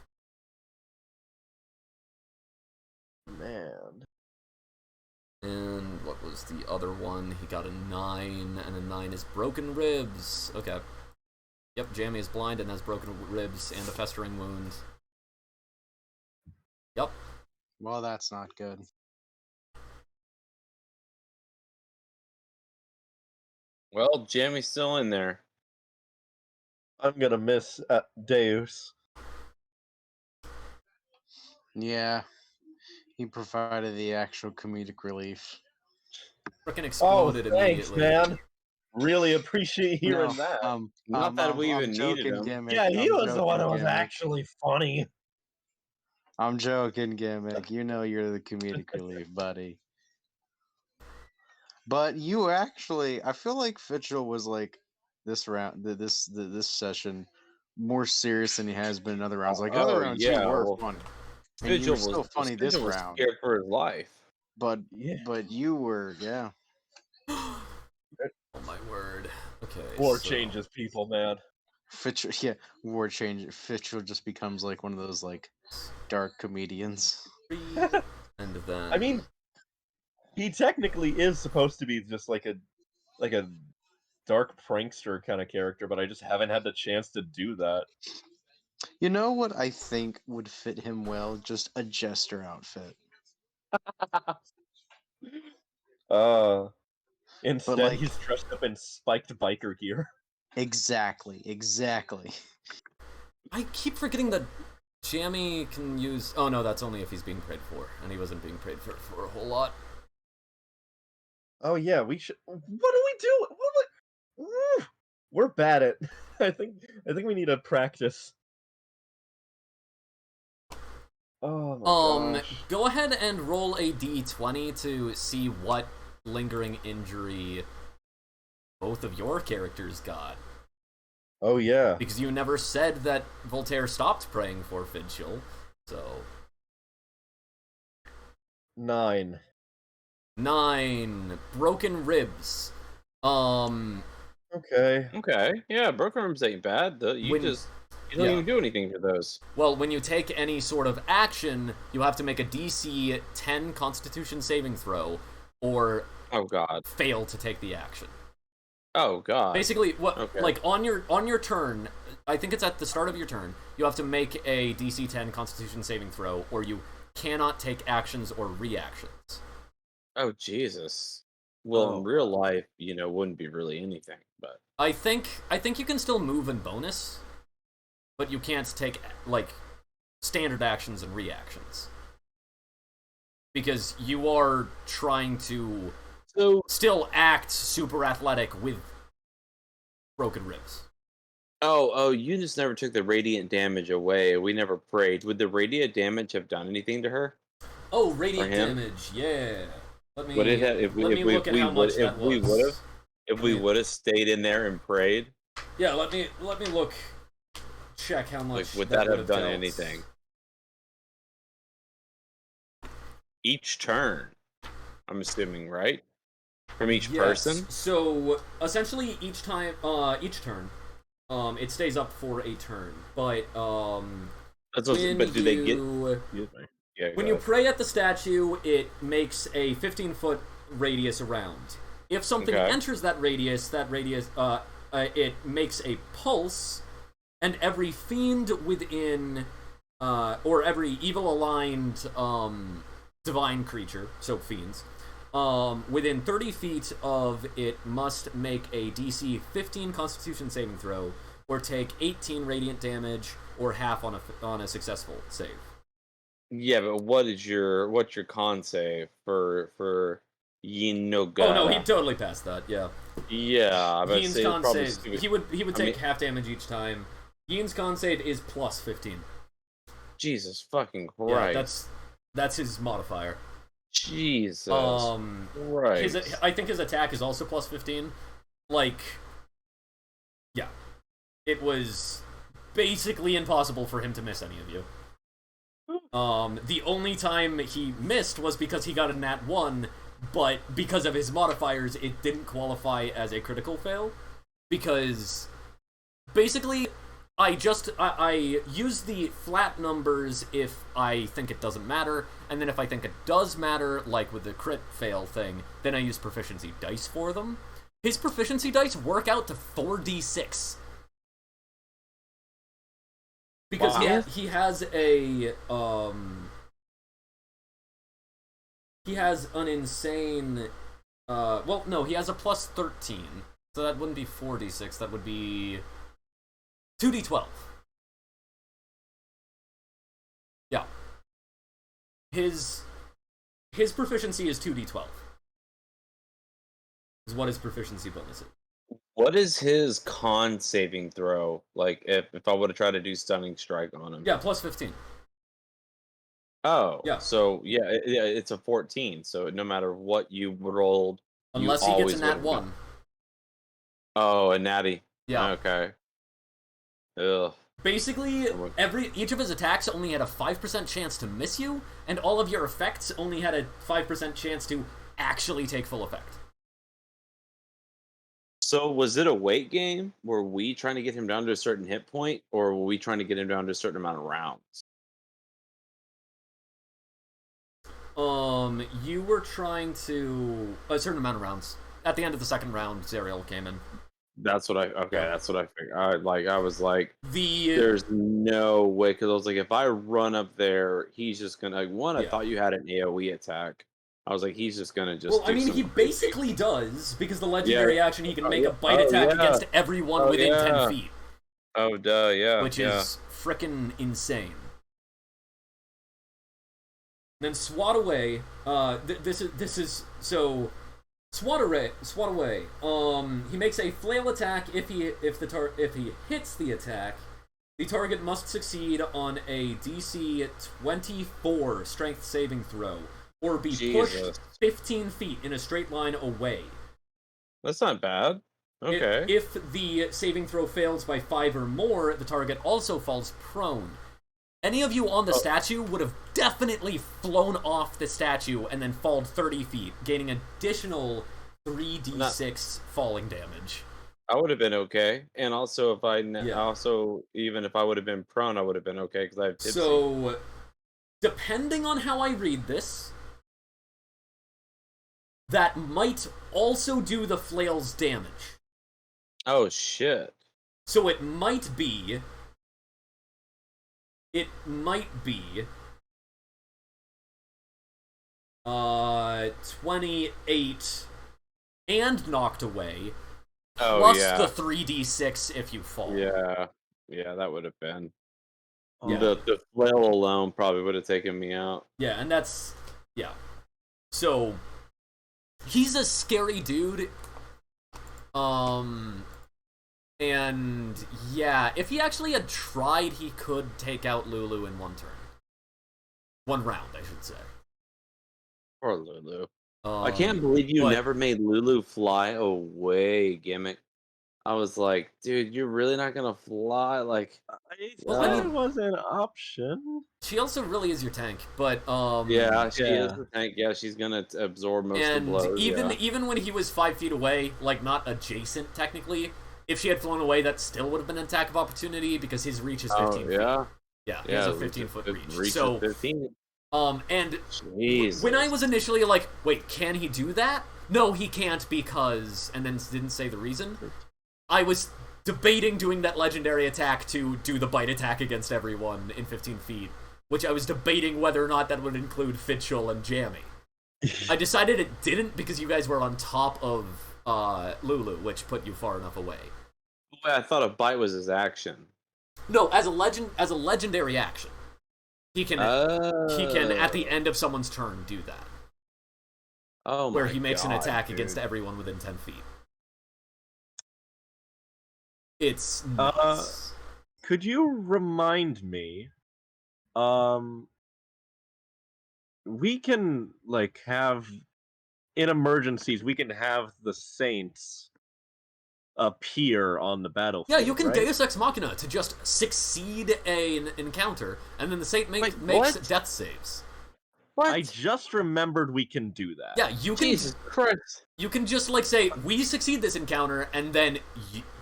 Man. And what was the other one? He got a 9, and a 9 is broken ribs. Okay. Yep, Jamie is blind and has broken ribs and a festering wound. Yep. Well, that's not good. Well, Jimmy's still in there. I'm gonna miss Deus. Yeah, he provided the actual comedic relief. Frickin' Oh, exploded thanks, immediately. man. Really appreciate hearing No, that. Not that we even needed joking, him. Gimmick. Yeah, he I'm was the one joking, who was Gimmick. actually funny. I'm joking, Gimmick. You know you're the comedic relief, buddy. But you actually, I feel like Fitchel was like this round, this session, more serious than he has been in other rounds. Like other rounds, you were funny, and you were so funny this Vigil was round. scared for his life. But Yeah. but you were, yeah. Oh my word. Okay. War changes people, man. Fitchel, yeah, war change. Fitchel just becomes like one of those like dark comedians. And then I mean, he technically is supposed to be just like a dark prankster kind of character, but I just haven't had the chance to do that. You know what I think would fit him well? Just a jester outfit. Instead, like- he's dressed up in spiked biker gear. Exactly. I keep forgetting that Jammy can use. Oh no, that's only if he's being prayed for, and he wasn't being prayed for a whole lot. Oh yeah, we should. What do we do? We're bad at. I think we need to practice. Oh my gosh. Go ahead and roll a d20 to see what lingering injury both of your characters got. Oh yeah. Because you never said that Voltaire stopped praying for Fidchel, so 9. 9 broken ribs. Okay. Okay, yeah, broken ribs ain't bad. Though. You don't even do anything to those. Well, when you take any sort of action, you have to make a DC 10 Constitution saving throw, or Oh god. fail to take the action. Oh god. Basically, what Okay. like on your turn, I think it's at the start of your turn, you have to make a DC 10 Constitution saving throw, or you cannot take actions or reactions. Oh Jesus. Well, in real life, wouldn't be really anything, but I think you can still move in bonus, but you can't take like standard actions and reactions because you are trying to still act super athletic with broken ribs. Oh, you just never took the radiant damage away. We never prayed. Would the radiant damage have done anything to her? Oh, radiant him? damage, yeah. Let me Would it have, let me look at how much that was. If we would have stayed in there and prayed, Yeah, let me look. Check how much. would that have done dealt. anything? Each turn, I'm assuming, right? From each person. So essentially, each turn, it stays up for a turn. But That's what, but do they get? Yeah, when you pray at the statue, it makes a 15-foot radius around. If something enters that radius, it makes a pulse, and every fiend within, or every evil-aligned divine creature, so fiends, within 30 feet of it must make a DC 15 Constitution saving throw, or take 18 radiant damage, or half on a successful save. Yeah, but what's your con save for Yinogata? Oh no, he totally passed that. Yeah. Yeah, but Yin's con save. He would take half damage each time. Yin's con save is plus 15. Jesus fucking Christ. Yeah, that's his modifier. Jesus. Right. I think his attack is also plus 15. Like, yeah, it was basically impossible for him to miss any of you. The only time he missed was because he got a nat 1, but because of his modifiers, it didn't qualify as a critical fail. Because, basically, I use the flat numbers if I think it doesn't matter, and then if I think it does matter, like with the crit fail thing, then I use proficiency dice for them. His proficiency dice work out to 4d6. Because he has a he has an insane well no, he has a plus 13. So that wouldn't be 4d6, that would be 2d12. Yeah. His proficiency is 2d12. Is what his proficiency bonus is. What is his con saving throw? Like, if I would have tried to do stunning strike on him? Yeah, plus 15. Oh, yeah. So it's a 14. So no matter what you rolled, unless he gets a nat 1. Oh, a natty. Yeah. Okay. Ugh. Basically, each of his attacks only had a 5% chance to miss you, and all of your effects only had a 5% chance to actually take full effect. So was it a weight game? Were we trying to get him down to a certain hit point, or were we trying to get him down to a certain amount of rounds? You were trying to a certain amount of rounds. At the end of the second round, Zariel came in. That's what I That's what I figured. I was like, there's no way, because I was like, if I run up there, he's just gonna I thought you had an AOE attack. I was like, he's just gonna just. Well, I mean, he basically does, because the legendary action, he can make a bite attack against everyone within 10 feet. Oh, duh, yeah. Which is frickin' insane. Then swat away. This is so. Swat away. He makes a flail attack. If he hits the attack, the target must succeed on a DC 24 Strength saving throw, or be pushed 15 feet in a straight line away. That's not bad. Okay. If the saving throw fails by 5 or more, the target also falls prone. Any of you on the statue would have definitely flown off the statue and then fallen 30 feet, gaining additional 3d6 falling damage. I would have been okay, and also even if I would have been prone, I would have been okay because I have tipsy. So, depending on how I read this, that might also do the flail's damage. Oh shit. So it might be 28 and knocked away, Oh plus yeah. the 3d6 if you fall. Yeah. Yeah, that would have been. Yeah. The flail alone probably would have taken me out. Yeah, and that's... Yeah. So, he's a scary dude. And, yeah, if he actually had tried, he could take out Lulu in one turn. One round, I should say. Poor Lulu. I can't believe you but- never made Lulu fly away, Gimmick. I was like, dude, you're really not gonna fly? Like, Well, I mean- it was an option. She also really is your tank, but, yeah, she is yeah. the tank. Yeah, she's gonna absorb most of the and blows. even yeah. even when he was 5 feet away, like, not adjacent, technically, if she had flown away, that still would have been an attack of opportunity, because his reach is 15 feet. yeah. Yeah, he Yeah, has a 15-foot reach. Reach So, is 15. and Jesus. when I was initially like, wait, can he do that? No, he can't because, and then didn't say the reason. I was debating doing that legendary attack to do the bite attack against everyone in 15 feet, which I was debating whether or not that would include Fitchel and Jammy. I decided it didn't because you guys were on top of Lulu, which put you far enough away. Wait, I thought a bite was his action. No, as a legendary action, he can at the end of someone's turn do that, Oh where my he makes an God, attack dude. against everyone within 10 feet. It's nuts. Could you remind me? We can like have in emergencies. We can have the saints appear on the battlefield. Yeah, you can right? Deus Ex Machina to just succeed an encounter, and then the Saint makes what? death saves. What? I just remembered we can do that. Yeah, you can. Jesus Christ. You can just like say we succeed this encounter, and then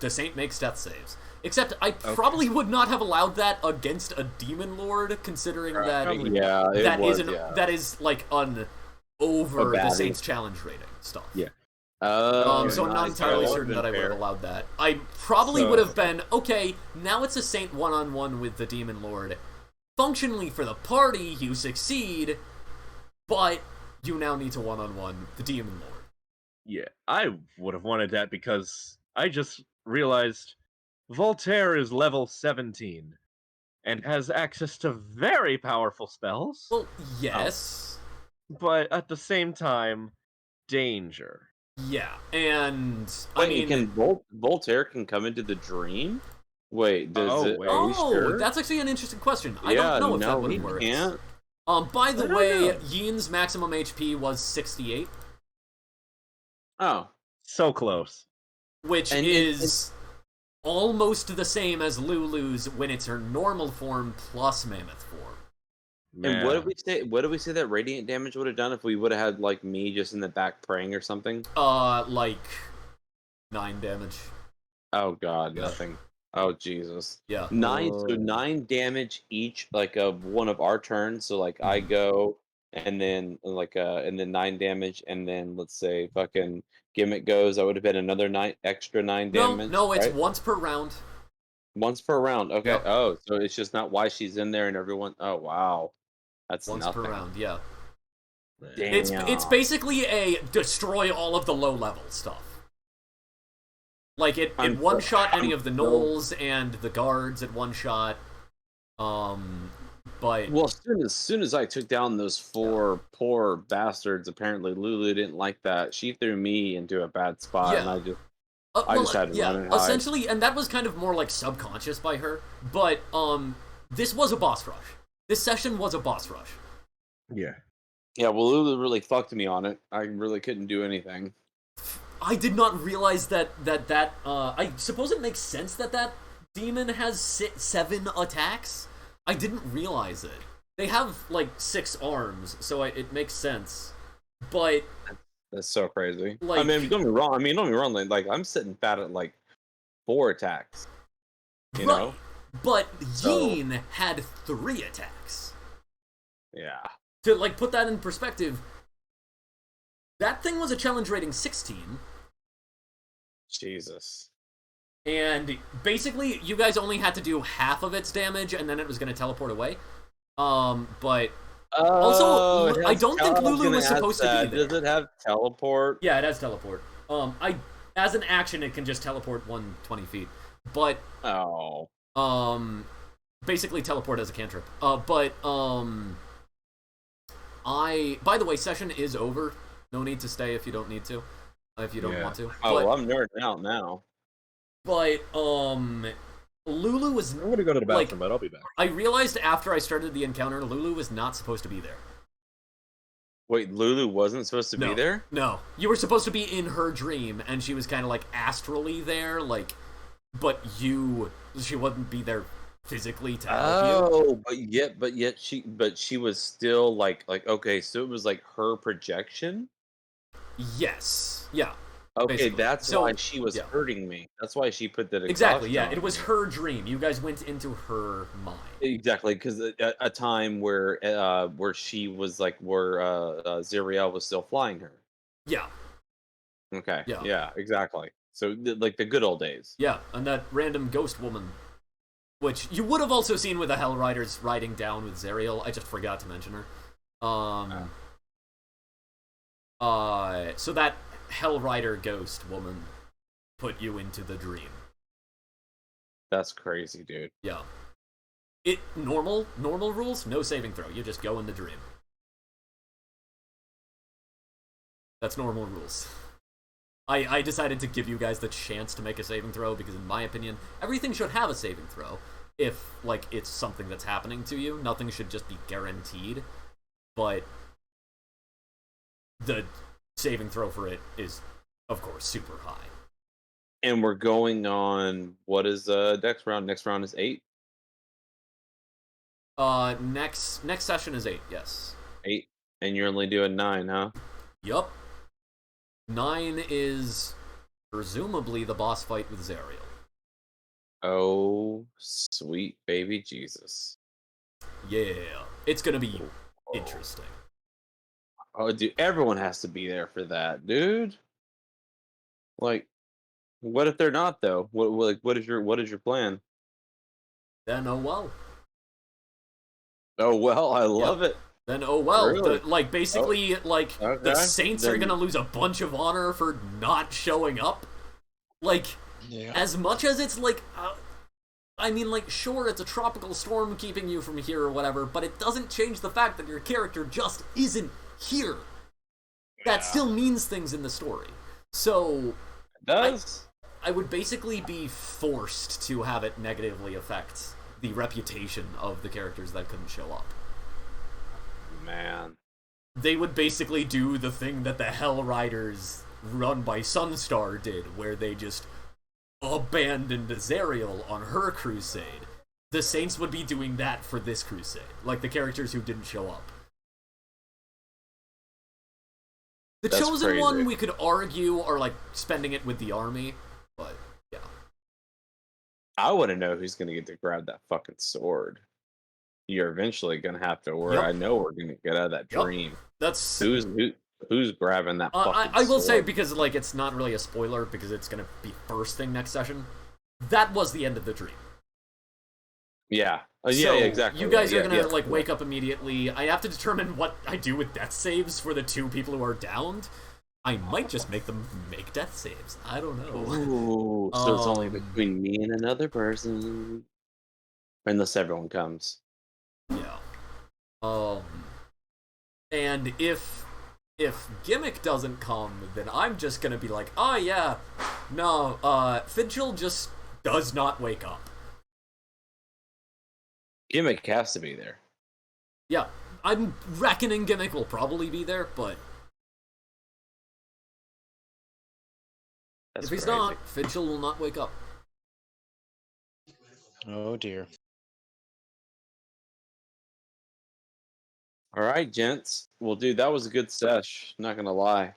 the Saint makes death saves. Except I probably would not have allowed that against a demon lord, considering that Yeah, it that was, is yeah. that is like over A the baddie. Saint's challenge rating stuff. Yeah. Oh, So I'm not nice. entirely That certain would've that I been would have fair. allowed that. I probably So- would have been, okay, now it's a Saint one-on-one with the Demon Lord. Functionally for the party, you succeed, but you now need to one-on-one the Demon Lord. Yeah, I would have wanted that because I just realized Voltaire is level 17 and has access to very powerful spells, Well, yes. but at the same time, danger. Yeah, and Wait, I mean... can Voltaire can come into the dream? Wait, does Oh, it? wait. Are we Oh, sure? that's actually an interesting question. I Yeah, don't know if that no, would he work. can't. By the I don't way, know. Yin's maximum HP was 68, Oh, So close. which And- is almost the same as Lulu's when it's her normal form plus mammoth form. and what did we say? What did we say that radiant damage would have done if we would have had like me just in the back praying or something? Like 9 damage. Oh God, Yeah. nothing. Oh Jesus. Yeah. 9. So 9 damage each, like of one of our turns. So like I go, and then and then 9 damage, and then let's say fucking Gimmick goes. That would have been another 9 damage. No, it's right? once per round. Once per round. Okay. Yep. Oh, so it's just not why she's in there and everyone. Oh wow, that's Once nothing. per round, yeah. Damn. It's basically a destroy all of the low level stuff. Like it one shot any of the gnolls and the guards at one shot. But Well, as soon as I took down those 4 poor bastards, apparently Lulu didn't like that. She threw me into a bad spot, Yeah. and I just had to run and hide. essentially, and that was kind of more like subconscious by her. But this was a boss rush. This session was a boss rush. Yeah. Yeah, well, Lulu really fucked me on it. I really couldn't do anything. I did not realize that I suppose it makes sense that demon has 7 attacks. I didn't realize it. They have like 6 arms, so it makes sense. But That's so crazy. Like- I mean, don't get me wrong. Don't get me wrong. Like I'm sitting fat at like 4 attacks. You know? But So- Yin had 3 attacks. Yeah. To like put that in perspective, That thing was a challenge rating 16. Jesus. And basically, you guys only had to do half of its damage, and then it was going to teleport away. But also, I don't think Lulu was supposed to be there. Does it have teleport? Yeah, it has teleport. As an action, it can just teleport 120 feet. But basically teleport as a cantrip. By the way, session is over. No need to stay if you don't need to. If you don't want to. Oh, I'm nerding out now. But Lulu was. I'm gonna go to the bathroom, but I'll be back. I realized after I started the encounter, Lulu was not supposed to be there. Wait, Lulu wasn't supposed to be there? No, you were supposed to be in her dream, and she was kind of like astrally there, like, but she wouldn't be there physically to help you. But she was still like okay, so it was like her projection. Yes, yeah. Okay, basically. that's why she was hurting me. That's why she put that exactly. Yeah, on it was her dream. You guys went into her mind. Exactly, because a time where she was like where Zariel was still flying her. Yeah. Okay. Yeah. Exactly. So like the good old days. Yeah, and that random ghost woman, which you would have also seen with the Hell Riders riding down with Zariel. I just forgot to mention her. So that Hell Rider ghost woman put you into the dream. That's crazy, dude. Yeah. Normal rules, no saving throw. You just go in the dream. That's normal rules. I decided to give you guys the chance to make a saving throw because in my opinion, everything should have a saving throw. If, like, it's something that's happening to you, nothing should just be guaranteed. But the saving throw for it is, of course, super high. And we're going on, what is next round? Next round is 8? Next session is 8, yes. 8, and you're only doing 9, huh? Yup. 9 is presumably the boss fight with Zariel. Oh, sweet baby Jesus. Yeah, it's gonna be interesting. Oh, dude, everyone has to be there for that, dude. Like, what if they're not though? What is your plan? Then oh well. Oh well, I love it. Then oh well. Really? The Saints are gonna lose a bunch of honor for not showing up. Like, as much as it's like, I mean, like, sure, it's a tropical storm keeping you from here or whatever, but it doesn't change the fact that your character just isn't here. That still means things in the story. So it does. I would basically be forced to have it negatively affect the reputation of the characters that couldn't show up. Man. They would basically do the thing that the Hell Riders run by Sunstar did, where they just abandoned Zariel on her crusade. The Saints would be doing that for this crusade, like the characters who didn't show up. The That's Chosen crazy. One, we could argue, are like spending it with the army, but yeah. I want to know who's going to get to grab that fucking sword. You're eventually going to have to work. Yep. I know we're going to get out of that dream. That's who's grabbing that fucking I will sword? say, because like it's not really a spoiler, because it's going to be first thing next session, that was the end of the dream. Yeah. So, Exactly. You guys are gonna wake up immediately. I have to determine what I do with death saves for the 2 people who are downed. I might just make them make death saves. I don't know. Ooh, so it's only between me and another person. Unless everyone comes. Yeah. And if Gimmick doesn't come, then I'm just gonna be like, oh yeah, no, Fidgel just does not wake up. Gimmick has to be there. Yeah, I'm reckoning Gimmick will probably be there, but That's if he's crazy. not, Fidgel will not wake up. Oh dear. All right, gents. Well, dude, that was a good sesh. Not gonna lie.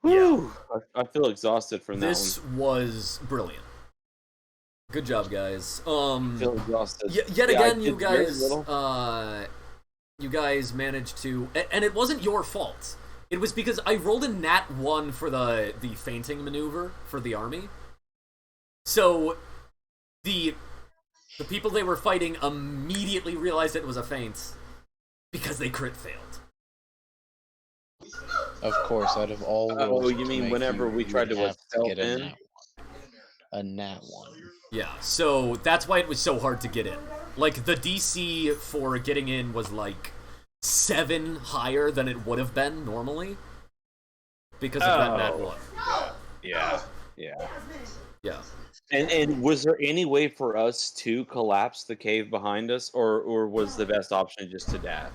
Yeah. Whew. I feel exhausted from that This was brilliant. Good job, guys. one. I feel exhausted. Yet Yeah, again, I you did very guys, little. you guys managed to, and it wasn't your fault. It was because I rolled a nat 1 for the fainting maneuver for the army. So the people they were fighting immediately realized it was a feint because they crit failed. Of course, out of all Oh, rolls you to mean make, whenever we would tried to have stealth get in? a nat one. Yeah, so that's why it was so hard to get in. Like, the DC for getting in was like 7 higher than it would have been normally because of that nat 1. Yeah. Yeah. And was there any way for us to collapse the cave behind us, or was the best option just to dash?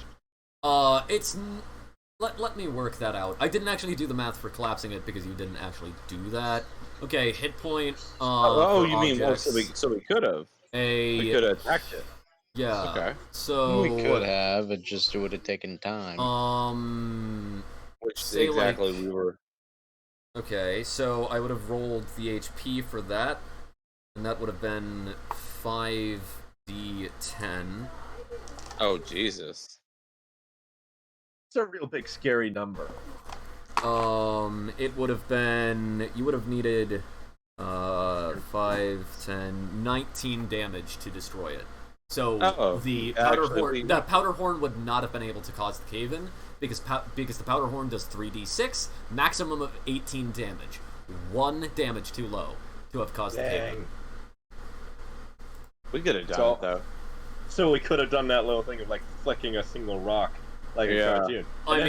Let me work that out. I didn't actually do the math for collapsing it because you didn't actually do that. Okay, hit point. Oh, for you mean objects, so we could have we could have attacked it. Yeah. Okay. So We could have, it just would have taken time. Which say, exactly like, we were. Okay, so I would have rolled the HP for that, and that would have been 5d10. Oh Jesus. It's a real big scary number. It would have been, you would have needed 5, 10, 19 damage to destroy it. So the powder horn would not have been able to cause the cave-in because the powder horn does 3d6, maximum of 18 damage. 1 damage too low to have caused the cave-in. We could have done it though. So we could have done that little thing of like flicking a single rock, like a cartoon. I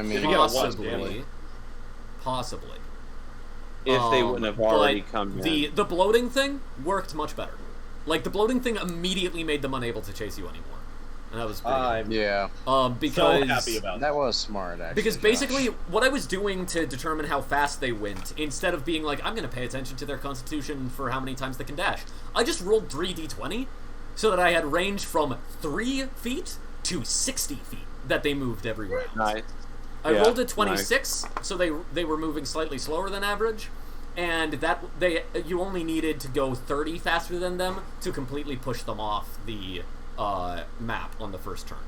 mean, possibly. If they wouldn't have already come in. The bloating thing worked much better. Like, the bloating thing immediately made them unable to chase you anymore. And that was pretty good. Yeah. Because so happy about that was smart, actually. Because basically, what I was doing to determine how fast they went, instead of being like, I'm going to pay attention to their constitution for how many times they can dash, I just rolled 3d20, so that I had range from 3 feet to 60 feet that they moved every round. Nice. I rolled a 26, so they were moving slightly slower than average, and that you only needed to go 30 faster than them to completely push them off the map on the first turn.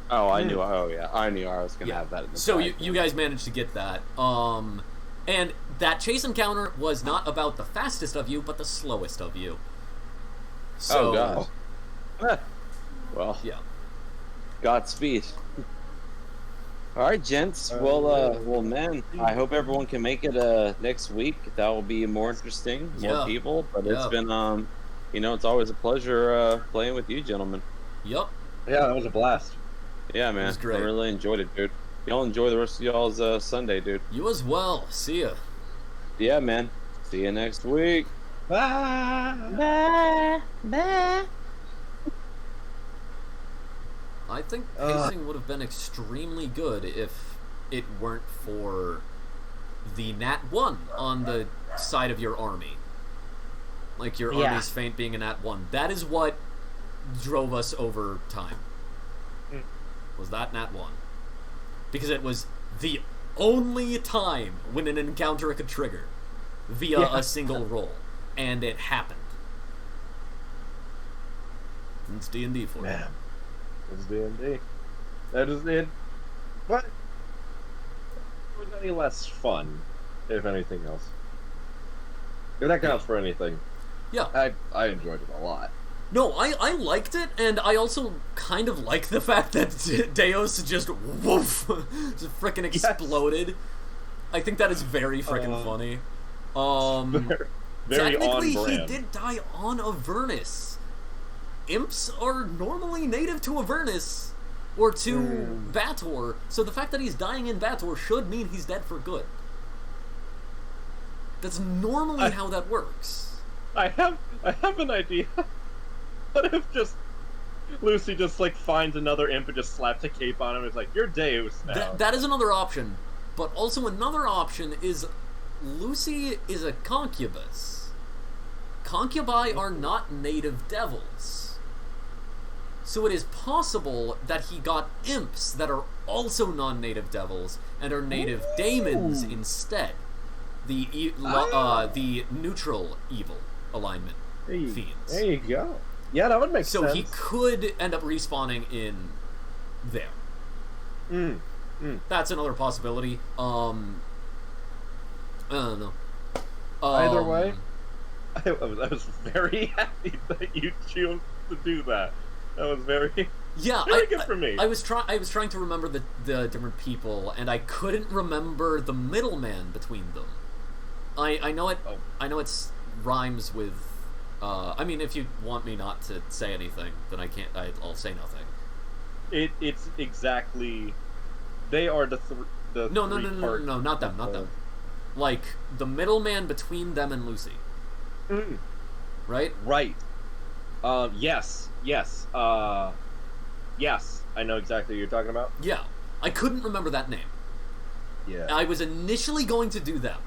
Oh, I knew. Oh, yeah, I knew I was gonna have that. In the so bag. you guys managed to get that. And that chase encounter was not about the fastest of you, but the slowest of you. So, oh God. Well, yeah. Godspeed. All right, gents. Well, man. I hope everyone can make it next week. That will be more interesting, more people. But it's been it's always a pleasure playing with you, gentlemen. Yep. Yeah, that was a blast. Yeah, man. It was great. I really enjoyed it, dude. Y'all enjoy the rest of y'all's Sunday, dude. You as well. See ya. Yeah, man. See you next week. Bye. Bye. Bye. I think pacing would have been extremely good if it weren't for the nat 1 on the side of your army. Like, your army's feint being a nat 1. That is what drove us over time. Was that nat 1. Because it was the only time when an encounter could trigger via a single roll. And it happened. It's D&D for you. It's D&D. That is it. But it was any less fun, if anything else. If that counts for anything. Yeah. I enjoyed it a lot. No, I liked it, and I also kind of like the fact that Deus just woof, just frickin' exploded. I think that is very frickin' funny. Very technically, on he brand. did die on Avernus. Imps are normally native to Avernus, or to Vator, so the fact that he's dying in Vator should mean he's dead for good. That's normally how that works. I have an idea. What if just Lucy just like finds another imp and just slaps a cape on him? It's like, you're Deus now. That is another option, but also another option is Lucy is a concubus. Concubi are not native devils. So it is possible that he got imps that are also non-native devils and are native daemons instead. The neutral evil alignment fiends. There you go. Yeah, that would make sense. So he could end up respawning in there. Mm. That's another possibility. I don't know. Either way, I was very happy that you chose to do that. That was very good for me. I was trying to remember the different people, and I couldn't remember the middleman between them. I know it. Oh. I know it's rhymes with. I mean, if you want me not to say anything, then I can't. I'll say nothing. It's exactly. They are the No, not them, not them. Like the middleman between them and Lucy. Mm. Right? Right. Yes. Yes. Yes. I know exactly what you're talking about. Yeah. I couldn't remember that name. Yeah. I was initially going to do them.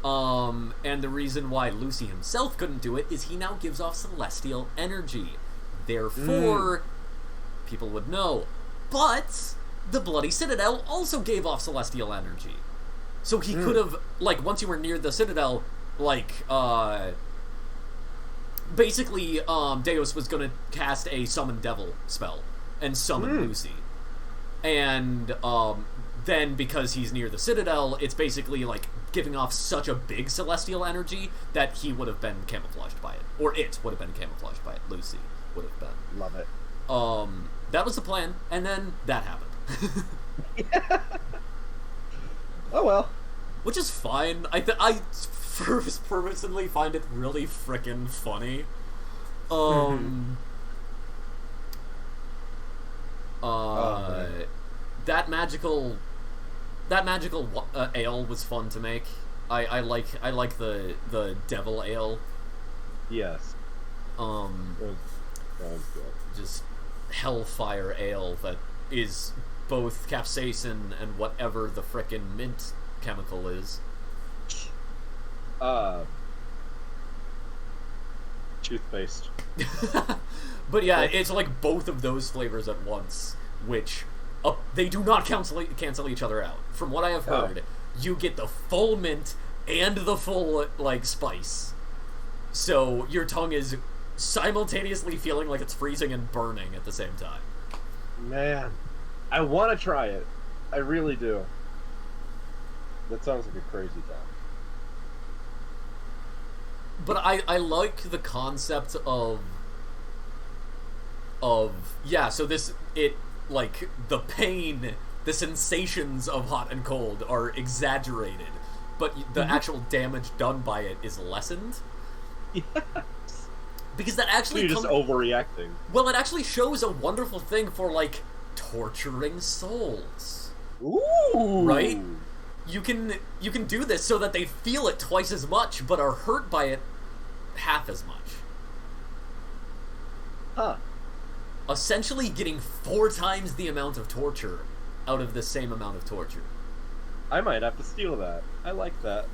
And the reason why Lucy himself couldn't do it is he now gives off celestial energy. Therefore, people would know. But the Bloody Citadel also gave off celestial energy. So he could have, like, once you were near the Citadel, like, basically, Deus was gonna cast a Summon Devil spell and summon Lucy. And, then, because he's near the Citadel, it's basically, like, giving off such a big celestial energy that he would have been camouflaged by it. Or it would have been camouflaged by it. Lucy would have been. Love it. That was the plan, and then that happened. Oh well. Which is fine. I personally find it really frickin' funny. That magical ale was fun to make. I like the devil ale. Yes. That was good. Just hellfire ale that is both capsaicin and whatever the frickin' mint chemical is. Toothpaste. But yeah, it's like both of those flavors at once, which they do not cancel each other out. From what I have heard, you get the full mint and the full, like, spice. So your tongue is simultaneously feeling like it's freezing and burning at the same time. Man, I want to try it. I really do. That sounds like a crazy time. But I like the concept of yeah, so like, the pain, the sensations of hot and cold are exaggerated, but the actual damage done by it is lessened. Yes. Because that actually You're just overreacting. Well, it actually shows a wonderful thing for, like, torturing souls. Ooh. Right? You can do this so that they feel it twice as much, but are hurt by it half as much. Huh. Essentially getting 4 times the amount of torture out of the same amount of torture. I might have to steal that. I like that.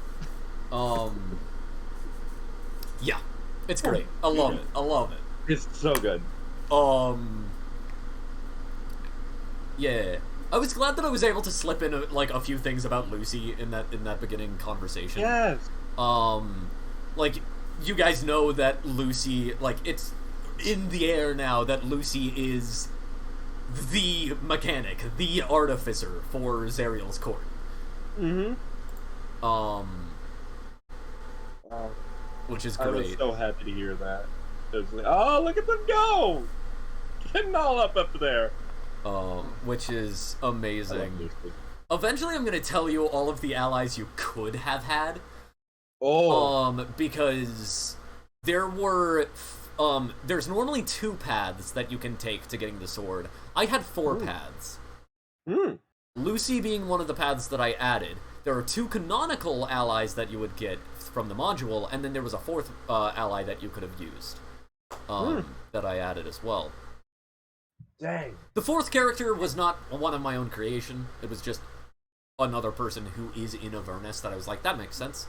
Yeah. It's great. I love it. I love it. It's so good. Yeah. I was glad that I was able to slip in a few things about Lucy in that beginning conversation. Yes. Like, you guys know that Lucy, like, it's in the air now that Lucy is the mechanic, the artificer for Zariel's court. Which is great. I was so happy to hear that. It was like, oh, look at them go! Getting all up there. Which is amazing. I love Lucy. Eventually, I'm gonna tell you all of the allies you could have had. Because there were, there's normally 2 paths that you can take to getting the sword. I had 4 paths. Lucy being one of the paths that I added. There are 2 canonical allies that you would get from the module, and then there was a 4th ally that you could have used. That I added as well. Dang. The 4th character was not one of my own creation. It was just another person who is in Avernus that I was like, that makes sense.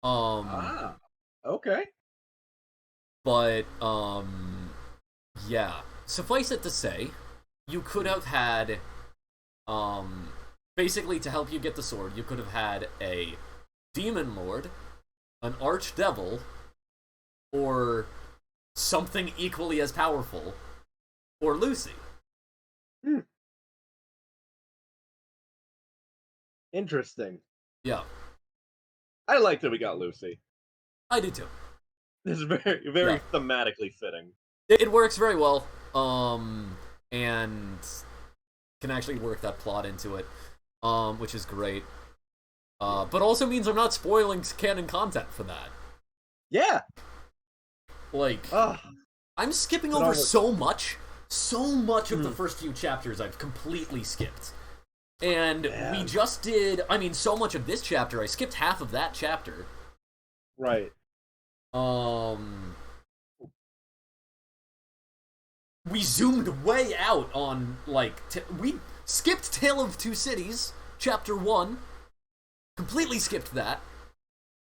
Okay. But, yeah. Suffice it to say, you could have had, basically to help you get the sword, you could have had a demon lord, an archdevil, or something equally as powerful, or Lucy. Interesting. Yeah, I like that we got Lucy. I do too. This is very Yeah. thematically fitting. It works very well, and can actually work that plot into it, which is great. But also means I'm not spoiling canon content for that. Yeah. Like, Ugh. I'm skipping But over almost- so much of the first few chapters I've completely skipped. And Man. we just did, I mean, so much of this chapter, I skipped half of that chapter. Right. We zoomed way out on, like, we skipped Tale of Two Cities, chapter 1. Completely skipped that.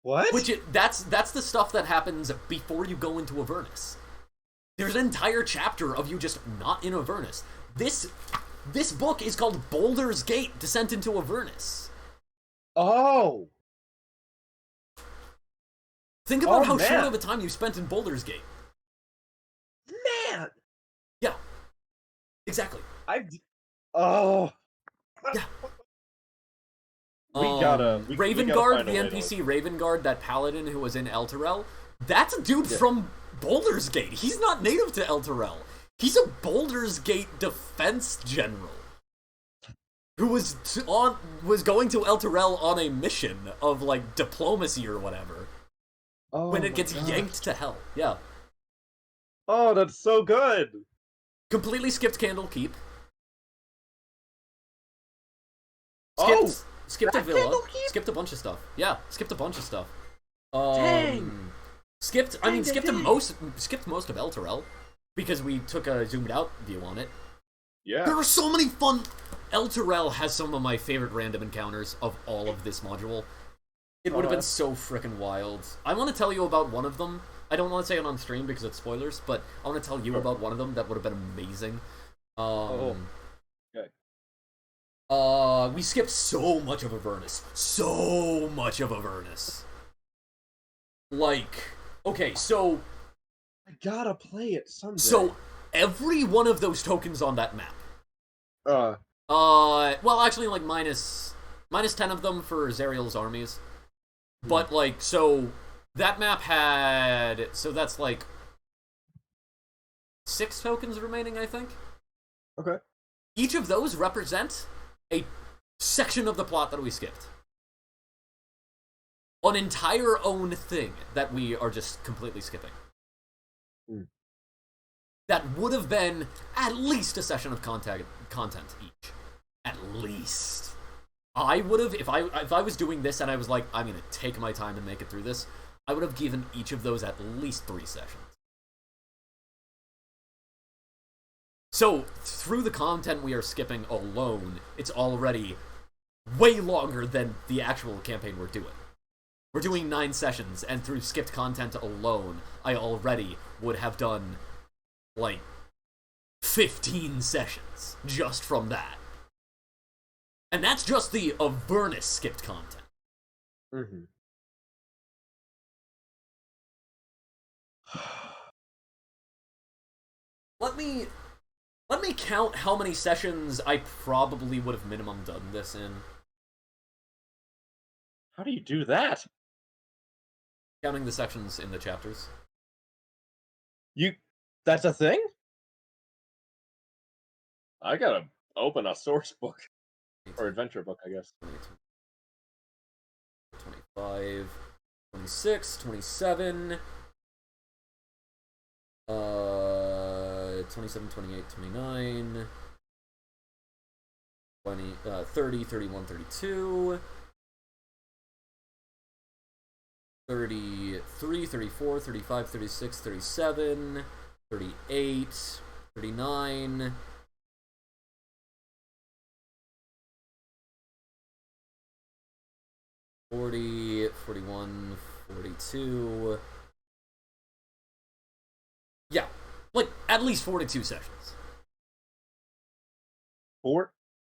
What? That's the stuff that happens before you go into Avernus. There's an entire chapter of you just not in Avernus. This book is called Boulder's Gate: Descent into Avernus. Oh. Think about Oh, how man. short of a time you spent in Boulder's Gate. Man. Yeah. Exactly. Oh. Yeah. We gotta Raven gotta Guard, find a the way to- NPC Raven Guard, that paladin who was in El Terrell, that's a dude from Boulder's Gate. He's not native to El Terrell. He's a Boulder's Gate defense general who was going to El Terrell on a mission of, like, diplomacy or whatever. Oh When it my gets God. yanked to hell. Yeah. Oh, that's so good. Completely skipped Candle Keep. Oh, Skipped a that villa. Candle Keep? Skipped a bunch of stuff. Yeah, skipped a bunch of stuff. Dang. Skipped Dang. most of El Terrell because we took a zoomed out view on it. Yeah. There are so many fun. El Terrell has some of my favorite random encounters of all of this module. It would have been so frickin' wild. I want to tell you about one of them. I don't want to say it on stream because it's spoilers, but I want to tell you about one of them that would have been amazing. Okay. We skipped so much of Avernus. So much of Avernus. Like, okay, so I gotta play it someday. So every one of those tokens on that map. Well, actually, like minus 10 of them for Zariel's armies. But like, so that map had, so that's like 6 tokens remaining, I think. Okay. Each of those represent a section of the plot that we skipped. An entire own thing that we are just completely skipping. That would have been at least a session of content each. At least. I would have, if I was doing this and I was like, I'm gonna take my time and make it through this, I would have given each of those at least 3 sessions. So, through the content we are skipping alone, it's already way longer than the actual campaign we're doing. We're doing 9 sessions, and through skipped content alone, I already would have done, like, 15 sessions just from that. And that's just the Avernus skipped content. Mm-hmm. Let me count how many sessions I probably would have minimum done this in. How do you do that? Counting the sections in the chapters. That's a thing? I gotta open a source book. Or adventure book, I guess. 25, 26, 27, 27, 28, 29, 20, 30, 31, 32, 33, 34, 35, 36, 37, 38, 39, 40, 41, 42. Yeah, like at least 42 sessions.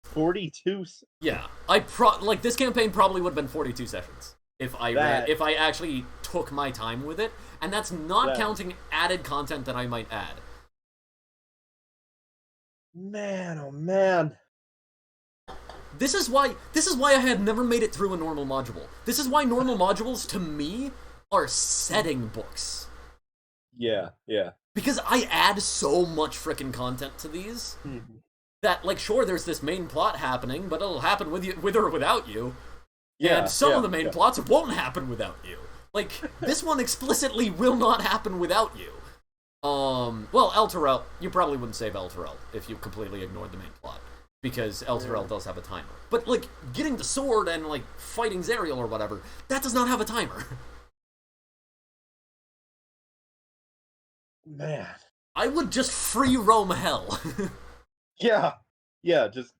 42? Yeah, like this campaign probably would have been 42 sessions if I actually took my time with it, and that's not counting added content that I might add. Man, oh man. This is why I had never made it through a normal module. This is why normal modules, to me, are setting books. Yeah. Because I add so much frickin' content to these that, like, sure, there's this main plot happening, but it'll happen with or without you. Yeah. And some of the main plots won't happen without you. Like, this one explicitly will not happen without you. Well, El Terrell, you probably wouldn't save El Terrell if you completely ignored the main plot. Because El Terrell does have a timer. But, like, getting the sword and, like, fighting Zariel or whatever, that does not have a timer. Man. I would just free roam hell. Yeah.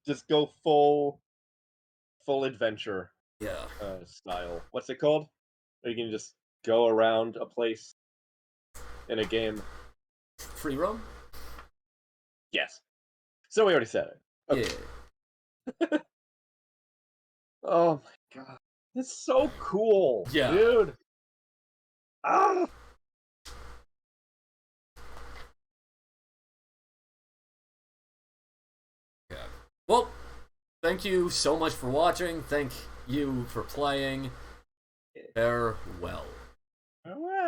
Just go full adventure. Yeah. Style. What's it called? Where you can just go around a place in a game. Free roam? Yes. So we already said it. Okay. Yeah. Oh my god. It's so cool. Yeah. Dude. Ah! Yeah. Well, thank you so much for watching. Thank you for playing. Farewell. Alright.